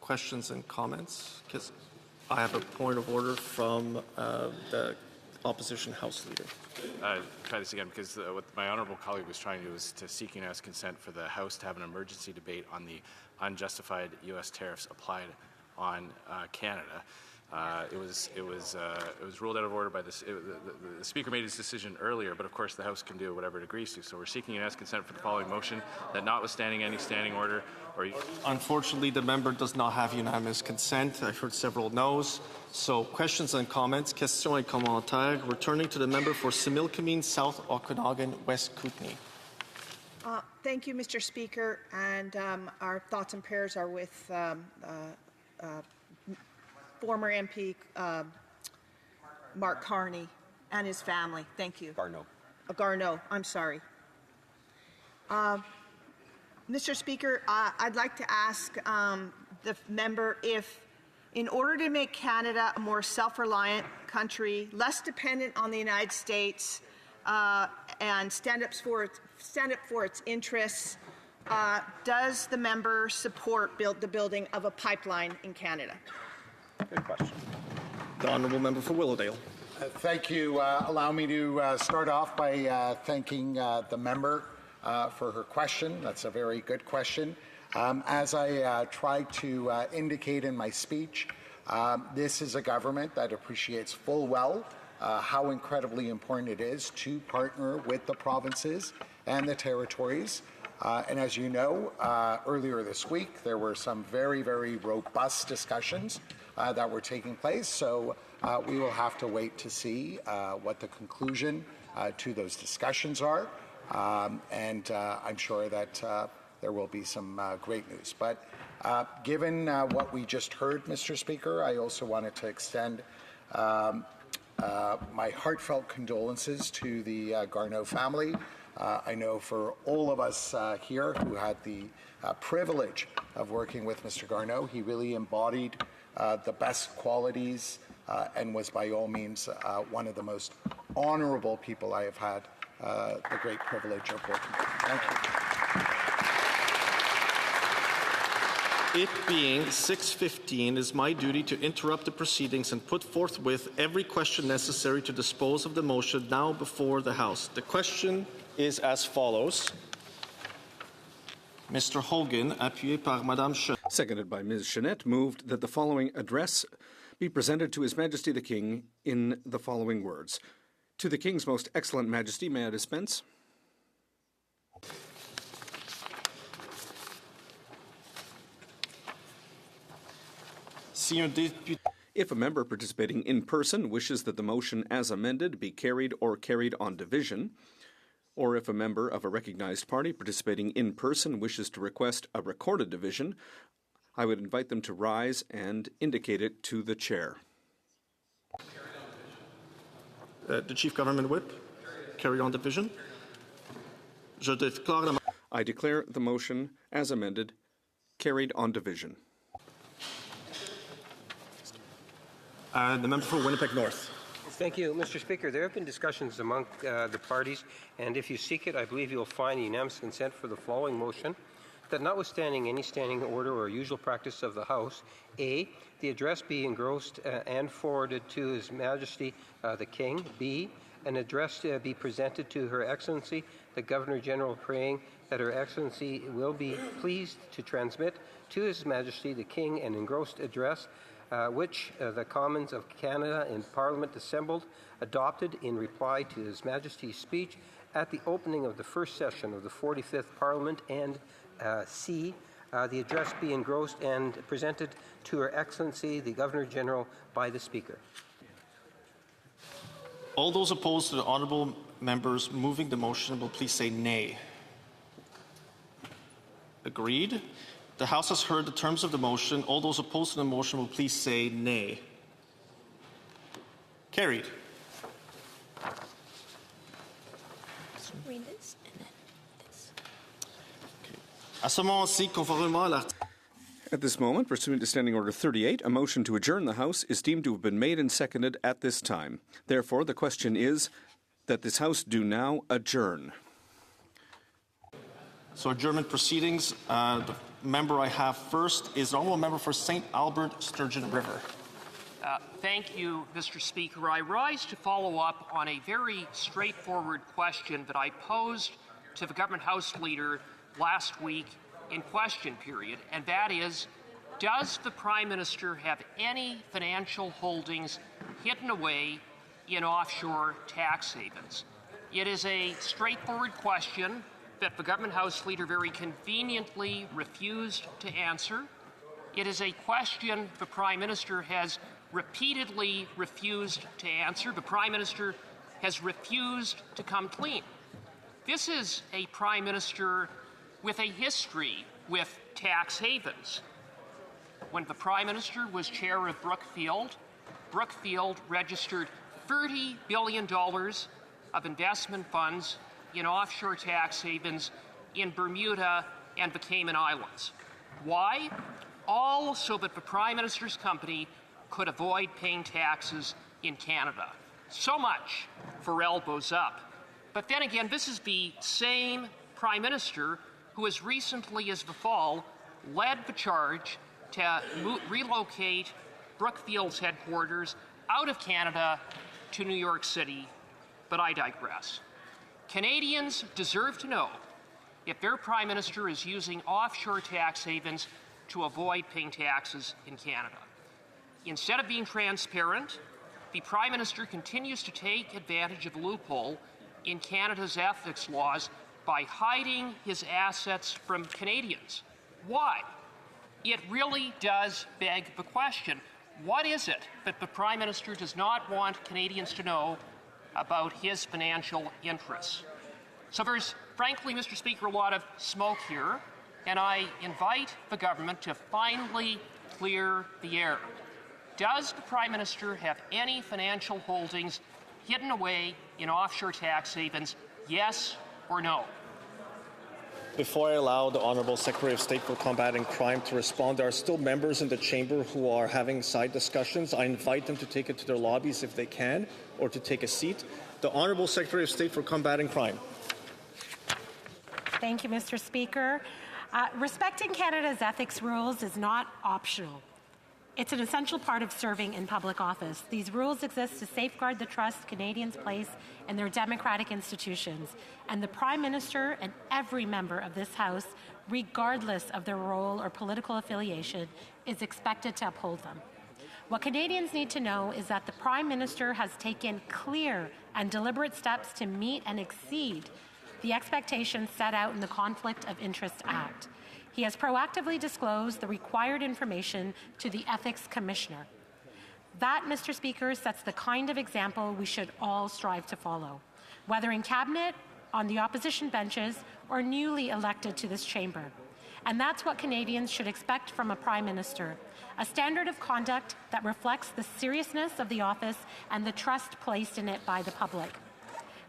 Questions and comments? Because I have a point of order from the opposition House Leader. Try this again, because what my honourable colleague was trying to do was to seek unanimous consent for the House to have an emergency debate on the unjustified U.S. tariffs applied on Canada. It was ruled out of order by the Speaker made his decision earlier, but of course the House can do whatever it agrees to. So we're seeking unanimous consent for the following motion: that notwithstanding any standing order or... Unfortunately, the member does not have unanimous consent. I've heard several no's. So questions and comments. Questions et commentaires. Returning to the member for Similkameen, South Okanagan, West Kootenay. Thank you, Mr. Speaker, and our thoughts and prayers are with former MP Mark Carney and his family. Thank you. Garneau. Garneau, I'm sorry. Mr. Speaker, I'd like to ask the member if, in order to make Canada a more self-reliant country, less dependent on the United States, and stand up for its interests, does the member support the building of a pipeline in Canada? Good question. The Honourable Member for Willowdale. Thank you. Allow me to start off by thanking the member for her question. That's a very good question. As I tried to indicate in my speech, This is a government that appreciates full well how incredibly important it is to partner with the provinces and the territories. And as you know, earlier this week, there were some very, very robust discussions that were taking place. So we will have to wait to see what the conclusion to those discussions are. And I'm sure that there will be some great news. But given what we just heard, Mr. Speaker, I also wanted to extend my heartfelt condolences to the Garneau family. I know for all of us here who had the privilege of working with Mr. Garneau, he really embodied the best qualities and was by all means one of the most honorable people I have had the great privilege of working with. Thank you. It being 6:15, it is my duty to interrupt the proceedings and put forthwith every question necessary to dispose of the motion now before the House. The question is as follows. Mr. Hogan, appuyé par Madame Chenette. Seconded by Ms. Chenette, moved that the following address be presented to His Majesty the King in the following words. To the King's Most Excellent Majesty, may I dispense? If a member participating in person wishes that the motion as amended be carried or carried on division, or if a member of a recognized party participating in person wishes to request a recorded division, I would invite them to rise and indicate it to the chair. The Chief Government Whip, carry on division. I declare the motion as amended carried on division. The member for Winnipeg North. Thank you, Mr. Speaker. There have been discussions among the parties, and if you seek it, I believe you will find unanimous consent for the following motion, that notwithstanding any standing order or usual practice of the House, A, the address be engrossed and forwarded to His Majesty the King, B, an address be presented to Her Excellency the Governor-General, praying that Her Excellency will be pleased to transmit to His Majesty the King an engrossed address which the Commons of Canada in Parliament assembled adopted in reply to His Majesty's speech at the opening of the first session of the 45th Parliament, and C, the address be engrossed and presented to Her Excellency the Governor-General by the Speaker. All those opposed to the honourable members moving the motion will please say nay. Agreed. The House has heard the terms of the motion. All those opposed to the motion will please say nay. Carried. Read this and then this. À ce moment-ci, conformément à l'article. At this moment, pursuant to Standing Order 38, a motion to adjourn the House is deemed to have been made and seconded at this time. Therefore, the question is that this House do now adjourn. So adjournment proceedings. The member I have first is the honourable member for St. Albert, Sturgeon River. Thank you, Mr. Speaker. I rise to follow up on a very straightforward question that I posed to the Government House Leader last week in question period, and that is, does the Prime Minister have any financial holdings hidden away in offshore tax havens? It is a straightforward question that the Government House Leader very conveniently refused to answer. It is a question the Prime Minister has repeatedly refused to answer. The Prime Minister has refused to come clean. This is a Prime Minister with a history with tax havens. When the Prime Minister was chair of Brookfield, Brookfield registered $30 billion of investment funds in offshore tax havens in Bermuda and the Cayman Islands. Why? All so that the Prime Minister's company could avoid paying taxes in Canada. So much for elbows up. But then again, this is the same Prime Minister who as recently as the fall led the charge to relocate Brookfield's headquarters out of Canada to New York City. But I digress. Canadians deserve to know if their Prime Minister is using offshore tax havens to avoid paying taxes in Canada. Instead of being transparent, the Prime Minister continues to take advantage of a loophole in Canada's ethics laws by hiding his assets from Canadians. Why? It really does beg the question, what is it that the Prime Minister does not want Canadians to know about his financial interests? So there's, frankly, Mr. Speaker, a lot of smoke here, and I invite the government to finally clear the air. Does the Prime Minister have any financial holdings hidden away in offshore tax havens, yes or no? Before I allow the Honourable Secretary of State for Combating Crime to respond, there are still members in the chamber who are having side discussions. I invite them to take it to their lobbies if they can, or to take a seat. The Honourable Secretary of State for Combating Crime. Thank you, Mr. Speaker. Respecting Canada's ethics rules is not optional. It's an essential part of serving in public office. These rules exist to safeguard the trust Canadians place in their democratic institutions, and the Prime Minister and every member of this House, regardless of their role or political affiliation, is expected to uphold them. What Canadians need to know is that the Prime Minister has taken clear and deliberate steps to meet and exceed the expectations set out in the Conflict of Interest Act. He has proactively disclosed the required information to the Ethics Commissioner. That, Mr. Speaker, sets the kind of example we should all strive to follow, whether in Cabinet, on the opposition benches, or newly elected to this chamber. And that's what Canadians should expect from a Prime Minister, a standard of conduct that reflects the seriousness of the office and the trust placed in it by the public.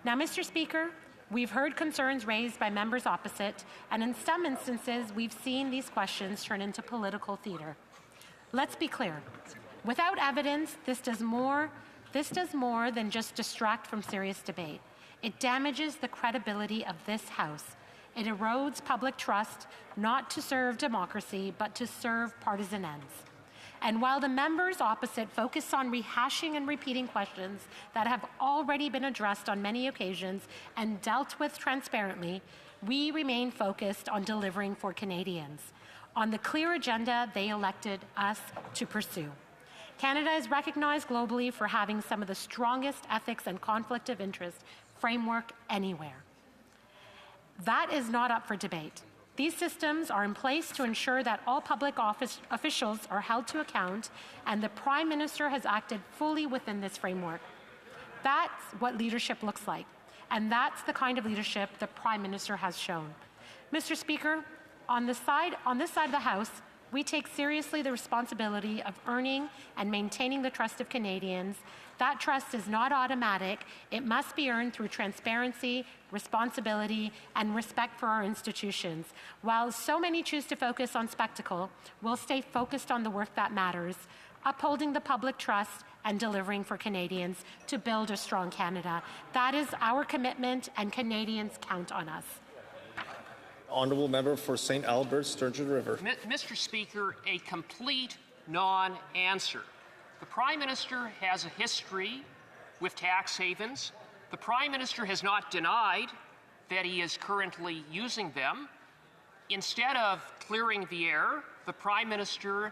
Now, Mr. Speaker, we've heard concerns raised by members opposite, and in some instances, we've seen these questions turn into political theatre. Let's be clear. Without evidence, this does more than just distract from serious debate. It damages the credibility of this House. It erodes public trust, not to serve democracy, but to serve partisan ends. And while the members opposite focus on rehashing and repeating questions that have already been addressed on many occasions and dealt with transparently, we remain focused on delivering for Canadians, on the clear agenda they elected us to pursue. Canada is recognized globally for having some of the strongest ethics and conflict of interest framework anywhere. That is not up for debate. These systems are in place to ensure that all public office officials are held to account, and the Prime Minister has acted fully within this framework. That's what leadership looks like, and that's the kind of leadership the Prime Minister has shown. Mr. Speaker, on this side of the House, we take seriously the responsibility of earning and maintaining the trust of Canadians. That trust is not automatic. It must be earned through transparency, responsibility, and respect for our institutions. While so many choose to focus on spectacle, we'll stay focused on the work that matters, upholding the public trust and delivering for Canadians to build a strong Canada. That is our commitment, and Canadians count on us. Honourable Member for St. Albert, Sturgeon River. Mr. Speaker, a complete non-answer. The Prime Minister has a history with tax havens. The Prime Minister has not denied that he is currently using them. Instead of clearing the air, the Prime Minister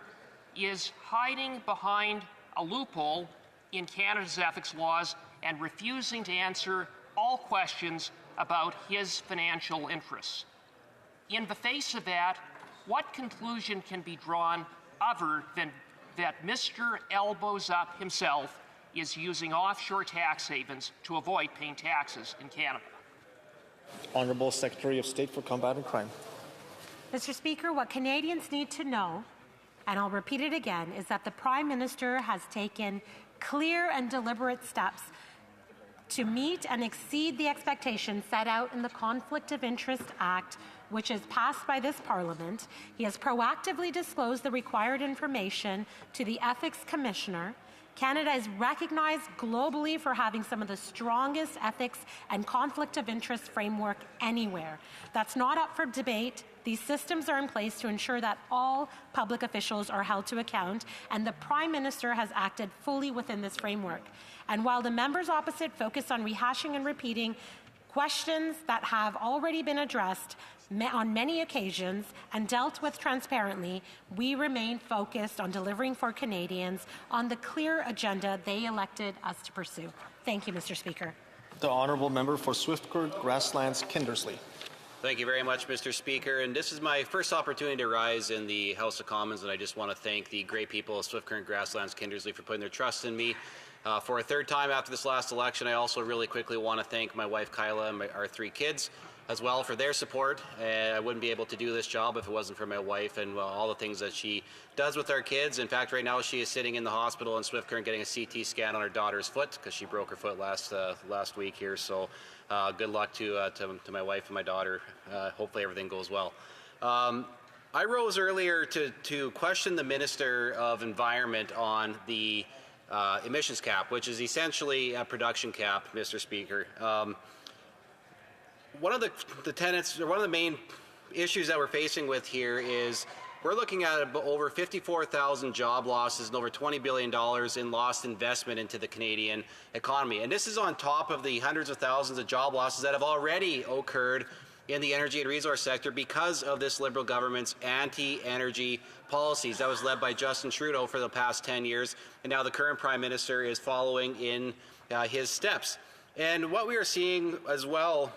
is hiding behind a loophole in Canada's ethics laws and refusing to answer all questions about his financial interests. In the face of that, what conclusion can be drawn other than that Mr. Elbows Up himself is using offshore tax havens to avoid paying taxes in Canada? Honourable Secretary of State for Combating Crime. Mr. Speaker, what Canadians need to know, and I'll repeat it again, is that the Prime Minister has taken clear and deliberate steps to meet and exceed the expectations set out in the Conflict of Interest Act, which is passed by this Parliament. He has proactively disclosed the required information to the Ethics Commissioner. Canada is recognized globally for having some of the strongest ethics and conflict of interest framework anywhere. That's not up for debate. These systems are in place to ensure that all public officials are held to account, and the Prime Minister has acted fully within this framework. And while the members opposite focus on rehashing and repeating Questions that have already been addressed on many occasions and dealt with transparently, we remain focused on delivering for Canadians on the clear agenda they elected us to pursue. Thank you, Mr. Speaker. The honourable member for Swift-Current Grasslands Kindersley. Thank you very much, Mr. Speaker. And this is my first opportunity to rise in the House of Commons, and I just want to thank the great people of Swift-Current Grasslands Kindersley for putting their trust in me. For a third time after this last election, I also really quickly want to thank my wife Kyla and our 3 kids as well for their support. I wouldn't be able to do this job if it wasn't for my wife and all the things that she does with our kids. In fact, right now she is sitting in the hospital in Swift-Current getting a CT scan on her daughter's foot because she broke her foot last week here. So good luck to my wife and my daughter. Hopefully everything goes well. I rose earlier to question the Minister of Environment on the emissions cap, which is essentially a production cap, Mr. Speaker. One of the tenets, or one of the main issues that we're facing with here is we're looking at over 54,000 job losses and over $20 billion in lost investment into the Canadian economy. And this is on top of the hundreds of thousands of job losses that have already occurred in the energy and resource sector because of this Liberal government's anti-energy policies that was led by Justin Trudeau for the past 10 years, and now the current Prime Minister is following in his steps. And what we are seeing as well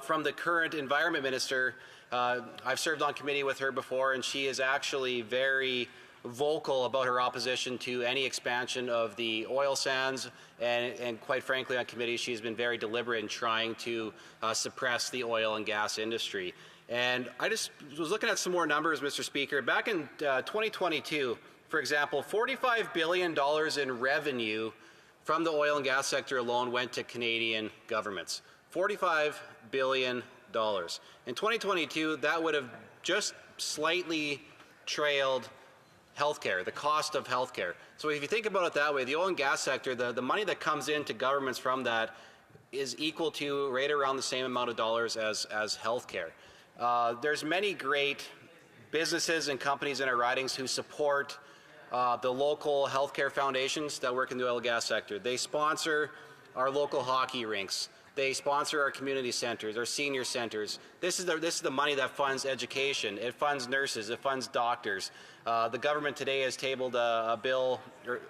from the current Environment Minister, I've served on committee with her before, and she is actually very vocal about her opposition to any expansion of the oil sands, and quite frankly on committee she's been very deliberate in trying to suppress the oil and gas industry. And I just was looking at some more numbers, Mr. Speaker. Back in 2022, for example, $45 billion in revenue from the oil and gas sector alone went to Canadian governments. $45 billion. In 2022, that would have just slightly trailed healthcare, the cost of healthcare. So if you think about it that way, the oil and gas sector, the money that comes into governments from that is equal to right around the same amount of dollars as healthcare. There's many great businesses and companies in our ridings who support the local healthcare foundations that work in the oil and gas sector. They sponsor our local hockey rinks. They sponsor our community centers, our senior centers. This is the money that funds education. It funds nurses. It funds doctors. The government today has tabled a bill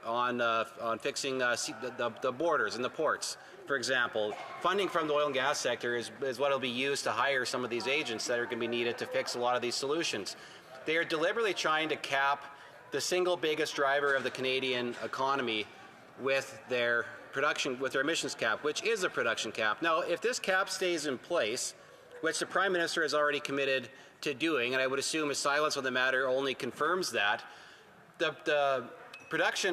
on fixing the borders and the ports, for example. Funding from the oil and gas sector is what will be used to hire some of these agents that are going to be needed to fix a lot of these solutions. They are deliberately trying to cap the single biggest driver of the Canadian economy with their emissions cap, which is a production cap. Now, if this cap stays in place, which the Prime Minister has already committed to doing, and I would assume his silence on the matter only confirms that, the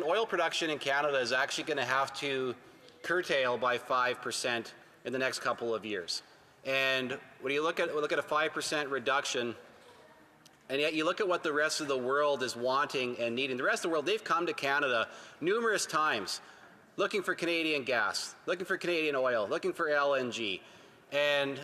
oil production in Canada is actually going to have to curtail by 5% in the next couple of years. And when you look at a 5% reduction, and yet you look at what the rest of the world is wanting and needing. The rest of the world, they've come to Canada numerous times looking for Canadian gas, looking for Canadian oil, looking for LNG. And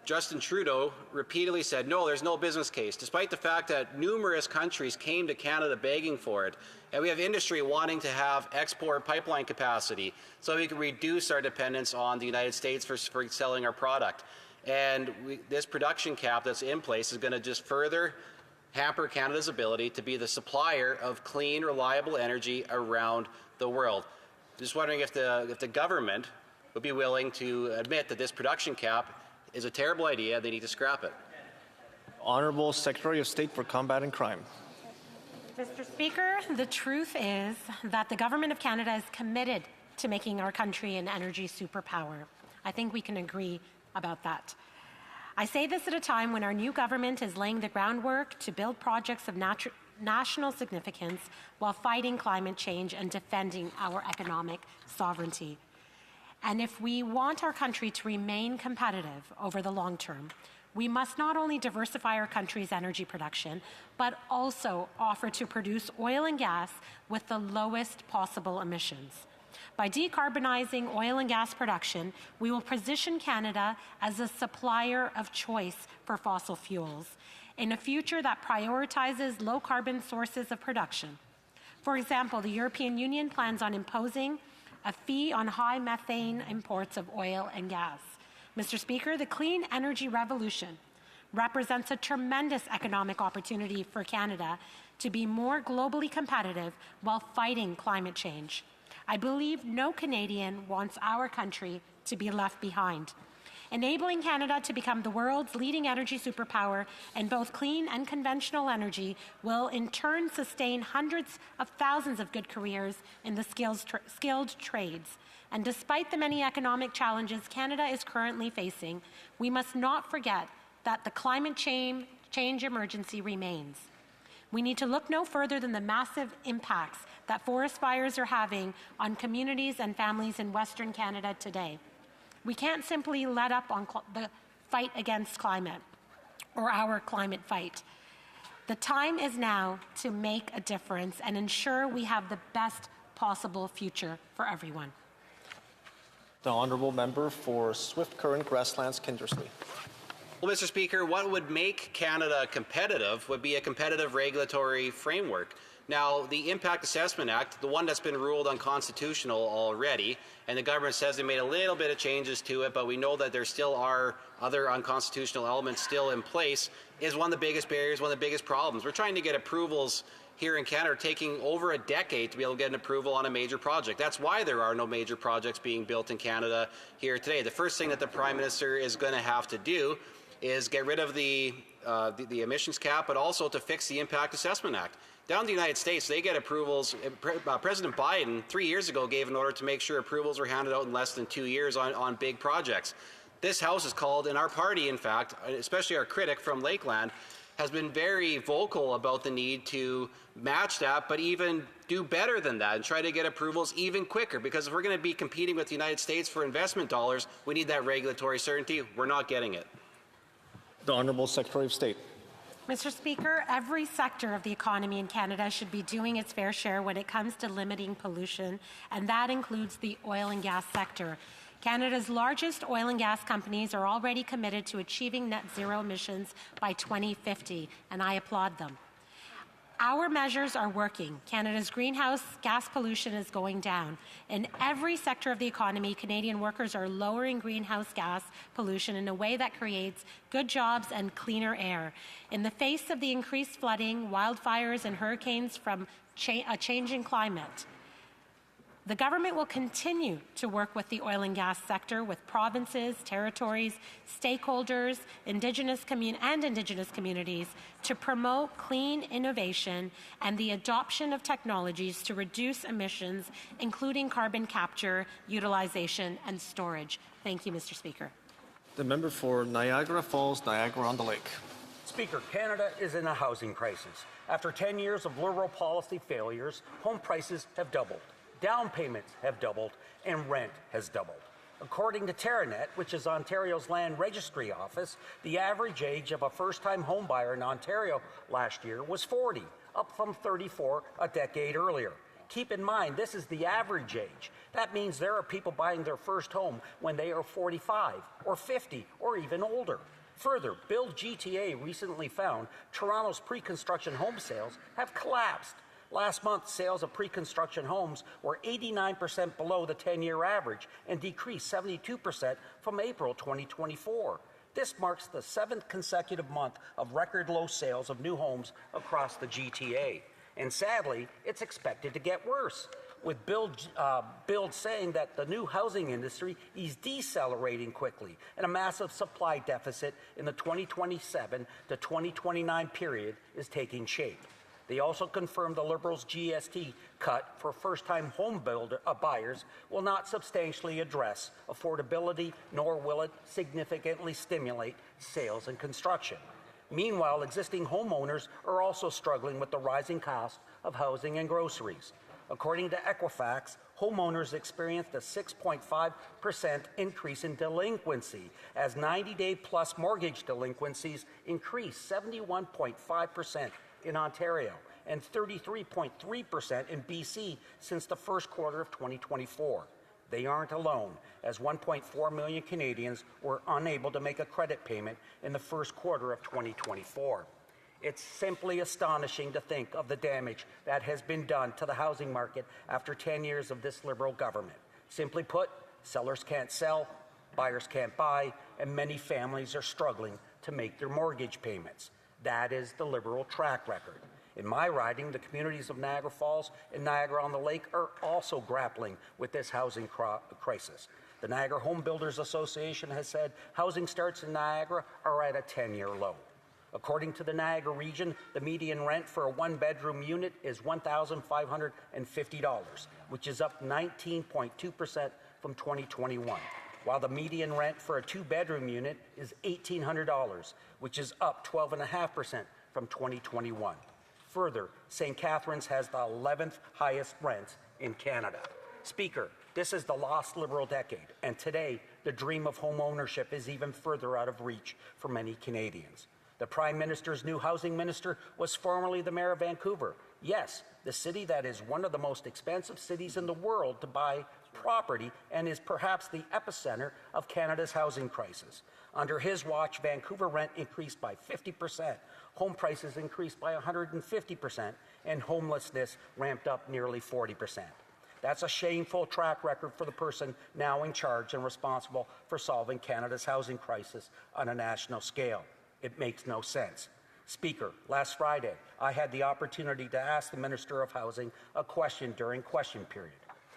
Justin Trudeau repeatedly said, no, there's no business case, despite the fact that numerous countries came to Canada begging for it. And we have industry wanting to have export pipeline capacity so we can reduce our dependence on the United States for selling our product. And this production cap that's in place is going to just further hamper Canada's ability to be the supplier of clean, reliable energy around the world. Just wondering if the government would be willing to admit that this production cap is a terrible idea. They need to scrap it. Honourable Secretary of State for Combating Crime. Mr. Speaker, the truth is that the Government of Canada is committed to making our country an energy superpower. I think we can agree about that. I say this at a time when our new government is laying the groundwork to build projects of national significance while fighting climate change and defending our economic sovereignty. And if we want our country to remain competitive over the long term, we must not only diversify our country's energy production, but also offer to produce oil and gas with the lowest possible emissions. By decarbonizing oil and gas production, we will position Canada as a supplier of choice for fossil fuels in a future that prioritizes low-carbon sources of production. For example, the European Union plans on imposing a fee on high methane imports of oil and gas. Mr. Speaker, the clean energy revolution represents a tremendous economic opportunity for Canada to be more globally competitive while fighting climate change. I believe no Canadian wants our country to be left behind. Enabling Canada to become the world's leading energy superpower in both clean and conventional energy will in turn sustain hundreds of thousands of good careers in the skilled trades. And despite the many economic challenges Canada is currently facing, we must not forget that the climate change emergency remains. We need to look no further than the massive impacts that forest fires are having on communities and families in Western Canada today. We can't simply let up on the fight against climate or our climate fight. The time is now to make a difference and ensure we have the best possible future for everyone. The honourable member for Swift Current Grasslands Kindersley. Well, Mr. Speaker, what would make Canada competitive would be a competitive regulatory framework. Now, the Impact Assessment Act, the one that's been ruled unconstitutional already, and the government says they made a little bit of changes to it, but we know that there still are other unconstitutional elements still in place, is one of the biggest barriers, one of the biggest problems. We're trying to get approvals here in Canada, taking over a decade to be able to get an approval on a major project. That's why there are no major projects being built in Canada here today. The first thing that the Prime Minister is going to have to do is get rid of the emissions cap, but also to fix the Impact Assessment Act. Down in the United States, they get approvals. President Biden, 3 years ago, gave an order to make sure approvals were handed out in less than 2 years on big projects. This House is called, and our party, in fact, especially our critic from Lakeland, has been very vocal about the need to match that, but even do better than that and try to get approvals even quicker. Because if we're going to be competing with the United States for investment dollars, we need that regulatory certainty. We're not getting it. The Honourable Secretary of State. Mr. Speaker, every sector of the economy in Canada should be doing its fair share when it comes to limiting pollution, and that includes the oil and gas sector. Canada's largest oil and gas companies are already committed to achieving net zero emissions by 2050, and I applaud them. Our measures are working. Canada's greenhouse gas pollution is going down. In every sector of the economy, Canadian workers are lowering greenhouse gas pollution in a way that creates good jobs and cleaner air. In the face of the increased flooding, wildfires, and hurricanes from a changing climate, the government will continue to work with the oil and gas sector, with provinces, territories, stakeholders, Indigenous communities to promote clean innovation and the adoption of technologies to reduce emissions, including carbon capture, utilization, and storage. Thank you, Mr. Speaker. The member for Niagara Falls, Niagara-on-the-Lake. Speaker, Canada is in a housing crisis. After 10 years of Liberal policy failures, home prices have doubled. Down payments have doubled, and rent has doubled. According to TerraNet, which is Ontario's land registry office, the average age of a first-time homebuyer in Ontario last year was 40, up from 34 a decade earlier. Keep in mind, this is the average age. That means there are people buying their first home when they are 45 or 50 or even older. Further, Build GTA recently found Toronto's pre-construction home sales have collapsed. Last month, sales of pre-construction homes were 89% below the 10-year average and decreased 72% from April 2024. This marks the 7th consecutive month of record low sales of new homes across the GTA. And sadly, it's expected to get worse, with Build saying that the new housing industry is decelerating quickly and a massive supply deficit in the 2027 to 2029 period is taking shape. They also confirmed the Liberals' GST cut for first-time home buyers will not substantially address affordability, nor will it significantly stimulate sales and construction. Meanwhile, existing homeowners are also struggling with the rising cost of housing and groceries. According to Equifax, homeowners experienced a 6.5% increase in delinquency as 90-day-plus mortgage delinquencies increased 71.5% in Ontario and 33.3% in BC since the first quarter of 2024. They aren't alone, as 1.4 million Canadians were unable to make a credit payment in the first quarter of 2024. It's simply astonishing to think of the damage that has been done to the housing market after 10 years of this Liberal government. Simply put, sellers can't sell, Buyers can't buy, and many families are struggling to make their mortgage payments. That is the Liberal track record. In my riding, the communities of Niagara Falls and Niagara-on-the-Lake are also grappling with this housing crisis. The Niagara Home Builders Association has said housing starts in Niagara are at a 10-year low. According to the Niagara region, the median rent for a one-bedroom unit is $1,550, which is up 19.2% from 2021, while the median rent for a two-bedroom unit is $1,800, which is up 12.5% from 2021. Further, St. Catharines has the 11th highest rents in Canada. Speaker, this is the lost Liberal decade, and today the dream of home ownership is even further out of reach for many Canadians. The Prime Minister's new housing minister was formerly the Mayor of Vancouver. Yes, the city that is one of the most expensive cities in the world to buy property and is perhaps the epicenter of Canada's housing crisis. Under his watch, Vancouver rent increased by 50%, home prices increased by 150%, and homelessness ramped up nearly 40%. That's a shameful track record for the person now in charge and responsible for solving Canada's housing crisis on a national scale. It makes no sense. Speaker, last Friday, I had the opportunity to ask the Minister of Housing a question during question period.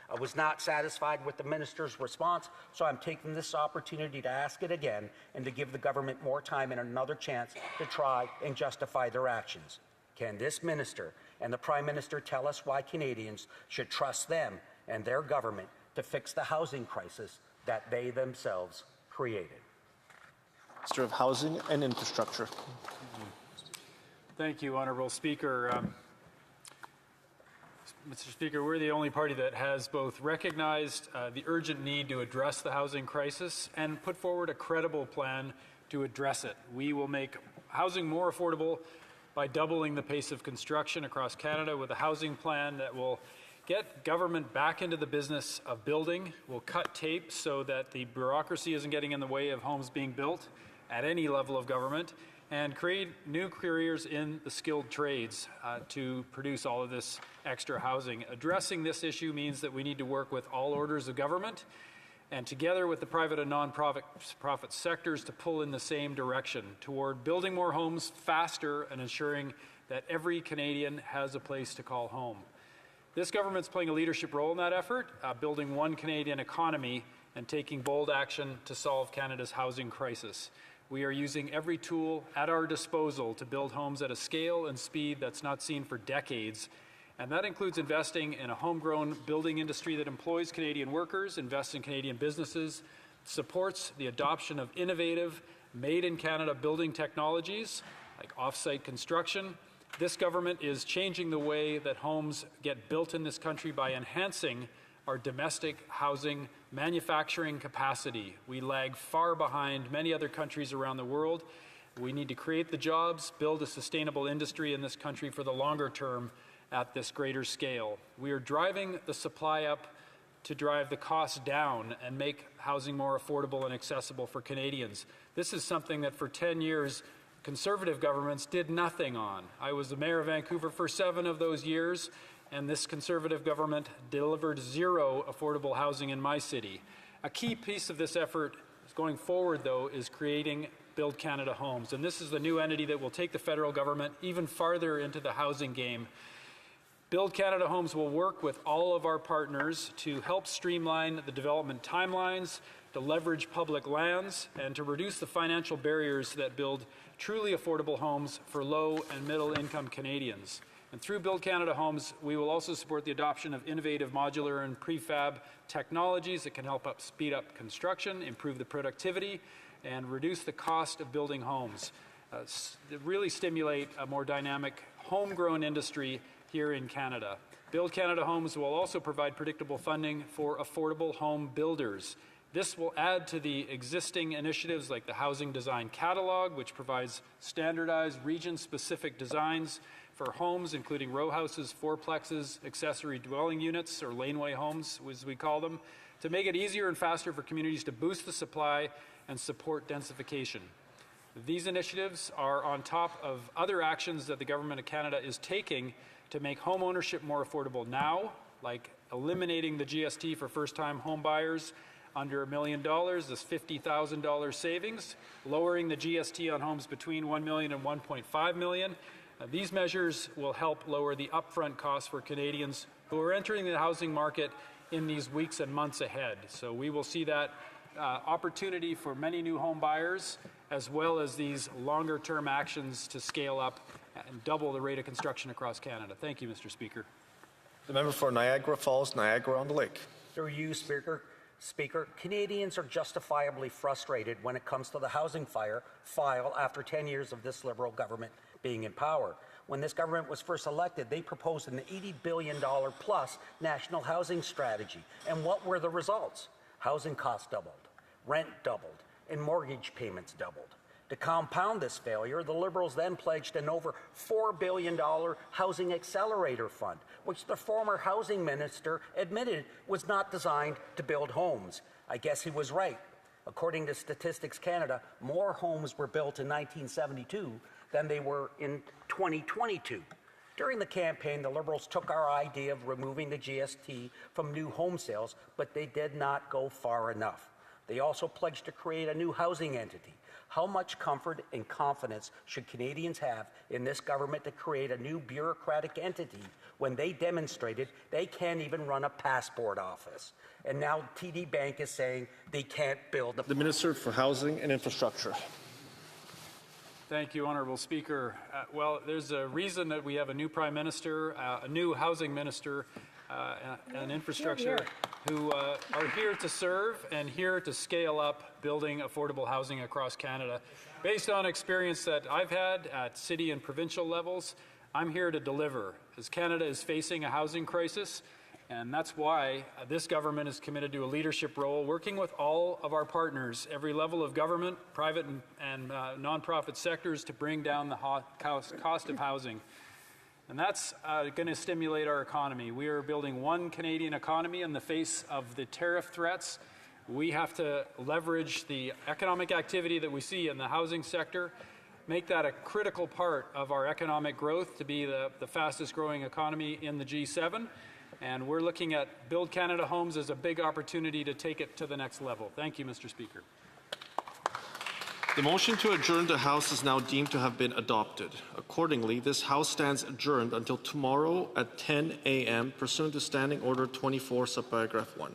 I was not satisfied with the Minister's response, so I'm taking this opportunity to ask it again and to give the government more time and another chance to try and justify their actions. Can this Minister and the Prime Minister tell us why Canadians should trust them and their government to fix the housing crisis that they themselves created? Minister of Housing and Infrastructure. Thank you, Honourable Speaker. Mr. Speaker, we're the only party that has both recognized the urgent need to address the housing crisis and put forward a credible plan to address it. We will make housing more affordable by doubling the pace of construction across Canada with a housing plan that will get government back into the business of building. We'll cut tape so that the bureaucracy isn't getting in the way of homes being built at any level of government, and create new careers in the skilled trades to produce all of this extra housing. Addressing this issue means that we need to work with all orders of government and together with the private and non-profit sectors to pull in the same direction toward building more homes faster and ensuring that every Canadian has a place to call home. This government's playing a leadership role in that effort, building one Canadian economy and taking bold action to solve Canada's housing crisis. We are using every tool at our disposal to build homes at a scale and speed that's not seen for decades. And that includes investing in a homegrown building industry that employs Canadian workers, invests in Canadian businesses, supports the adoption of innovative, made-in-Canada building technologies like off-site construction. This government is changing the way that homes get built in this country by enhancing our domestic housing manufacturing capacity. We lag far behind many other countries around the world. We need to create the jobs, build a sustainable industry in this country for the longer term at this greater scale. We are driving the supply up to drive the costs down and make housing more affordable and accessible for Canadians. This is something that for 10 years Conservative governments did nothing on. I was the Mayor of Vancouver for 7 of those years, and this Conservative government delivered 0 affordable housing in my city. A key piece of this effort going forward, though, is creating Build Canada Homes, and this is the new entity that will take the federal government even farther into the housing game. Build Canada Homes will work with all of our partners to help streamline the development timelines, to leverage public lands, and to reduce the financial barriers that build truly affordable homes for low and middle income Canadians. And through Build Canada Homes, we will also support the adoption of innovative modular and prefab technologies that can help speed up construction, improve the productivity, and reduce the cost of building homes. Really stimulate a more dynamic homegrown industry here in Canada. Build Canada Homes will also provide predictable funding for affordable home builders. This will add to the existing initiatives like the Housing Design Catalog, which provides standardized region-specific designs for homes, including row houses, fourplexes, accessory dwelling units, or laneway homes, as we call them, to make it easier and faster for communities to boost the supply and support densification. These initiatives are on top of other actions that the Government of Canada is taking to make home ownership more affordable now, like eliminating the GST for first-time home buyers, under $1 million, this $50,000 savings, lowering the GST on homes between $1 million and $1.5 million. These measures will help lower the upfront costs for Canadians who are entering the housing market in these weeks and months ahead. So we will see that opportunity for many new home buyers, as well as these longer-term actions to scale up and double the rate of construction across Canada. Thank you, Mr. Speaker. The member for Niagara Falls, Niagara-on-the-Lake. Through you, Speaker, Canadians are justifiably frustrated when it comes to the housing file after 10 years of this Liberal government being in power. When this government was first elected, they proposed an $80 billion plus national housing strategy. And what were the results? Housing costs doubled, rent doubled, and mortgage payments doubled. To compound this failure, the Liberals then pledged an over $4 billion housing accelerator fund, which the former housing minister admitted was not designed to build homes. I guess he was right. According to Statistics Canada, more homes were built in 1972 than they were in 2022. During the campaign, the Liberals took our idea of removing the GST from new home sales, but they did not go far enough. They also pledged to create a new housing entity. How much comfort and confidence should Canadians have in this government to create a new bureaucratic entity when they demonstrated they can't even run a passport office? And now TD Bank is saying they can't build a... The Minister for Housing and Infrastructure. Thank you, Honourable Speaker. Well, there's a reason that we have a new Prime Minister, a new Housing Minister, and Infrastructure who are here to serve and here to scale up building affordable housing across Canada. Based on experience that I've had at city and provincial levels, I'm here to deliver as Canada is facing a housing crisis. And that's why this government is committed to a leadership role, working with all of our partners, every level of government, private and nonprofit sectors, to bring down the cost of housing. And that's going to stimulate our economy. We are building one Canadian economy in the face of the tariff threats. We have to leverage the economic activity that we see in the housing sector, make that a critical part of our economic growth to be the fastest growing economy in the G7. And we're looking at Build Canada Homes as a big opportunity to take it to the next level. Thank you, Mr. Speaker. The motion to adjourn the House is now deemed to have been adopted. Accordingly, this House stands adjourned until tomorrow at 10 a.m. pursuant to Standing Order 24, subparagraph 1.